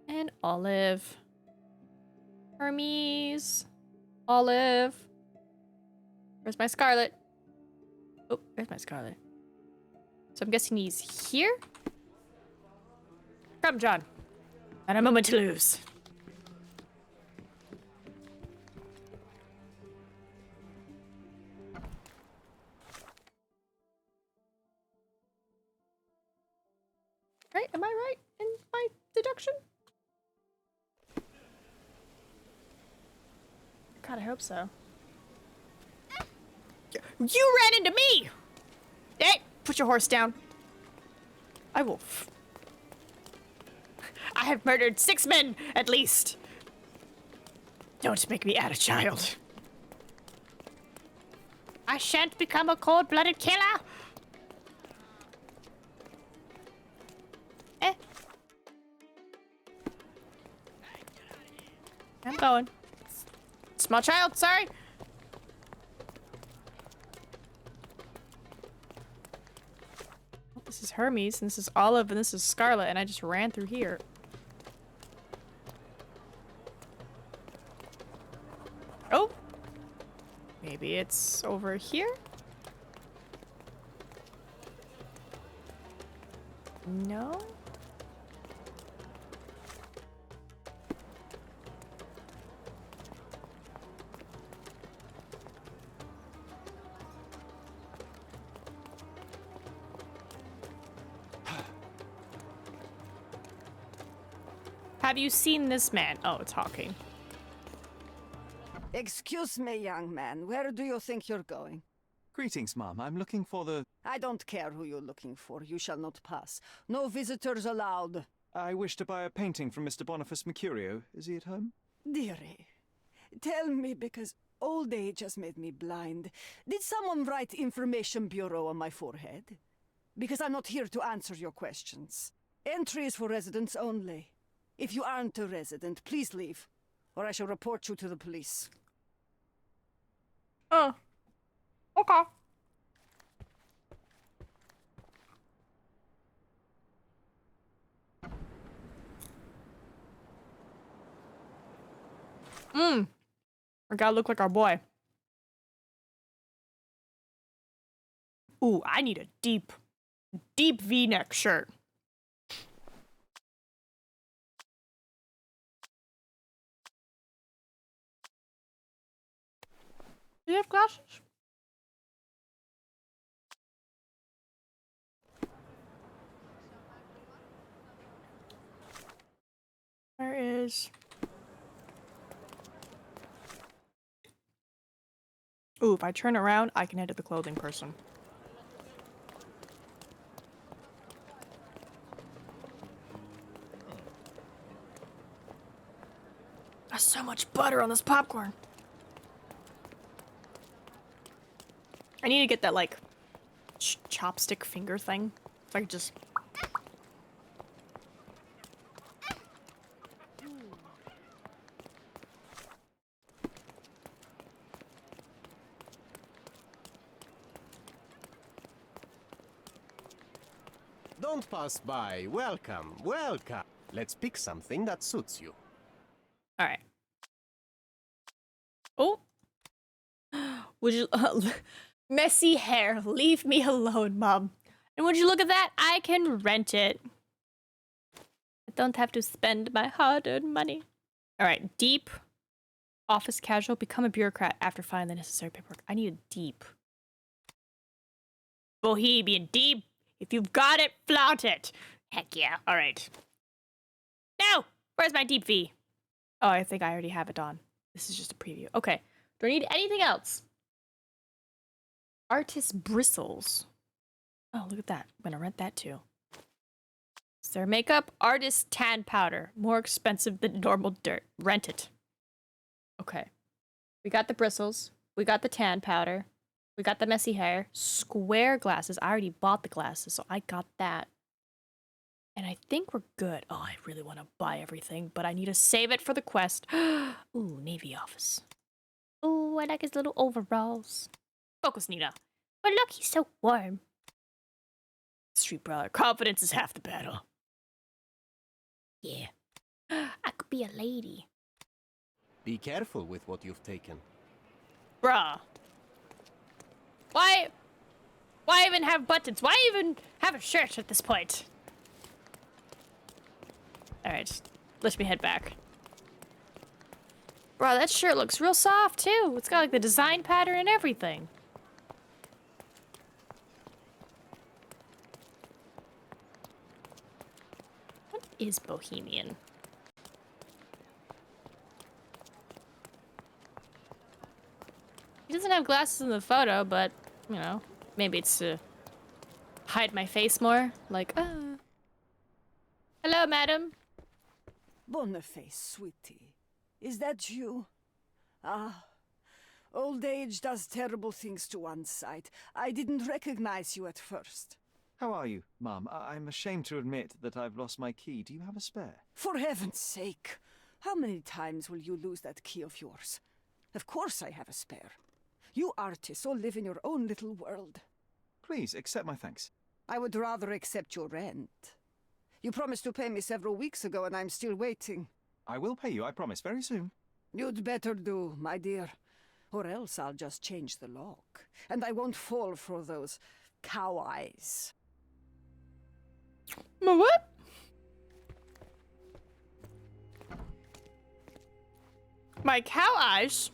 and Olive. Hermes. Olive. Where's my Scarlet? Oh, there's my Scarlet. So I'm guessing he's here? Come, John. Not a moment to lose. Right? Am I right in my deduction? God, I hope so. You ran into me! Hey, put your horse down. I will. I have murdered 6 men, at least. Don't make me add a child. I shan't become a cold-blooded killer. I'm going. Small child, sorry. This is Hermes, and this is Olive, and this is Scarlet, and I just ran through here. Oh! Maybe it's over here? No? Have you seen this man? Oh, talking. Excuse me, young man. Where do you think you're going? Greetings, Mum. I'm looking for the... I don't care who you're looking for. You shall not pass. No visitors allowed. I wish to buy a painting from Mr. Boniface Mercurio. Is he at home? Dearie, tell me, because old age has made me blind. Did someone write Information Bureau on my forehead? Because I'm not here to answer your questions. Entry is for residents only. If you aren't a resident, please leave, or I shall report you to the police. Oh. Okay. We gotta look like our boy. Ooh, I need a deep V-neck shirt. Do you have glasses? Where is... Ooh, if I turn around, I can head to the clothing person. There's so much butter on this popcorn. I need to get that, like, chopstick finger thing. If I could just... Don't pass by. Welcome, welcome. Let's pick something that suits you. All right. Oh. Would you... messy hair. Leave me alone, Mom. And would you look at that? I can rent it. I don't have to spend my hard-earned money. All right. Deep. Office casual. Become a bureaucrat after finding the necessary paperwork. I need a deep. Bohemian. Deep. If you've got it, flaunt it. Heck yeah. All right. No! Where's my deep V? Oh, I think I already have it on. This is just a preview. Okay. Do I need anything else? Artist bristles. Oh, look at that. I'm gonna rent that too. Is there makeup? Artist tan powder. More expensive than normal dirt. Rent it. Okay. We got the bristles. We got the tan powder. We got the messy hair. Square glasses. I already bought the glasses, so I got that. And I think we're good. Oh, I really want to buy everything, but I need to save it for the quest. Ooh, Navy office. Ooh, I like his little overalls. Focus, Nina. But look, he's so warm. Street brother. Confidence is half the battle. Yeah. I could be a lady. Be careful with what you've taken. Bruh. Why even have buttons? Why even have a shirt at this point? Alright, let me head back. Bro, that shirt looks real soft too. It's got like the design pattern and everything. What is Bohemian? He doesn't have glasses in the photo, but, you know, maybe it's to hide my face more. Like, hello, madam. Boniface, sweetie. Is that you? Ah. Old age does terrible things to one's sight. I didn't recognize you at first. How are you, Mum? I'm ashamed to admit that I've lost my key. Do you have a spare? For heaven's sake. How many times will you lose that key of yours? Of course I have a spare. You artists all live in your own little world. Please, accept my thanks. I would rather accept your rent. You promised to pay me several weeks ago, and I'm still waiting. I will pay you, I promise, very soon. You'd better do, my dear. Or else I'll just change the lock. And I won't fall for those cow eyes. What? My cow eyes?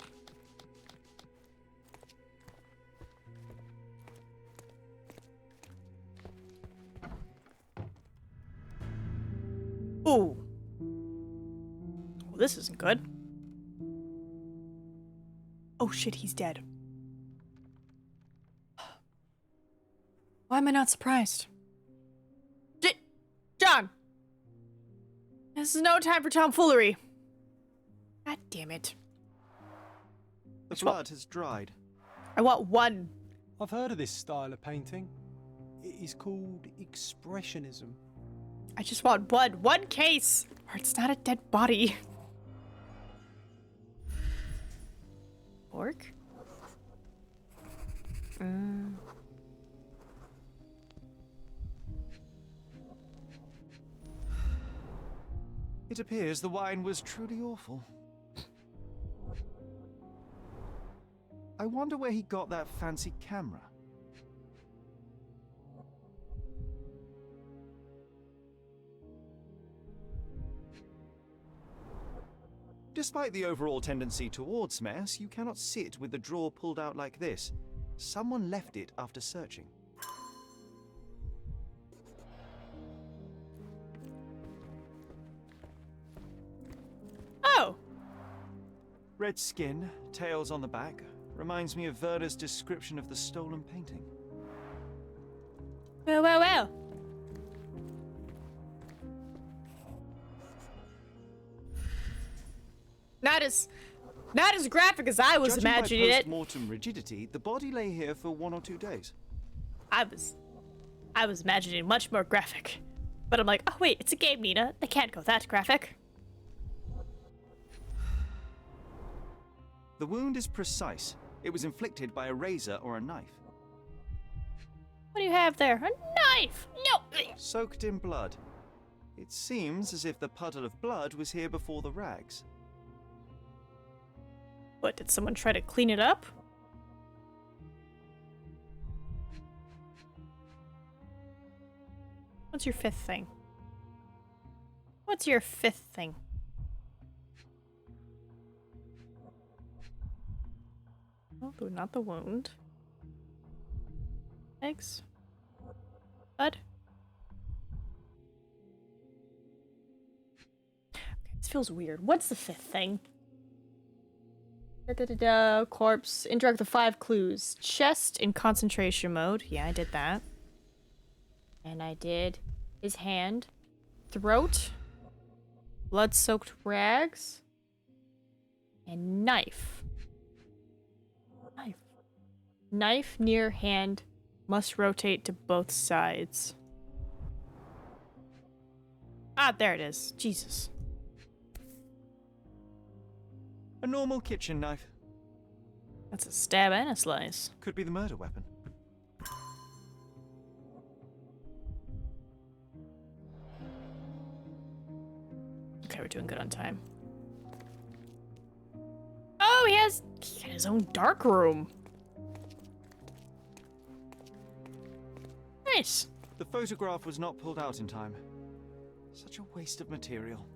Ooh. Well, this isn't good. Oh shit, he's dead. Why am I not surprised? John! This is no time for tomfoolery. God damn it. The blood has dried. I want one. I've heard of this style of painting. It is called expressionism. I just want one case, or it's not a dead body. Pork? It appears the wine was truly awful. I wonder where he got that fancy camera. Despite the overall tendency towards mess, you cannot sit with the drawer pulled out like this. Someone left it after searching. Oh! Red skin, tails on the back. Reminds me of Werder's description of the stolen painting. Well. Not as graphic as I was imagining it. Judging by post-mortem rigidity, the body lay here for 1 or 2 days. I was imagining much more graphic. But I'm like, oh wait, it's a game, Nina. They can't go that graphic. The wound is precise. It was inflicted by a razor or a knife. What do you have there? A knife! No! Soaked in blood. It seems as if the puddle of blood was here before the rags. What, did someone try to clean it up? What's your fifth thing? What's your fifth thing? Oh, not the wound. Eggs. Bud. Okay, this feels weird. What's the fifth thing? Corpse. Interact with 5 clues. Chest in concentration mode. Yeah, I did that. And I did his hand. Throat. Blood-soaked rags. And knife. Knife near hand. Must rotate to both sides. Ah, there it is. Jesus. A normal kitchen knife. That's a stab and a slice. Could be the murder weapon. Okay, we're doing good on time. Oh, he has his own dark room. Nice. The photograph was not pulled out in time. Such a waste of material.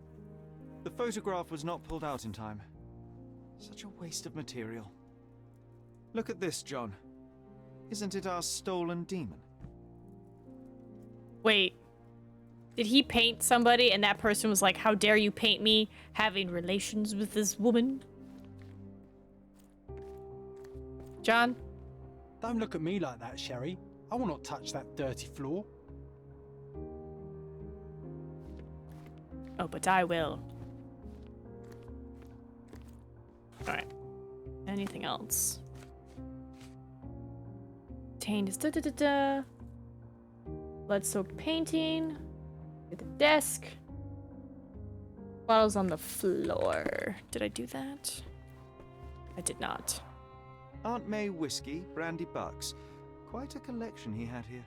The photograph was not pulled out in time. Such a waste of material. Look at this, John. Isn't it our stolen demon? Wait. Did he paint somebody and that person was like, how dare you paint me having relations with this woman? John? Don't look at me like that, Sherry. I will not touch that dirty floor. Oh, but I will. Alright. Anything else? Taint is da-da-da-da. Blood-soaked painting. At the desk. Bottles on the floor. Did I do that? I did not. Aunt May whiskey, brandy bucks. Quite a collection he had here.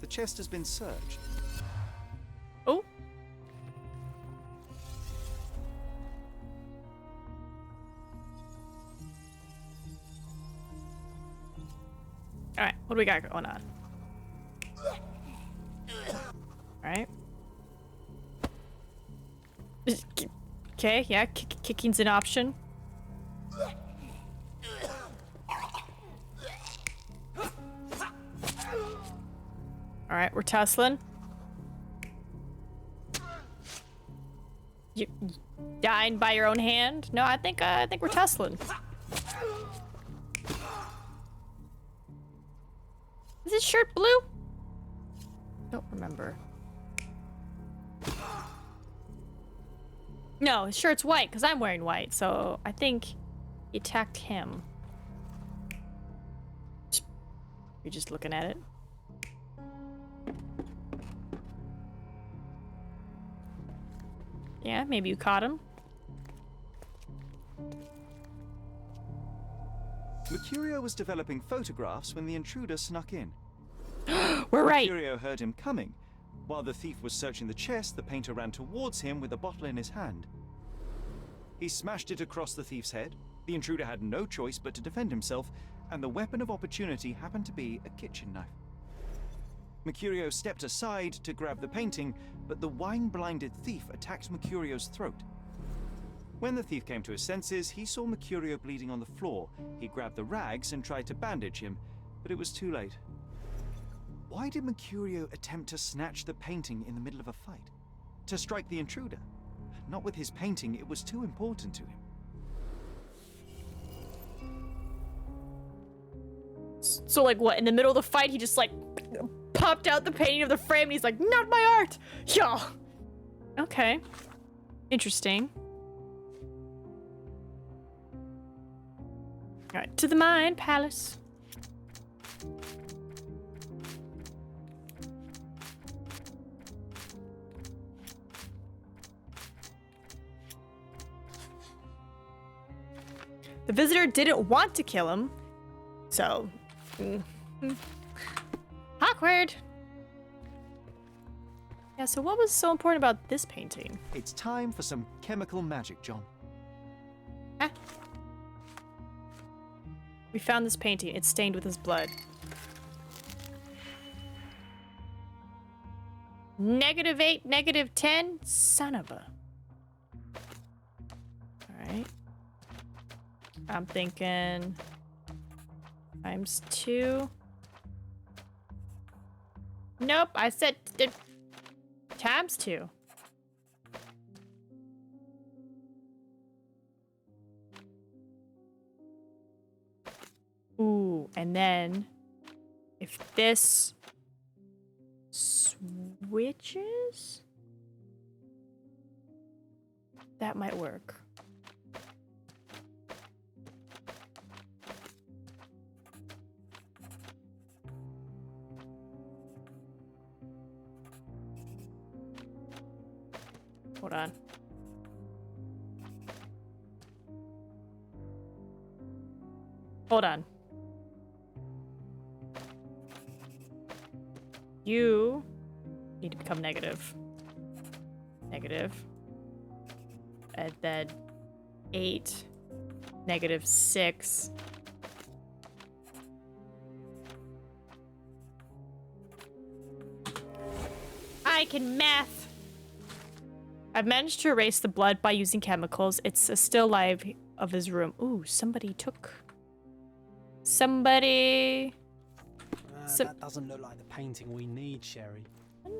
The chest has been searched. Oh. Alright, what do we got going on? Alright. Okay, yeah, kicking's an option. Alright, we're tussling. You dying by your own hand? No, I think we're tussling. Is his shirt blue? Don't remember. No, his shirt's white because I'm wearing white, so I think he attacked him. You're just looking at it. Yeah, maybe you caught him. Mercurio was developing photographs when the intruder snuck in. We're right. Mercurio heard him coming. While the thief was searching the chest, the painter ran towards him with a bottle in his hand. He smashed it across the thief's head. The intruder had no choice but to defend himself, and the weapon of opportunity happened to be a kitchen knife. Mercurio stepped aside to grab the painting, but the wine-blinded thief attacked Mercurio's throat. When the thief came to his senses, he saw Mercurio bleeding on the floor. He grabbed the rags and tried to bandage him, but it was too late. Why did Mercurio attempt to snatch the painting in the middle of a fight? To strike the intruder? Not with his painting, it was too important to him. So like what, in the middle of the fight he just like popped out the painting of the frame and he's like, not my art! Yeah. Okay. Interesting. Alright, to the Mind Palace. The visitor didn't want to kill him, so... Awkward. Yeah, so what was so important about this painting? It's time for some chemical magic, John. We found this painting. It's stained with his blood. -8, -10? Son of a... Alright. I'm thinking... ×2. Nope, I said... ×2. Ooh, and then if this switches, that might work. Hold on. Hold on. You need to become negative. Negative. And then 8. -6. I can math. I've managed to erase the blood by using chemicals. It's a still life of his room. Ooh, somebody took... Somebody... That doesn't look like the painting we need, Sherry.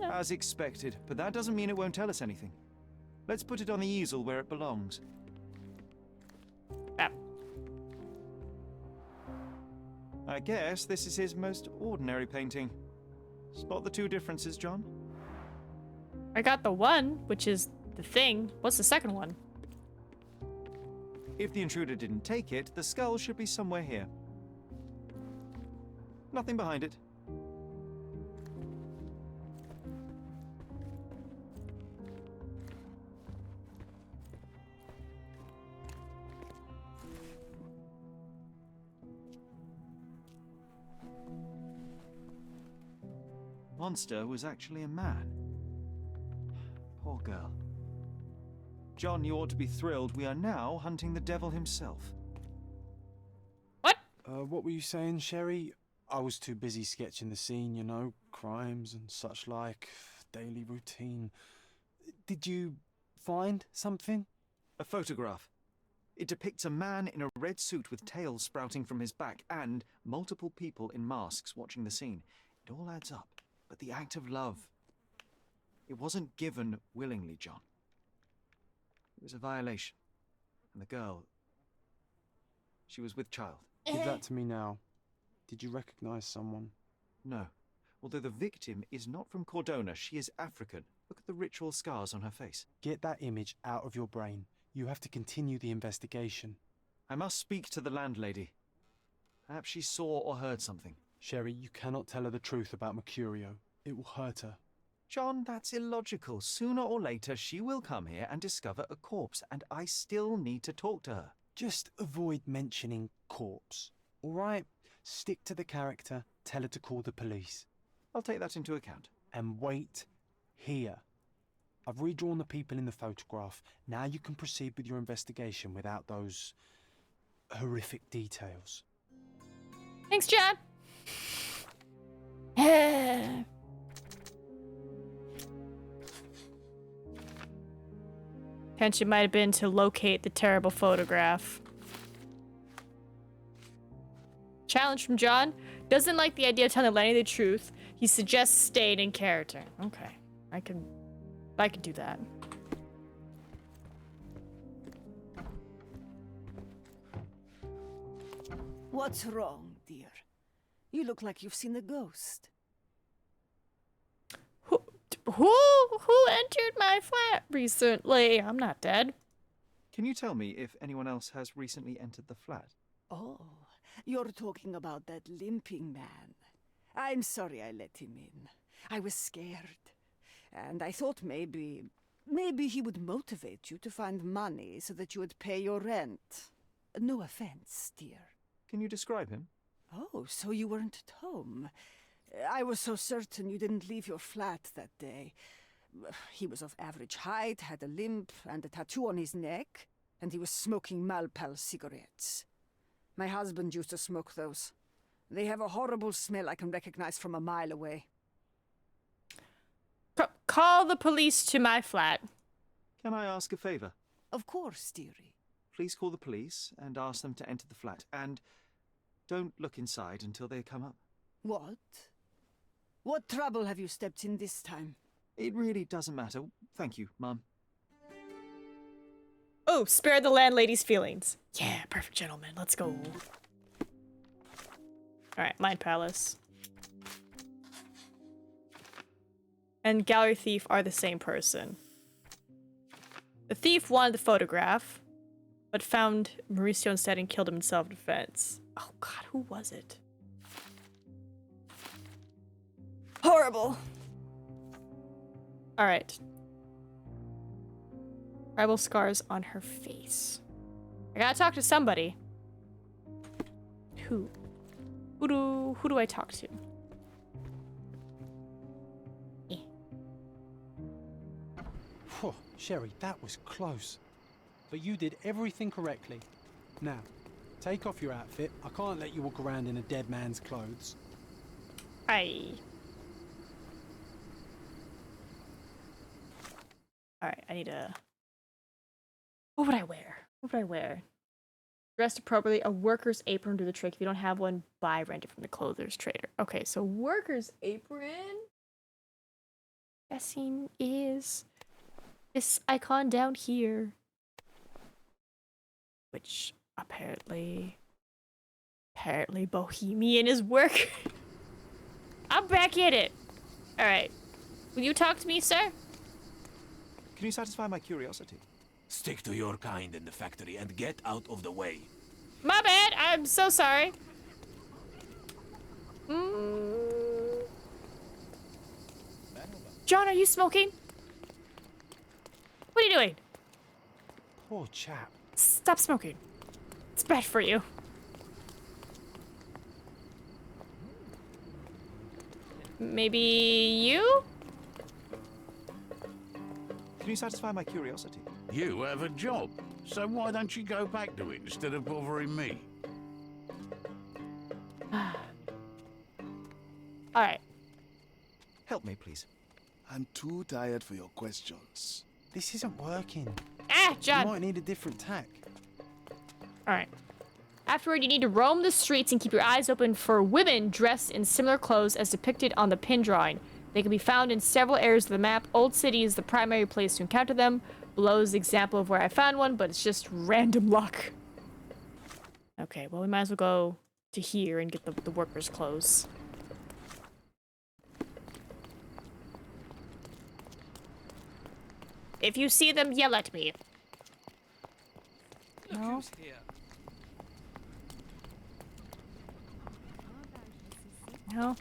As expected, but that doesn't mean it won't tell us anything. Let's put it on the easel where it belongs. I guess this is his most ordinary painting. Spot the two differences, John? I got the one, which is the thing. What's the second one? If the intruder didn't take it, the skull should be somewhere here. Nothing behind it. Monster was actually a man. Poor girl. John, you ought to be thrilled. We are now hunting the devil himself. What were you saying, Sherry? I was too busy sketching the scene, you know, crimes and such like, daily routine. Did you find something? A photograph. It depicts a man in a red suit with tails sprouting from his back and multiple people in masks watching the scene. It all adds up. But the act of love, it wasn't given willingly, John. It was a violation. And the girl, she was with child. Give that to me now. Did you recognize someone? No. Although the victim is not from Cordona, she is African. Look at the ritual scars on her face. Get that image out of your brain. You have to continue the investigation. I must speak to the landlady. Perhaps she saw or heard something. Sherry, you cannot tell her the truth about Mercurio. It will hurt her. John, that's illogical. Sooner or later, she will come here and discover a corpse, and I still need to talk to her. Just avoid mentioning corpse, all right? Stick to the character, tell her to call the police. I'll take that into account. And wait here. I've redrawn the people in the photograph. Now you can proceed with your investigation without those horrific details. Thanks, John. Intention might have been to locate the terrible photograph. Challenge from John. Doesn't like the idea of telling Lenny the truth. He suggests staying in character. Okay, I can do that. What's wrong, dear? You look like you've seen a ghost. Who entered my flat recently? I'm not dead. Can you tell me if anyone else has recently entered the flat? Oh, you're talking about that limping man. I'm sorry I let him in. I was scared. And I thought maybe he would motivate you to find money so that you would pay your rent. No offense, dear. Can you describe him? Oh, so you weren't at home. I was so certain you didn't leave your flat that day. He was of average height, had a limp and a tattoo on his neck, and he was smoking Malpal cigarettes. My husband used to smoke those. They have a horrible smell I can recognize from a mile away. Call the police to my flat. Can I ask a favor? Of course, dearie. Please call the police and ask them to enter the flat. And don't look inside until they come up. What? What trouble have you stepped in this time? It really doesn't matter. Thank you, Mum. Oh, spare the landlady's feelings. Yeah, perfect gentleman. Let's go. Alright, Mind Palace. And Gallery Thief are the same person. The thief wanted the photograph, but found Mauricio instead and killed him in self-defense. Oh god, who was it? Horrible. Alright. Tribal scars on her face. I gotta talk to somebody. Who? Who do I talk to? Whew, Sherry, that was close. But you did everything correctly. Now, take off your outfit. I can't let you walk around in a dead man's clothes. Aye. Alright, I need a... What would I wear? What would I wear? Dressed appropriately, a worker's apron do the trick. If you don't have one, buy rent it from the clothes trader. Okay, so worker's apron... Guessing is... this icon down here. Which, apparently Bohemian is work. I'm back in it. Alright. Will you talk to me, sir? Can you satisfy my curiosity? Stick to your kind in the factory and get out of the way. My bad. I'm so sorry. John, are you smoking? What are you doing? Poor chap. Stop smoking. It's bad for you. Maybe you? Can you satisfy my curiosity? You have a job, so why don't you go back to it instead of bothering me? Alright. Help me, please. I'm too tired for your questions. This isn't working. Ah, John! You might need a different tack. Alright. Afterward, you need to roam the streets and keep your eyes open for women dressed in similar clothes as depicted on the pin drawing. They can be found in several areas of the map. Old City is the primary place to encounter them. Below is the example of where I found one, but it's just random luck. Okay, well, we might as well go to here and get the workers' clothes. If you see them, yell at me. Look No? who's here. No?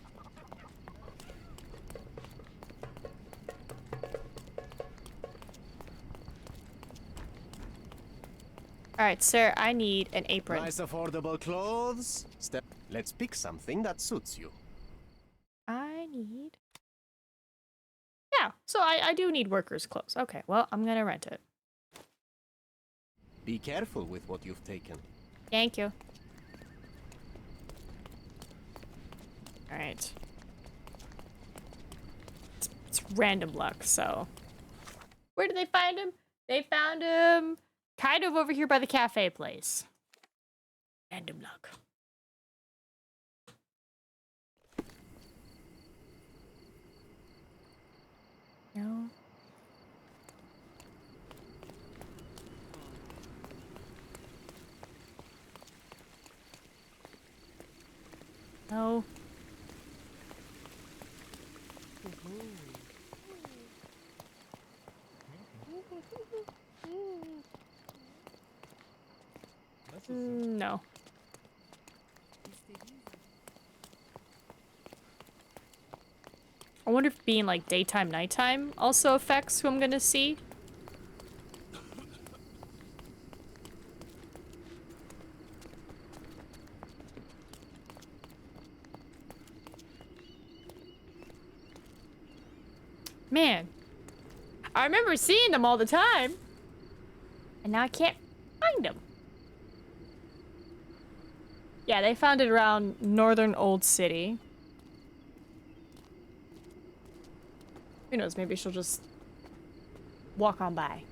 Alright, sir, I need an apron. Nice affordable clothes. Let's pick something that suits you. I need... Yeah, so I do need workers' clothes. Okay, well, I'm gonna rent it. Be careful with what you've taken. Thank you. Alright. It's random luck, so... Where did they find him? They found him kind of over here by the cafe place. Random luck. No. No. No. I wonder if being like daytime, nighttime also affects who I'm gonna see. Man, I remember seeing them all the time. And now I can't find them. Yeah, they found it around northern Old City. Who knows, maybe she'll just walk on by.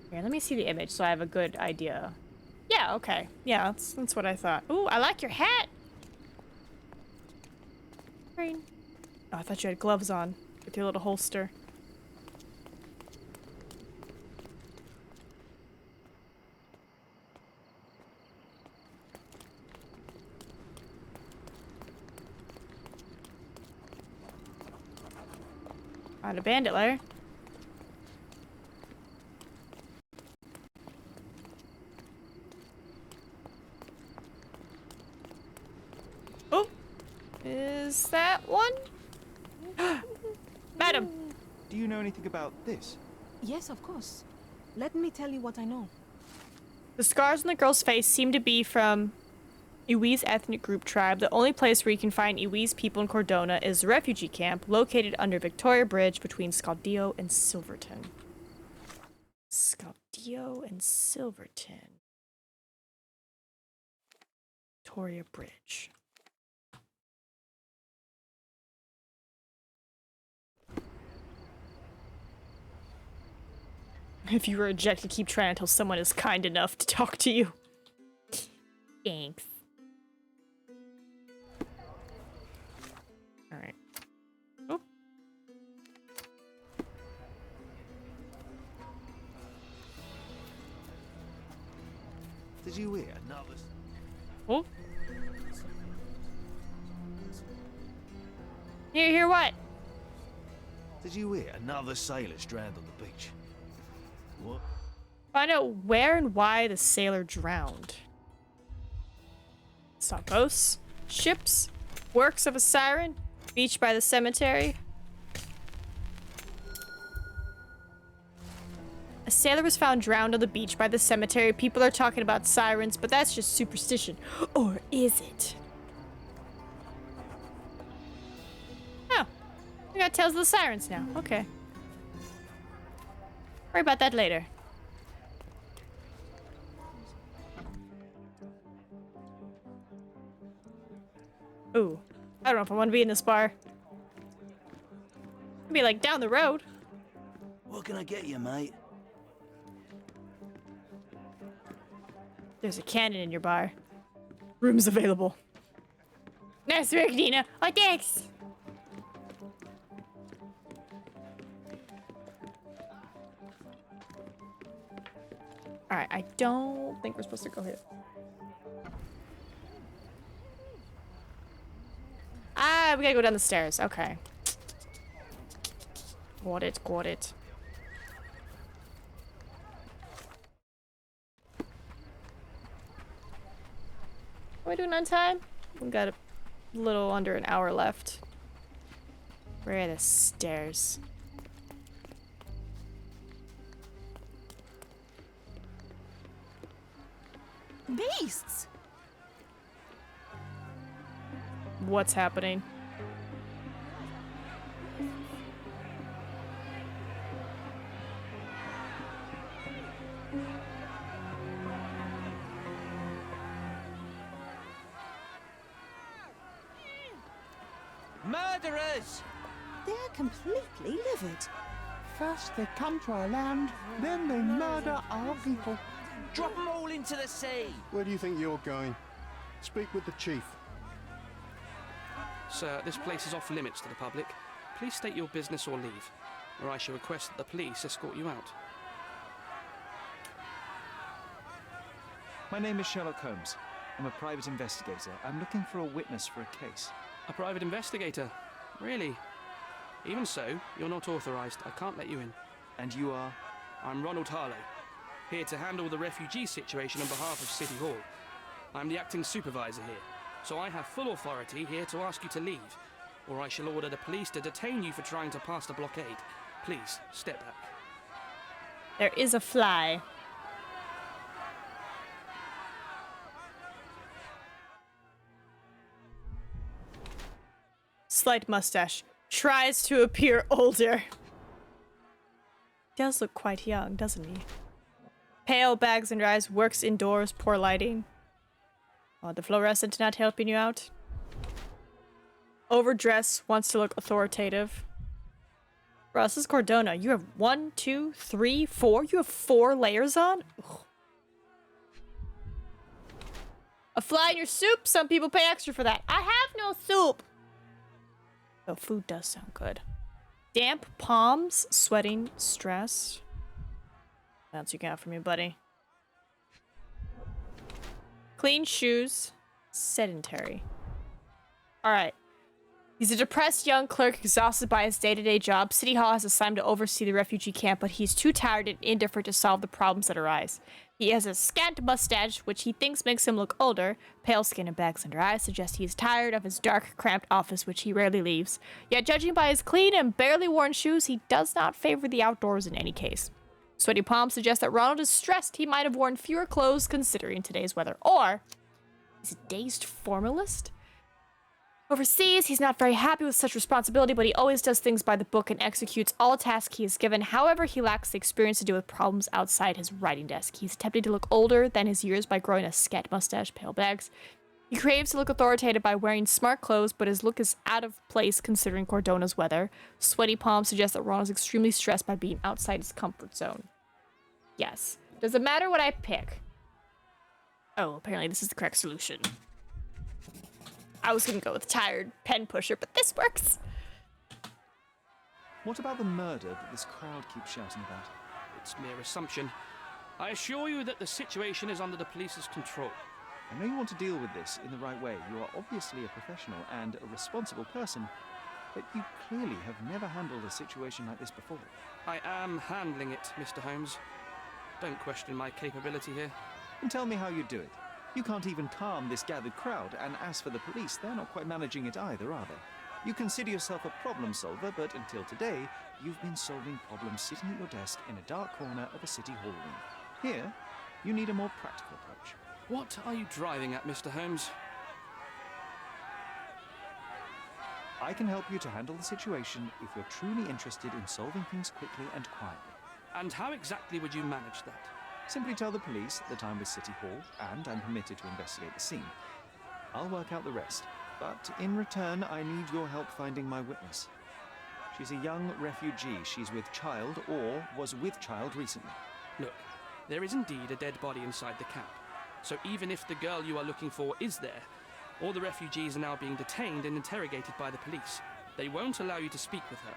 Here, let me see the image so I have a good idea. Yeah, okay. Yeah, that's what I thought. Ooh, I like your hat! Green. Oh, I thought you had gloves on with your little holster. Found a bandit lair. Oh! Is that one? Madam! Do you know anything about this? Yes, of course. Let me tell you what I know. The scars on the girl's face seem to be from Iwi's ethnic group tribe. The only place where you can find Iwi's people in Cordona is the refugee camp located under Victoria Bridge between Scaldillo and Silverton. Scaldillo and Silverton. Victoria Bridge. If you reject, keep trying until someone is kind enough to talk to you. Thanks. Alright. Oh. Did you hear another? Oh. You hear what? Did you hear another sailor drowned on the beach? What? Find out where and why the sailor drowned. Saw ghosts, ships, works of a siren, beach by the cemetery. A sailor was found drowned on the beach by the cemetery. People are talking about sirens, but that's just superstition. Or is it? Oh, we got tales of the sirens now. Okay. Worry about that later. Ooh, I don't know if I want to be in this bar. I'd be like down the road. What can I get you, mate? There's a cannon in your bar. Rooms available. Nice work, Nina. Oh, thanks. Alright, I don't think we're supposed to go here. Ah, we gotta go down the stairs. Okay. Got it, got it. Are we doing on time? We've got a little under an hour left. Where are the stairs? Beasts! What's happening? Murderers! They're completely livid. First they come to our land, then they murder our people. Drop them all into the sea! Where do you think you're going? Speak with the chief. Sir, this place is off limits to the public. Please state your business or leave, or I shall request that the police escort you out. My name is Sherlock Holmes. I'm a private investigator. I'm looking for a witness for a case. A private investigator? Really? Even so, you're not authorized. I can't let you in. And you are? I'm Ronald Harlow, here to handle the refugee situation on behalf of City Hall. I'm the acting supervisor here, so I have full authority here to ask you to leave, or I shall order the police to detain you for trying to pass the blockade. Please, step back. There is a fly. Slight mustache. Tries to appear older. does look quite young, doesn't he? Pale, bags under eyes, works indoors, poor lighting. Oh, the fluorescent not helping you out? Overdress, wants to look authoritative. Bro, this is Cordona. You have 1, 2, 3, 4. You have 4 layers on? Ugh. A fly in your soup? Some people pay extra for that. I have no soup! Oh, food does sound good. Damp palms, sweating, stressed. That's what you got from me, buddy. Clean shoes, sedentary. Alright. He's a depressed young clerk exhausted by his day-to-day job. City Hall has assigned him to oversee the refugee camp, but he's too tired and indifferent to solve the problems that arise. He has a scant mustache, which he thinks makes him look older. Pale skin and bags under eyes suggest he is tired of his dark, cramped office, which he rarely leaves. Yet, judging by his clean and barely worn shoes, he does not favor the outdoors in any case. Sweaty palms suggest that Ronald is stressed he might have worn fewer clothes considering today's weather. Or, he's a dazed formalist? Overseas, he's not very happy with such responsibility, but he always does things by the book and executes all tasks he is given. However, he lacks the experience to deal with problems outside his writing desk. He's attempting to look older than his years by growing a scat mustache, pale bags. He craves to look authoritative by wearing smart clothes, but his look is out of place considering Cordona's weather. Sweaty palms suggest that Ron is extremely stressed by being outside his comfort zone. Yes. Does it matter what I pick? Oh, apparently this is the correct solution. I was gonna go with tired pen pusher, but this works. What about the murder that this crowd keeps shouting about? It's mere assumption. I assure you that the situation is under the police's control. I know you want to deal with this in the right way. You are obviously a professional and a responsible person, but you clearly have never handled a situation like this before. I am handling it, Mr. Holmes. Don't question my capability here. And tell me how you do it. You can't even calm this gathered crowd, and as for the police, they're not quite managing it either, are they? You consider yourself a problem solver, but until today, you've been solving problems sitting at your desk in a dark corner of a city hall room. Here, you need a more practical approach. What are you driving at, Mr. Holmes? I can help you to handle the situation if you're truly interested in solving things quickly and quietly. And how exactly would you manage that? Simply tell the police that I'm with City Hall and I'm permitted to investigate the scene. I'll work out the rest, but in return I need your help finding my witness. She's a young refugee. She's with child or was with child recently. Look, there is indeed a dead body inside the camp. So even if the girl you are looking for is there, all the refugees are now being detained and interrogated by the police. They won't allow you to speak with her,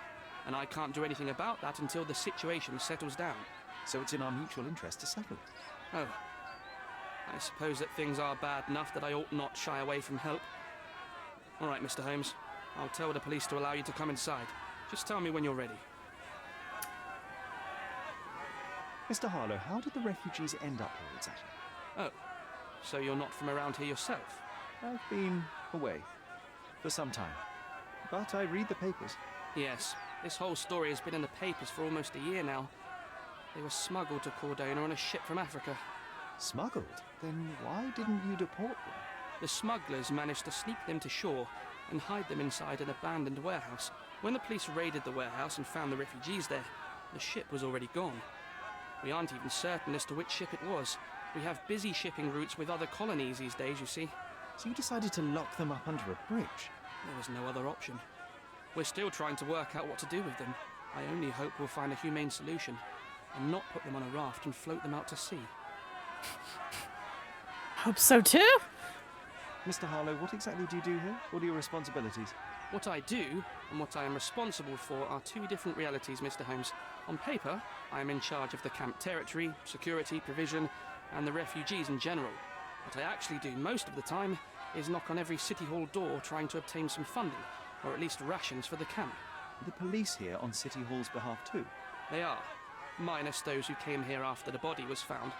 and I can't do anything about that until the situation settles down. So it's in our mutual interest to settle it. Oh. I suppose that things are bad enough that I ought not shy away from help. All right, Mr. Holmes. I'll tell the police to allow you to come inside. Just tell me when you're ready. Mr. Harlow, how did the refugees end up here exactly? Oh, so you're not from around here yourself? I've been away for some time, but I read the papers. Yes, this whole story has been in the papers for almost a year now. They were smuggled to Cordona on a ship from Africa. Smuggled? Then why didn't you deport them? The smugglers managed to sneak them to shore and hide them inside an abandoned warehouse. When the police raided the warehouse and found the refugees there, the ship was already gone. We aren't even certain as to which ship it was. We have busy shipping routes with other colonies these days, you see. So you decided to lock them up under a bridge? There was no other option. We're still trying to work out what to do with them. I only hope we'll find a humane solution and not put them on a raft and float them out to sea. Hope so too. Mr. Harlow, what exactly do you do here? What are your responsibilities? What I do and what I am responsible for are two different realities, Mr. Holmes. On paper, I am in charge of the camp territory, security, provision, and the refugees in general. What I actually do most of the time is knock on every City Hall door trying to obtain some funding, or at least rations for the camp. The police here on City Hall's behalf too? They are, minus those who came here after the body was found.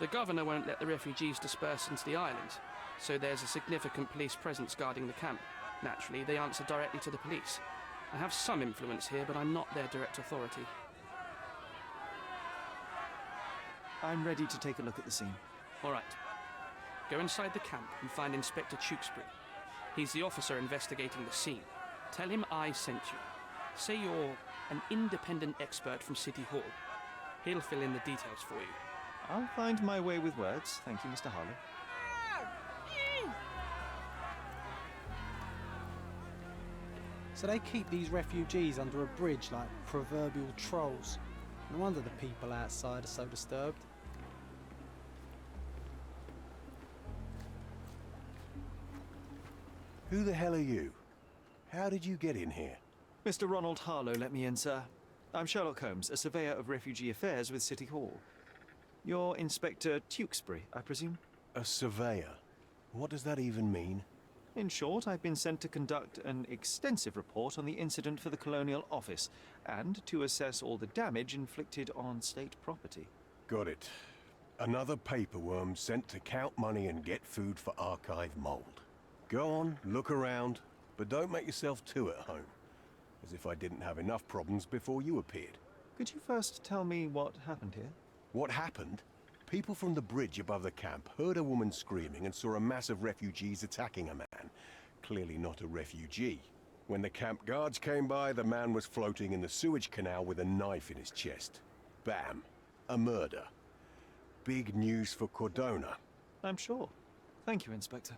The governor won't let the refugees disperse into the island, so there's a significant police presence guarding the camp. Naturally, they answer directly to the police. I have some influence here, but I'm not their direct authority. I'm ready to take a look at the scene. All right. Go inside the camp and find Inspector Tewksbury. He's the officer investigating the scene. Tell him I sent you. Say you're an independent expert from City Hall. He'll fill in the details for you. I'll find my way with words. Thank you, Mr. Harlow. So they keep these refugees under a bridge like proverbial trolls. No wonder the people outside are so disturbed. Who the hell are you? How did you get in here? Mr. Ronald Harlow let me in, sir. I'm Sherlock Holmes, a surveyor of refugee affairs with City Hall. You're Inspector Tewkesbury, I presume? A surveyor? What does that even mean? In short, I've been sent to conduct an extensive report on the incident for the Colonial Office and to assess all the damage inflicted on state property. Got it. Another paperworm sent to count money and get food for archive mold. Go on, look around, but don't make yourself too at home. As if I didn't have enough problems before you appeared. Could you first tell me what happened here? What happened? People from the bridge above the camp heard a woman screaming and saw a mass of refugees attacking a man. Clearly not a refugee. When the camp guards came by, the man was floating in the sewage canal with a knife in his chest. Bam. A murder. Big news for Cordona. I'm sure. Thank you, Inspector.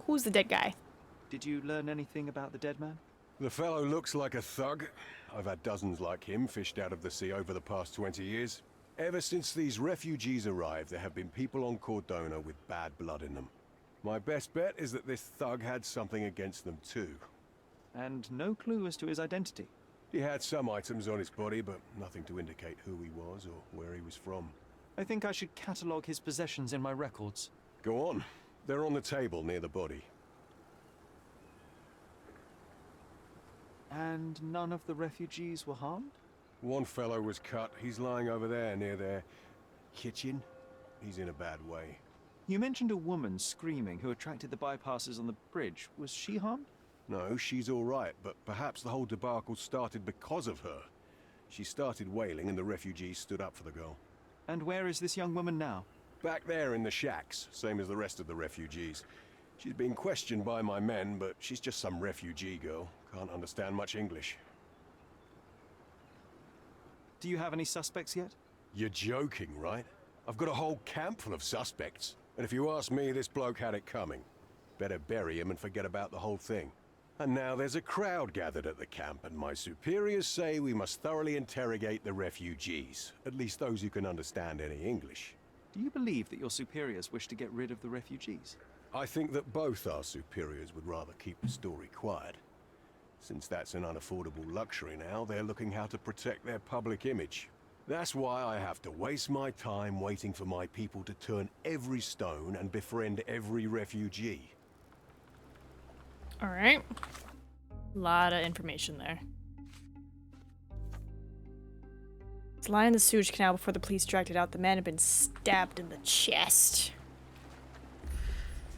Who's the dead guy? Did you learn anything about the dead man? The fellow looks like a thug. I've had dozens like him fished out of the sea over the past 20 years. Ever since these refugees arrived, there have been people on Cordona with bad blood in them. My best bet is that this thug had something against them too. And no clue as to his identity? He had some items on his body, but nothing to indicate who he was or where he was from. I think I should catalogue his possessions in my records. Go on. They're on the table near the body. And none of the refugees were harmed? One fellow was cut. He's lying over there near their kitchen. He's in a bad way. You mentioned a woman screaming who attracted the bypassers on the bridge. Was she harmed? No, she's all right, but perhaps the whole debacle started because of her. She started wailing and the refugees stood up for the girl. And where is this young woman now? Back there in the shacks, same as the rest of the refugees. She's being questioned by my men, but she's just some refugee girl. Can't understand much English. Do you have any suspects yet? You're joking, right? I've got a whole camp full of suspects. And if you ask me, this bloke had it coming. Better bury him and forget about the whole thing. And now there's a crowd gathered at the camp, and my superiors say we must thoroughly interrogate the refugees. At least those who can understand any English. Do you believe that your superiors wish to get rid of the refugees? I think that both our superiors would rather keep the story quiet. Since that's an unaffordable luxury now, they're looking how to protect their public image. That's why I have to waste my time waiting for my people to turn every stone and befriend every refugee. All right. A lot of information there. He's lying in the sewage canal before the police dragged it out. The man had been stabbed in the chest.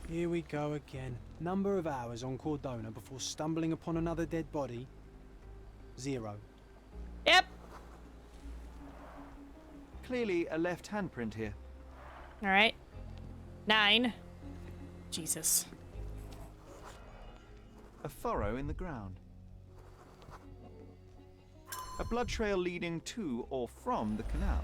Here we go again. Number of hours on Cordona before stumbling upon another dead body. 0. Yep. Clearly a left handprint here. All right. 9. Jesus. A furrow in the ground. A blood trail leading to or from the canal.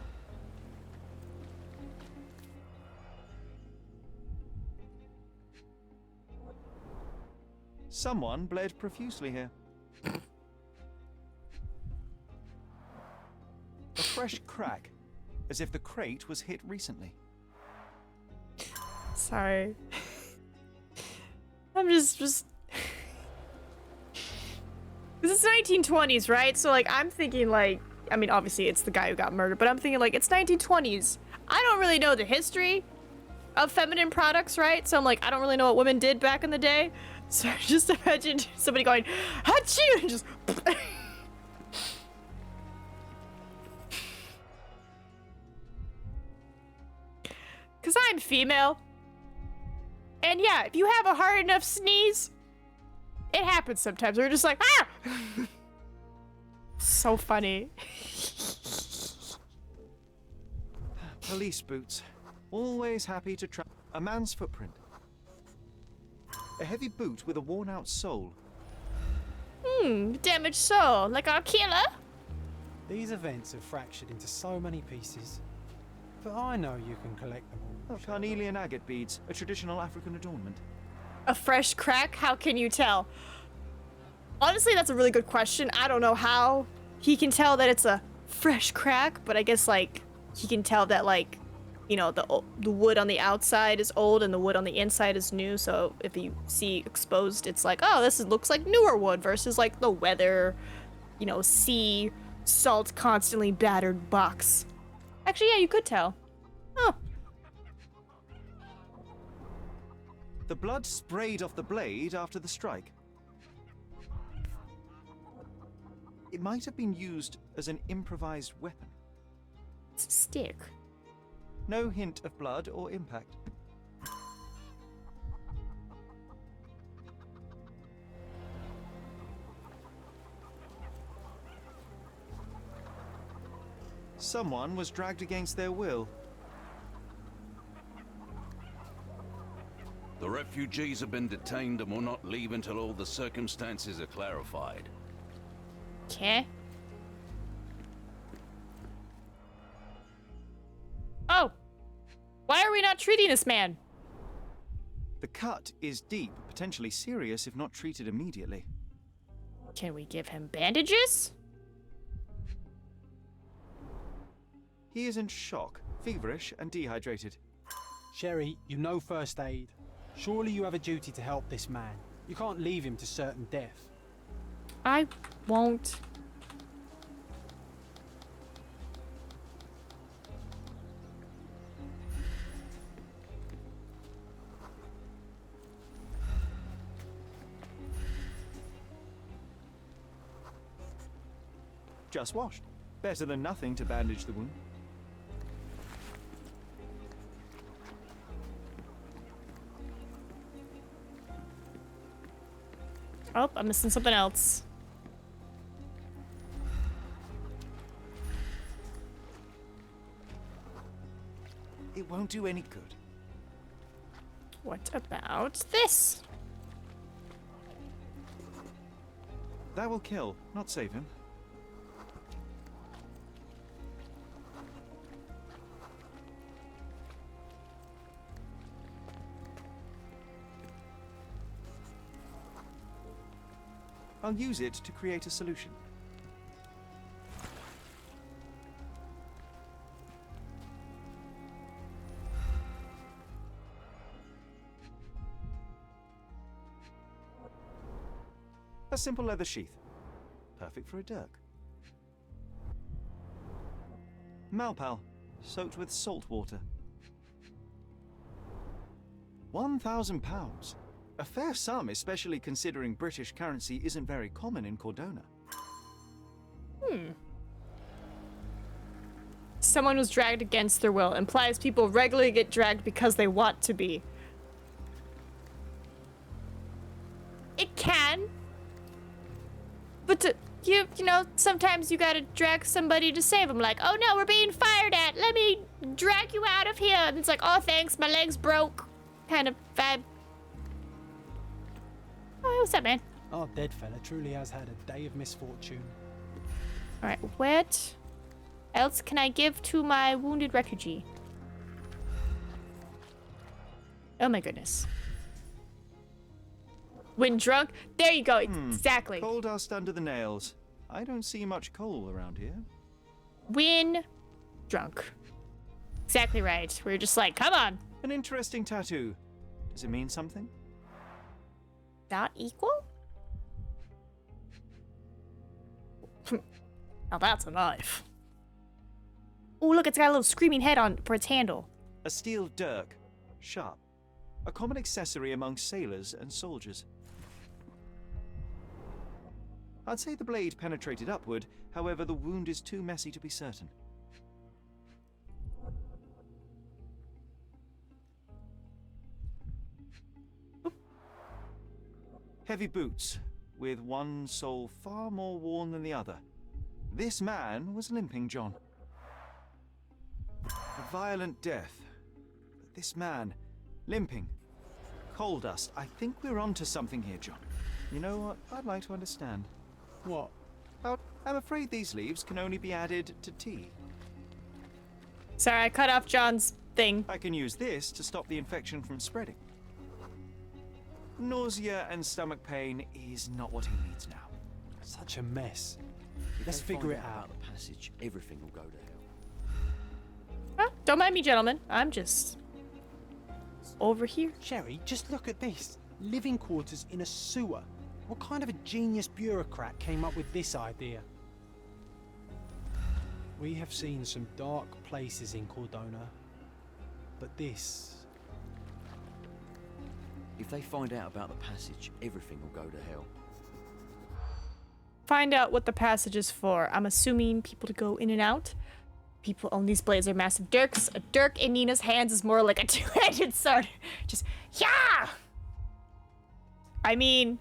Someone bled profusely here. A fresh crack, as if the crate was hit recently. Sorry. I'm just This is 1920s, right? So like I'm thinking like, I mean obviously it's the guy who got murdered, but I'm thinking like it's 1920s. I don't really know the history of feminine products, right? So I'm like, I don't really know what women did back in the day. So just imagine somebody going, "Achoo!" and just Cause I'm female. And yeah, if you have a hard enough sneeze, it happens sometimes. We're just like, ah! So funny. Police boots. Always happy to track a man's footprint. A heavy boot with a worn-out sole. Damaged soul, like our killer? These events have fractured into so many pieces. But I know you can collect them all. Oh, carnelian agate beads, a traditional African adornment. A fresh crack? How can you tell? Honestly, that's a really good question. I don't know how he can tell that it's a fresh crack, but I guess, like, he can tell that, like, you know, the wood on the outside is old and the wood on the inside is new. So if you see exposed, it's like, oh, looks like newer wood versus, like, the weather, you know, sea, salt, constantly battered box. Actually, yeah, you could tell. Oh. The blood sprayed off the blade after the strike. It might have been used as an improvised weapon. It's a stick. No hint of blood or impact. Someone was dragged against their will. The refugees have been detained and will not leave until all the circumstances are clarified. Okay. Oh! Why are we not treating this man? The cut is deep, potentially serious if not treated immediately. Can we give him bandages? He is in shock, feverish and dehydrated. Sherry, you know first aid. Surely you have a duty to help this man. You can't leave him to certain death. I won't. Just washed. Better than nothing to bandage the wound. Oh, I'm missing something else. It won't do any good. What about this? That will kill, not save him. I'll use it to create a solution. A simple leather sheath. Perfect for a dirk. Malpal, soaked with salt water. £1,000. A fair sum, especially considering British currency isn't very common in Cordona. Someone was dragged against their will. Implies people regularly get dragged because they want to be. It can. But you know, sometimes you gotta drag somebody to save them. Like, oh no, we're being fired at. Let me drag you out of here. And it's like, oh thanks, my leg's broke. Kind of vibe. Oh, what's up, man? Our dead fella truly has had a day of misfortune. Alright, what else can I give to my wounded refugee? Oh my goodness. When drunk? There you go, exactly. Coal dust under the nails. I don't see much coal around here. When drunk. Exactly right. We're just like, come on. An interesting tattoo. Does it mean something? Not equal? Now that's a knife. Oh, look, it's got a little screaming head on for its handle. A steel dirk. Sharp. A common accessory among sailors and soldiers. I'd say the blade penetrated upward, however the wound is too messy to be certain. Heavy boots, with one sole far more worn than the other. This man was limping, John. A violent death. This man, limping, coal dust. I think we're onto something here, John. You know what? I'd like to understand. What? I'm afraid these leaves can only be added to tea. Sorry, I cut off John's thing. I can use this to stop the infection from spreading. Nausea and stomach pain is not what he needs now. Such a mess. If Let's they figure find it out. about the passage, everything will go to hell. Huh? Don't mind me, gentlemen. I'm just over here. Sherry, just look at this. Living quarters in a sewer. What kind of a genius bureaucrat came up with this idea? We have seen some dark places in Cordona, but this... If they find out about the passage, everything will go to hell. Find out what the passage is for. I'm assuming people to go in and out. People own these blades are massive dirks. A dirk in Nina's hands is more like a two-handed sword. Just, yeah! I mean,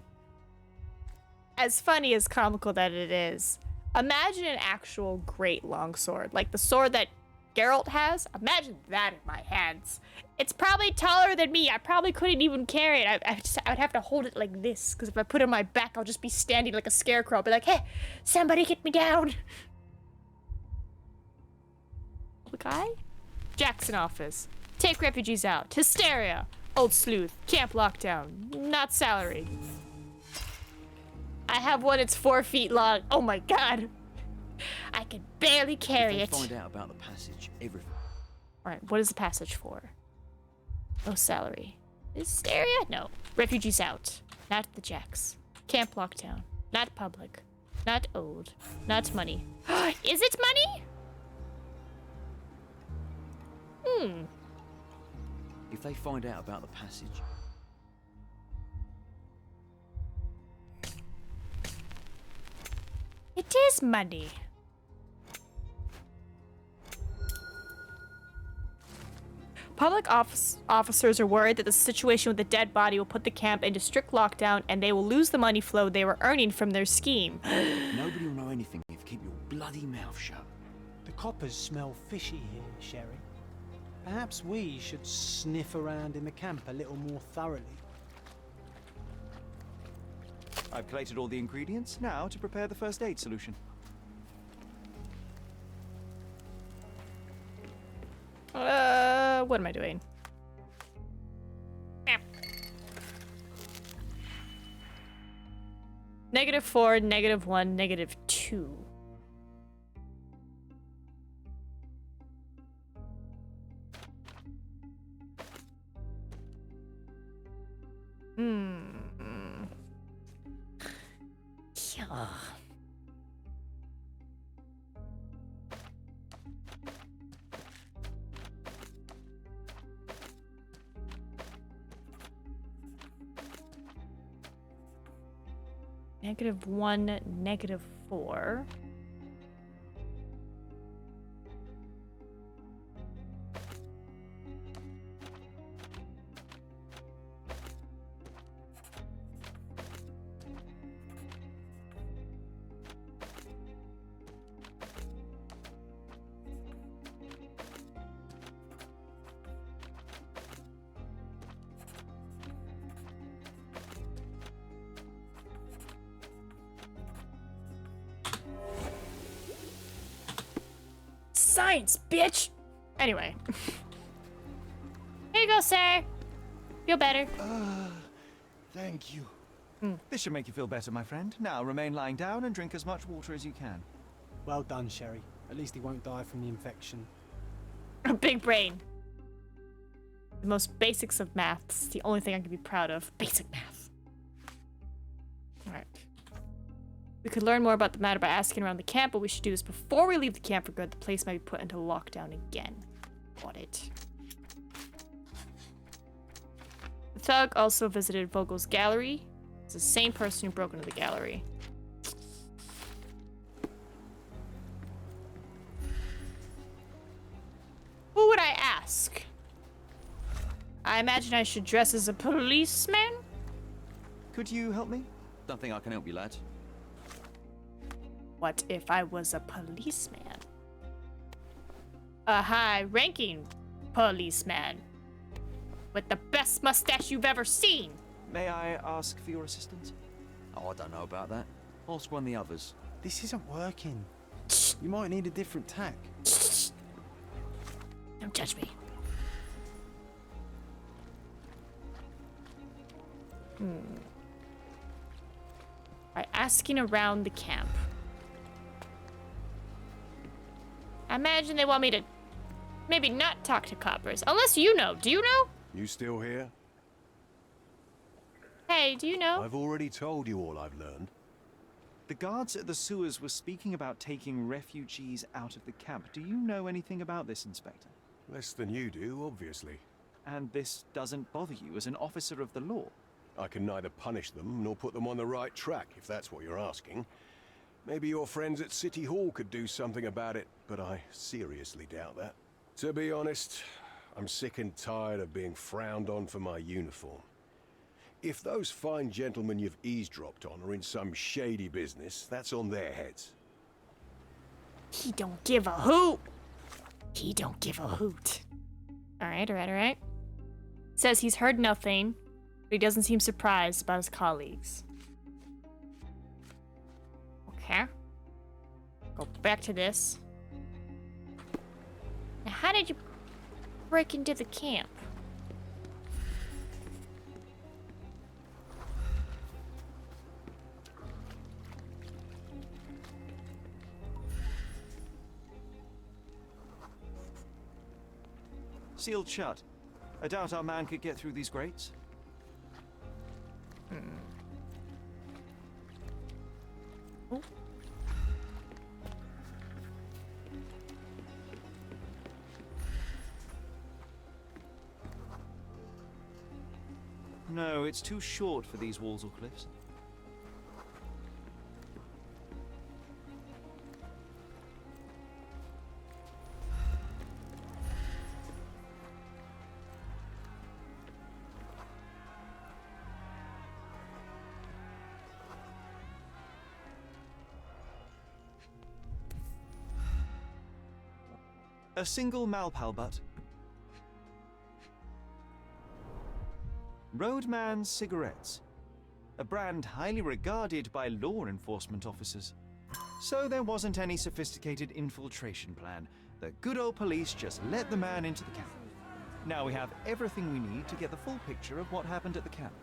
as funny as comical that it is, imagine an actual great long sword. Like the sword that Geralt has. Imagine that in my hands. It's probably taller than me. I probably couldn't even carry it. I would have to hold it like this, because if I put it on my back, I'll just be standing like a scarecrow. I'll be like, hey, somebody get me down. The guy? Jackson office. Take refugees out. Hysteria. Old sleuth. Camp lockdown. Not salaried. I have one, it's 4 feet long. Oh my god. I can barely carry it. If they find out about the passage, everything. Alright, what is the passage for? No salary. Hysteria? No. Refugees out. Not the Jacks. Camp lockdown. Not public. Not old. Not money. Is it money? If they find out about the passage. It is money. Public officers are worried that the situation with the dead body will put the camp into strict lockdown and they will lose the money flow they were earning from their scheme. Nobody will know anything if you keep your bloody mouth shut. The coppers smell fishy here, Sherry. Perhaps we should sniff around in the camp a little more thoroughly. I've collated all the ingredients now to prepare the first aid solution. What am I doing? -4, -1, -2. Yeah. -1, -4. Science, bitch! Anyway. Here you go, sir. Feel better. Thank you. This should make you feel better, my friend. Now remain lying down and drink as much water as you can. Well done, Sherry. At least he won't die from the infection. Big brain. The most basics of maths. The only thing I can be proud of. Basic math. Alright. We could learn more about the matter by asking around the camp, but we should do this before we leave the camp for good. The place might be put into lockdown again. Got it. The thug also visited Vogel's gallery. It's the same person who broke into the gallery. Who would I ask? I imagine I should dress as a policeman? Could you help me? Don't think I can help you, lad. What if I was a policeman? A high-ranking policeman. with the best mustache you've ever seen. May I ask for your assistance? Oh, I don't know about that. Ask one of the others. This isn't working. You might need a different tack. Don't judge me. By asking around the camp. I imagine they want me to maybe not talk to coppers. Unless you know. Do you know? You still here? Hey, do you know? I've already told you all I've learned. The guards at the sewers were speaking about taking refugees out of the camp. Do you know anything about this, Inspector? Less than you do, obviously. And this doesn't bother you as an officer of the law? I can neither punish them nor put them on the right track, if that's what you're asking. Maybe your friends at City Hall could do something about it, but I seriously doubt that. To be honest, I'm sick and tired of being frowned on for my uniform. If those fine gentlemen you've eavesdropped on are in some shady business, that's on their heads. He don't give a hoot. He don't give a hoot. Alright. Says he's heard nothing, but he doesn't seem surprised about his colleagues. Okay. Go back to this. Now, how did you break into the camp? Sealed shut. I doubt our man could get through these grates. Oh. No, it's too short for these walls or cliffs. A single Malpal butt. Roadman cigarettes. A brand highly regarded by law enforcement officers. So there wasn't any sophisticated infiltration plan. The good old police just let the man into the camp. Now we have everything we need to get the full picture of what happened at the camp.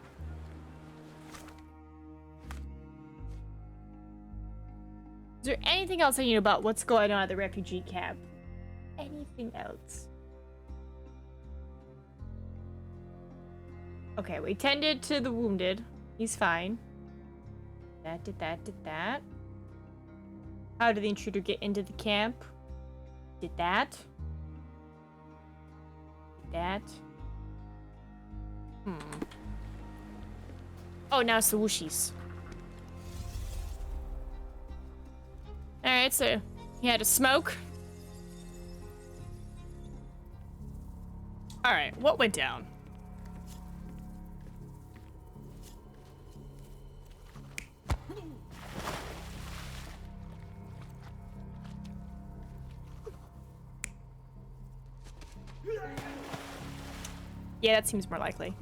Is there anything else I need about what's going on at the refugee camp? Anything else? Okay, we tended to the wounded. He's fine. Did that. How did the intruder get into the camp? Did that. Oh, now it's the whooshies. Alright, so he had a smoke. Alright, what went down? Yeah, that seems more likely.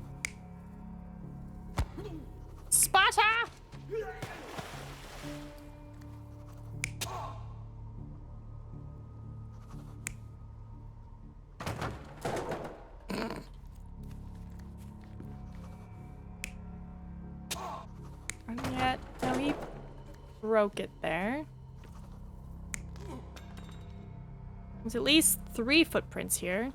Sparta! Yeah, no, he broke it there. There's at least 3 footprints here.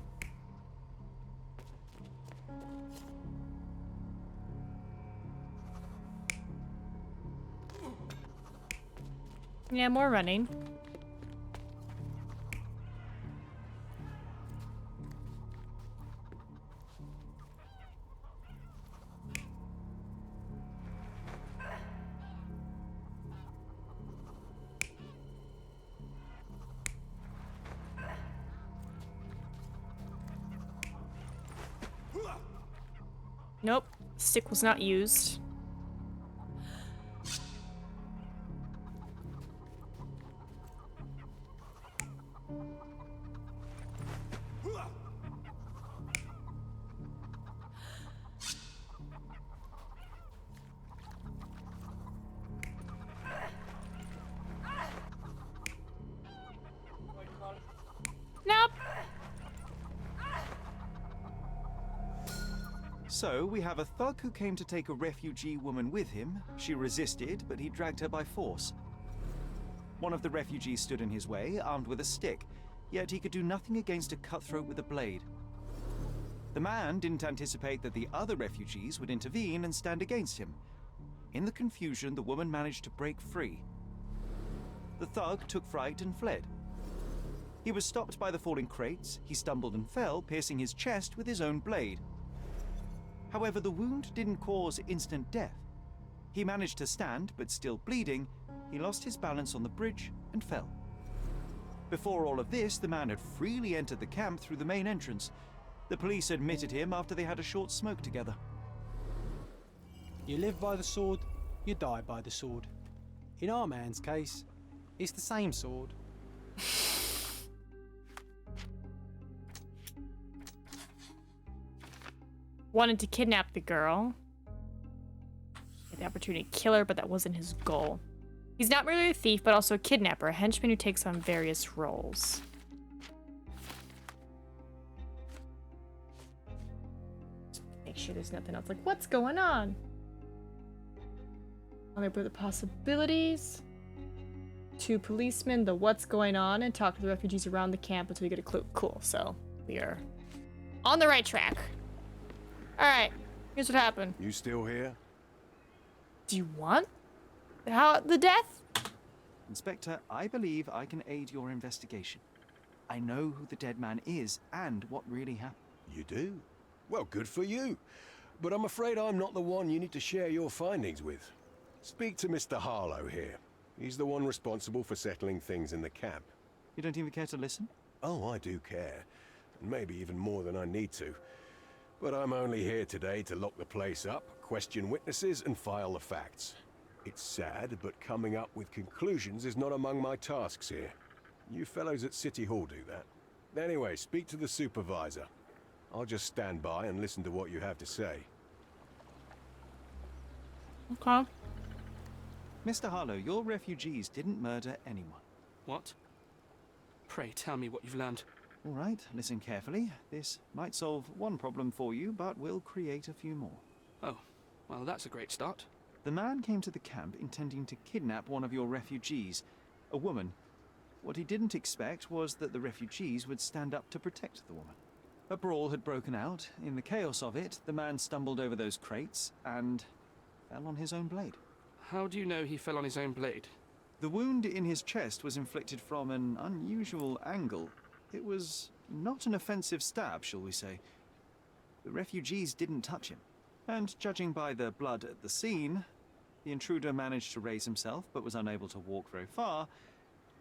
Yeah, more running. Nope, stick was not used. So, we have a thug who came to take a refugee woman with him. She resisted, but he dragged her by force. One of the refugees stood in his way, armed with a stick, yet he could do nothing against a cutthroat with a blade. The man didn't anticipate that the other refugees would intervene and stand against him. In the confusion, the woman managed to break free. The thug took fright and fled. He was stopped by the falling crates. He stumbled and fell, piercing his chest with his own blade. However, the wound didn't cause instant death. He managed to stand, but still bleeding, he lost his balance on the bridge and fell. Before all of this, the man had freely entered the camp through the main entrance. The police admitted him after they had a short smoke together. You live by the sword, you die by the sword. In our man's case, it's the same sword. Wanted to kidnap the girl. Had the opportunity to kill her, but that wasn't his goal. He's not merely a thief, but also a kidnapper, a henchman who takes on various roles. Make sure there's nothing else. Like, what's going on? Let me put the possibilities. 2 policemen, the what's going on, and talk to the refugees around the camp until you get a clue. Cool, so we are on the right track. Alright, here's what happened. You still here? Do you want the death? Inspector, I believe I can aid your investigation. I know who the dead man is and what really happened. You do? Well, good for you. But I'm afraid I'm not the one you need to share your findings with. Speak to Mr. Harlow here. He's the one responsible for settling things in the camp. You don't even care to listen? Oh, I do care. And maybe even more than I need to. But I'm only here today to lock the place up, question witnesses, and file the facts. It's sad, but coming up with conclusions is not among my tasks here. You fellows at City Hall do that. Anyway, speak to the supervisor. I'll just stand by and listen to what you have to say. Okay. Mr. Harlow, your refugees didn't murder anyone. What? Pray tell me what you've learned. All right, listen carefully. This might solve one problem for you, but will create a few more. Oh, well, that's a great start. The man came to the camp intending to kidnap one of your refugees, a woman. What he didn't expect was that the refugees would stand up to protect the woman. A brawl had broken out. In the chaos of it, the man stumbled over those crates and fell on his own blade. How do you know he fell on his own blade? The wound in his chest was inflicted from an unusual angle. It was not an offensive stab, shall we say. The refugees didn't touch him. And judging by the blood at the scene, the intruder managed to raise himself but was unable to walk very far.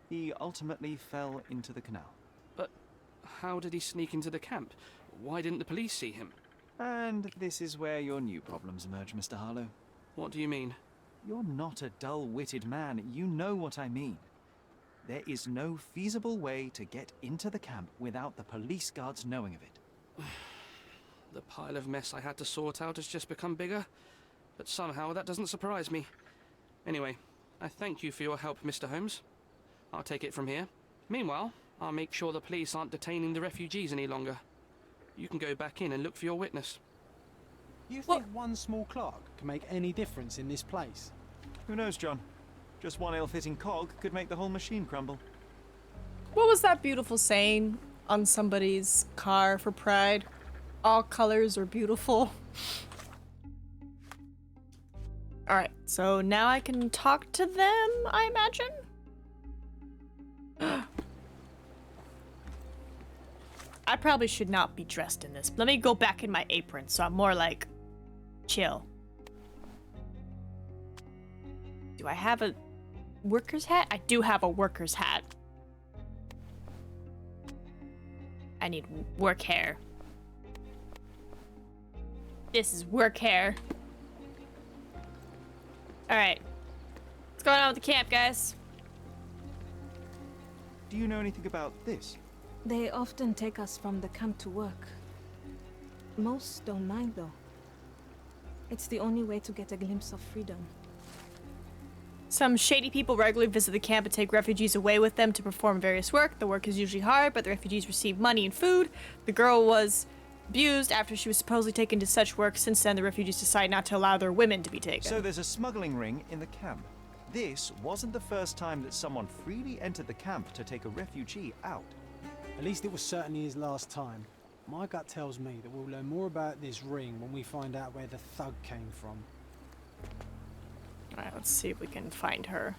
He ultimately fell into the canal. But how did he sneak into the camp? Why didn't the police see him? And this is where your new problems emerge, Mr. Harlow. What do you mean? You're not a dull-witted man. You know what I mean. There is no feasible way to get into the camp without the police guards knowing of it. The pile of mess I had to sort out has just become bigger, but somehow that doesn't surprise me. Anyway, I thank you for your help, Mr. Holmes. I'll take it from here. Meanwhile, I'll make sure the police aren't detaining the refugees any longer. You can go back in and look for your witness. You think one small clerk can make any difference in this place? Who knows, John? Just one ill-fitting cog could make the whole machine crumble. What was that beautiful saying on somebody's car for Pride? All colors are beautiful. Alright, so now I can talk to them, I imagine? I probably should not be dressed in this. Let me go back in my apron so I'm more like chill. Do I have a worker's hat? I do have a worker's hat. I need work hair. This is work hair. Alright. What's going on with the camp, guys? Do you know anything about this? They often take us from the camp to work. Most don't mind, though. It's the only way to get a glimpse of freedom. Some shady people regularly visit the camp and take refugees away with them to perform various work. The work is usually hard, but the refugees receive money and food. The girl was abused after she was supposedly taken to such work. Since then, the refugees decided not to allow their women to be taken. So there's a smuggling ring in the camp. This wasn't the first time that someone freely entered the camp to take a refugee out. At least it was certainly his last time. My gut tells me that we'll learn more about this ring when we find out where the thug came from. Alright, let's see if we can find her.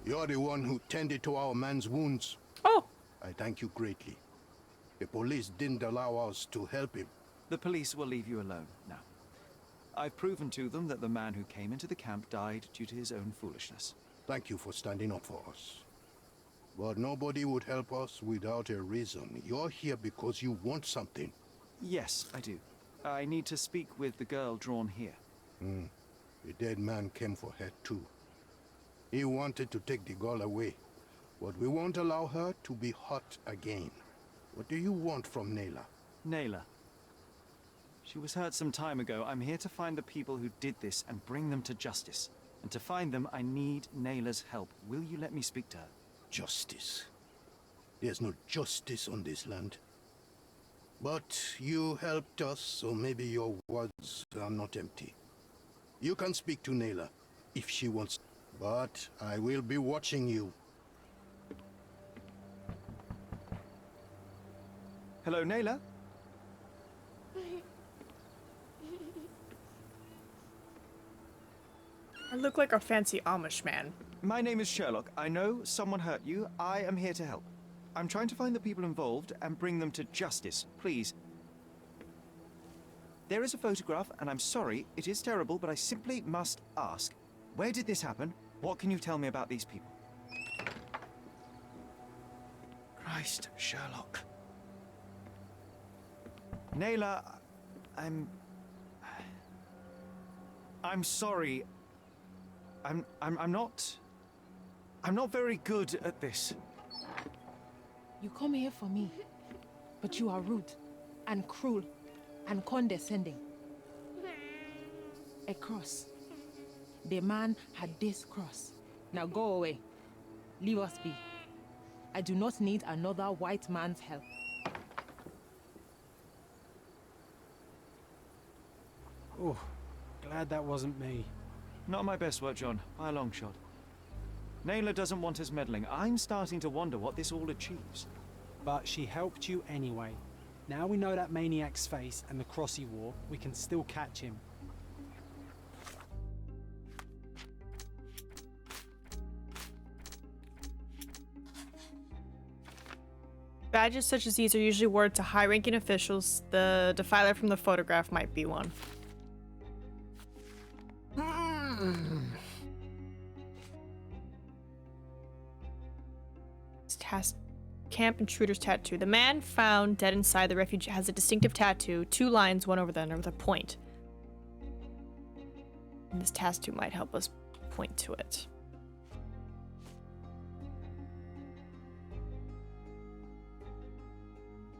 You're the one who tended to our man's wounds. Oh! I thank you greatly. The police didn't allow us to help him. The police will leave you alone now. I've proven to them that the man who came into the camp died due to his own foolishness. Thank you for standing up for us. But nobody would help us without a reason. You're here because you want something. Yes, I do. I need to speak with the girl drawn here. The dead man came for her too. He wanted to take the girl away, but we won't allow her to be hurt again. What do you want from Nayla? Nayla. She was hurt some time ago. I'm here to find the people who did this and bring them to justice. And to find them, I need Nayla's help. Will you let me speak to her? Justice. There's no justice on this land. But you helped us, so maybe your words are not empty. You can speak to Nayla if she wants, but I will be watching you. Hello, Nayla? I look like a fancy Amish man. My name is Sherlock. I know someone hurt you. I am here to help. I'm trying to find the people involved and bring them to justice. Please. There is a photograph, and I'm sorry, it is terrible, but I simply must ask. Where did this happen? What can you tell me about these people? Christ, Sherlock. Nayla, I'm sorry. I'm not very good at this. You come here for me, but you are rude and cruel and condescending. A cross. The man had this cross. Now go away. Leave us be. I do not need another white man's help. Oh, glad that wasn't me. Not my best work, John, by a long shot. Nayla doesn't want us meddling. I'm starting to wonder what this all achieves. But she helped you anyway. Now we know that maniac's face and the cross he wore, we can still catch him. Badges such as these are usually awarded to high-ranking officials. The defiler from the photograph might be one. Camp intruder's tattoo. The man found dead inside the refuge has a distinctive tattoo, 2 lines, one over the other with a point. And this tattoo might help us point to it.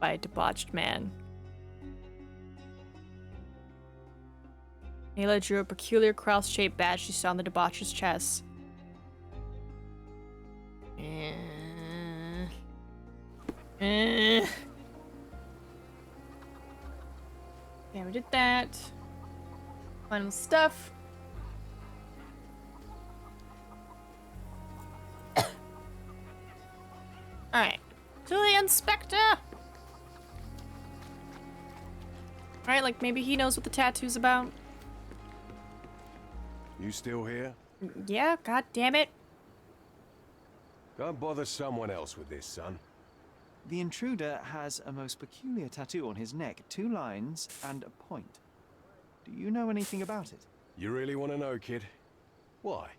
By a debauched man. Nayla drew a peculiar cross-shaped badge she saw on the debaucher's chest. Yeah, we did that. Final stuff. Alright. To the inspector! Alright, like maybe he knows what the tattoo's about. You still here? Yeah, god damn it. Go and bother someone else with this, son. The intruder has a most peculiar tattoo on his neck, 2 lines and a point. Do you know anything about it? You really want to know, kid? Why?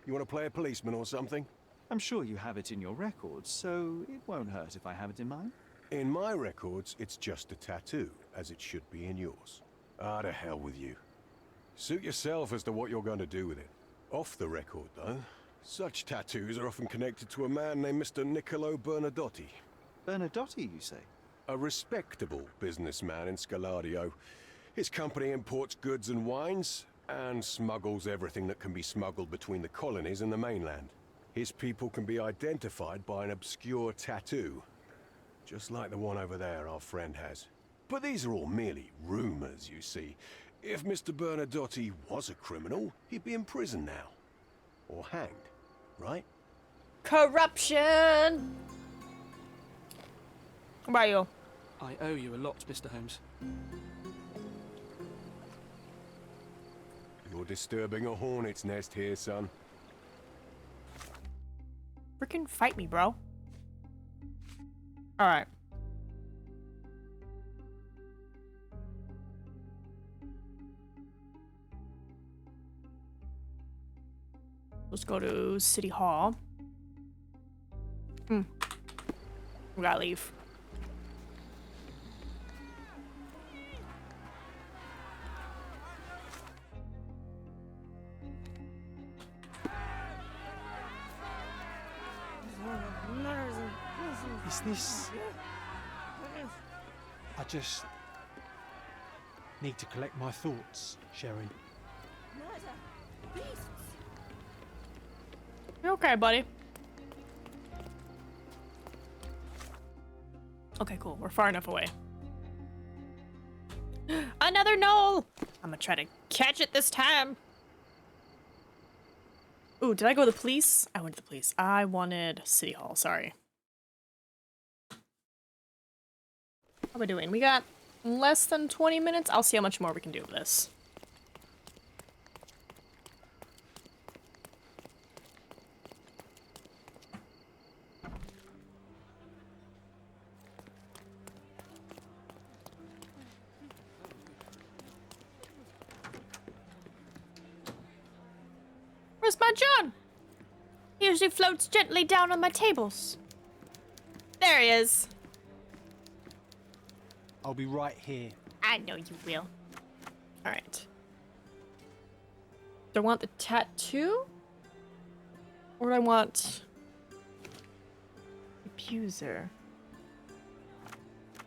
You want to play a policeman or something? I'm sure you have it in your records, so it won't hurt if I have it in mine. In my records, it's just a tattoo, as it should be in yours. Ah, to hell with you. Suit yourself as to what you're going to do with it. Off the record, though, such tattoos are often connected to a man named Mr. Niccolo Bernadotti. Bernadotti, you say? A respectable businessman in Scalario. His company imports goods and wines, and smuggles everything that can be smuggled between the colonies and the mainland. His people can be identified by an obscure tattoo. just like the one over there our friend has. But these are all merely rumors, you see. If Mr. Bernadotte was a criminal, he'd be in prison now. Or hanged, right? Corruption! What about you? I owe you a lot, Mr. Holmes. You're disturbing a hornet's nest here, son. Freaking fight me, bro. Alright. Let's go to City Hall. We gotta leave. Is this... I just need to collect my thoughts, Sherry. You okay, buddy? Okay, cool. We're far enough away. Another knoll! I'm gonna try to catch it this time. Ooh, did I go to the police? I went to the police. I wanted City Hall, sorry. How are we doing? We got less than 20 minutes. I'll see how much more we can do of this. Where's my John? He usually floats gently down on my tables. There he is. I'll be right here. I know you will. Alright. Do I want the tattoo? Or do I want... Abuser?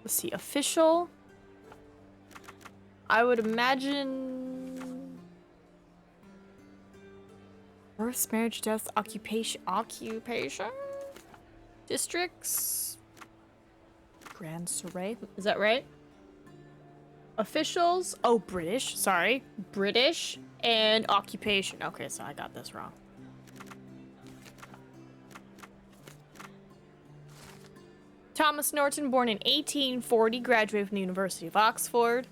Let's see. Official? I would imagine... Births, marriage, death, occupation... Occupation? Districts? Grand Surrey? Is that right? Officials? Oh, British. Sorry. British and occupation. Okay, so I got this wrong. Thomas Norton, born in 1840, graduated from the University of Oxford.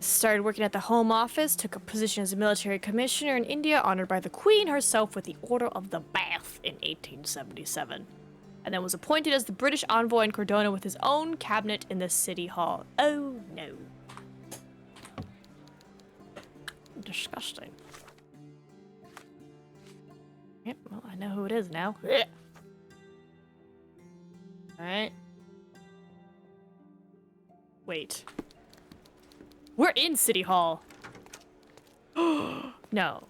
Started working at the Home Office, took a position as a military commissioner in India, honored by the Queen herself with the Order of the Bath in 1877. And then was appointed as the British envoy in Cordona with his own cabinet in the City Hall. Oh, no. Disgusting. Yep, well, I know who it is now. Alright. Wait. We're in City Hall. No.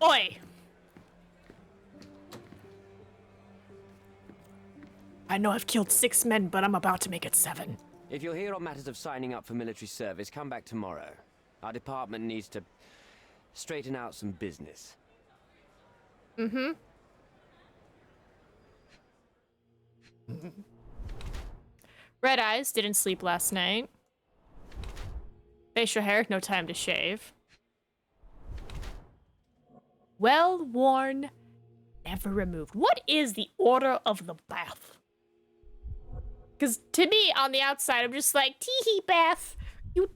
Oi! I know I've killed 6 men, but I'm about to make it 7. If you're here on matters of signing up for military service, come back tomorrow. Our department needs to straighten out some business. Mm-hmm. Red eyes, didn't sleep last night. Facial hair, no time to shave. Well worn, never removed. What is the Order of the Bath? Because to me, on the outside, I'm just like, tee-hee, Bath.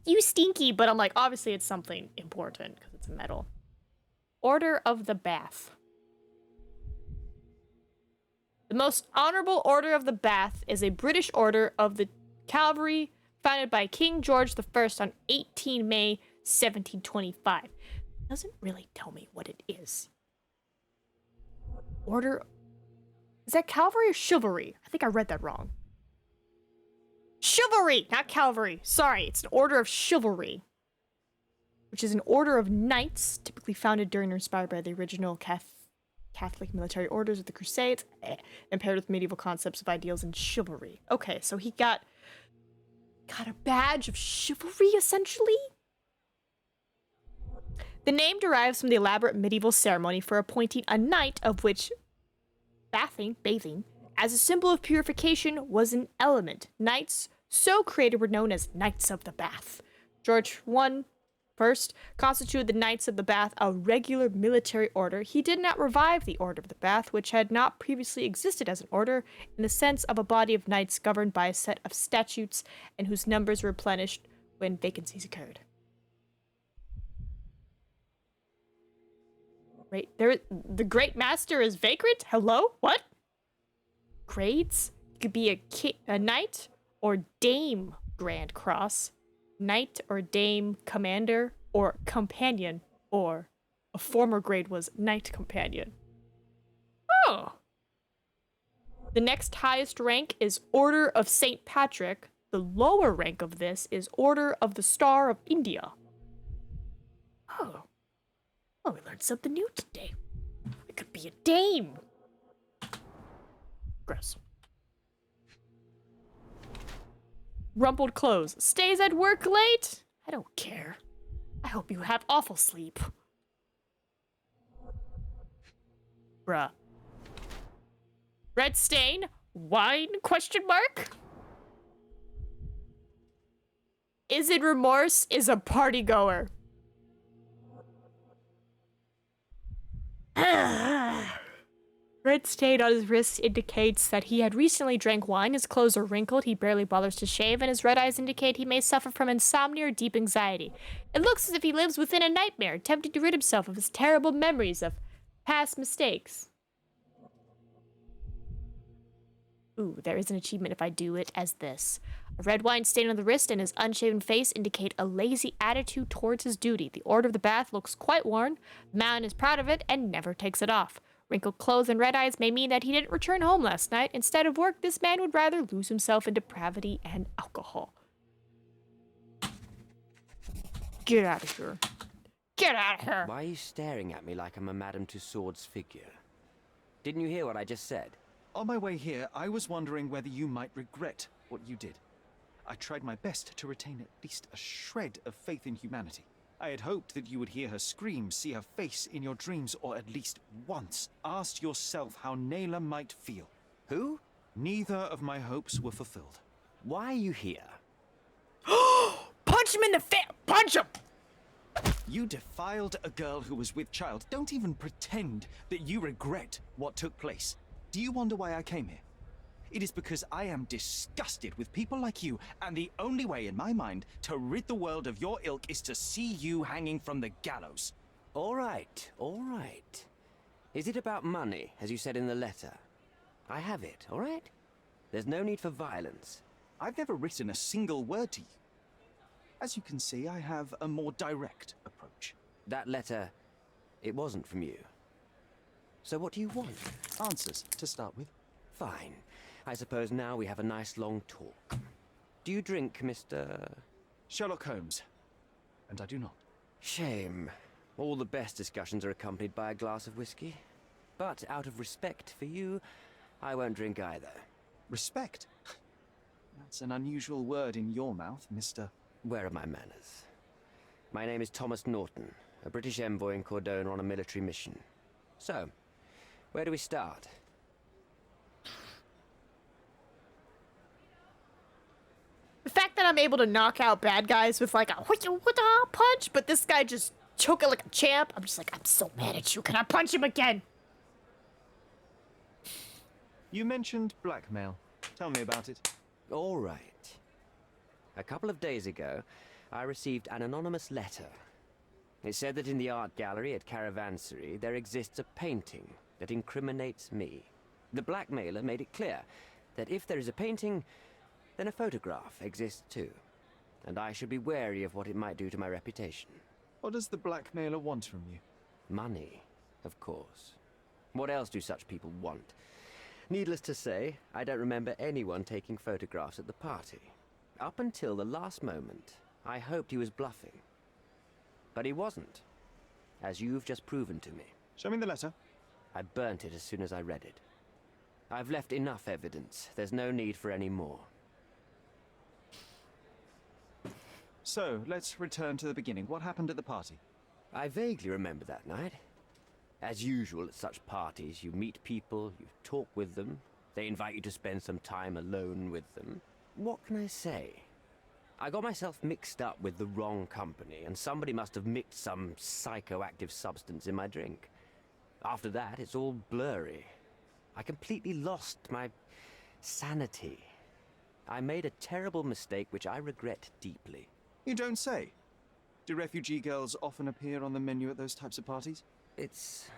You stinky. But I'm like, obviously it's something important because it's metal. Order of the Bath. The most honorable Order of the Bath is a British Order of the Cavalry founded by King George I on 18 May 1725. Doesn't really tell me what it is. Order... Is that cavalry or chivalry? I think I read that wrong. Chivalry, not cavalry. Sorry, it's an order of chivalry. Which is an order of knights, typically founded during or inspired by the original Catholic military orders of the Crusades, and paired with medieval concepts of ideals and chivalry. Okay, so he got got a badge of chivalry, essentially? The name derives from the elaborate medieval ceremony for appointing a knight, of which bathing, as a symbol of purification was an element. Knights so created were known as Knights of the Bath. George I constituted the Knights of the Bath a regular military order. He did not revive the Order of the Bath, which had not previously existed as an order, in the sense of a body of knights governed by a set of statutes and whose numbers were replenished when vacancies occurred. Right, the Great Master is vagrant? Hello? What? Grades? You could be a knight or dame Grand Cross. Knight or dame commander or companion, or a former grade was knight companion. Oh. The next highest rank is Order of St. Patrick. The lower rank of this is Order of the Star of India. Oh. Oh, we learned something new today. I could be a dame. Gross. Rumpled clothes. Stays at work late? I don't care. I hope you have awful sleep. Bruh. Red stain? Wine? Question mark? Is it remorse? Is a party goer. Red stain on his wrist indicates that he had recently drank wine. His clothes are wrinkled, he barely bothers to shave, and his red eyes indicate he may suffer from insomnia or deep anxiety. It looks as if he lives within a nightmare, attempting to rid himself of his terrible memories of past mistakes. Ooh, there is an achievement if I do it as this. A red wine stain on the wrist and his unshaven face indicate a lazy attitude towards his duty. The Order of the Bath looks quite worn. The man is proud of it and never takes it off. Wrinkled clothes and red eyes may mean that he didn't return home last night. Instead of work, this man would rather lose himself in depravity and alcohol. Get out of here. Get out of here. Why are you staring at me like I'm a Madame Tussauds figure? Didn't you hear what I just said? On my way here, I was wondering whether you might regret what you did. I tried my best to retain at least a shred of faith in humanity. I had hoped that you would hear her scream, see her face in your dreams, or at least once ask yourself how Nayla might feel. Who? Neither of my hopes were fulfilled. Why are you here? Punch him in the face! Punch him! You defiled a girl who was with child. Don't even pretend that you regret what took place. Do you wonder why I came here? It is because I am disgusted with people like you, and the only way in my mind to rid the world of your ilk is to see you hanging from the gallows. All right, all right. Is it about money, as you said in the letter? I have it, all right? There's no need for violence. I've never written a single word to you. As you can see, I have a more direct approach. That letter, it wasn't from you. So what do you want? Answers, to start with. Fine. I suppose now we have a nice long talk. Do you drink, Mr. Sherlock Holmes? And I do not. Shame. All the best discussions are accompanied by a glass of whiskey. But out of respect for you, I won't drink either. Respect? That's an unusual word in your mouth, Mr. Where are my manners? My name is Thomas Norton, a British envoy in Cordona on a military mission. So, where do we start? The fact that I'm able to knock out bad guys with like a punch, but this guy just choke it like a champ, I'm just like, I'm so mad at you. Can I punch him again? You mentioned blackmail. Tell me about it. All right. A couple of days ago, I received an anonymous letter. It said that in the art gallery at Caravansary there exists a painting that incriminates me. The blackmailer made it clear that if there is a painting, then a photograph exists too, and I should be wary of what it might do to my reputation. What does the blackmailer want from you? Money, of course. What else do such people want? Needless to say, I don't remember anyone taking photographs at the party. Up until the last moment, I hoped he was bluffing. But he wasn't, as you've just proven to me. Show me the letter. I burnt it as soon as I read it. I've left enough evidence. There's no need for any more. So, let's return to the beginning. What happened at the party? I vaguely remember that night. As usual at such parties, you meet people, you talk with them, they invite you to spend some time alone with them. What can I say? I got myself mixed up with the wrong company, and somebody must have mixed some psychoactive substance in my drink. After that, it's all blurry. I completely lost my sanity. I made a terrible mistake which I regret deeply. You don't say. Do refugee girls often appear on the menu at those types of parties? It's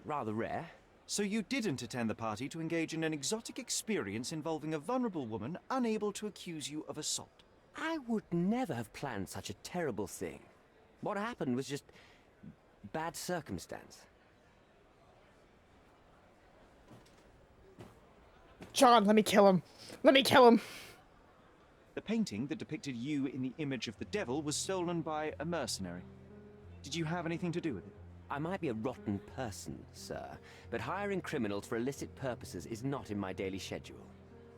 rather rare. So you didn't attend the party to engage in an exotic experience involving a vulnerable woman unable to accuse you of assault? I would never have planned such a terrible thing. What happened was just bad circumstance. John, let me kill him. Let me kill him. The painting that depicted you in the image of the devil was stolen by a mercenary. Did you have anything to do with it? I might be a rotten person, sir, but hiring criminals for illicit purposes is not in my daily schedule.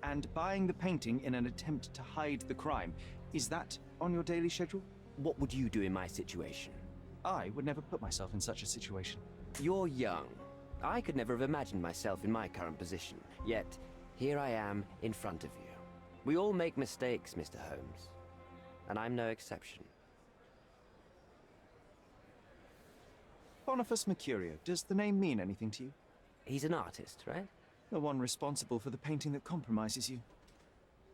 And buying the painting in an attempt to hide the crime, is that on your daily schedule? What would you do in my situation? I would never put myself in such a situation. You're young. I could never have imagined myself in my current position, yet here I am in front of you. We all make mistakes, Mr. Holmes, and I'm no exception. Boniface Mercurio, does the name mean anything to you? He's an artist, right? The one responsible for the painting that compromises you.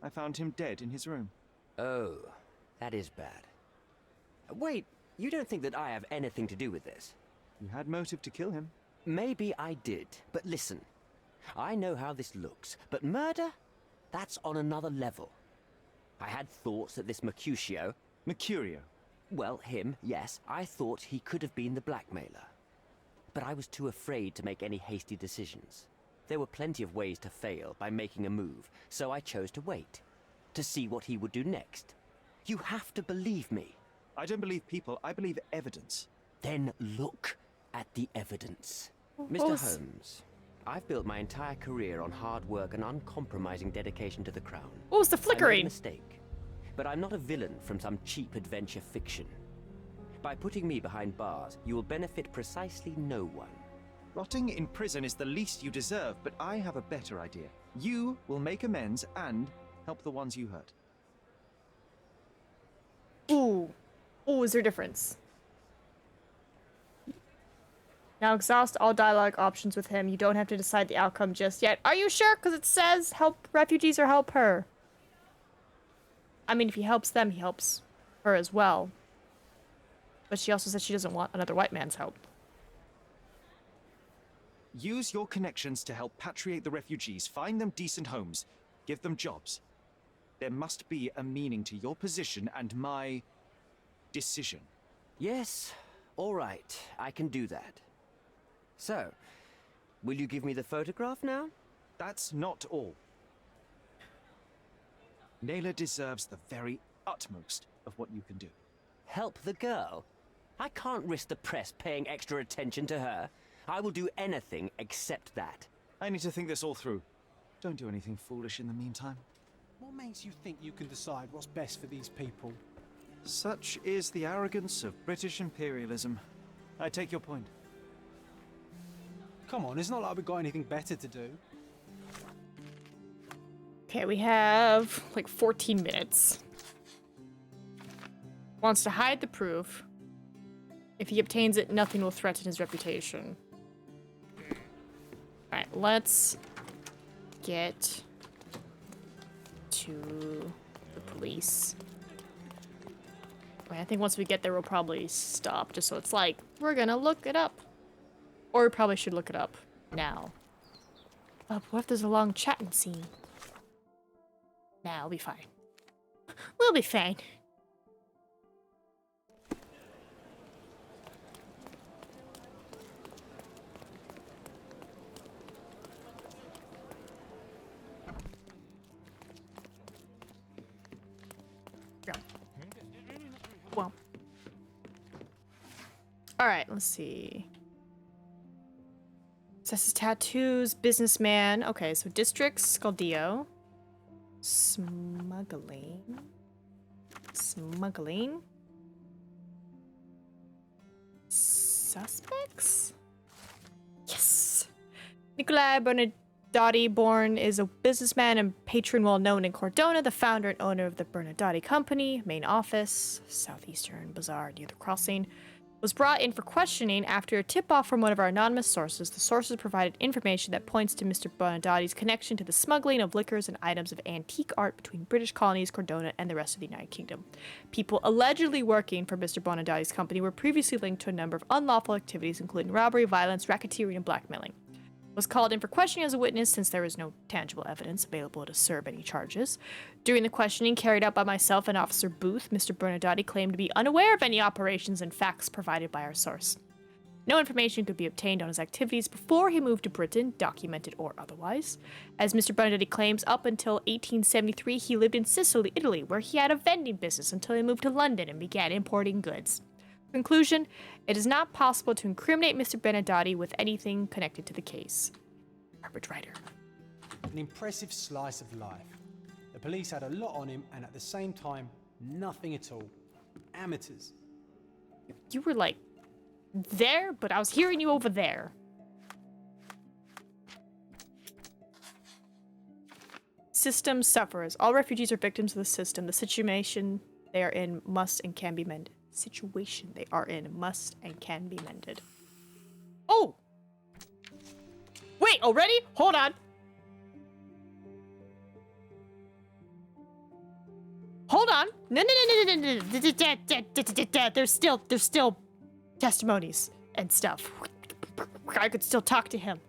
I found him dead in his room. Oh, that is bad. Wait, you don't think that I have anything to do with this? You had motive to kill him. Maybe I did, but listen. I know how this looks, but murder? That's on another level. I had thoughts that this Mercutio... Mercurio? Well, him, yes. I thought he could have been the blackmailer. But I was too afraid to make any hasty decisions. There were plenty of ways to fail by making a move, so I chose to wait. To see what he would do next. You have to believe me. I don't believe people, I believe evidence. Then look at the evidence. Mr. Holmes, I've built my entire career on hard work and uncompromising dedication to the Crown. What was the flickering? I made a mistake, but I'm not a villain from some cheap adventure fiction. By putting me behind bars, you will benefit precisely no one. Rotting in prison is the least you deserve, but I have a better idea. You will make amends and help the ones you hurt. Ooh. Ooh, is there a difference? Now exhaust all dialogue options with him. You don't have to decide the outcome just yet. Are you sure? Because it says help refugees or help her. I mean, if he helps them, he helps her as well. But she also said she doesn't want another white man's help. Use your connections to help patriate the refugees, find them decent homes, give them jobs. There must be a meaning to your position and my decision. Yes, all right, I can do that. So, will you give me the photograph now? That's not all. Nayla deserves the very utmost of what you can do. Help the girl? I can't risk the press paying extra attention to her. I will do anything except that. I need to think this all through. Don't do anything foolish in the meantime. What makes you think you can decide what's best for these people? Such is the arrogance of British imperialism. I take your point. Come on, it's not like we've got anything better to do. Okay, we have like 14 minutes. Wants to hide the proof. If he obtains it, nothing will threaten his reputation. Alright, let's get to the police. Wait, I think once we get there, we'll probably stop, just so it's like, we're gonna look it up. Or we probably should look it up now. What if there's a long chatting scene? Nah, we'll be fine. We'll be fine. Well. Alright, let's see. Assesses tattoos, businessman. Okay, so districts, Scaldillo. Smuggling. Smuggling. Suspects? Yes! Nikolai Bernadotti Born is a businessman and patron well known in Cordona, the founder and owner of the Bernadotti Company, main office, Southeastern Bazaar near the crossing. Was brought in for questioning after a tip-off from one of our anonymous sources. The sources provided information that points to Mr. Bonadotti's connection to the smuggling of liquors and items of antique art between British colonies, Cordona, and the rest of the United Kingdom. People allegedly working for Mr. Bonadotti's company were previously linked to a number of unlawful activities, including robbery, violence, racketeering, and blackmailing. Was called in for questioning as a witness since there was no tangible evidence available to serve any charges. During the questioning carried out by myself and Officer Booth, Mr. Bernadotti claimed to be unaware of any operations and facts provided by our source. No information could be obtained on his activities before he moved to Britain, documented or otherwise. As Mr. Bernadotti claims, up until 1873 he lived in Sicily, Italy, where he had a vending business until he moved to London and began importing goods. Conclusion, it is not possible to incriminate Mr. Bernadotti with anything connected to the case. Garbage writer. An impressive slice of life. The police had a lot on him and at the same time, nothing at all. Amateurs. You were like there, but I was hearing you over there. System sufferers. All refugees are victims of the system. The situation they are in must and can be mended. Situation they are in must and can be mended. Oh! Wait, already? Hold on. Hold on. No. There's still testimonies and stuff. I could still talk to him.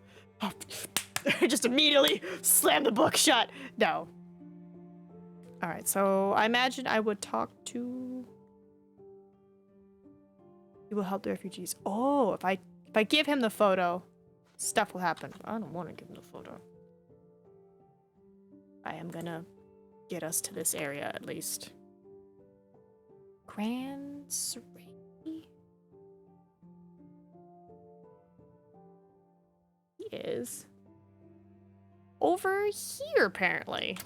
Just immediately slam the book shut. No. All right, so I imagine I would talk to... He will help the refugees. Oh, if I give him the photo, stuff will happen. I don't want to give him the photo. I am gonna get us to this area at least. Grand Serenity? He is over here, apparently.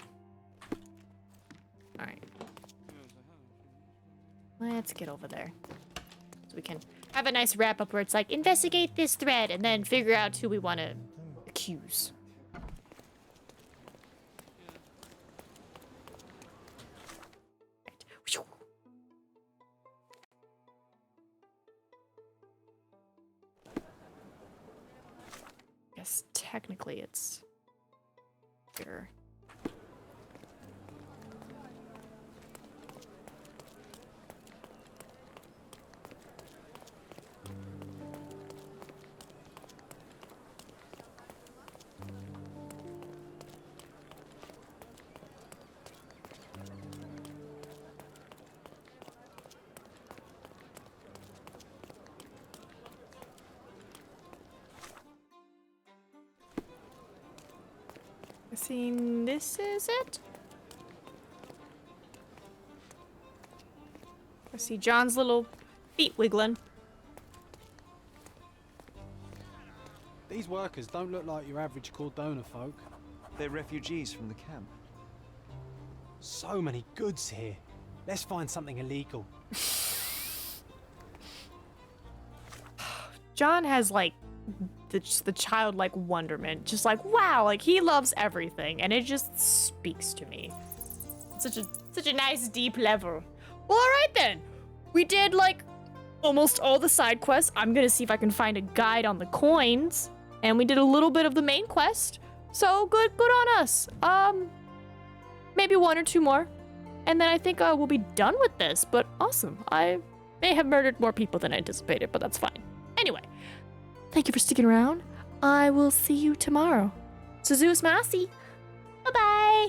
Alright. Let's get over there. So we can have a nice wrap-up where it's like, investigate this thread, and then figure out who we want to accuse. Right. Guess technically it's here. Guessing this is it? I see John's little feet wiggling. These workers don't look like your average Cordona folk. They're refugees from the camp. So many goods here. Let's find something illegal. John has like the childlike wonderment, just like, wow, like he loves everything, and it just speaks to me. Such a nice deep level. Well, all right then. We did like almost all the side quests. I'm gonna see if I can find a guide on the coins, and we did a little bit of the main quest. So good on us. Maybe one or two more, and then I think we'll be done with this. But awesome. I may have murdered more people than I anticipated, but that's fine. Anyway. Thank you for sticking around. I will see you tomorrow. Zeus Masi. Bye-bye.